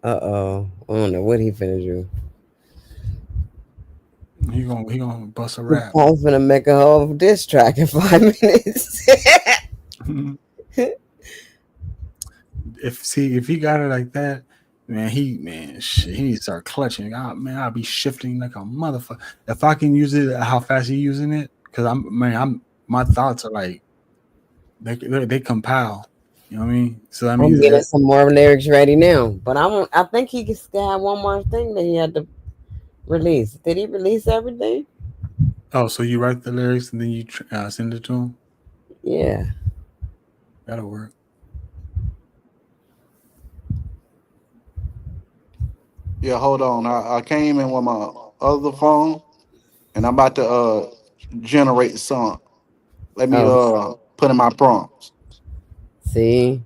uh-oh. I don't know what he finna do. He gonna bust a He rap. probably finna make a whole diss track in 5 minutes. If he got it like that, shit, he needs to start clutching. I'll be shifting like a motherfucker. If I can use it, how fast he using it? Because my thoughts are like they compile. You know what I mean? So that I'm means getting some more lyrics ready now. But I think he still have one more thing that he had to release. Did he release everything? so you write the lyrics and then you send it to him. Yeah. That'll work. Yeah, hold on. I came in with my other phone and I'm about to generate the song. Let me Oh, put in my prompts. see?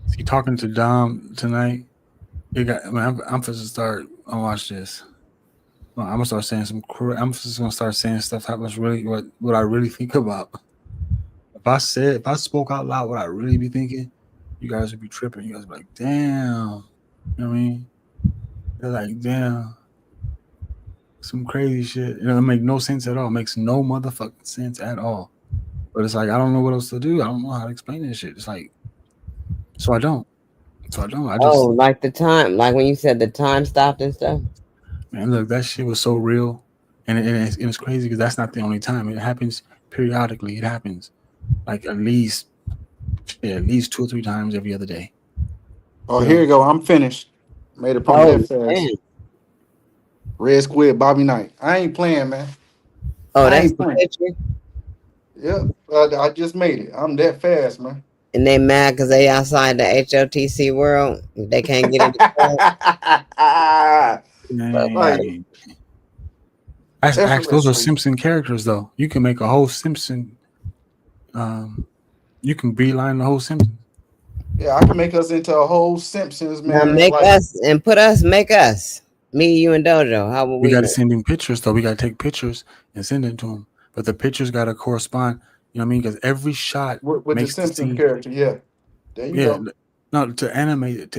See, talking to Dom tonight. I'm supposed to start. I watch this. Well, I'm gonna start saying I'm just gonna start saying stuff that was really what I really think about. If I spoke out loud what I really be thinking, you guys would be tripping. You guys would be like, damn. You know what I mean? They're like, damn, some crazy shit. It make no sense at all. It makes no motherfucking sense at all. But it's like I don't know what else to do. I don't know how to explain this shit. It's like so I don't. So I don't. I Oh, just like the time, like when you said the time stopped and stuff. man, look, that shit was so real, and it's crazy because that's not the only time. It happens periodically. It happens like at least 2 or 3 times every other day. Oh, You here you know, go. I'm finished. Made it from Oh that fast. man. Red Squid, Bobby Knight. I ain't playing, man. Oh, I that's ain't the playing. picture. Yep. I just made it. I'm that fast, man. And they mad because they outside the HOTC world. They can't get in the club. Like, dang. Actually, those are effortlessly. Simpson characters, though. You can make a whole Simpson. Um, you can beeline the whole Simpsons. Yeah, I can make us into a whole Simpsons, Now man. make Like, us and put us, make us. Me, you, and Dojo. How would We we got to look? send him pictures, though. We got to take pictures and send it to him. But the pictures got to correspond. You know what I mean? Because every shot with the makes the Simpsons scene. character. Yeah. There you Yeah, go. no, to animate it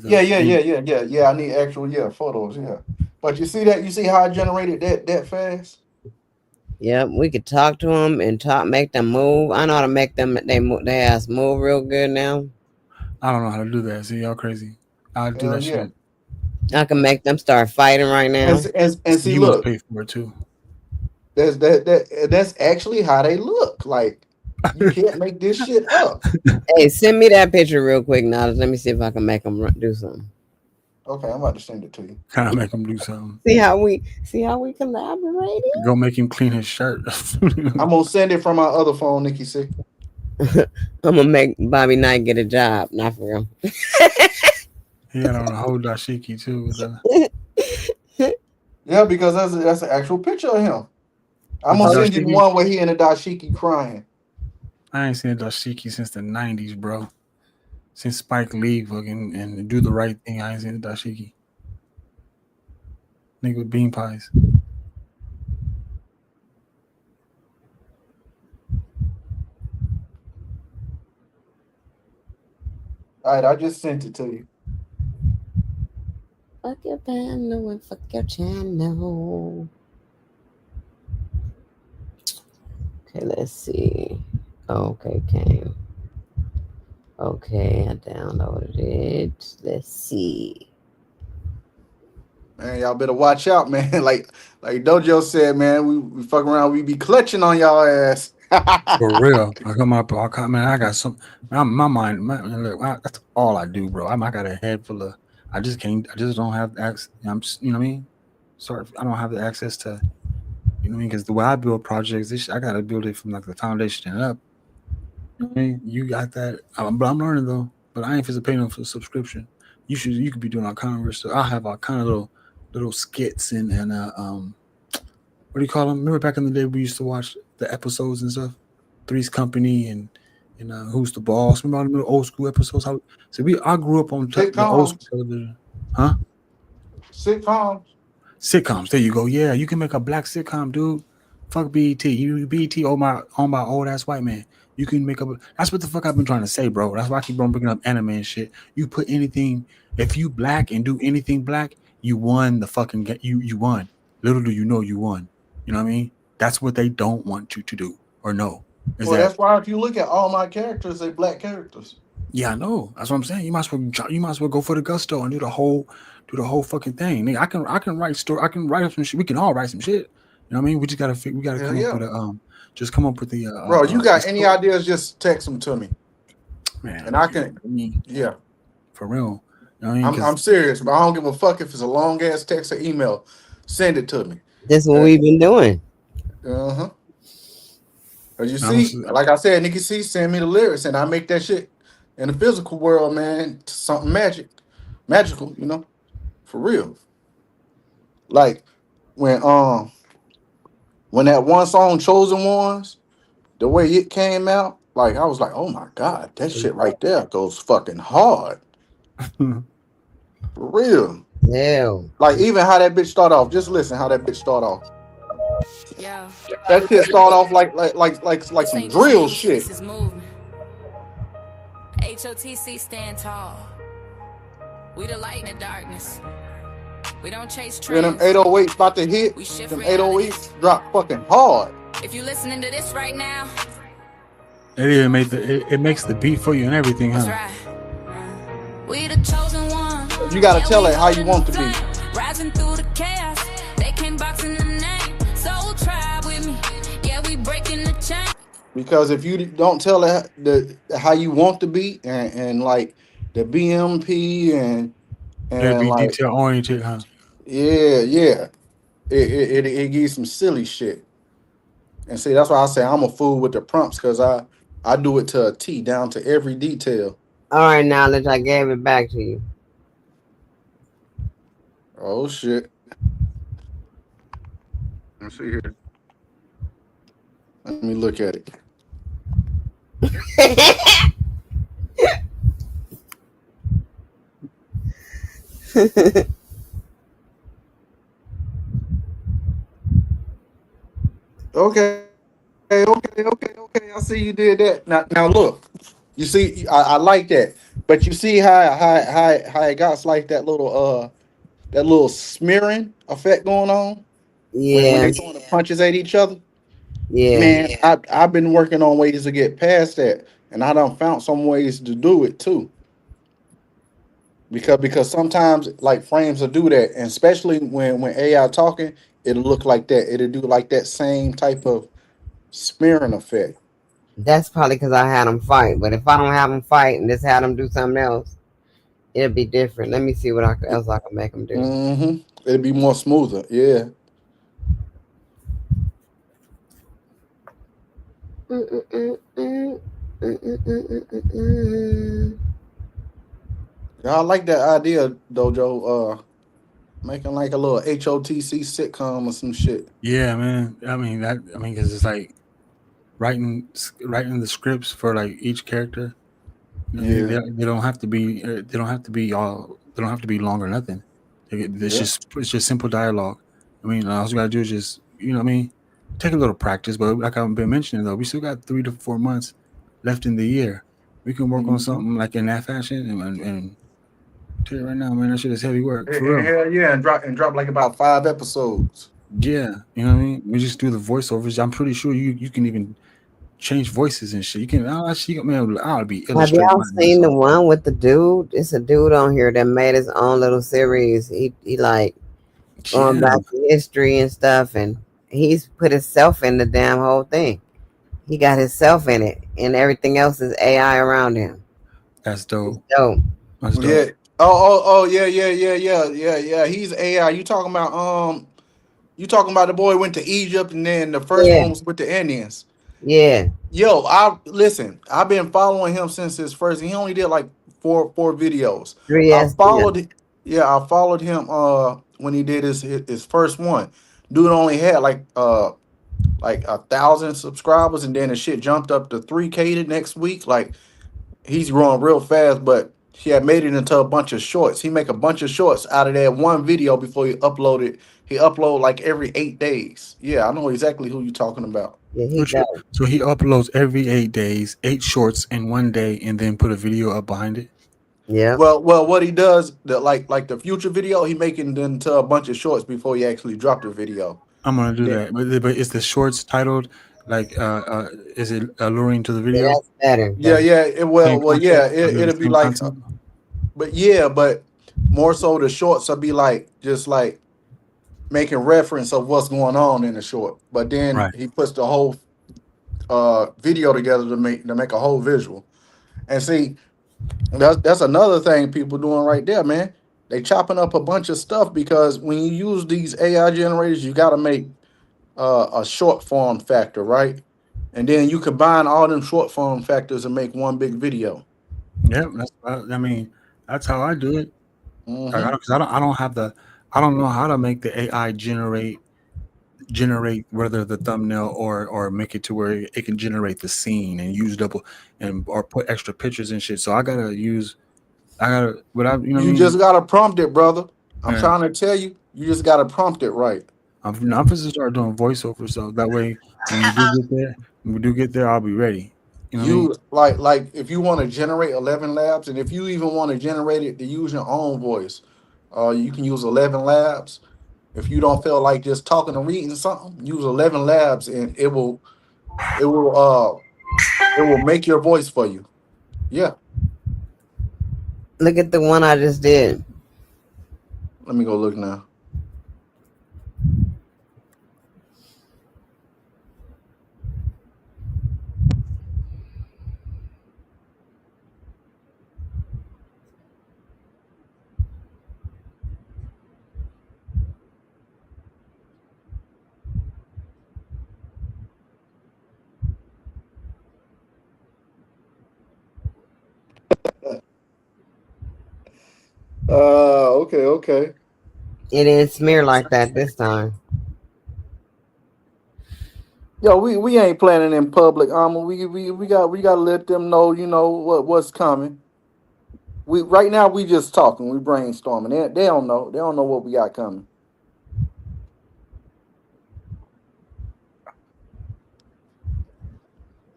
Yeah, though. yeah, And yeah, yeah, yeah, yeah. I need actual, yeah, photos, yeah. But you see that? You see how I generated that fast? Yep, we could talk to them and make them move. I know how to make them they ass move real good now. I don't know how to do that. See, y'all crazy. I'll do Hell that yeah. shit. I can make them start fighting right now. And See, see, you must look, pay for it too. that's actually how they look. Like, you can't make this shit up. Hey, send me that picture real quick, now. Let me see if I can make them do something. Okay, I'm about to send it to you. Kind of make him do something. See how we collaborated. Go make him clean his shirt. I'm gonna send it from my other phone, Nikki C. I'm gonna make Bobby Knight get a job. Not for real. He had on a whole dashiki too. With the, Yeah, because that's an actual picture of him. I'm with gonna the Oh, send you the dashiki. one where he in the dashiki crying. I ain't seen a dashiki since the '90s, bro. Since Spike Lee fucking and do the right thing, I ain't seen a dashiki. Nigga with bean pies. All right, I just sent it to you. fuck your panel and fuck your channel. Okay, let's see. Okay, came. Okay, I downloaded it. Let's see. Man, y'all better watch out, man. Like Dojo said, man, we fuck around, we be clutching on y'all ass. For real. Man, I got some. My mind, look, that's all I do, bro. I got a head full of. I just can't. I just don't have access. You know what I mean? Sorry, I don't have the access to. You know what I mean? Because the way I build projects, I got to build it from like the foundation and up. You know what I mean? You got that, but I'm learning though. But I ain't fixing paying for a subscription. You could be doing all kind of stuff. I have all kind of little skits and what do you call them? Remember back in the day we used to watch the episodes and stuff. Three's Company and Who's the Boss? Remember all the little old school episodes? I grew up on the old school Sitcoms. television, huh? Sitcoms. Sitcoms. There you go. Yeah, you can make a black sitcom, dude. Fuck BET. You BET on my old ass white man. You can make up. That's what the fuck I've been trying to say, bro. That's why I keep on bringing up anime and shit. You put anything. If you black and do anything black, you won the fucking game. You won. Little do you know you won. You know what I mean? That's what they don't want you to do or know. Is Well, that that's why if you look at all my characters, they black characters. yeah, I know. That's what I'm saying. You might as well go for the gusto and do the whole fucking thing. Nigga, I can write story. I can write up some shit. We can all write some shit. You know what I mean? We gotta Hell come up yeah. with just come up with Bro, you the got any story. ideas, just text them to me. Man, And look I here. can, I mean, yeah. for real. You know what I mean? I'm Because serious, but I don't give a fuck if it's a long ass text or email. Send it to me. This is what we've been doing. Uh-huh. As you see, honestly, like I said, Nikki C, send me the lyrics and I make that shit in the physical world, man, to something magical, for real. Like when when that one song Chosen Ones, the way it came out, like I was like, oh my God, that shit right there goes fucking hard. For real. Ew. Like even how that bitch start off. Just listen how that bitch start off. Yo, That shit start off like this some ain't just drill music, this shit. is movement. H.O.T.C stand tall. When them 808s about to hit, them 808s drop fucking hard. It even it makes the beat for you and everything, huh? You gotta tell it how you want to be. Because if you don't tell it how you want to be, and like the BMP It'll and be like detail oriented, huh? yeah, it gives some silly shit. And see, that's why I say I'm a fool with the prompts, because I do it to a T, down to every detail. All right, knowledge. I gave it back to you. Oh shit. Let's see here. Let me look at it. Okay, okay. I see you did that. Now look. You see, I like that. But you see how it got like that little smearing effect going on when Yeah, they throwing the punches at each other. yeah. Man, I've been working on ways to get past that, and I done found some ways to do it too. Because sometimes like frames will do that, and especially when AI talking, it'll look like that. It'll do like that same type of smearing effect. That's probably because I had them fight. But if I don't have them fight and just had them do something else, it'll be different. Let me see what else I can make them do. Mm-hmm. It'll be more smoother. Yeah. Yeah, I like that idea, Dojo. Making like a little H.O.T.C sitcom or some shit. Yeah, man. Because it's like writing the scripts for like each character. You know, Yeah. they don't have to be they don't have to be long or nothing. Yeah. It's just simple dialogue. I mean, all you gotta do is just take a little practice. But like I've been mentioning though, we still got 3 to 4 months left in the year. We can work on Mhm. something like in that fashion, and tell you right now, man, that shit is heavy work for And real. hell yeah, and drop like about 5 episodes. Yeah, you know what I mean. We just do the voiceovers. I'm pretty sure you can even change voices and shit. You can. Oh, actually, man, I'll be Have illustrating y'all my seen ass the off. one with the dude? It's a dude on here that made his own little series. He like going Yeah, back to history and stuff, and he's put himself in the damn whole thing. He got himself in it, and everything else is AI around him. that's It's dope. dope. That's Yeah. dope. Oh, yeah. He's AI. You talking about the boy went to Egypt, and then the first Yeah, one was with the Indians. yeah. Yo, I listen. I've been following him since his first. He only did like four videos. I 3S. Yeah, followed. Yeah, I followed him. When he did his first one, dude only had like 1,000 subscribers, and then the shit jumped up to 3K the next week. Like he's growing real fast, but he had made it into a bunch of shorts. He make a bunch of shorts out of that one video before he uploaded. He upload like every 8 days. Yeah, I know exactly who you're talking about. yeah. He Which dope. so he uploads every 8 days, 8 shorts in one day, and then put a video up behind it. Yep. Well, what he does, like the future video, he making it into a bunch of shorts before he actually dropped the video. I'm gonna do Yeah. that. But is the shorts titled like is it alluring to the Yeah, video? that's better. Yeah, That's yeah. Same Yeah. content? Are they the It'll be same like, content? but more so the shorts will be like just like making reference of what's going on in the short. But then Right. he puts the whole video together to make a whole visual. And see, that's another thing people doing right there, man. They chopping up a bunch of stuff because when you use these AI generators, you got to make a short form factor, right? And then you combine all them short form factors and make one big video. Yep. I mean, that's how I do it. Like, Hmm. I don't have I don't know how to make the AI generate whether the thumbnail or make it to where it can generate the scene and use double and or put extra pictures and shit. So I gotta without you know what I You mean. just gotta prompt it, brother. I'm Yeah, trying to tell you, you just gotta prompt it right. I'm supposed to start doing voiceover so that way when we do get there, I'll be ready. You know what I mean? You like if you want to generate 11 labs, and if you even want to generate it to use your own voice, you can use 11 labs. If you don't feel like just talking and reading something, use 11 labs, and it will it will make your voice for you. Yeah, Look at the one I just did. let me go look now. Okay, okay. It didn't smear like that this time. Yo, we ain't planning in public. We gotta let them know. You know what's coming. We right now we just talking. We brainstorming. They don't know. They don't know what we got coming.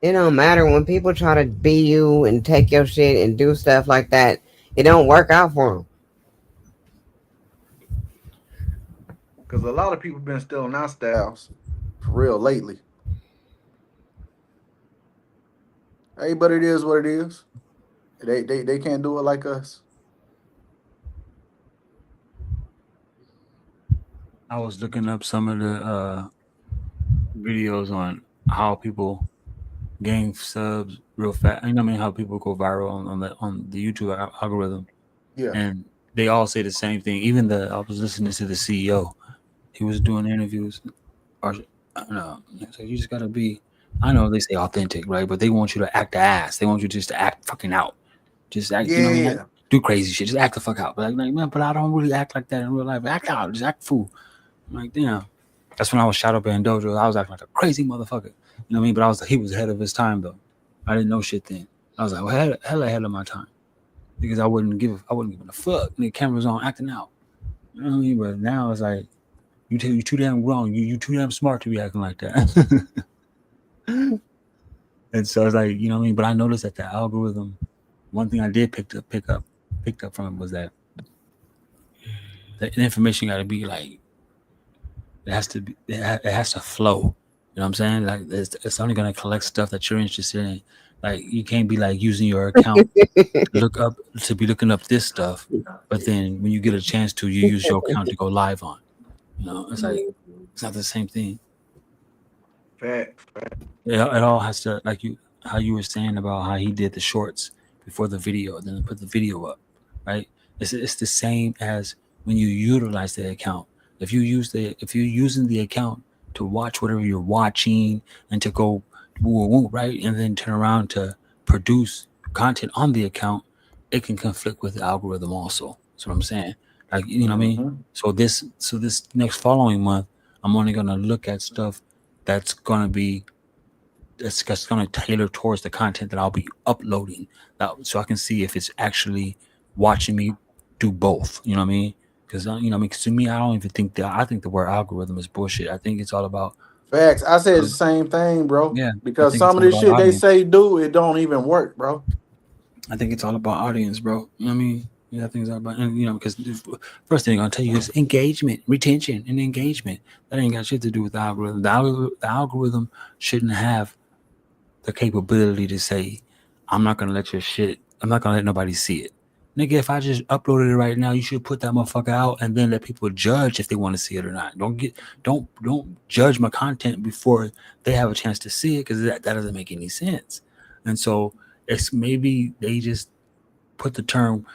It don't matter when people try to be you and take your shit and do stuff like that. It don't work out for them. Because a lot of people been stealing our styles for real lately. Hey, but it is what it is. They can't do it like us. I was looking up some of the videos on how people gain subs real fast. You know what I mean? How people go viral on the YouTube algorithm, Yeah. and they all say the same thing. Even I was listening to the CEO. He was doing interviews, or I don't know. So you just gotta be. I know they say authentic, right? But they want you to act the ass. They want you just to act fucking out. Just act. You know what I mean? Like, Yeah. do crazy shit. Just act the fuck out. But like man, but I don't really act like that in real life. Act out. Just act fool. I'm like, damn. That's when I was Shoutout in Dojo. I was acting like a crazy motherfucker. You know what I mean? But he was ahead of his time though. I didn't know shit then. I was like, well, hell ahead of my time because I wasn't giving a fuck. And the cameras on, acting out. You know what I mean? But now it's like you too damn grown. You too damn smart to be acting like that. And so it's like you know what I mean. But I noticed that the algorithm. One thing I did picked up from it was that the information got to be like it has to be it has to flow. You know what I'm saying? Like it's only gonna collect stuff that you're interested in. Like you can't be like using your account to be looking up this stuff, but then when you get a chance to, you use your account to go live on. You know, it's like it's not the same thing. Fact. It all has to like you how you were saying about how he did the shorts before the video, then put the video up, right? It's the same as when you utilize the account. If you're using the account to watch whatever you're watching and to go woo woo, right, and then turn around to produce content on the account, it can conflict with the algorithm also. That's what I'm saying. Like you know what I mean? Mm-hmm. So this next following month, I'm only gonna look at stuff that's gonna be that's going to tailor towards the content that I'll be uploading, so I can see if it's actually watching me do both. You know what I mean? Because you know, I mean, 'cause to me, I don't even think that I think the word algorithm is bullshit. I think it's all about Facts. I said the um, same thing, bro. yeah. I Because think it's some of all this about shit they audience. say do, it don't even work, bro. I think it's all about audience, bro. You know what I mean? Yeah, I think it's all about, and you know, because first thing I'm gonna tell you is engagement, retention, and engagement. That ain't got shit to do with the algorithm. The algorithm shouldn't have the capability to say, I'm not gonna let your shit, I'm not gonna let nobody see it. Nigga, if I just uploaded it right now, you should put that motherfucker out and then let people judge if they want to see it or not. Don't judge my content before they have a chance to see it because that doesn't make any sense. And so it's maybe they just put the term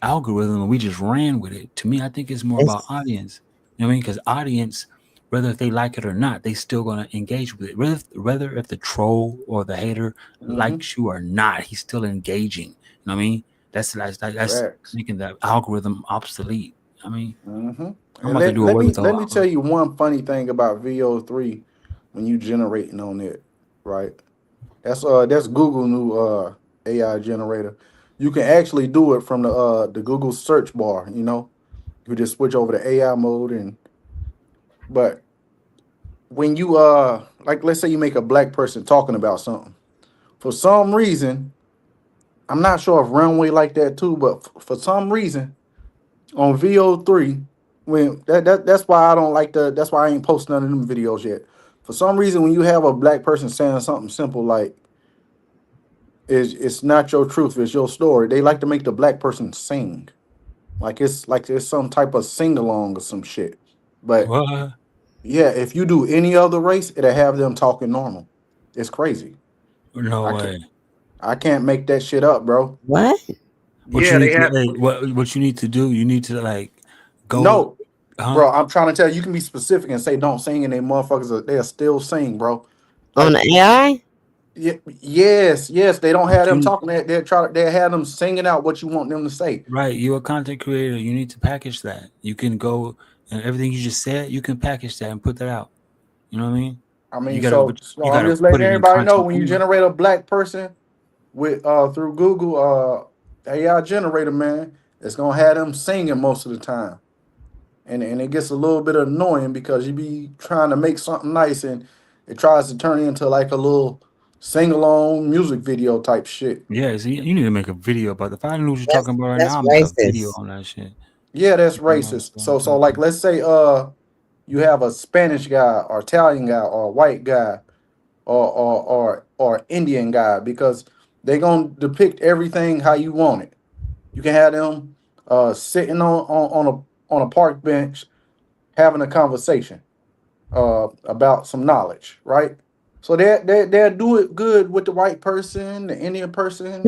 algorithm and we just ran with it. To me, I think it's more about It's audience. You know what I mean? Because audience, whether if they like it or not, they still gonna engage with it. Whether if the troll or the hater Mm-hmm. likes you or not, he's still engaging. You know what I mean? That's Facts. making the algorithm obsolete. I mean, Mm-hmm. I'm And about to let, do let away me with let all. me tell you one funny thing about VO3 when you generating on it, right? That's Google new AI generator. You can actually do it from the Google search bar, you know. You just switch over to AI mode, and but when you like let's say you make a black person talking about something. for some reason, I'm not sure if Runway like that too, but for some reason on VO3, when that's why I don't like that's why I ain't posting none of them videos yet. For some reason, when you have a black person saying something simple like it's not your truth, it's your story, they like to make the black person sing. Like it's some type of sing along or some shit. But What? yeah, if you do any other race, it'll have them talking normal. It's crazy. No I can't way. I can't make that shit up, bro. What? What you Yeah, they need to have what you need to do? You need to like go, no, huh? bro. I'm trying to tell you, you can be specific and say don't sing, and they motherfuckers they'll still sing, bro. On Like the AI? yes, they don't have But them you talking. They have them singing out what you want them to say. right, you're a content creator. You need to package that. You can go and everything you just said, you can package that and put that out. You know what I mean? I You mean, gotta, so but so you I'm gotta just put letting it in everybody know content when you form. generate a black person with through Google AI generator, man, it's gonna have them singing most of the time. And it gets a little bit annoying because you be trying to make something nice and it tries to turn into like a little sing along music video type shit. Yeah, see, you need to make a video about the. If I knew what you're talking about right now, That's I'll make a video racist. on that shit. Yeah, that's racist. So like let's say you have a Spanish guy or Italian guy or a white guy or Indian guy because they gonna depict everything how you want it. You can have them sitting on a park bench having a conversation about some knowledge, right? So they'll do it good with the white person, the Indian person,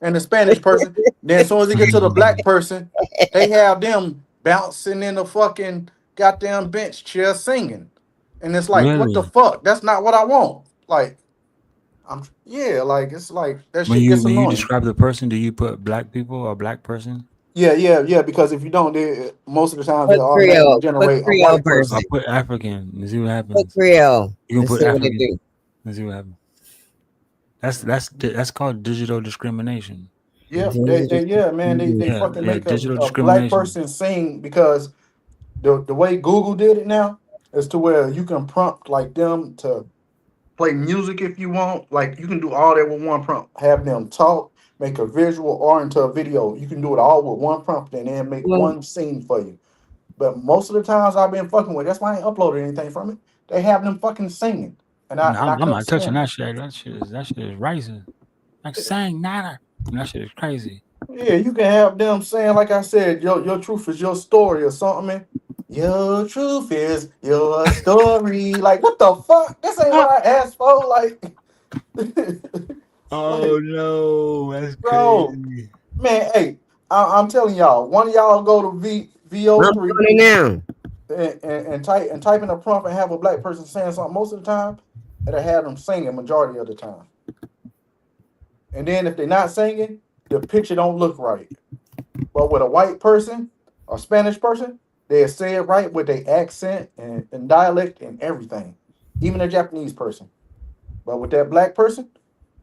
and the Spanish person. Then as soon as they get to the black person, they have them bouncing in the fucking goddamn bench chair singing. And it's like, what the Really? fuck? That's not what I want. Like, like it's like that When shit you gets when you annoying. describe the person, do you put black people or black person? Yeah. Because if you don't, most of the times they Put automatically Creole. Put generate a Creole white person. I'll person. put African and see what Put happens. Creole You can and put see what it African do. and see what happens. That's called digital discrimination. Yeah, Digital. yeah, man, they Yeah, fucking yeah, make digital a black discrimination. person sing because the way Google did it now is to where you can prompt like them to play music if you want. Like you can do all that with one prompt. Have them talk, make a visual or into a video. You can do it all with one prompt and then make Well, one scene for you. But most of the times I've been fucking with, that's why I ain't uploaded anything from it. They have them fucking singing, No, and I I'm couldn't not touching stand that shit. That shit is racist. Like it. saying nada. That shit is crazy. Yeah, you can have them saying, like I said, your truth is your story or something. Man. Your truth is your story. Like, what the fuck? This ain't what I asked for. Like, Oh like, no, that's bro, crazy. man, hey, I'm telling y'all, one of y'all go to I'm VO3 doing it now. and type in a prompt and have a black person saying something most of the time, it'll have them singing majority of the time. And then if they're not singing, the picture don't look right. But with a white person or Spanish person, they say it right with their accent and dialect and everything, even a Japanese person. But with that black person,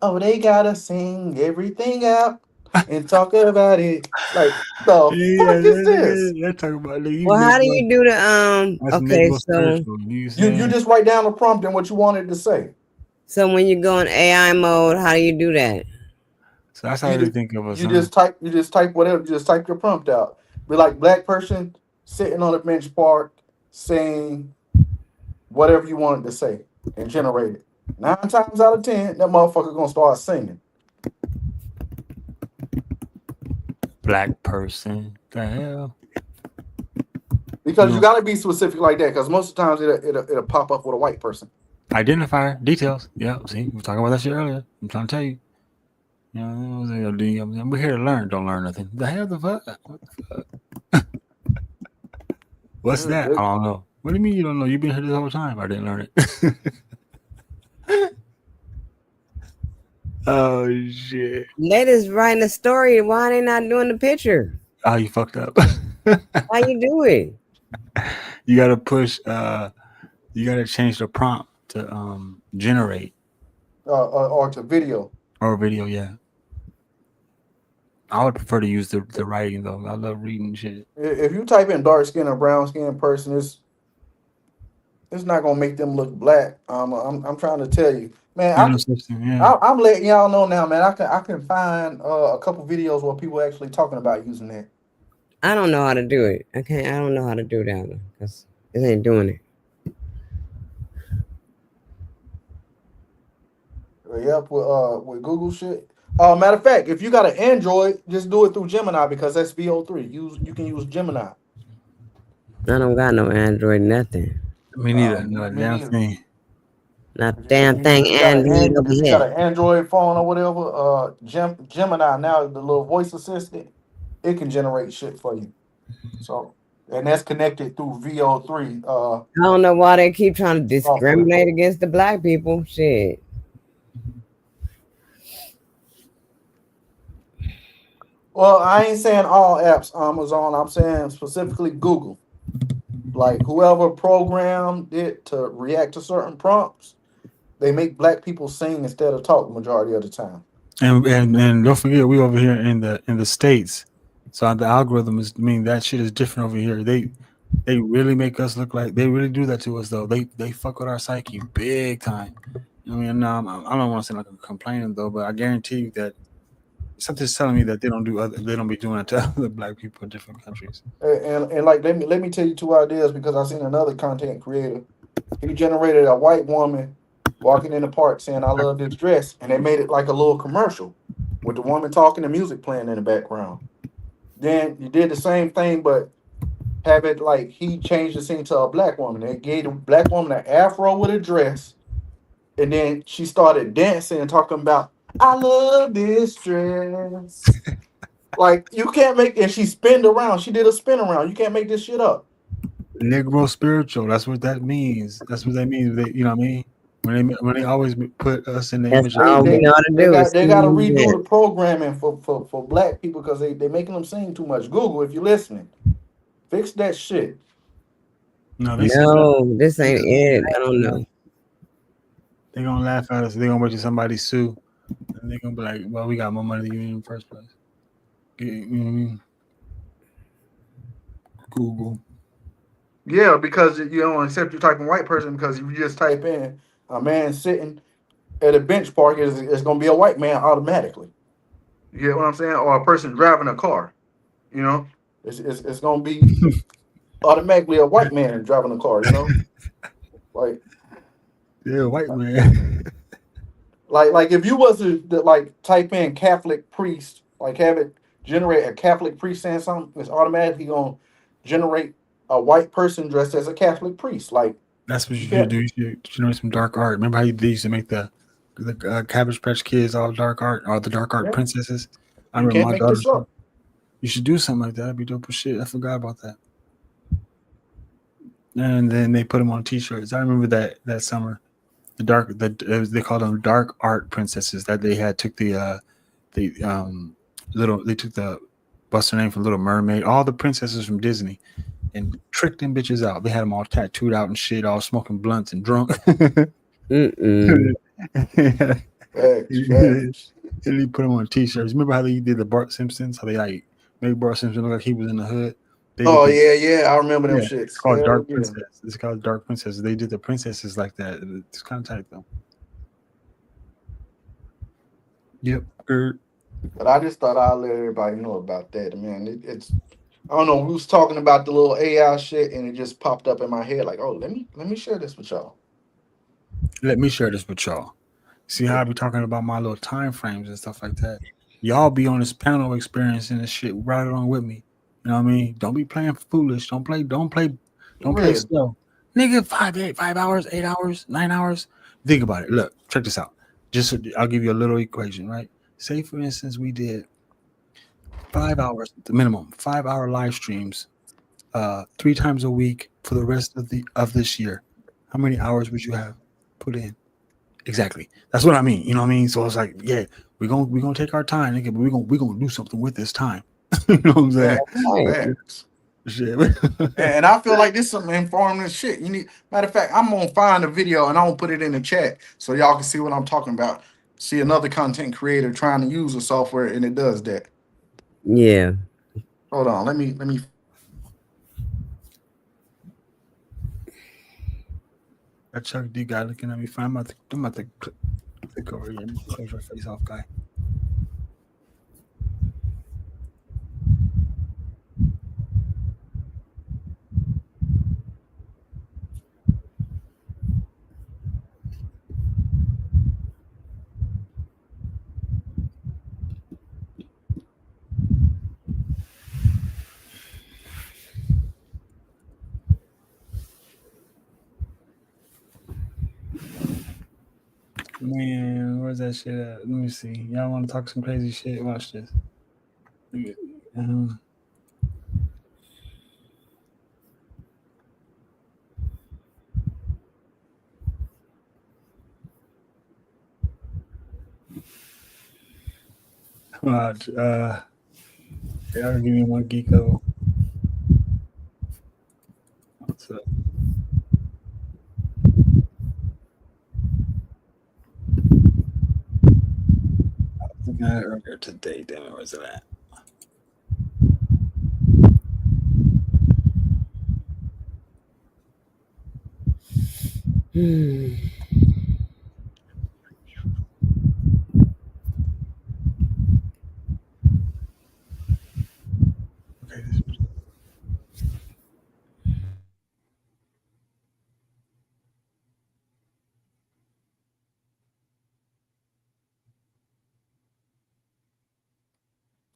oh, they gotta sing everything out and talk about it. Like, the Yeah, fuck is this? they're talking about you Well, how do Negro. you do the That's okay, Negro so spiritual. You You saying? just write down the prompt and what you wanted to say. when you go in AI mode, how do you do that? So that's how You they just, think of us, huh? you just type whatever, you just type your prompt out. Be like black person sitting on a bench park saying whatever you wanted to say and generate it. 9 times out of 10, that motherfucker gonna start singing Black person. The hell? You because you know, gotta be specific like that. Because most of the times it'll pop up with a white person. identifier details. Yeah, see, we were talking about that shit earlier. I'm trying to tell you. You know, we're here to learn. Don't learn nothing. The hell the fuck? What the fuck? What's Yeah, that? I don't know. What do you mean you don't know? You've been here this whole time. I didn't learn it. Oh shit. Ladies writing a story. Why they not doing the picture? Oh, you fucked up. How you do it? You gotta push. You gotta change the prompt to generate or to video. or video. Yeah, I would prefer to use the writing though. I love reading shit. If you type in dark skin or brown skin person, it's not gonna make them look black. I'm trying to tell you, Man, Ain't no such thing. Yeah. I'm letting y'all know now, man. I can find a couple videos where people actually talking about using that. I don't know how to do it. I don't know how to do that because it ain't doing it. Yep, with Google shit. Matter of fact, if you got an Android, just do it through Gemini because that's VO3. You can use Gemini. I don't got no Android, nothing. Me neither. No Me damn neither. thing. Not damn thing If you got Android over if you got here. an Android phone or whatever, Gemini now the little voice assistant, it can generate shit for you. So and that's connected through VO3 I don't know why they keep trying to software. discriminate against the black people. Shit. Well, I ain't saying all apps, Amazon. I'm saying specifically Google. Like whoever programmed it to react to certain prompts, they make black people sing instead of talk majority of the time. And don't forget, we over here in the States. So the algorithm is, I mean, that shit is different over here. They really make us look like, they really do that to us though. They fuck with our psyche big time. I mean, no, I don't want to sound like I'm complaining though, but I guarantee you that something's telling me that they don't be doing it to other black people in different countries. And like let me tell you two ideas because I seen another content creator. He generated a white woman walking in the park saying "I love this dress," and they made it like a little commercial with the woman talking and music playing in the background. Then you did the same thing, but have it like he changed the scene to a black woman. They gave the black woman an afro with a dress, and then she started dancing and talking about "I love this dress." Like you can't make and she spinned around. She did a spin around. You can't make this shit up. Negro spiritual. That's what that means. That's what that means. They, you know what I mean? When they always put us in the That's image of all we They know how to do is they got to sing and redo dance. the programming for black people because they making them sing too much. Google, if you're listening, fix that shit. no, they said that. No, this ain't it. I don't know. They gonna laugh at us. They gonna wait till somebody sue, and they gonna be like, "Well, we got more money than you in the first place." You know what I mean? Google. Yeah, because you don't accept your typing white person because if you just type in a man sitting at a bench park, it's gonna be a white man automatically. You get what I'm saying? Or a person driving a car. You know, it's gonna be automatically a white man driving a car. You know, like Yeah, white man. like if you was to like type in Catholic priest, like have it generate a Catholic priest saying something, it's automatically gonna generate a white person dressed as a Catholic priest. Like That's what you you should can't do. You should generate some dark art. Remember how they used to make the Cabbage Patch Kids all dark art, or the dark art yeah, princesses? I you remember can't my make this daughters. up. You should do something like that. That'd be dope as shit. I forgot about that. And then they put them on T-shirts. I remember that summer. They called them dark art princesses. That they had took the little they took the what's her name from Little Mermaid, all the princesses from Disney, and tricked them bitches out. They had them all tattooed out and shit, all smoking blunts and drunk. Mm-mm. And Facts. he put them on T-shirts. Remember how they did the Bart Simpsons? How they like made Bart Simpson look like he was in the hood? They did Oh the yeah, I remember them yeah. It's shits. called Hell Dark yeah. Princess. It's called Dark Princess. They did the princesses like that. It's kind of tight though. Yep. But I just thought I'd let everybody know about that, man. It's I don't know. We was talking about the little AI shit, and it just popped up in my head. Like, oh, let me share this with y'all. Let me share this with y'all. See how I be talking about my little time frames and stuff like that. Y'all be on this panel experiencing this shit right along with me. You know what I mean? Don't be playing foolish. Don't play Real. slow. Nigga, 5 hours, 8 hours, 9 hours. Think about it. Look, check this out. Just I'll give you a little equation, right? Say for instance, we did 5 hours, the minimum, 5 hour live streams, 3 times a week for the rest of this year. How many hours would you have put in? Exactly. That's what I mean. You know what I mean? So it's like, yeah, we're gonna take our time, nigga, but we're gonna do something with this time. You know what I'm saying? Facts. Right. Facts. Shit. And I feel like this is some informative shit. You need matter of fact, I'm gonna find a video and I'm gonna put it in the chat so y'all can see what I'm talking about. See another content creator trying to use the software and it does that. Yeah. Hold on, let me That Chuck D guy looking at me fine. I'm about to Take over again. Close your face off, guy. Man, where's that shit at? Let me see. Y'all want to talk some crazy shit? Watch this. Uh, watch. Y'all give me one geeko. What's up? I was looking at it earlier today. Damn it, where's it at? Okay,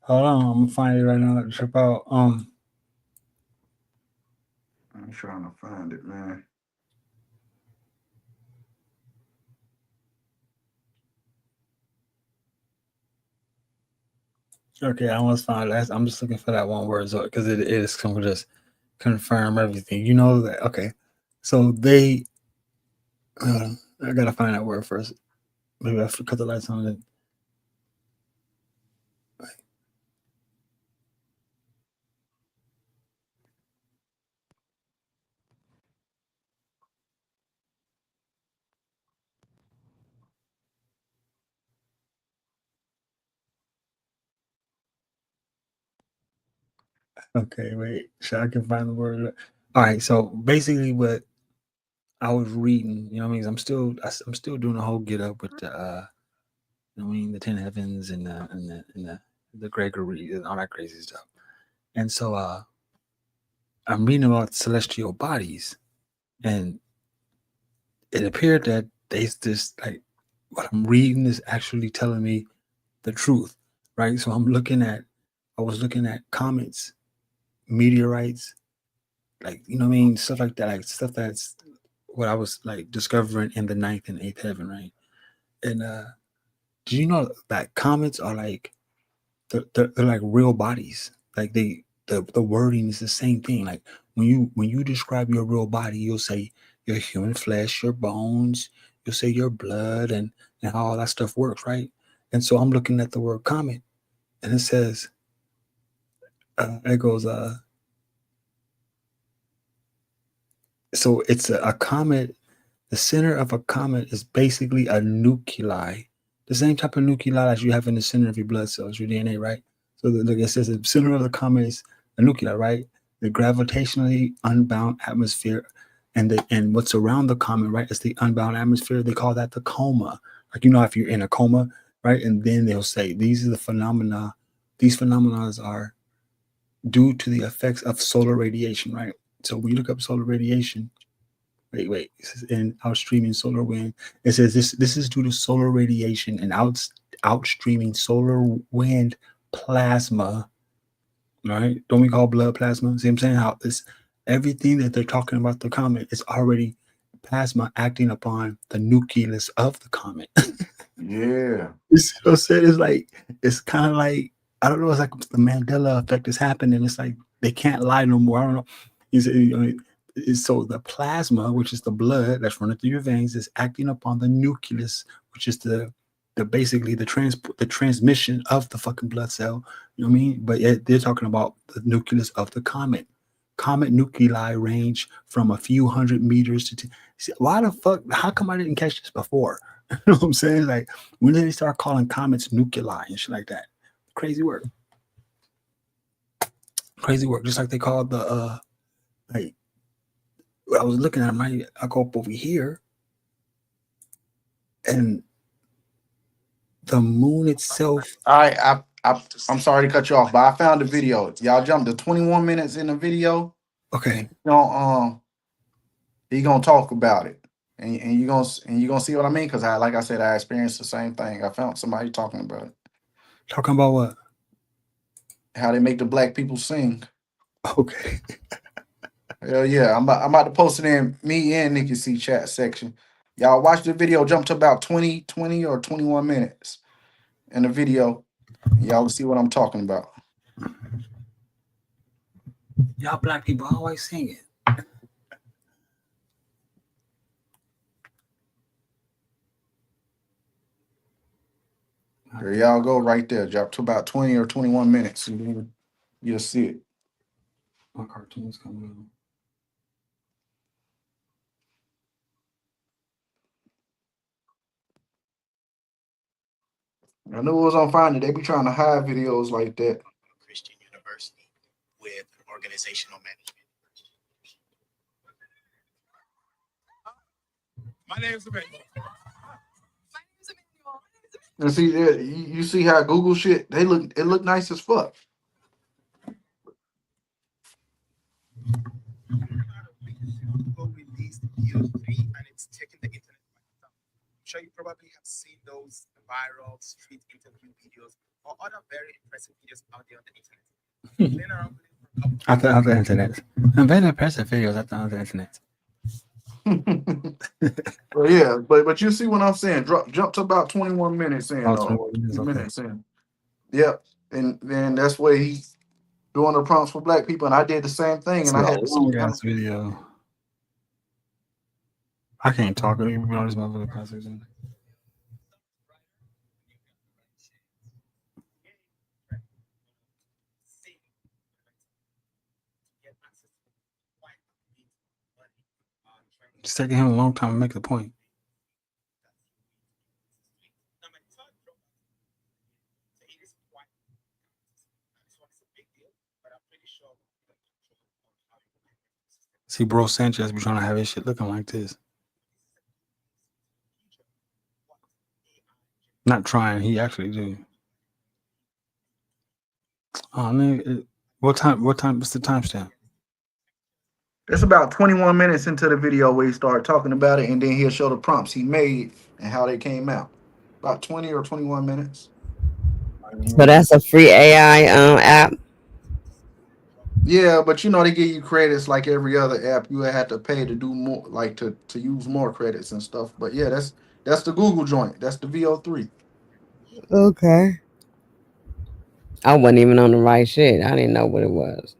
hold on, I'm gonna find it right now. Trip out. I'm trying to find it, man. Okay, I almost found it. I'm just looking for that one word because it is going to just confirm everything. You know that. Okay, so they. I gotta find that word first. Maybe I cut the lights on it. Okay, wait. So I can find the word. All right. So basically, what I was reading, you know, what I mean, I'm still doing the whole get up with the, you know, what I mean, the 10 heavens and the Gregory and all that crazy stuff. And so, I'm reading about celestial bodies, and it appeared that they just like what I'm reading is actually telling me the truth, right? So I was looking at comets, meteorites, like you know what I mean, stuff like that, like stuff that's what I was like discovering in the ninth and eighth heaven, right? And do you know that comets are like they're like real bodies, like the wording is the same thing. Like when you describe your real body, you'll say your human flesh, your bones, you'll say your blood and how all that stuff works, right? And so I'm looking at the word comet, and it says it goes so it's a comet. The center of a comet is basically a nuclei, the same type of nuclei as you have in the center of your blood cells, your DNA, right? So look, it says the center of the comet is a nuclei, right? The gravitationally unbound atmosphere, and what's around the comet, right, is the unbound atmosphere. They call that the coma. Like you know, if you're in a coma, right, and then they'll say these are the phenomena. These phenomena are due to the effects of solar radiation, right? So when you look up solar radiation, wait. This is in outstreaming solar wind. It says this is due to solar radiation and outstreaming solar wind plasma. Right? Don't we call blood plasma? See what I'm saying? How this everything that they're talking about the comet is already plasma acting upon the nucleus of the comet. Yeah. You see what I'm saying? It's like it's kind of like I don't know. It's like the Mandela effect is happening. It's like they can't lie no more. I don't know. So the plasma, which is the blood that's running through your veins, is acting upon the nucleus, which is the basically the transmission of the fucking blood cell. You know what I mean? But they're talking about the nucleus of the comet. Comet nuclei range from a few hundred meters to. Why the fuck? How come I didn't catch this before? You know what I'm saying? Like, when did they start calling comets nuclei and shit like that? Crazy work. Crazy work. Just like they called the like I was looking at them, I go up over here, and The moon itself. All right, I'm sorry to cut you off, but I found the video. Y'all jumped to 21 minutes in the video, Okay. and he gonna talk about it, and you gonna see what I mean? Because like I said, I experienced the same thing. I found somebody talking about it, Talking about what? how they make the black people sing. Okay. Hell yeah, I'm about to post it in me and Nikki C chat section. Y'all watch the video, jump to about 20 or 21 minutes in the video. Y'all will see what I'm talking about. Y'all black people always sing it. There y'all go right there. Drop to about 20 or 21 minutes. And then you'll see it. My cartoons coming on. I knew it was on Finder. They be trying to hide videos like that. Christian University with organizational management. My name's Emmanuel. And see, you see how Google shit, it look nice as fuck. Released U3 and it's taking the internet. I'm sure you probably have seen those viral street interview videos or other very impressive videos out there on the internet. Playing around with it for a couple On the internet. I'm very impressive videos on the internet. Well, yeah, but you see what I'm saying? Jump to about 21 minutes in, Oh, or 21 minutes, okay. minutes in. Yep, and then that's where he's doing the prompts for black people, and I did the same thing, It's and I a had to see long ass video. I can't talk even on this motherfucker conversation. It's taking him a long time to make the point. See, bro Sanchez be trying to have his shit looking like this. Not trying, he actually do. Oh man, what time? What's the timestamp? It's about 21 minutes into the video where he started talking about it, and then he'll show the prompts he made and how they came out. About 20 or 21 minutes. So that's a free AI app. Yeah, but you know they give you credits like every other app. You have to pay to do more, like to use more credits and stuff. But yeah, that's the Google joint. That's the VO3. Okay. I wasn't even on the right shit. I didn't know what it was.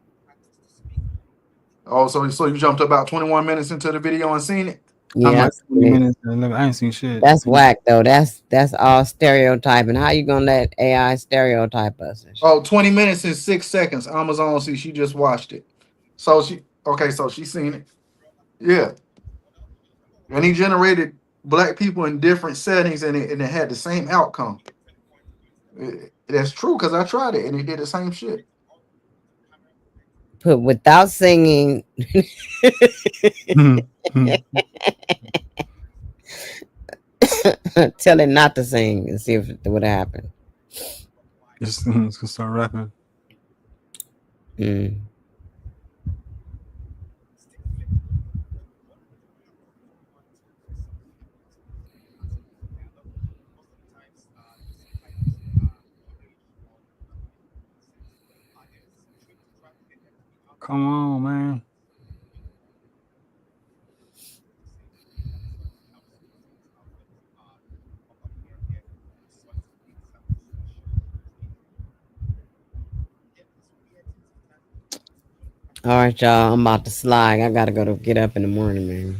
Oh, so you jumped about 21 minutes into the video and seen it? I'm Yeah, like 20 minutes and 11. I ain't seen shit. that's whack though. That's all stereotyping. How you gonna let AI stereotype us and shit? Oh, 20 minutes and 6 seconds. Amazon see she just watched it. So she seen it. Yeah. And he generated black people in different settings and it had the same outcome. That's true because I tried it and it did the same shit. Put without singing. Tell it not to sing and see if it would happen. It's gonna start rapping. Mm. Come on, man. All right, y'all. I'm about to slide. I gotta go to get up in the morning, man.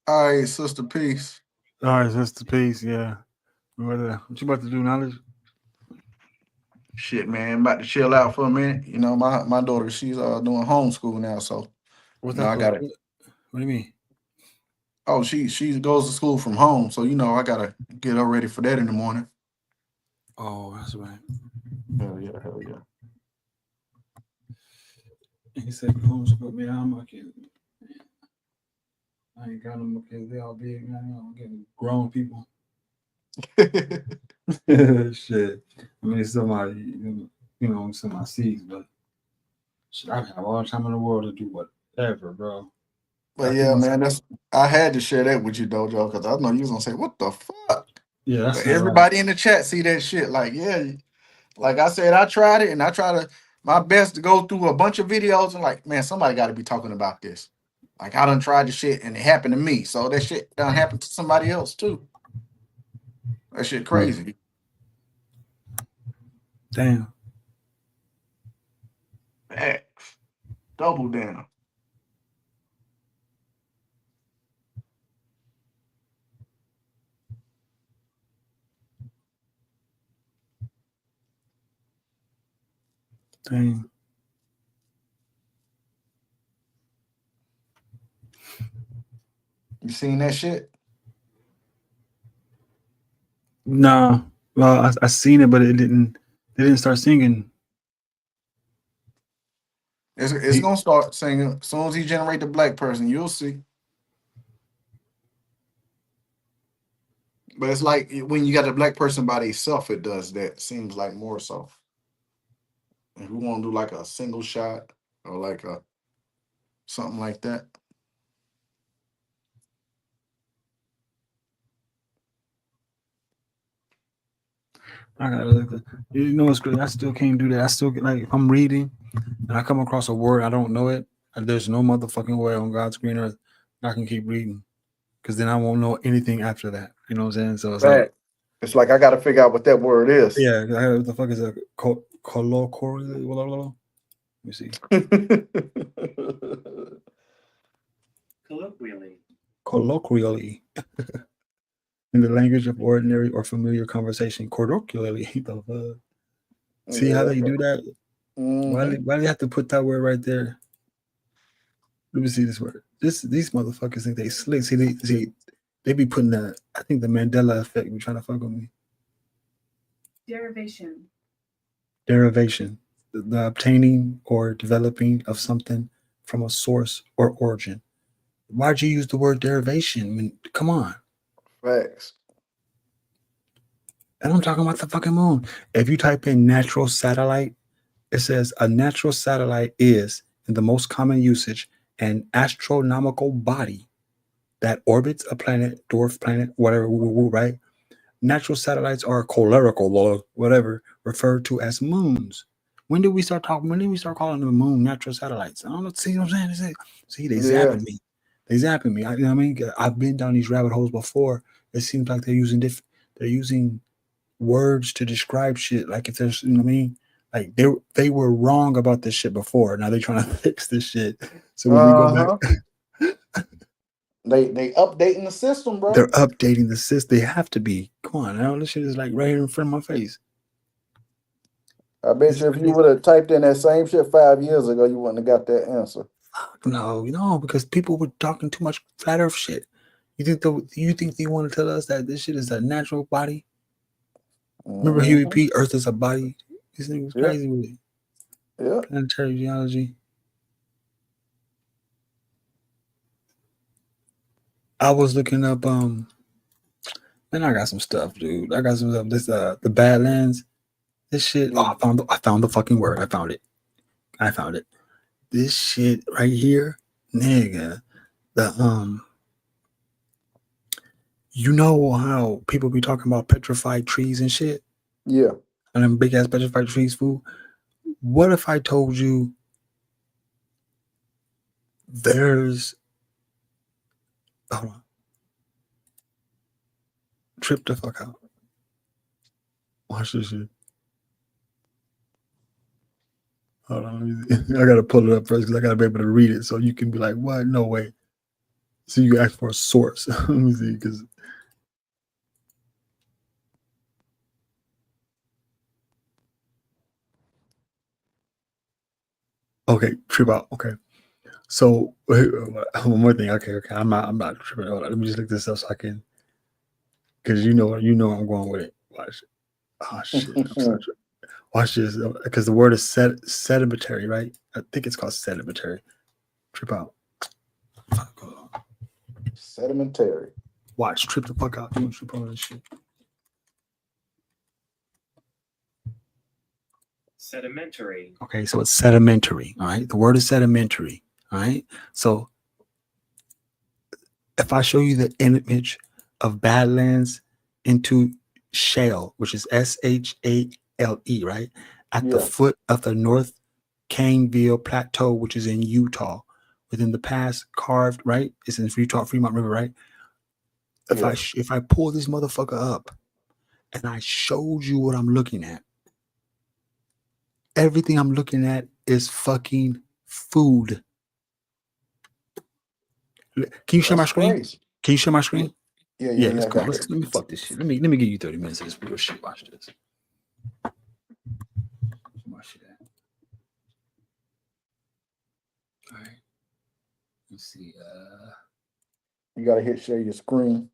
All right, sister, peace. All right, that's the piece. Yeah. What you about to do, knowledge? Shit, man, about to chill out for a minute. You know, my daughter, she's doing homeschool now, so What's you know that I for? gotta. What do you mean? Oh, she goes to school from home, so you know I gotta get her ready for that in the morning. Oh, that's right. Hell yeah. He said homeschool me. I'm my kids. I ain't got no more kids. They all big, man. I'm getting grown people. Shit. I mean, somebody, somebody sees, but shit, I have all the time in the world to do whatever, bro. But I keep yeah, myself. man, I had to share that with you, Dojo, because I know you was gonna say, "What the fuck?" Yeah, that's But not right. everybody in the chat see that shit. Like, yeah, like I said, I tried it, and I try to my best to go through a bunch of videos, and like, man, somebody got to be talking about this. Like, I done tried the shit, and it happened to me, so that shit done happened to somebody else too. That shit crazy. Damn. Facts. Double down. Damn. You seen that shit? Nah. Well, I seen it, but it didn't. They didn't start singing. It's gonna start singing as soon as he generate the black person. You'll see. But it's like when you got a black person by themselves, it does that. Seems like more so. If we want to do like a single shot or like a something like that. I gotta look. You know what's good? I still can't do that. I still get like if I'm reading and I come across a word I don't know it. There's no motherfucking way on God's green earth I can keep reading because then I won't know anything after that. You know what I'm saying? So it's like, Fact. It's like I got to figure out what that word is. yeah, what the fuck is a colloquial? Let me see. Colloquially. In the language of ordinary or familiar conversation, colloquially. The fuck? See how Yeah. they do that? Why Mhm. do they have to put that word right there? Let me see this word. These motherfuckers think they slick. They be putting I think the Mandela effect be trying to fuck with me. Derivation. The obtaining or developing of something from a source or origin. Why'd you use the word derivation? I mean, come on. Facts. And I'm talking about the fucking moon. If you type in natural satellite, it says a natural satellite is, in the most common usage, an astronomical body that orbits a planet, dwarf planet, whatever, right? Natural satellites are cholerical or whatever, referred to as moons. When did we start talking? When did we start calling the moon natural satellites? I don't know. See what I'm saying? See, they Yeah. zapping me. They zapping me. You know what I mean? I've been down these rabbit holes before. It seems like they're using they're using words to describe shit. Like if there's, you know what I mean? Like they were wrong about this shit before. Now they're trying to fix this shit. So when we go back, They updating the system, they're bro. updating the system. They have to be. Come on now, this shit is like right here in front of my face. I bet This you is if you crazy. would have typed in that same shit 5 years ago, you wouldn't have got that answer. No, because people were talking too much flat Earth shit. You think they want to tell us that this shit is a natural body? Remember Huey Mm-hmm. P. Earth is a body. This thing was Yeah. crazy with it. Yeah. Planetary geology. I was looking up. Man, I got some stuff, dude. I got some stuff. This the Badlands. This shit. Oh, I found the fucking word. I found it. This shit right here, nigga. The you know how people be talking about petrified trees and shit, Yeah. and them big ass petrified trees, fool. What if I told you there's hold on, trip the fuck out. Watch this shit. Hold on, let me see. I gotta pull it up first because I gotta be able to read it so you can be like, what? No way. So you ask for a source. Let me see, because okay, trip out. Okay. So one more thing. Okay. I'm not tripping. Hold on. Let me just look this up so I can, because I'm going with it. Watch. Oh shit. I'm sorry. Watch this, because the word is sedimentary, right? I think it's called sedimentary. Trip out. Sedimentary. Watch. Trip the fuck out. You don't trip on this shit. Sedimentary. Okay, so it's sedimentary. All right, the word is sedimentary. All right, so if I show you the image of Badlands into shale, which is Shale, right, at the Yeah, foot of the North Caneville Plateau, which is in Utah, within the past carved, right? It's in Utah, Fremont River, right? yeah. If I pull this motherfucker up and I showed you what I'm looking at, everything I'm looking at is fucking food. Can you share my That's screen? crazy. Can you share my Yeah, screen? yeah, Yeah, yeah, let's yeah. I go. got you. Let me fuck this shit. Let me give you 30 minutes of this real shit. Watch this. Watch that. All right. Let's see. You gotta hit share your screen.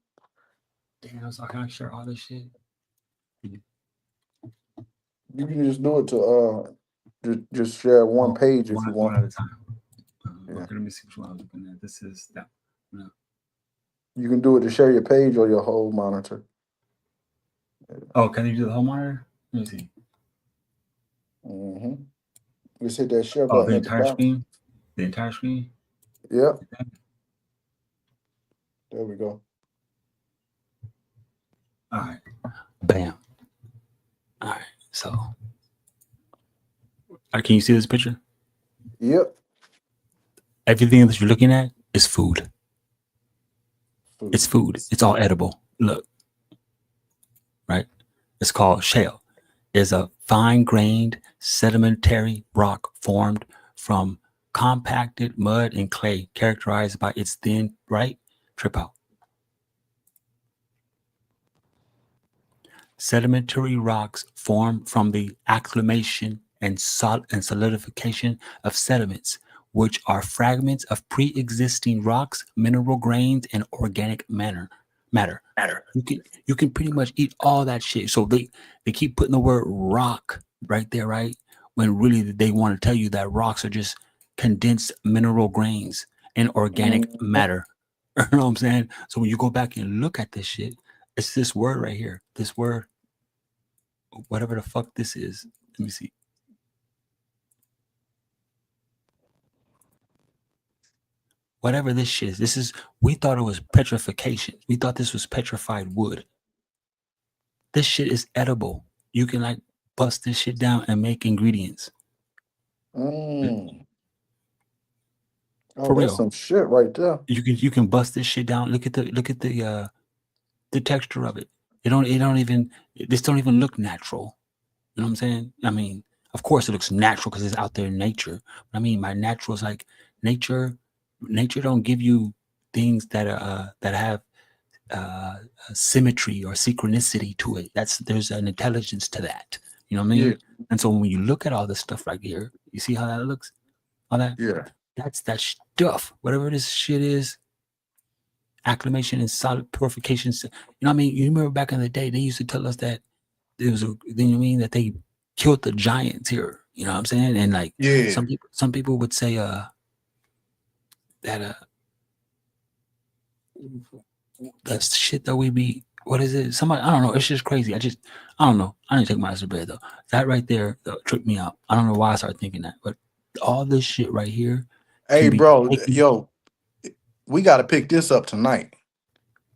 Damn, so I can share all this shit. You can just do it to just share one page if you One want. at a time. Yeah. Okay, let me see which one I was looking at. This is that. No. You can do it to share your page or your whole monitor. Oh, can you do the whole monitor? Let me see. Mm-hmm. Just hit that share Oh, button the at the entire bottom. screen? The entire screen? Yep. There we go. All right. Bam. All right. So, can you see this picture? Yep. Everything that you're looking at is food. Food. It's food. It's all edible. Look. Right? It's called shale. It's a fine-grained sedimentary rock formed from compacted mud and clay, characterized by its thin, right? Trip out. Sedimentary rocks form from the acclimation and solidification of sediments, which are fragments of pre-existing rocks, mineral grains, and organic matter. You can pretty much eat all that shit. So they keep putting the word rock right there, right? When really they want to tell you that rocks are just condensed mineral grains and organic Mm-hmm. matter. You know what I'm saying? So when you go back and look at this shit, it's this word right here. This word, whatever the fuck this is. Let me see. Whatever this shit is, we thought it was petrification. We thought this was petrified wood. This shit is edible. You can like bust this shit down and make ingredients. Mm. Oh, For that's real. some shit right there. You can bust this shit down. Look at the texture of it. This don't even look natural. You know what I'm saying? I mean, of course it looks natural because it's out there in nature. But I mean, by natural is like nature don't give you things that are that have symmetry or synchronicity to it. There's an intelligence to that. You know what I mean? Yeah. And so when you look at all this stuff right here, you see how that looks? All that? Yeah. That's that stuff. Whatever this shit is, acclimation and solid purification. You know what I mean? You remember back in the day, they used to tell us that there was that they killed the giants here. You know what I'm saying? And like Yeah. some people would say that that's shit that we be, what is it? Somebody, I don't know. It's just crazy. I don't know. I didn't take my ass to bed though. That right there tripped me out. I don't know why I started thinking that, but all this shit right here. Hey, bro, taken. yo, we got to pick this up tonight,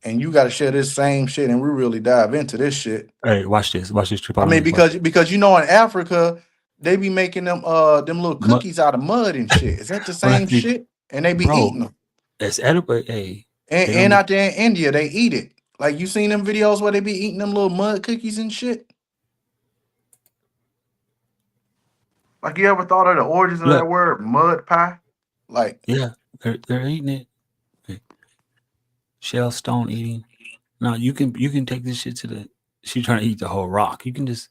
and you got to share this same shit, and we really dive into this shit. Hey, watch this trip I out. mean, because you know in Africa they be making them little cookies out of mud and shit. Is that the same shit? And they be bro, eating them. it's edible. Hey, And out there in India, they eat it. Like you seen them videos where they be eating them little mud cookies and shit. Like you ever thought of the origins of that word mud pie? Like yeah, they're eating it. Hey, shell stone eating. Now you can take this shit to the. She's trying to eat the whole rock. You can just.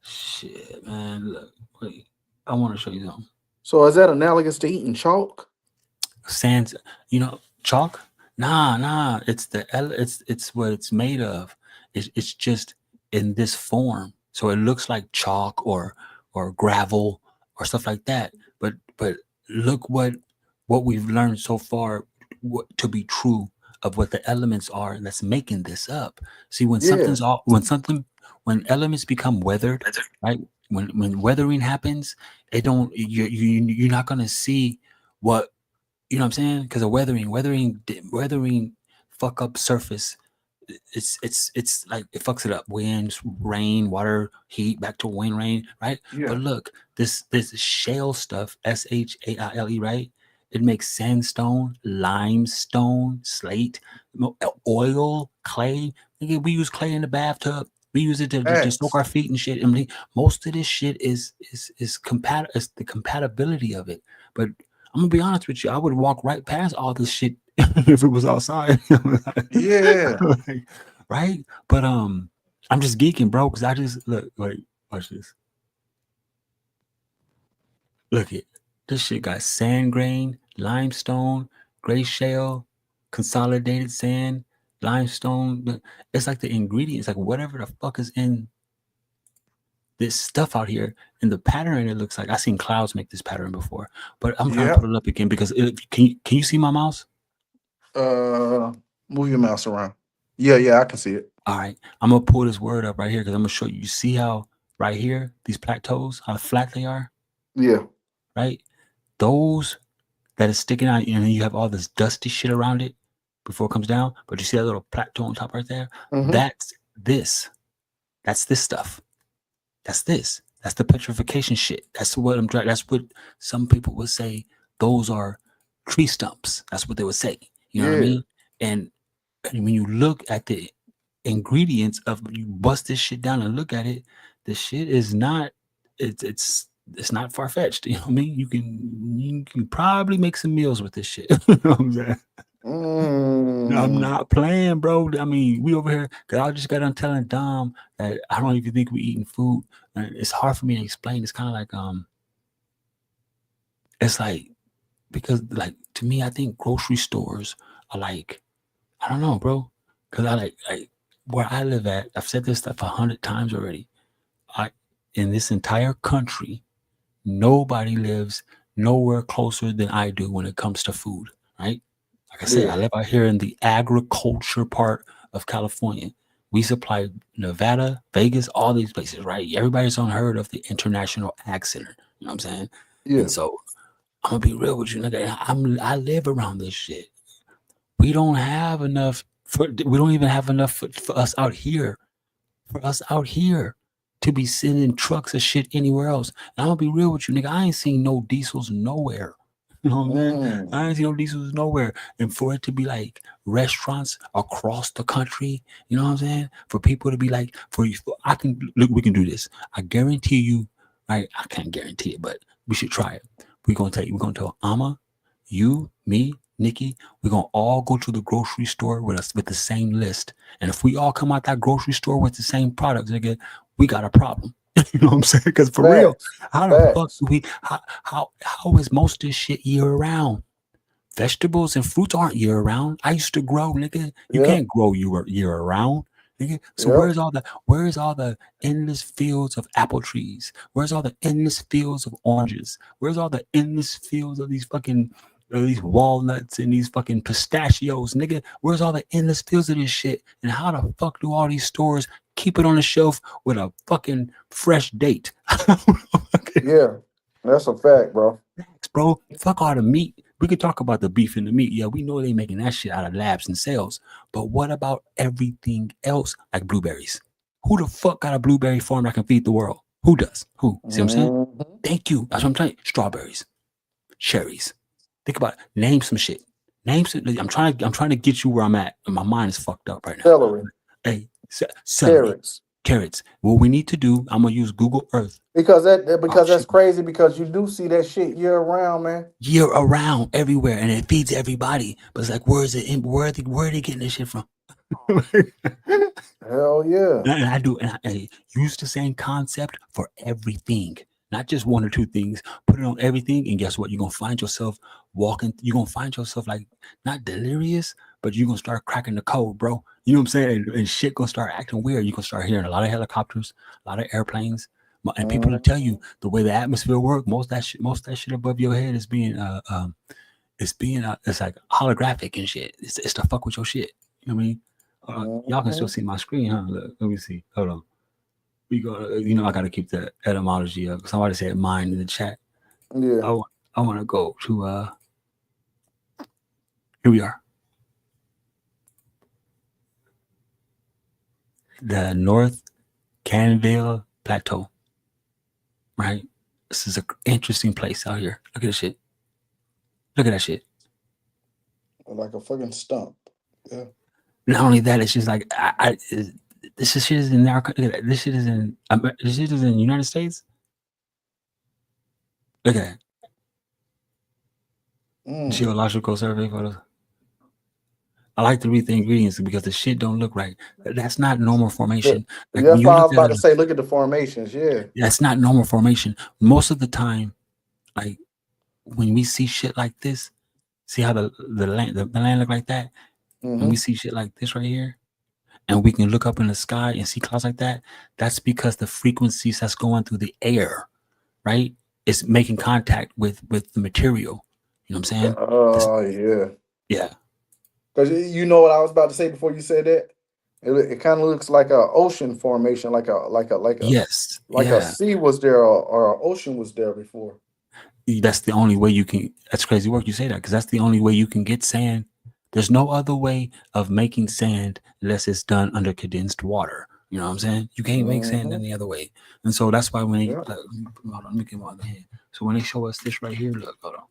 Shit, man. Look, wait. I want to show you something. So is that analogous to eating chalk? Sands, chalk? Nah. It's what it's made of. It's just in this form. So it looks like chalk or gravel or stuff like that. But look what we've learned so far to be true of what the elements are that's making this up. See, when something when elements become weathered, right? When weathering happens, it don't you're not gonna see what you know what I'm saying? Because of weathering fuck up surface. It's like it fucks it up. Winds, rain, water, heat, back to wind, rain, right? Yeah. But look, this shale stuff, SHAILE, right? It makes sandstone, limestone, slate, oil, clay. Nigga, we use clay in the bathtub. We use it to soak Facts. our feet and shit. I mean, most of this shit is the compatibility of it. But I'm gonna be honest with you. I would walk right past all this shit if it was outside. Yeah. Like, right? But I'm just geeking, bro, because I just look. Wait, watch this. Look it. This shit got sand grain, limestone, gray shale, consolidated sand, limestone. It's like the ingredients, like whatever the fuck is in this stuff out here, and the pattern it looks like. I seen clouds make this pattern before, but I'm trying to Yeah. put it up again because can you see my mouse? Move your mouse around. Yeah, I can see it. All right, I'm gonna pull this word up right here because I'm gonna show you. You see how right here these plateaus, how flat they are, Yeah. right? Those that is sticking out, and then you have all this dusty shit around it before it comes down. But you see that little plateau on top right there? Mm-hmm. That's this. That's this stuff. That's this. That's the petrification shit. That's what that's what some people would say. Those are tree stumps. That's what they would say. You know what I Yeah. mean? And when you look at the ingredients of you bust this shit down and look at it, the shit is not it's not far fetched. You know what I mean? You can probably make some meals with this shit. You know what I'm saying? I'm not playing, bro. I mean, we over here because I just got done telling Dom that I don't even think we eating food. And it's hard for me to explain. It's kind of like it's like because like to me, I think grocery stores are like I don't know, bro. Because I like where I live at. I've said this stuff 100 times already. In this entire country, nobody lives nowhere closer than I do when it comes to food, right? Like I said, Yeah. I live out here in the agriculture part of California. We supply Nevada, Vegas, all these places, right? Everybody's unheard of the International Ag Center. You know what I'm saying? Yeah. And so I'm gonna be real with you, nigga. I live around this shit. We don't have enough. We don't even have enough for us out here. For us out here to be sending trucks of shit anywhere else. And I'm gonna be real with you, nigga. I ain't seen no diesels nowhere. You know what I'm saying? I ain't seen no diesels nowhere. And for it to be like restaurants across the country, you know what I'm saying? For people to be like, I can look, we can do this. I guarantee you, right? I can't guarantee it, but we should try it. We're gonna tell Amma, you, me, Nikki, we're gonna all go to the grocery store with us with the same list. And if we all come out that grocery store with the same products, nigga, we got a problem. You know what I'm saying? Because for real, how the fuck do we how is most of this shit year round? Vegetables and fruits aren't year round. I used to grow, nigga. You Yep. can't grow year round, nigga. So Yep. where's all the endless fields of apple trees? Where's all the endless fields of oranges? Where's all the endless fields of these fucking these walnuts and these fucking pistachios, nigga? Where's all the endless fields of this shit? And how the fuck do all these stores keep it on the shelf with a fucking fresh date? Yeah. That's a fact, bro. Bro, fuck all the meat. We could talk about the beef and the meat. Yeah, we know they making that shit out of labs and cells. But what about everything else like blueberries? Who the fuck got a blueberry farm that can feed the world? Who does? Who? See what I'm saying? Mm-hmm. Thank you. That's what I'm telling you. Strawberries, cherries. Think about it. Name some shit. Name some. I'm trying to get you where I'm at. And my mind is fucked up right now. Celery. Hey, celery, Carrots. carrots. What we need to do, I'm gonna use Google Earth. Because Oh, that's shit. crazy because you do see that shit year round, man. Year around everywhere, and it feeds everybody. But it's like, where is it? Where are they getting this shit from? Hell yeah. And I use the same concept for everything, not just one or two things. Put it on everything, and guess what? You're gonna find yourself walking. You're gonna find yourself like not delirious, but you're gonna start cracking the code, bro. You know what I'm saying? And shit gonna start acting weird. You're gonna start hearing a lot of helicopters, a lot of airplanes, and people will tell you the way the atmosphere works. Most of that shit above your head is being it's like holographic and shit. It's to fuck with your shit. You know what I mean? Y'all can still see my screen, huh? Look, let me see. Hold on. We go. I got to keep the etymology of. Somebody said mine in the chat. Yeah. I want to go to. Here we are. The North Canville Plateau. Right. This is an interesting place out here. Look at this shit. Look at that shit. Like a fucking stump. Yeah. Not only that, it's just like this shit is in our. This shit is in. This shit is in the United States. Look at that. Geological survey photos. I like to read the ingredients because the shit don't look right. That's not normal formation. Like That's why I was about to say, look at the formations. Yeah. That's not normal formation. Most of the time, like when we see shit like this, see how the land look like that? Mm-hmm. When we see shit like this right here, and we can look up in the sky and see clouds like that, that's because the frequencies that's going through the air, right? It's making contact with the material. You know what I'm saying? Oh, yeah. Yeah. Because you know what I was about to say before you said that? It kind of looks like a ocean formation, like a yes, a sea was there or an ocean was there before. That's the only way you can. That's crazy work. You say that because that's the only way you can get sand. There's no other way of making sand unless it's done under condensed water. You know what I'm saying? You can't make sand any other way. And so that's why when they, hold on, let me get my other hand. So when they show us this right here, look, hold on.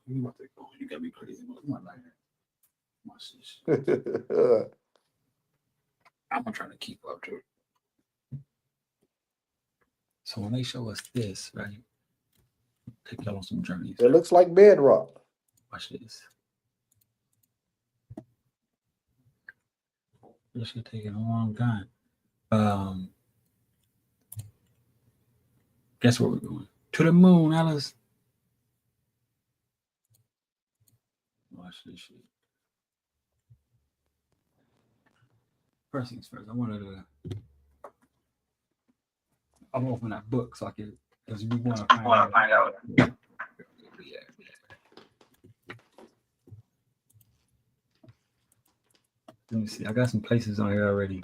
You got me crazy. Watch this. I'm trying to keep up to it. So when they show us this, right? Take y'all on some journeys. It looks like bedrock. Watch this. This should take a long time. Guess where we're going? To the moon, Alice. Watch this shit. First things first, I'm gonna open that book so I can, because we want to find out. Yeah. Let me see. I got some places on here already.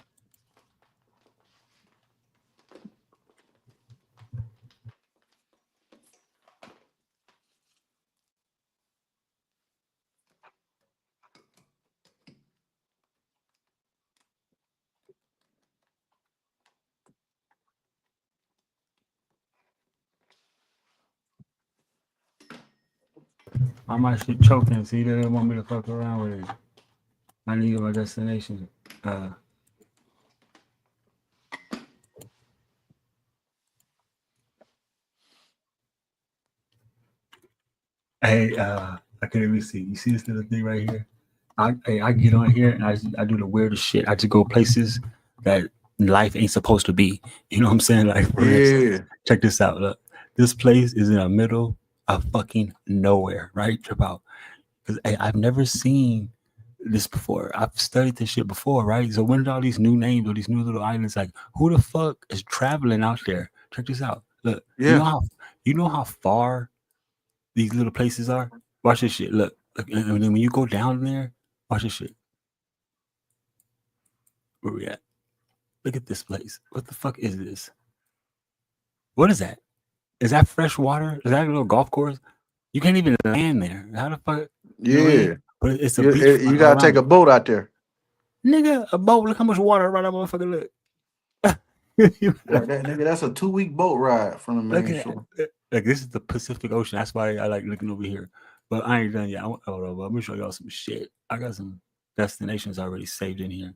I might should choke him. See, they didn't want me to fuck around with it. I need my destination. Hey, I can't even see. You see this little thing right here? I get on here and I do the weirdest shit. I just go places that life ain't supposed to be. You know what I'm saying? Like, for instance, check this out. Look, this place is in the middle of fucking nowhere, right? Trip out. Because I've never seen this before. I've studied this shit before, right? So when did all these new names or these new little islands, like, who the fuck is traveling out there? Check this out. Look, you know how far these little places are? Watch this shit. Look, and then when you go down there, watch this shit. Where we at? Look at this place. What the fuck is this? What is that? Is that fresh water? Is that a little golf course? You can't even land there. How the fuck? Yeah. But it's a beach. You gotta take a boat out there. Nigga, a boat. Look how much water right that motherfucker look. Nigga, that's a 2-week boat ride from the main shore. Like, this is the Pacific Ocean. That's why I like looking over here. But I ain't done yet. Hold on, I'm gonna show y'all some shit. I got some destinations already saved in here.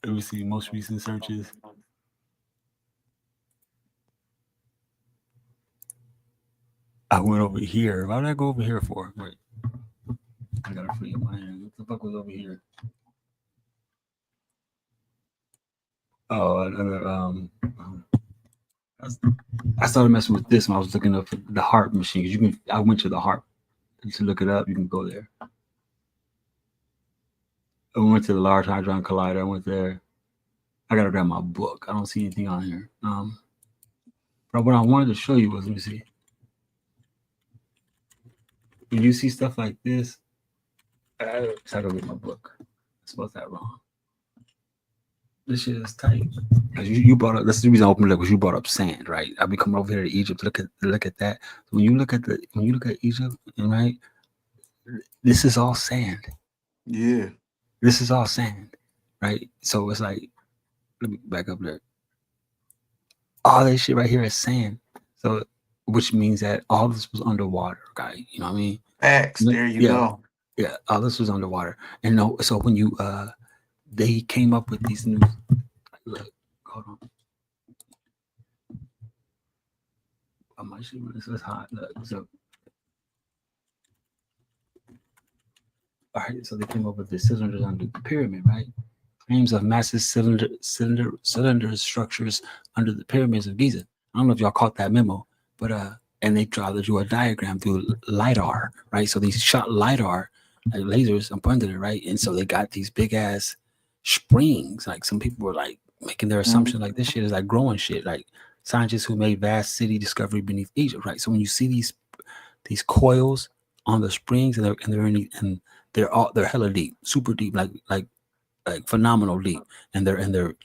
Let me see most recent searches. I went over here. Why did I go over here for? Wait, I got a free in my hand. What the fuck was over here? Oh, another I started messing with this when I was looking up the HARP machine. You can. I went to the HARP to look it up. You can go there. I went to the Large Hadron Collider. I went there. I gotta grab my book. I don't see anything on here. But what I wanted to show you was, let me see. When you see stuff like this, I gotta read my book. I spelled that wrong. This shit is tight. Cause you brought up. That's the reason I opened it up. Because you brought up sand, right? I've been coming over here to Egypt. Look at that. When you look at Egypt, right? This is all sand. Yeah. This is all sand, right? So it's like, let me back up there. All this shit right here is sand. So, which means that all this was underwater, guy. You know what I mean? Facts. There you Yeah, go. yeah. All this was underwater, and no. So when you they came up with these new. Look, hold on. I'm actually when this is hot. Look, so all right. So they came up with the cylinders under the pyramid, right? Frames of massive cylinder structures under the pyramids of Giza. I don't know if y'all caught that memo, but and they drew a diagram through lidar, right? So they shot lidar, like lasers up under it, right? And so they got these big ass springs. Like some people were like making their assumption, like this shit is like growing shit. Like scientists who made vast city discovery beneath Egypt, right? So when you see these coils on the springs and they're hella deep, super deep, like phenomenal deep, and they're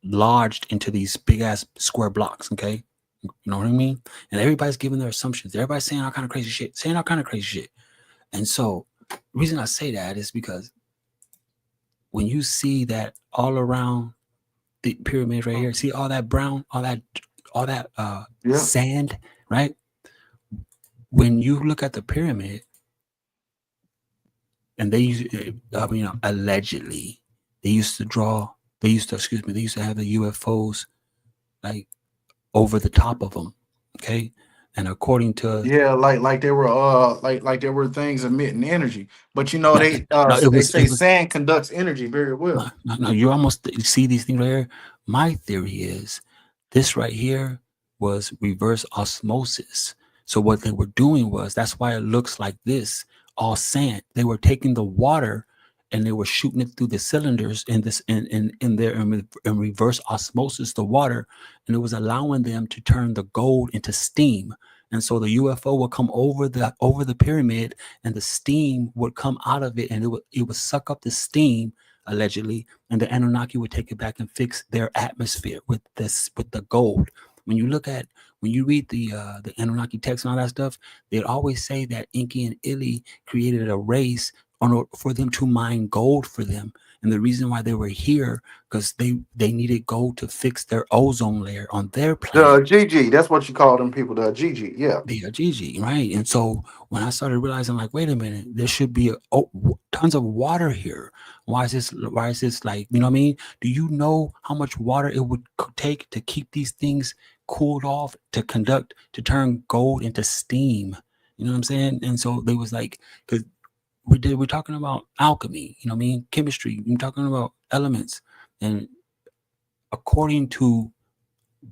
lodged into these big ass square blocks. Okay, you know what I mean? And everybody's giving their assumptions. Everybody's saying all kind of crazy shit, And so, the reason I say that is because when you see that all around the pyramids right here, see all that brown, all that Yeah. sand, right? When you look at the pyramid, and they use, allegedly, they used to have the UFOs like over the top of them. Okay. And according to, Yeah, like there were like there were things emitting energy. But you know, no, it they was, say sand conducts energy very well. no, you see these things right here. My theory is this right here was reverse osmosis. So what they were doing was, that's why it looks like this, all sand. They were taking the water and they were shooting it through the cylinders in reverse osmosis, the water, and it was allowing them to turn the gold into steam. And so the UFO would come over the pyramid, and the steam would come out of it, and it would suck up the steam, allegedly, and the Anunnaki would take it back and fix their atmosphere with the gold. When you read the Anunnaki text and all that stuff, they'd always say that Enki and Ili created a race for them to mine gold for them. And the reason why they were here, because they needed gold to fix their ozone layer on their planet. The GG, that's what you call them people, the GG, yeah. The GG, right? And so when I started realizing, like, wait a minute, there should be tons of water here. Why is this like, you know what I mean? Do you know how much water it would take to keep these things cooled off, to turn gold into steam? You know what I'm saying? And so they was like, because we're talking about alchemy, you know what I mean? Chemistry, we're talking about elements. And according to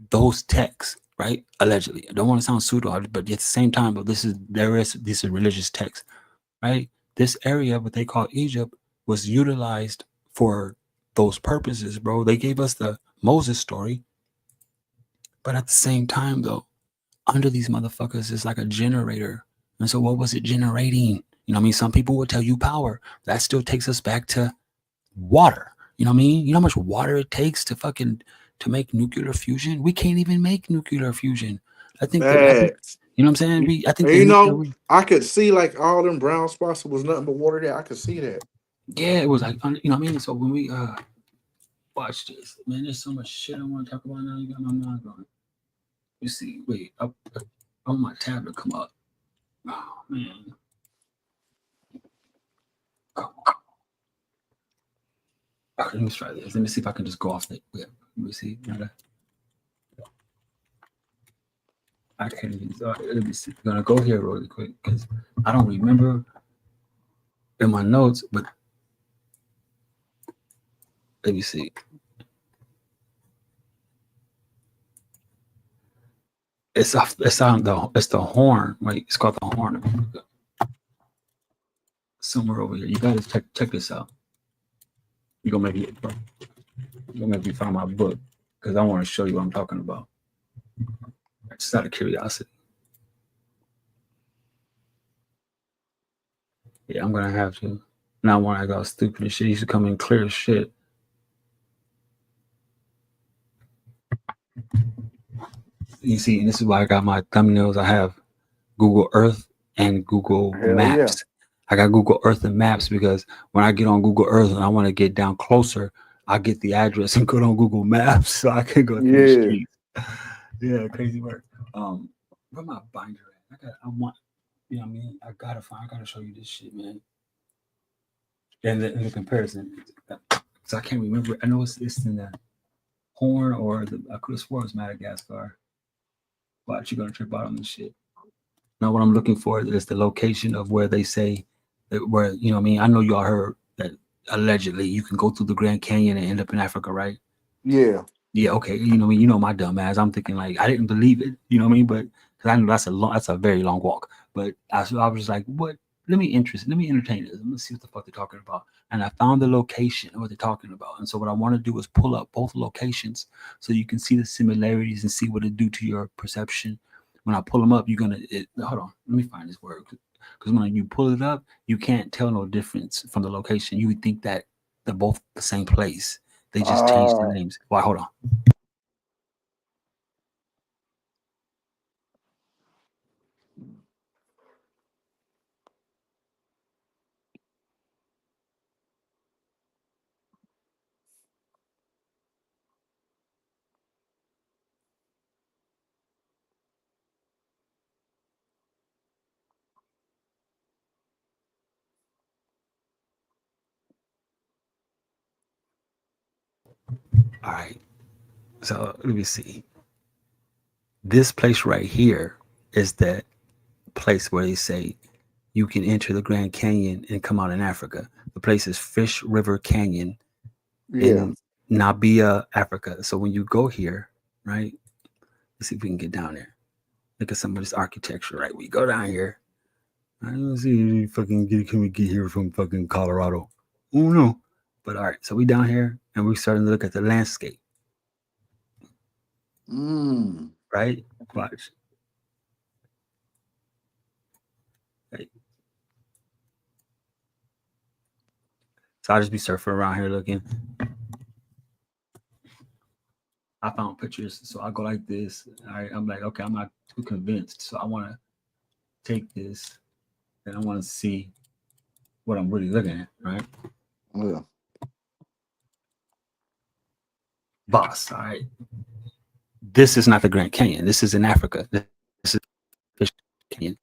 those texts, right? Allegedly, I don't want to sound pseudo, but at the same time, but this is religious text, right? This area, what they call Egypt, was utilized for those purposes, bro. They gave us the Moses story, but at the same time, though, under these motherfuckers is like a generator. And so, what was it generating? You know what I mean? Some people would tell you power. That still takes us back to water. You know what I mean? You know how much water it takes to make nuclear fusion? We can't even make nuclear fusion. I think, you know what I'm saying? I think you know, I could see like all them brown spots was nothing but water there. I could see that. Yeah, it was like, you know what I mean? So when we watch this, man, there's so much shit I want to talk about now. You got my mind going. You see, wait, I want my tablet come up. Oh man. Oh. Okay, let me try this. Let me see if I can just go off the. Yeah, let me see. I can't even. Let me see. I'm gonna go here really quick because I don't remember in my notes, but let me see. It's the horn. Wait, it's called the horn. Somewhere over here. You guys check this out. You gonna maybe find my book because I want to show you what I'm talking about. Just out of curiosity. Yeah, I'm gonna have to. Not when I got stupid and shit. He used to come in clear as shit. You see, and this is why I got my thumbnails. I have Google Earth and Google Hell yeah. Maps. I got Google Earth and Maps because when I get on Google Earth and I want to get down closer, I get the address and go on Google Maps so I can go through the Yeah. streets. Yeah, crazy work. Where my binder at? I want, you know what I mean? I gotta show you this shit, man. And the comparison. So I can't remember. I know it's in the Horn or I could have swore it was Madagascar. Watch, you're gonna trip out on this shit. Now, what I'm looking for is the location of where they say that where you know what I mean. I know y'all heard that allegedly you can go through the Grand Canyon and end up in Africa, right? Yeah. Yeah, okay. You know, you know my dumb ass. I'm thinking like I didn't believe it. You know what I mean? But because I know that's a very long walk. But I was like, what? Let me entertain this. Let me see what the fuck they're talking about. And I found the location of what they're talking about. And so what I want to do is pull up both locations so you can see the similarities and see what it do to your perception. When I pull them up, you're gonna hold on. Let me find this word because when you pull it up, you can't tell no difference from the location. You would think that they're both the same place. They just changed the names. Why? Hold on. All right. So let me see. This place right here is the place where they say you can enter the Grand Canyon and come out in Africa. The place is Fish River Canyon Yeah. in Namibia, Africa. So when you go here, right? Let's see if we can get down there. Look at some of this architecture, right? We go down here. I don't see you fucking can we get here from fucking Colorado? Oh no. But all right, so we down here and we're starting to look at the landscape, right? Watch. Right. So I'll just be surfing around here looking. I found pictures, so I go like this. All right, I'm like, okay, I'm not too convinced, so I want to take this and I want to see what I'm really looking at, right? Yeah. Boss, all right. This is not the Grand Canyon. This is in Africa. This is Fish Canyon,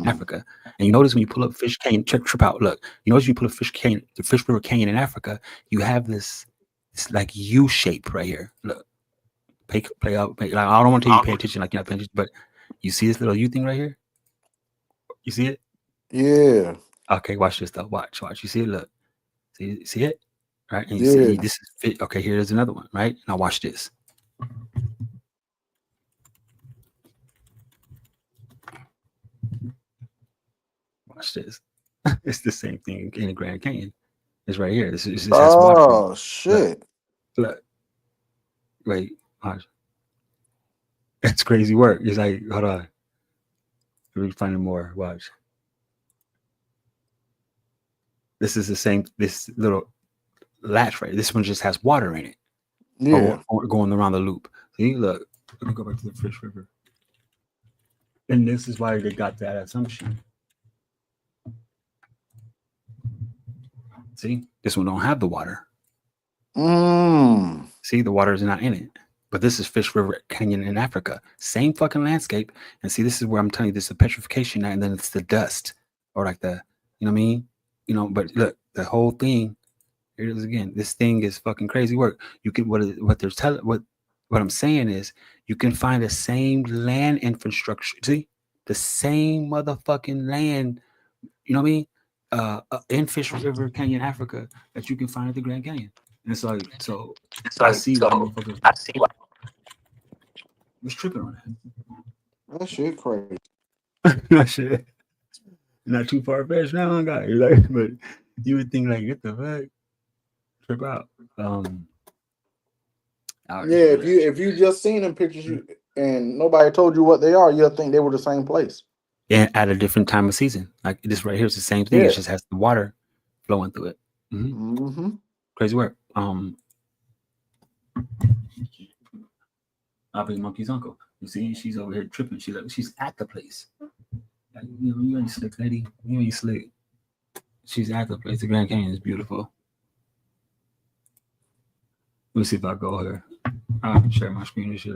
Africa. And you notice when you pull up Fish Canyon, trip out. Look, you notice when you pull up Fish Canyon, the Fish River Canyon in Africa, you have this like U shape right here. Look, play out. Like, I don't want to tell you to pay attention, like you're not paying attention, but you see this little U thing right here? You see it? Yeah. Okay, watch this though. Watch. You see it? Look. See it? Right? And you Yeah. see this is fit. Okay, here's another one, right? Now watch this. Watch this. It's the same thing in the Grand Canyon. It's right here. This has water in it. Oh shit. Look. Wait, watch. It's crazy work. It's like, hold on. Let me find more. Watch. This is the same, this little latch right. This one just has water in it. Yeah. Or going around the loop. See, look. Let me go back to the Fish River. And this is why they got that assumption. See, this one don't have the water. See, the water is not in it. But this is Fish River Canyon in Africa. Same fucking landscape. And see, this is where I'm telling you, this is the petrification, and then it's the dust. Or like the, you know what I mean? You know, but look, the whole thing, here it is again. This thing is fucking crazy work. You can what they're telling what I'm saying is you can find the same land infrastructure. See? The same motherfucking land, you know what I mean? In Fish River Canyon, Africa, that you can find at the Grand Canyon. And it's like, so I see why motherfuckers was tripping on That shit crazy. that. That shit not too far fetched now, guy. Like, but you would think like, get the fuck, trip out. Yeah, if you just seen them pictures and nobody told you what they are, you'll think they were the same place. and at a different time of season. Like this right here is the same thing. Yeah. It just has the water flowing through it. Mm-hmm. Crazy work. I'll be Monkey's uncle. You see, she's over here tripping. She's at the place. Like, you ain't slick, lady. You ain't slick. She's at the place. The Grand Canyon is beautiful. Let me see if I go here. I can share my screen and shit.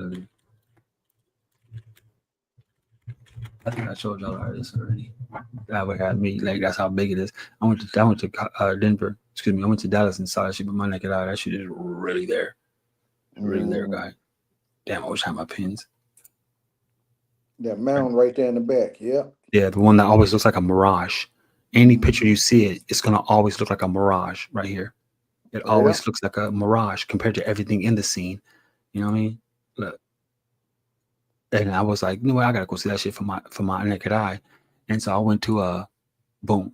I think I showed y'all this already. That would have me like that's how big it is. I went to Denver. Excuse me. I went to Dallas and saw that shit with my naked eye. That shit is really there. Really there, guy. Damn, I wish I had my pins. That mound right there in the back. Yeah. Yeah, the one that always looks like a mirage. Any picture you see it's gonna always look like a mirage right here. It always looks like a mirage compared to everything in the scene. You know what I mean? Look. And I was like, you know what, I gotta go see that shit for my naked eye. And so I went to boom.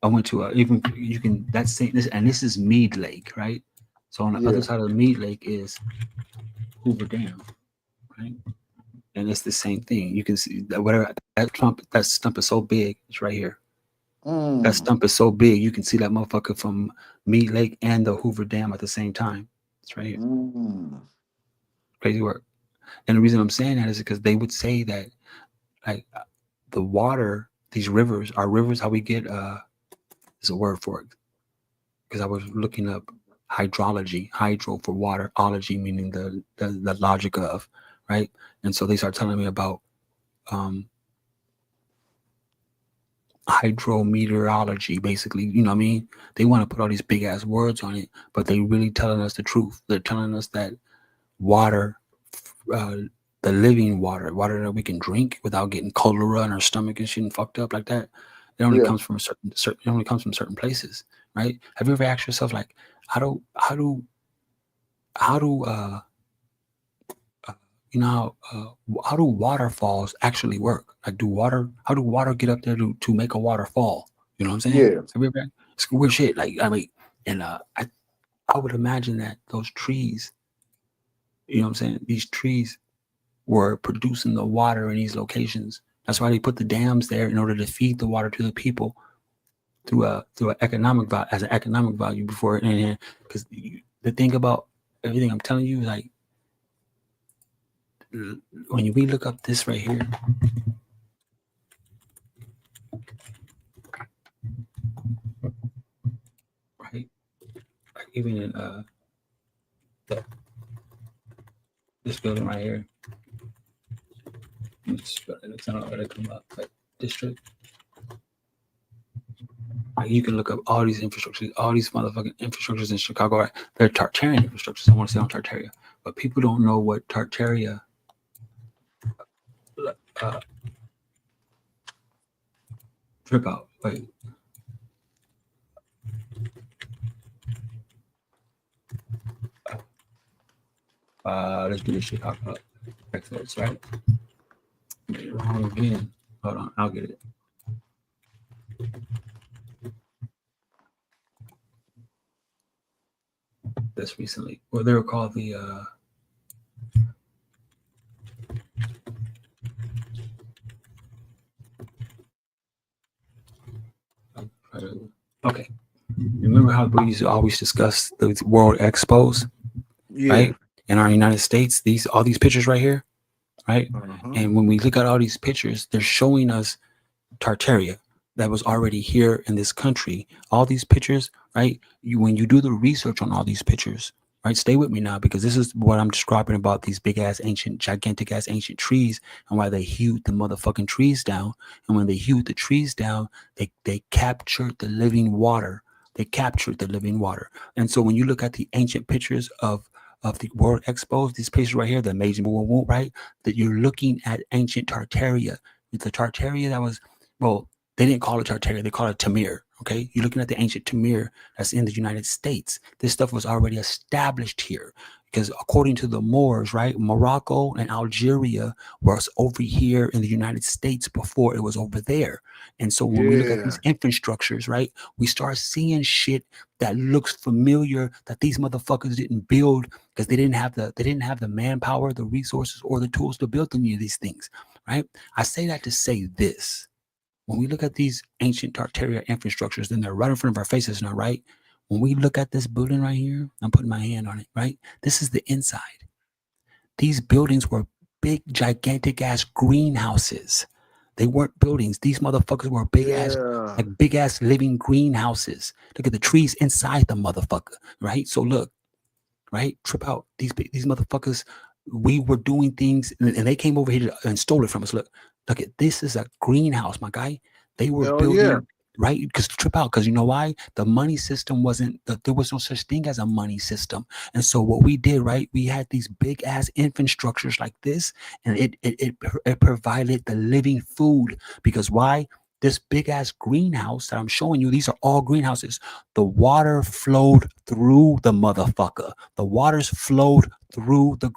I went to even you can that's this and this is Mead Lake, right? So on the other side of the Mead Lake is Hoover Dam, right? And it's the same thing. You can see that whatever that stump is so big, it's right here. That stump is so big, you can see that motherfucker from Mead Lake and the Hoover Dam at the same time. It's right here. Crazy work. And the reason I'm saying that is because they would say that like the water, these rivers are rivers. How we get there's a word for it because I was looking up hydrology, hydro for water, ology meaning the logic of, right? And so they start telling me about hydrometeorology, basically. You know what I mean? They want to put all these big ass words on it, but they really telling us the truth. They're telling us that water, the living water that we can drink without getting cholera in our stomach and shit and fucked up like that, it only comes from it only comes from certain places, right? Have you ever asked yourself like, how do you know how do waterfalls actually work? Like, how do water get up there to make a waterfall? You know what I'm saying? Yeah. Have you ever? It's weird shit. Like, I mean, and I would imagine that those trees, you know what I'm saying? These trees were producing the water in these locations. That's why they put the dams there in order to feed the water to the people through an economic value as an economic value before it. And because the thing about everything I'm telling you, like when we look up this right here, right? Like even in this building right here, it's not gonna come up, like district. Like you can look up all these infrastructures, all these motherfucking infrastructures in Chicago. Right? They're Tartarian infrastructures. I want to say on Tartaria, but people don't know what Tartaria. Trip out. Wait. Let's do this Chicago. Exits, right? Wrong again. Hold on, I'll get it. This recently. Well, they were called the okay. Remember how we used to always discuss the World Expos, right? In our United States, all these pictures right here, right? And when we look at all these pictures, they're showing us Tartaria that was already here in this country. All these pictures, right? When you do the research on all these pictures, right? Stay with me now because this is what I'm describing about these big ass ancient, gigantic ass ancient trees and why they hewed the motherfucking trees down. And when they hewed the trees down, they captured the living water. They captured the living water. And so when you look at the ancient pictures of the World Expos, these pictures right here, the amazing world, right? That you're looking at ancient Tartaria. The Tartaria that was, well, they didn't call it Tartaria, they call it Tamir. Okay, you're looking at the ancient Tamir that's in the United States. This stuff was already established here because according to the Moors, right, Morocco and Algeria was over here in the United States before it was over there. And so when we look at these infrastructures, right, we start seeing shit that looks familiar that these motherfuckers didn't build because they didn't have the manpower, the resources, or the tools to build any of these things. right? I say that to say this. When we look at these ancient Tartaria infrastructures, then they're right in front of our faces now, right? When we look at this building right here, I'm putting my hand on it, right? This is the inside. These buildings were big, gigantic ass greenhouses. They weren't buildings. These motherfuckers were big ass, like big ass living greenhouses. Look at the trees inside the motherfucker, right? So look, right? Trip out. These motherfuckers, we were doing things and they came over here and stole it from us. Look at this is a greenhouse, my guy. They were Hell building, yeah. right? Because trip out, because you know why? The money system wasn't, there was no such thing as a money system. And so what we did, right? We had these big ass infrastructures like this, and it provided the living food. Because why? This big ass greenhouse that I'm showing you, these are all greenhouses. The water flowed through the motherfucker. The waters flowed through the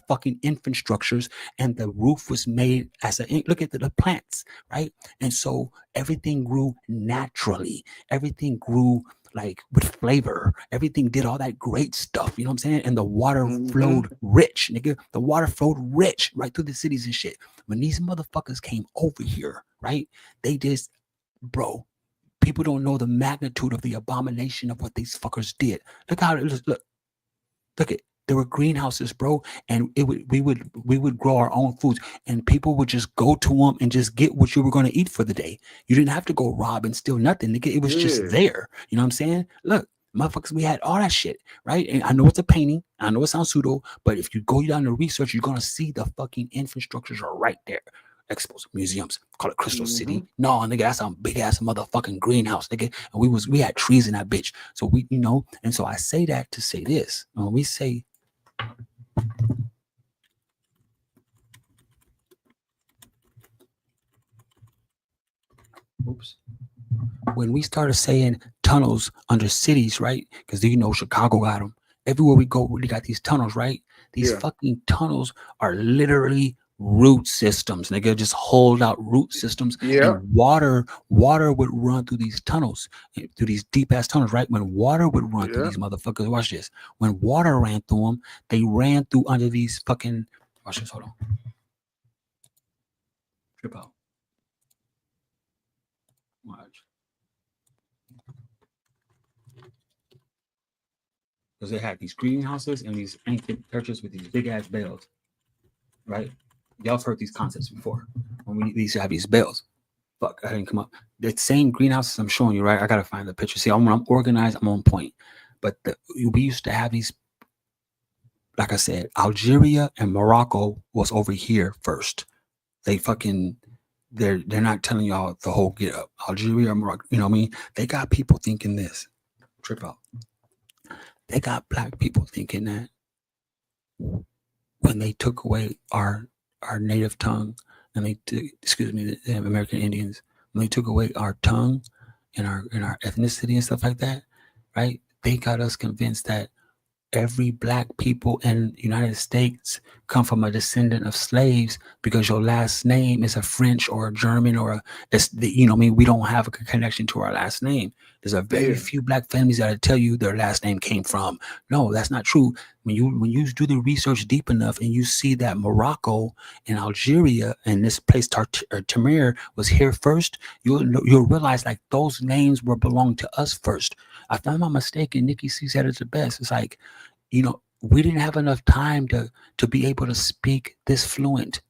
fucking infrastructures, and the roof was made as a look at the plants, right? And so everything grew naturally. Everything grew like with flavor. Everything did all that great stuff. You know what I'm saying? And the water flowed rich, nigga. The water flowed rich right through the cities and shit. When these motherfuckers came over here, right? They just, bro, people don't know the magnitude of the abomination of what these fuckers did. Look how it looks. Look at, there were greenhouses, bro, and we would grow our own foods, and people would just go to them and just get what you were going to eat for the day. You didn't have to go rob and steal nothing. It was just there. You know what I'm saying? Look, motherfuckers, we had all that shit, right? And I know it's a painting. I know it sounds pseudo, but if you go down to research, you're going to see the fucking infrastructures are right there. Expos, museums, call it Crystal City. No, nigga, that's some big ass motherfucking greenhouse, nigga. And we had trees in that bitch. So we, you know, and so I say that to say this. When we say when we started saying tunnels under cities, right? Because you know Chicago got them. Everywhere we go, we got these tunnels, right? These fucking tunnels are literally root systems, nigga. Just hold out root systems. And water would run through these tunnels, through these deep ass tunnels, right? When water would run through these motherfuckers, watch this. When water ran through them, they ran through under these fucking. Watch this. Hold on. Trip out. Watch. Because they had these greenhouses and these ancient churches with these big ass bells, right? Y'all have heard these concepts before. When we used to have these bells. Fuck, I didn't come up. The same greenhouses I'm showing you, right? I gotta find the picture. See, when I'm organized, I'm on point. But we used to have these, like I said, Algeria and Morocco was over here first. They fucking, they're not telling y'all the whole get up. Algeria or Morocco, you know what I mean? They got people thinking this. Trip out. They got black people thinking that when they took away our native tongue, and the American Indians, when they took away our tongue and our ethnicity and stuff like that, right? They got us convinced that every black people in the United States come from a descendant of slaves because your last name is a French or a German or you know what I mean? We don't have a connection to our last name. There's a very few black families that tell you their last name came from. No, that's not true. When you do the research deep enough and you see that Morocco and Algeria and this place Tamir was here first, you'll realize like those names were belong to us first. If I'm not mistaken, Nikki C said it the best. It's like, you know, we didn't have enough time to be able to speak this fluent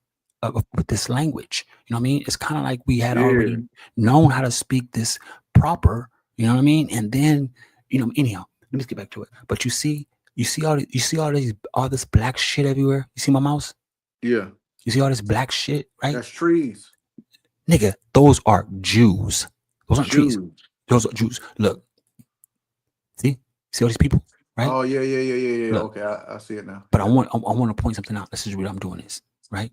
with this language. You know what I mean? It's kind of like we had already known how to speak this proper. You know what I mean? And then, you know, anyhow, let me just get back to it. But you see all this black shit everywhere. You see my mouse? Yeah. You see all this black shit, right? That's trees. Nigga, those are Jews. Those aren't trees. Those are Jews. Look. See all these people, right? Oh yeah. Look, okay, I see it now. But I want to point something out. This is what I'm doing this, right?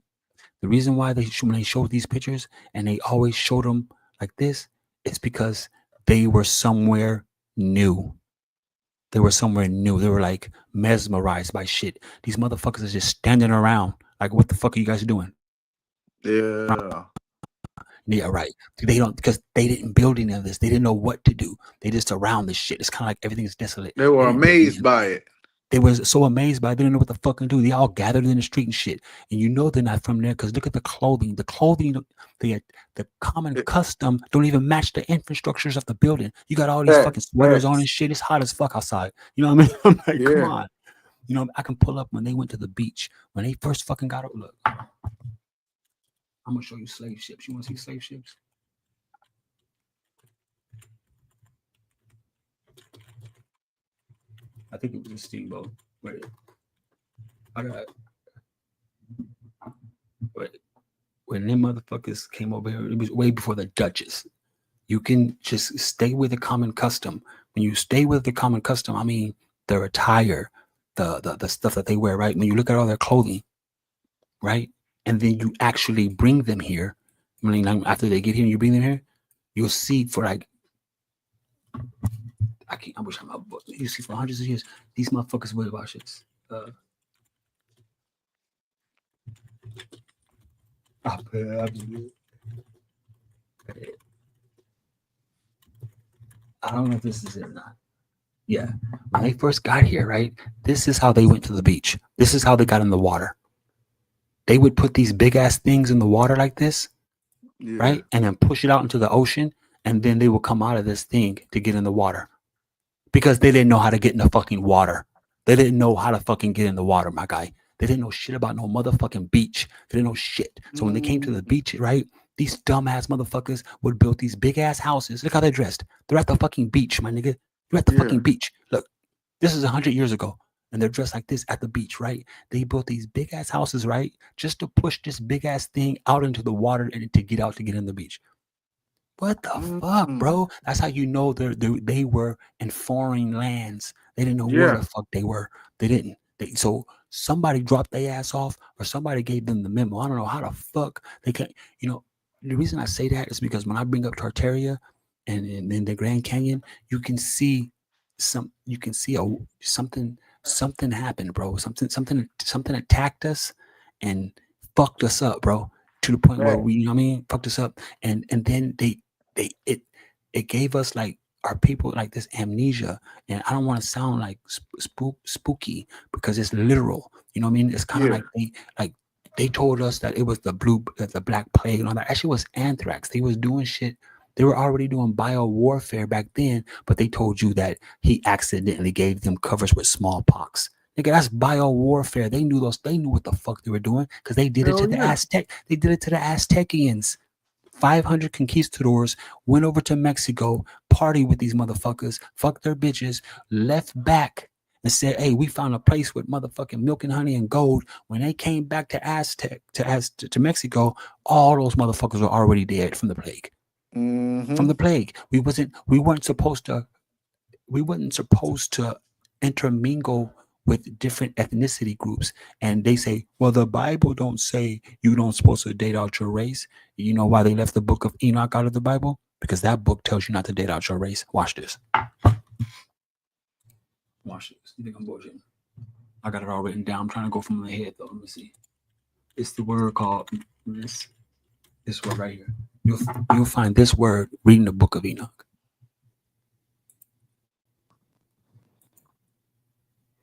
The reason why when they show these pictures and they always show them like this, it's because they were somewhere new. They were somewhere new. They were like mesmerized by shit. These motherfuckers are just standing around like, what the fuck are you guys doing? Yeah, right. They don't, because they didn't build any of this. They didn't know what to do. They just around this shit. It's kind of like everything is desolate. They were amazed by it. They was so amazed by it, they didn't know what the fuck to do. They all gathered in the street and shit. And you know they're not from there because look at the clothing. The clothing, the common custom don't even match the infrastructures of the building. You got all these fucking sweaters on and shit. It's hot as fuck outside. You know what I mean? I'm like, come on. You know, I can pull up when they went to the beach. When they first fucking got up, look. I'm gonna show you slave ships. You wanna see slave ships? I think it was a steamboat. Wait. I got when them motherfuckers came over here, it was way before the Duchess. You can just stay with the common custom. When you stay with the common custom, I mean their attire, the stuff that they wear, right? When you look at all their clothing, right? And then you actually bring them here. I mean, after they get here and you bring them here, you'll see for like I wish I'm out. You see for hundreds of years, these motherfuckers wear about shits. I don't know if this is it or not. Yeah. When they first got here, right? This is how they went to the beach. This is how they got in the water. They would put these big ass things in the water like this, right? And then push it out into the ocean. And then they would come out of this thing to get in the water. Because they didn't know how to get in the fucking water. They didn't know how to fucking get in the water, my guy. They didn't know shit about no motherfucking beach. They didn't know shit. So when they came to the beach, right? These dumbass motherfuckers would build these big ass houses. Look how they're dressed. They're at the fucking beach, my nigga. You're at the fucking beach. Look, this is 100 years ago. And they're dressed like this at the beach, right? They built these big ass houses, right? Just to push this big ass thing out into the water and to get out to get in the beach. What the fuck, bro? That's how you know they were in foreign lands. They didn't know where the fuck they were. They didn't. So somebody dropped their ass off or somebody gave them the memo. I don't know how the fuck they can't. You know, the reason I say that is because when I bring up Tartaria and in the Grand Canyon, you can see something happened, bro. Something attacked us and fucked us up, bro. To the point where we, you know what I mean, fucked us up. And then it gave us like our people like this amnesia. And I don't want to sound like spooky because it's literal. You know what I mean? It's kind of like they told us that it was the black plague and all that. Actually, it was anthrax. They was doing shit. They were already doing bio warfare back then, but they told you that he accidentally gave them covers with smallpox. Nigga, that's bio warfare. They knew what the fuck they were doing because they did it to the Aztec. They did it to the Aztecians. 500 conquistadors went over to Mexico, party with these motherfuckers, fucked their bitches, left back and said, hey, we found a place with motherfucking milk and honey and gold. When they came back to Mexico, all those motherfuckers were already dead from the plague. From the plague. We weren't supposed to intermingle with different ethnicity groups. And they say, well, the Bible don't say you don't supposed to date out your race. You know why they left the book of Enoch out of the Bible? Because that book tells you not to date out your race. Watch this. Watch this. You think I'm bullshitting? I got it all written down. I'm trying to go from my head though. Let me see. It's the word called this word right here. You'll find this word reading the book of Enoch.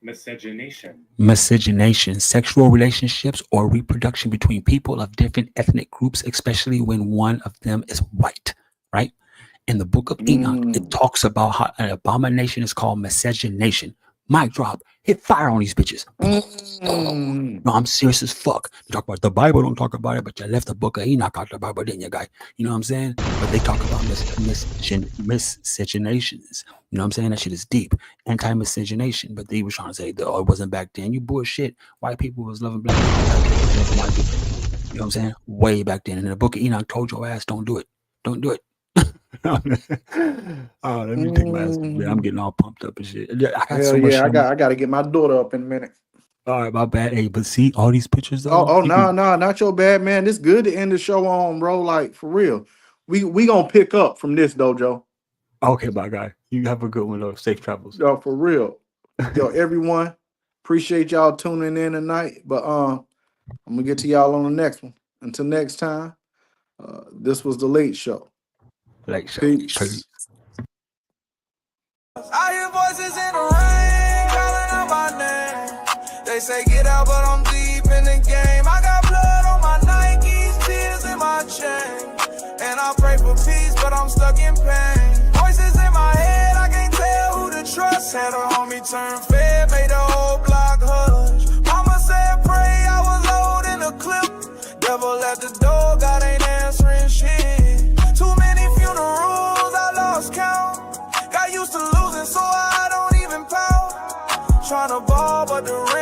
Miscegenation, sexual relationships or reproduction between people of different ethnic groups, especially when one of them is white, right? In the book of Enoch, it talks about how an abomination is called miscegenation. Mic drop, hit fire on these bitches. No, I'm serious as fuck. You talk about the Bible, don't talk about it, but you left the book of Enoch out the Bible, didn't you, guy? You know what I'm saying? But they talk about miscegenations. You know what I'm saying? That shit is deep. Anti-miscegenation. But they were trying to say, oh, it wasn't back then. You bullshit. White people was loving black people. Black people was loving white people. You know what I'm saying? Way back then. And in the book of Enoch told your ass, don't do it. Don't do it. Oh, let me take my ass. I'm getting all pumped up and shit. I got so much shit. I got to get my daughter up in a minute. All right, my bad. Hey, but see all these pictures though. No, not your bad, man. It's good to end the show on, bro. Like for real. We gonna pick up from this, Dojo. Okay, my guy. You have a good one though. Safe travels. Yo, for real. Yo, everyone. Appreciate y'all tuning in tonight. But I'm gonna get to y'all on the next one. Until next time. This was the Late Show. Late Show. Peace. I hear voices in the rain calling out my name. They say get out, but I'm deep in the game. I got blood on my Nikes, tears in my chain. And I pray for peace, but I'm stuck in pain. Voices in my head, I can't tell who to trust. Had a homie turn fed, made the whole block hush. Mama said pray, I was loading a clip. Devil at the door, God ain't answering shit. Too many funerals, I lost count. Got used to losing, so I don't even pout. Tryna ball, but the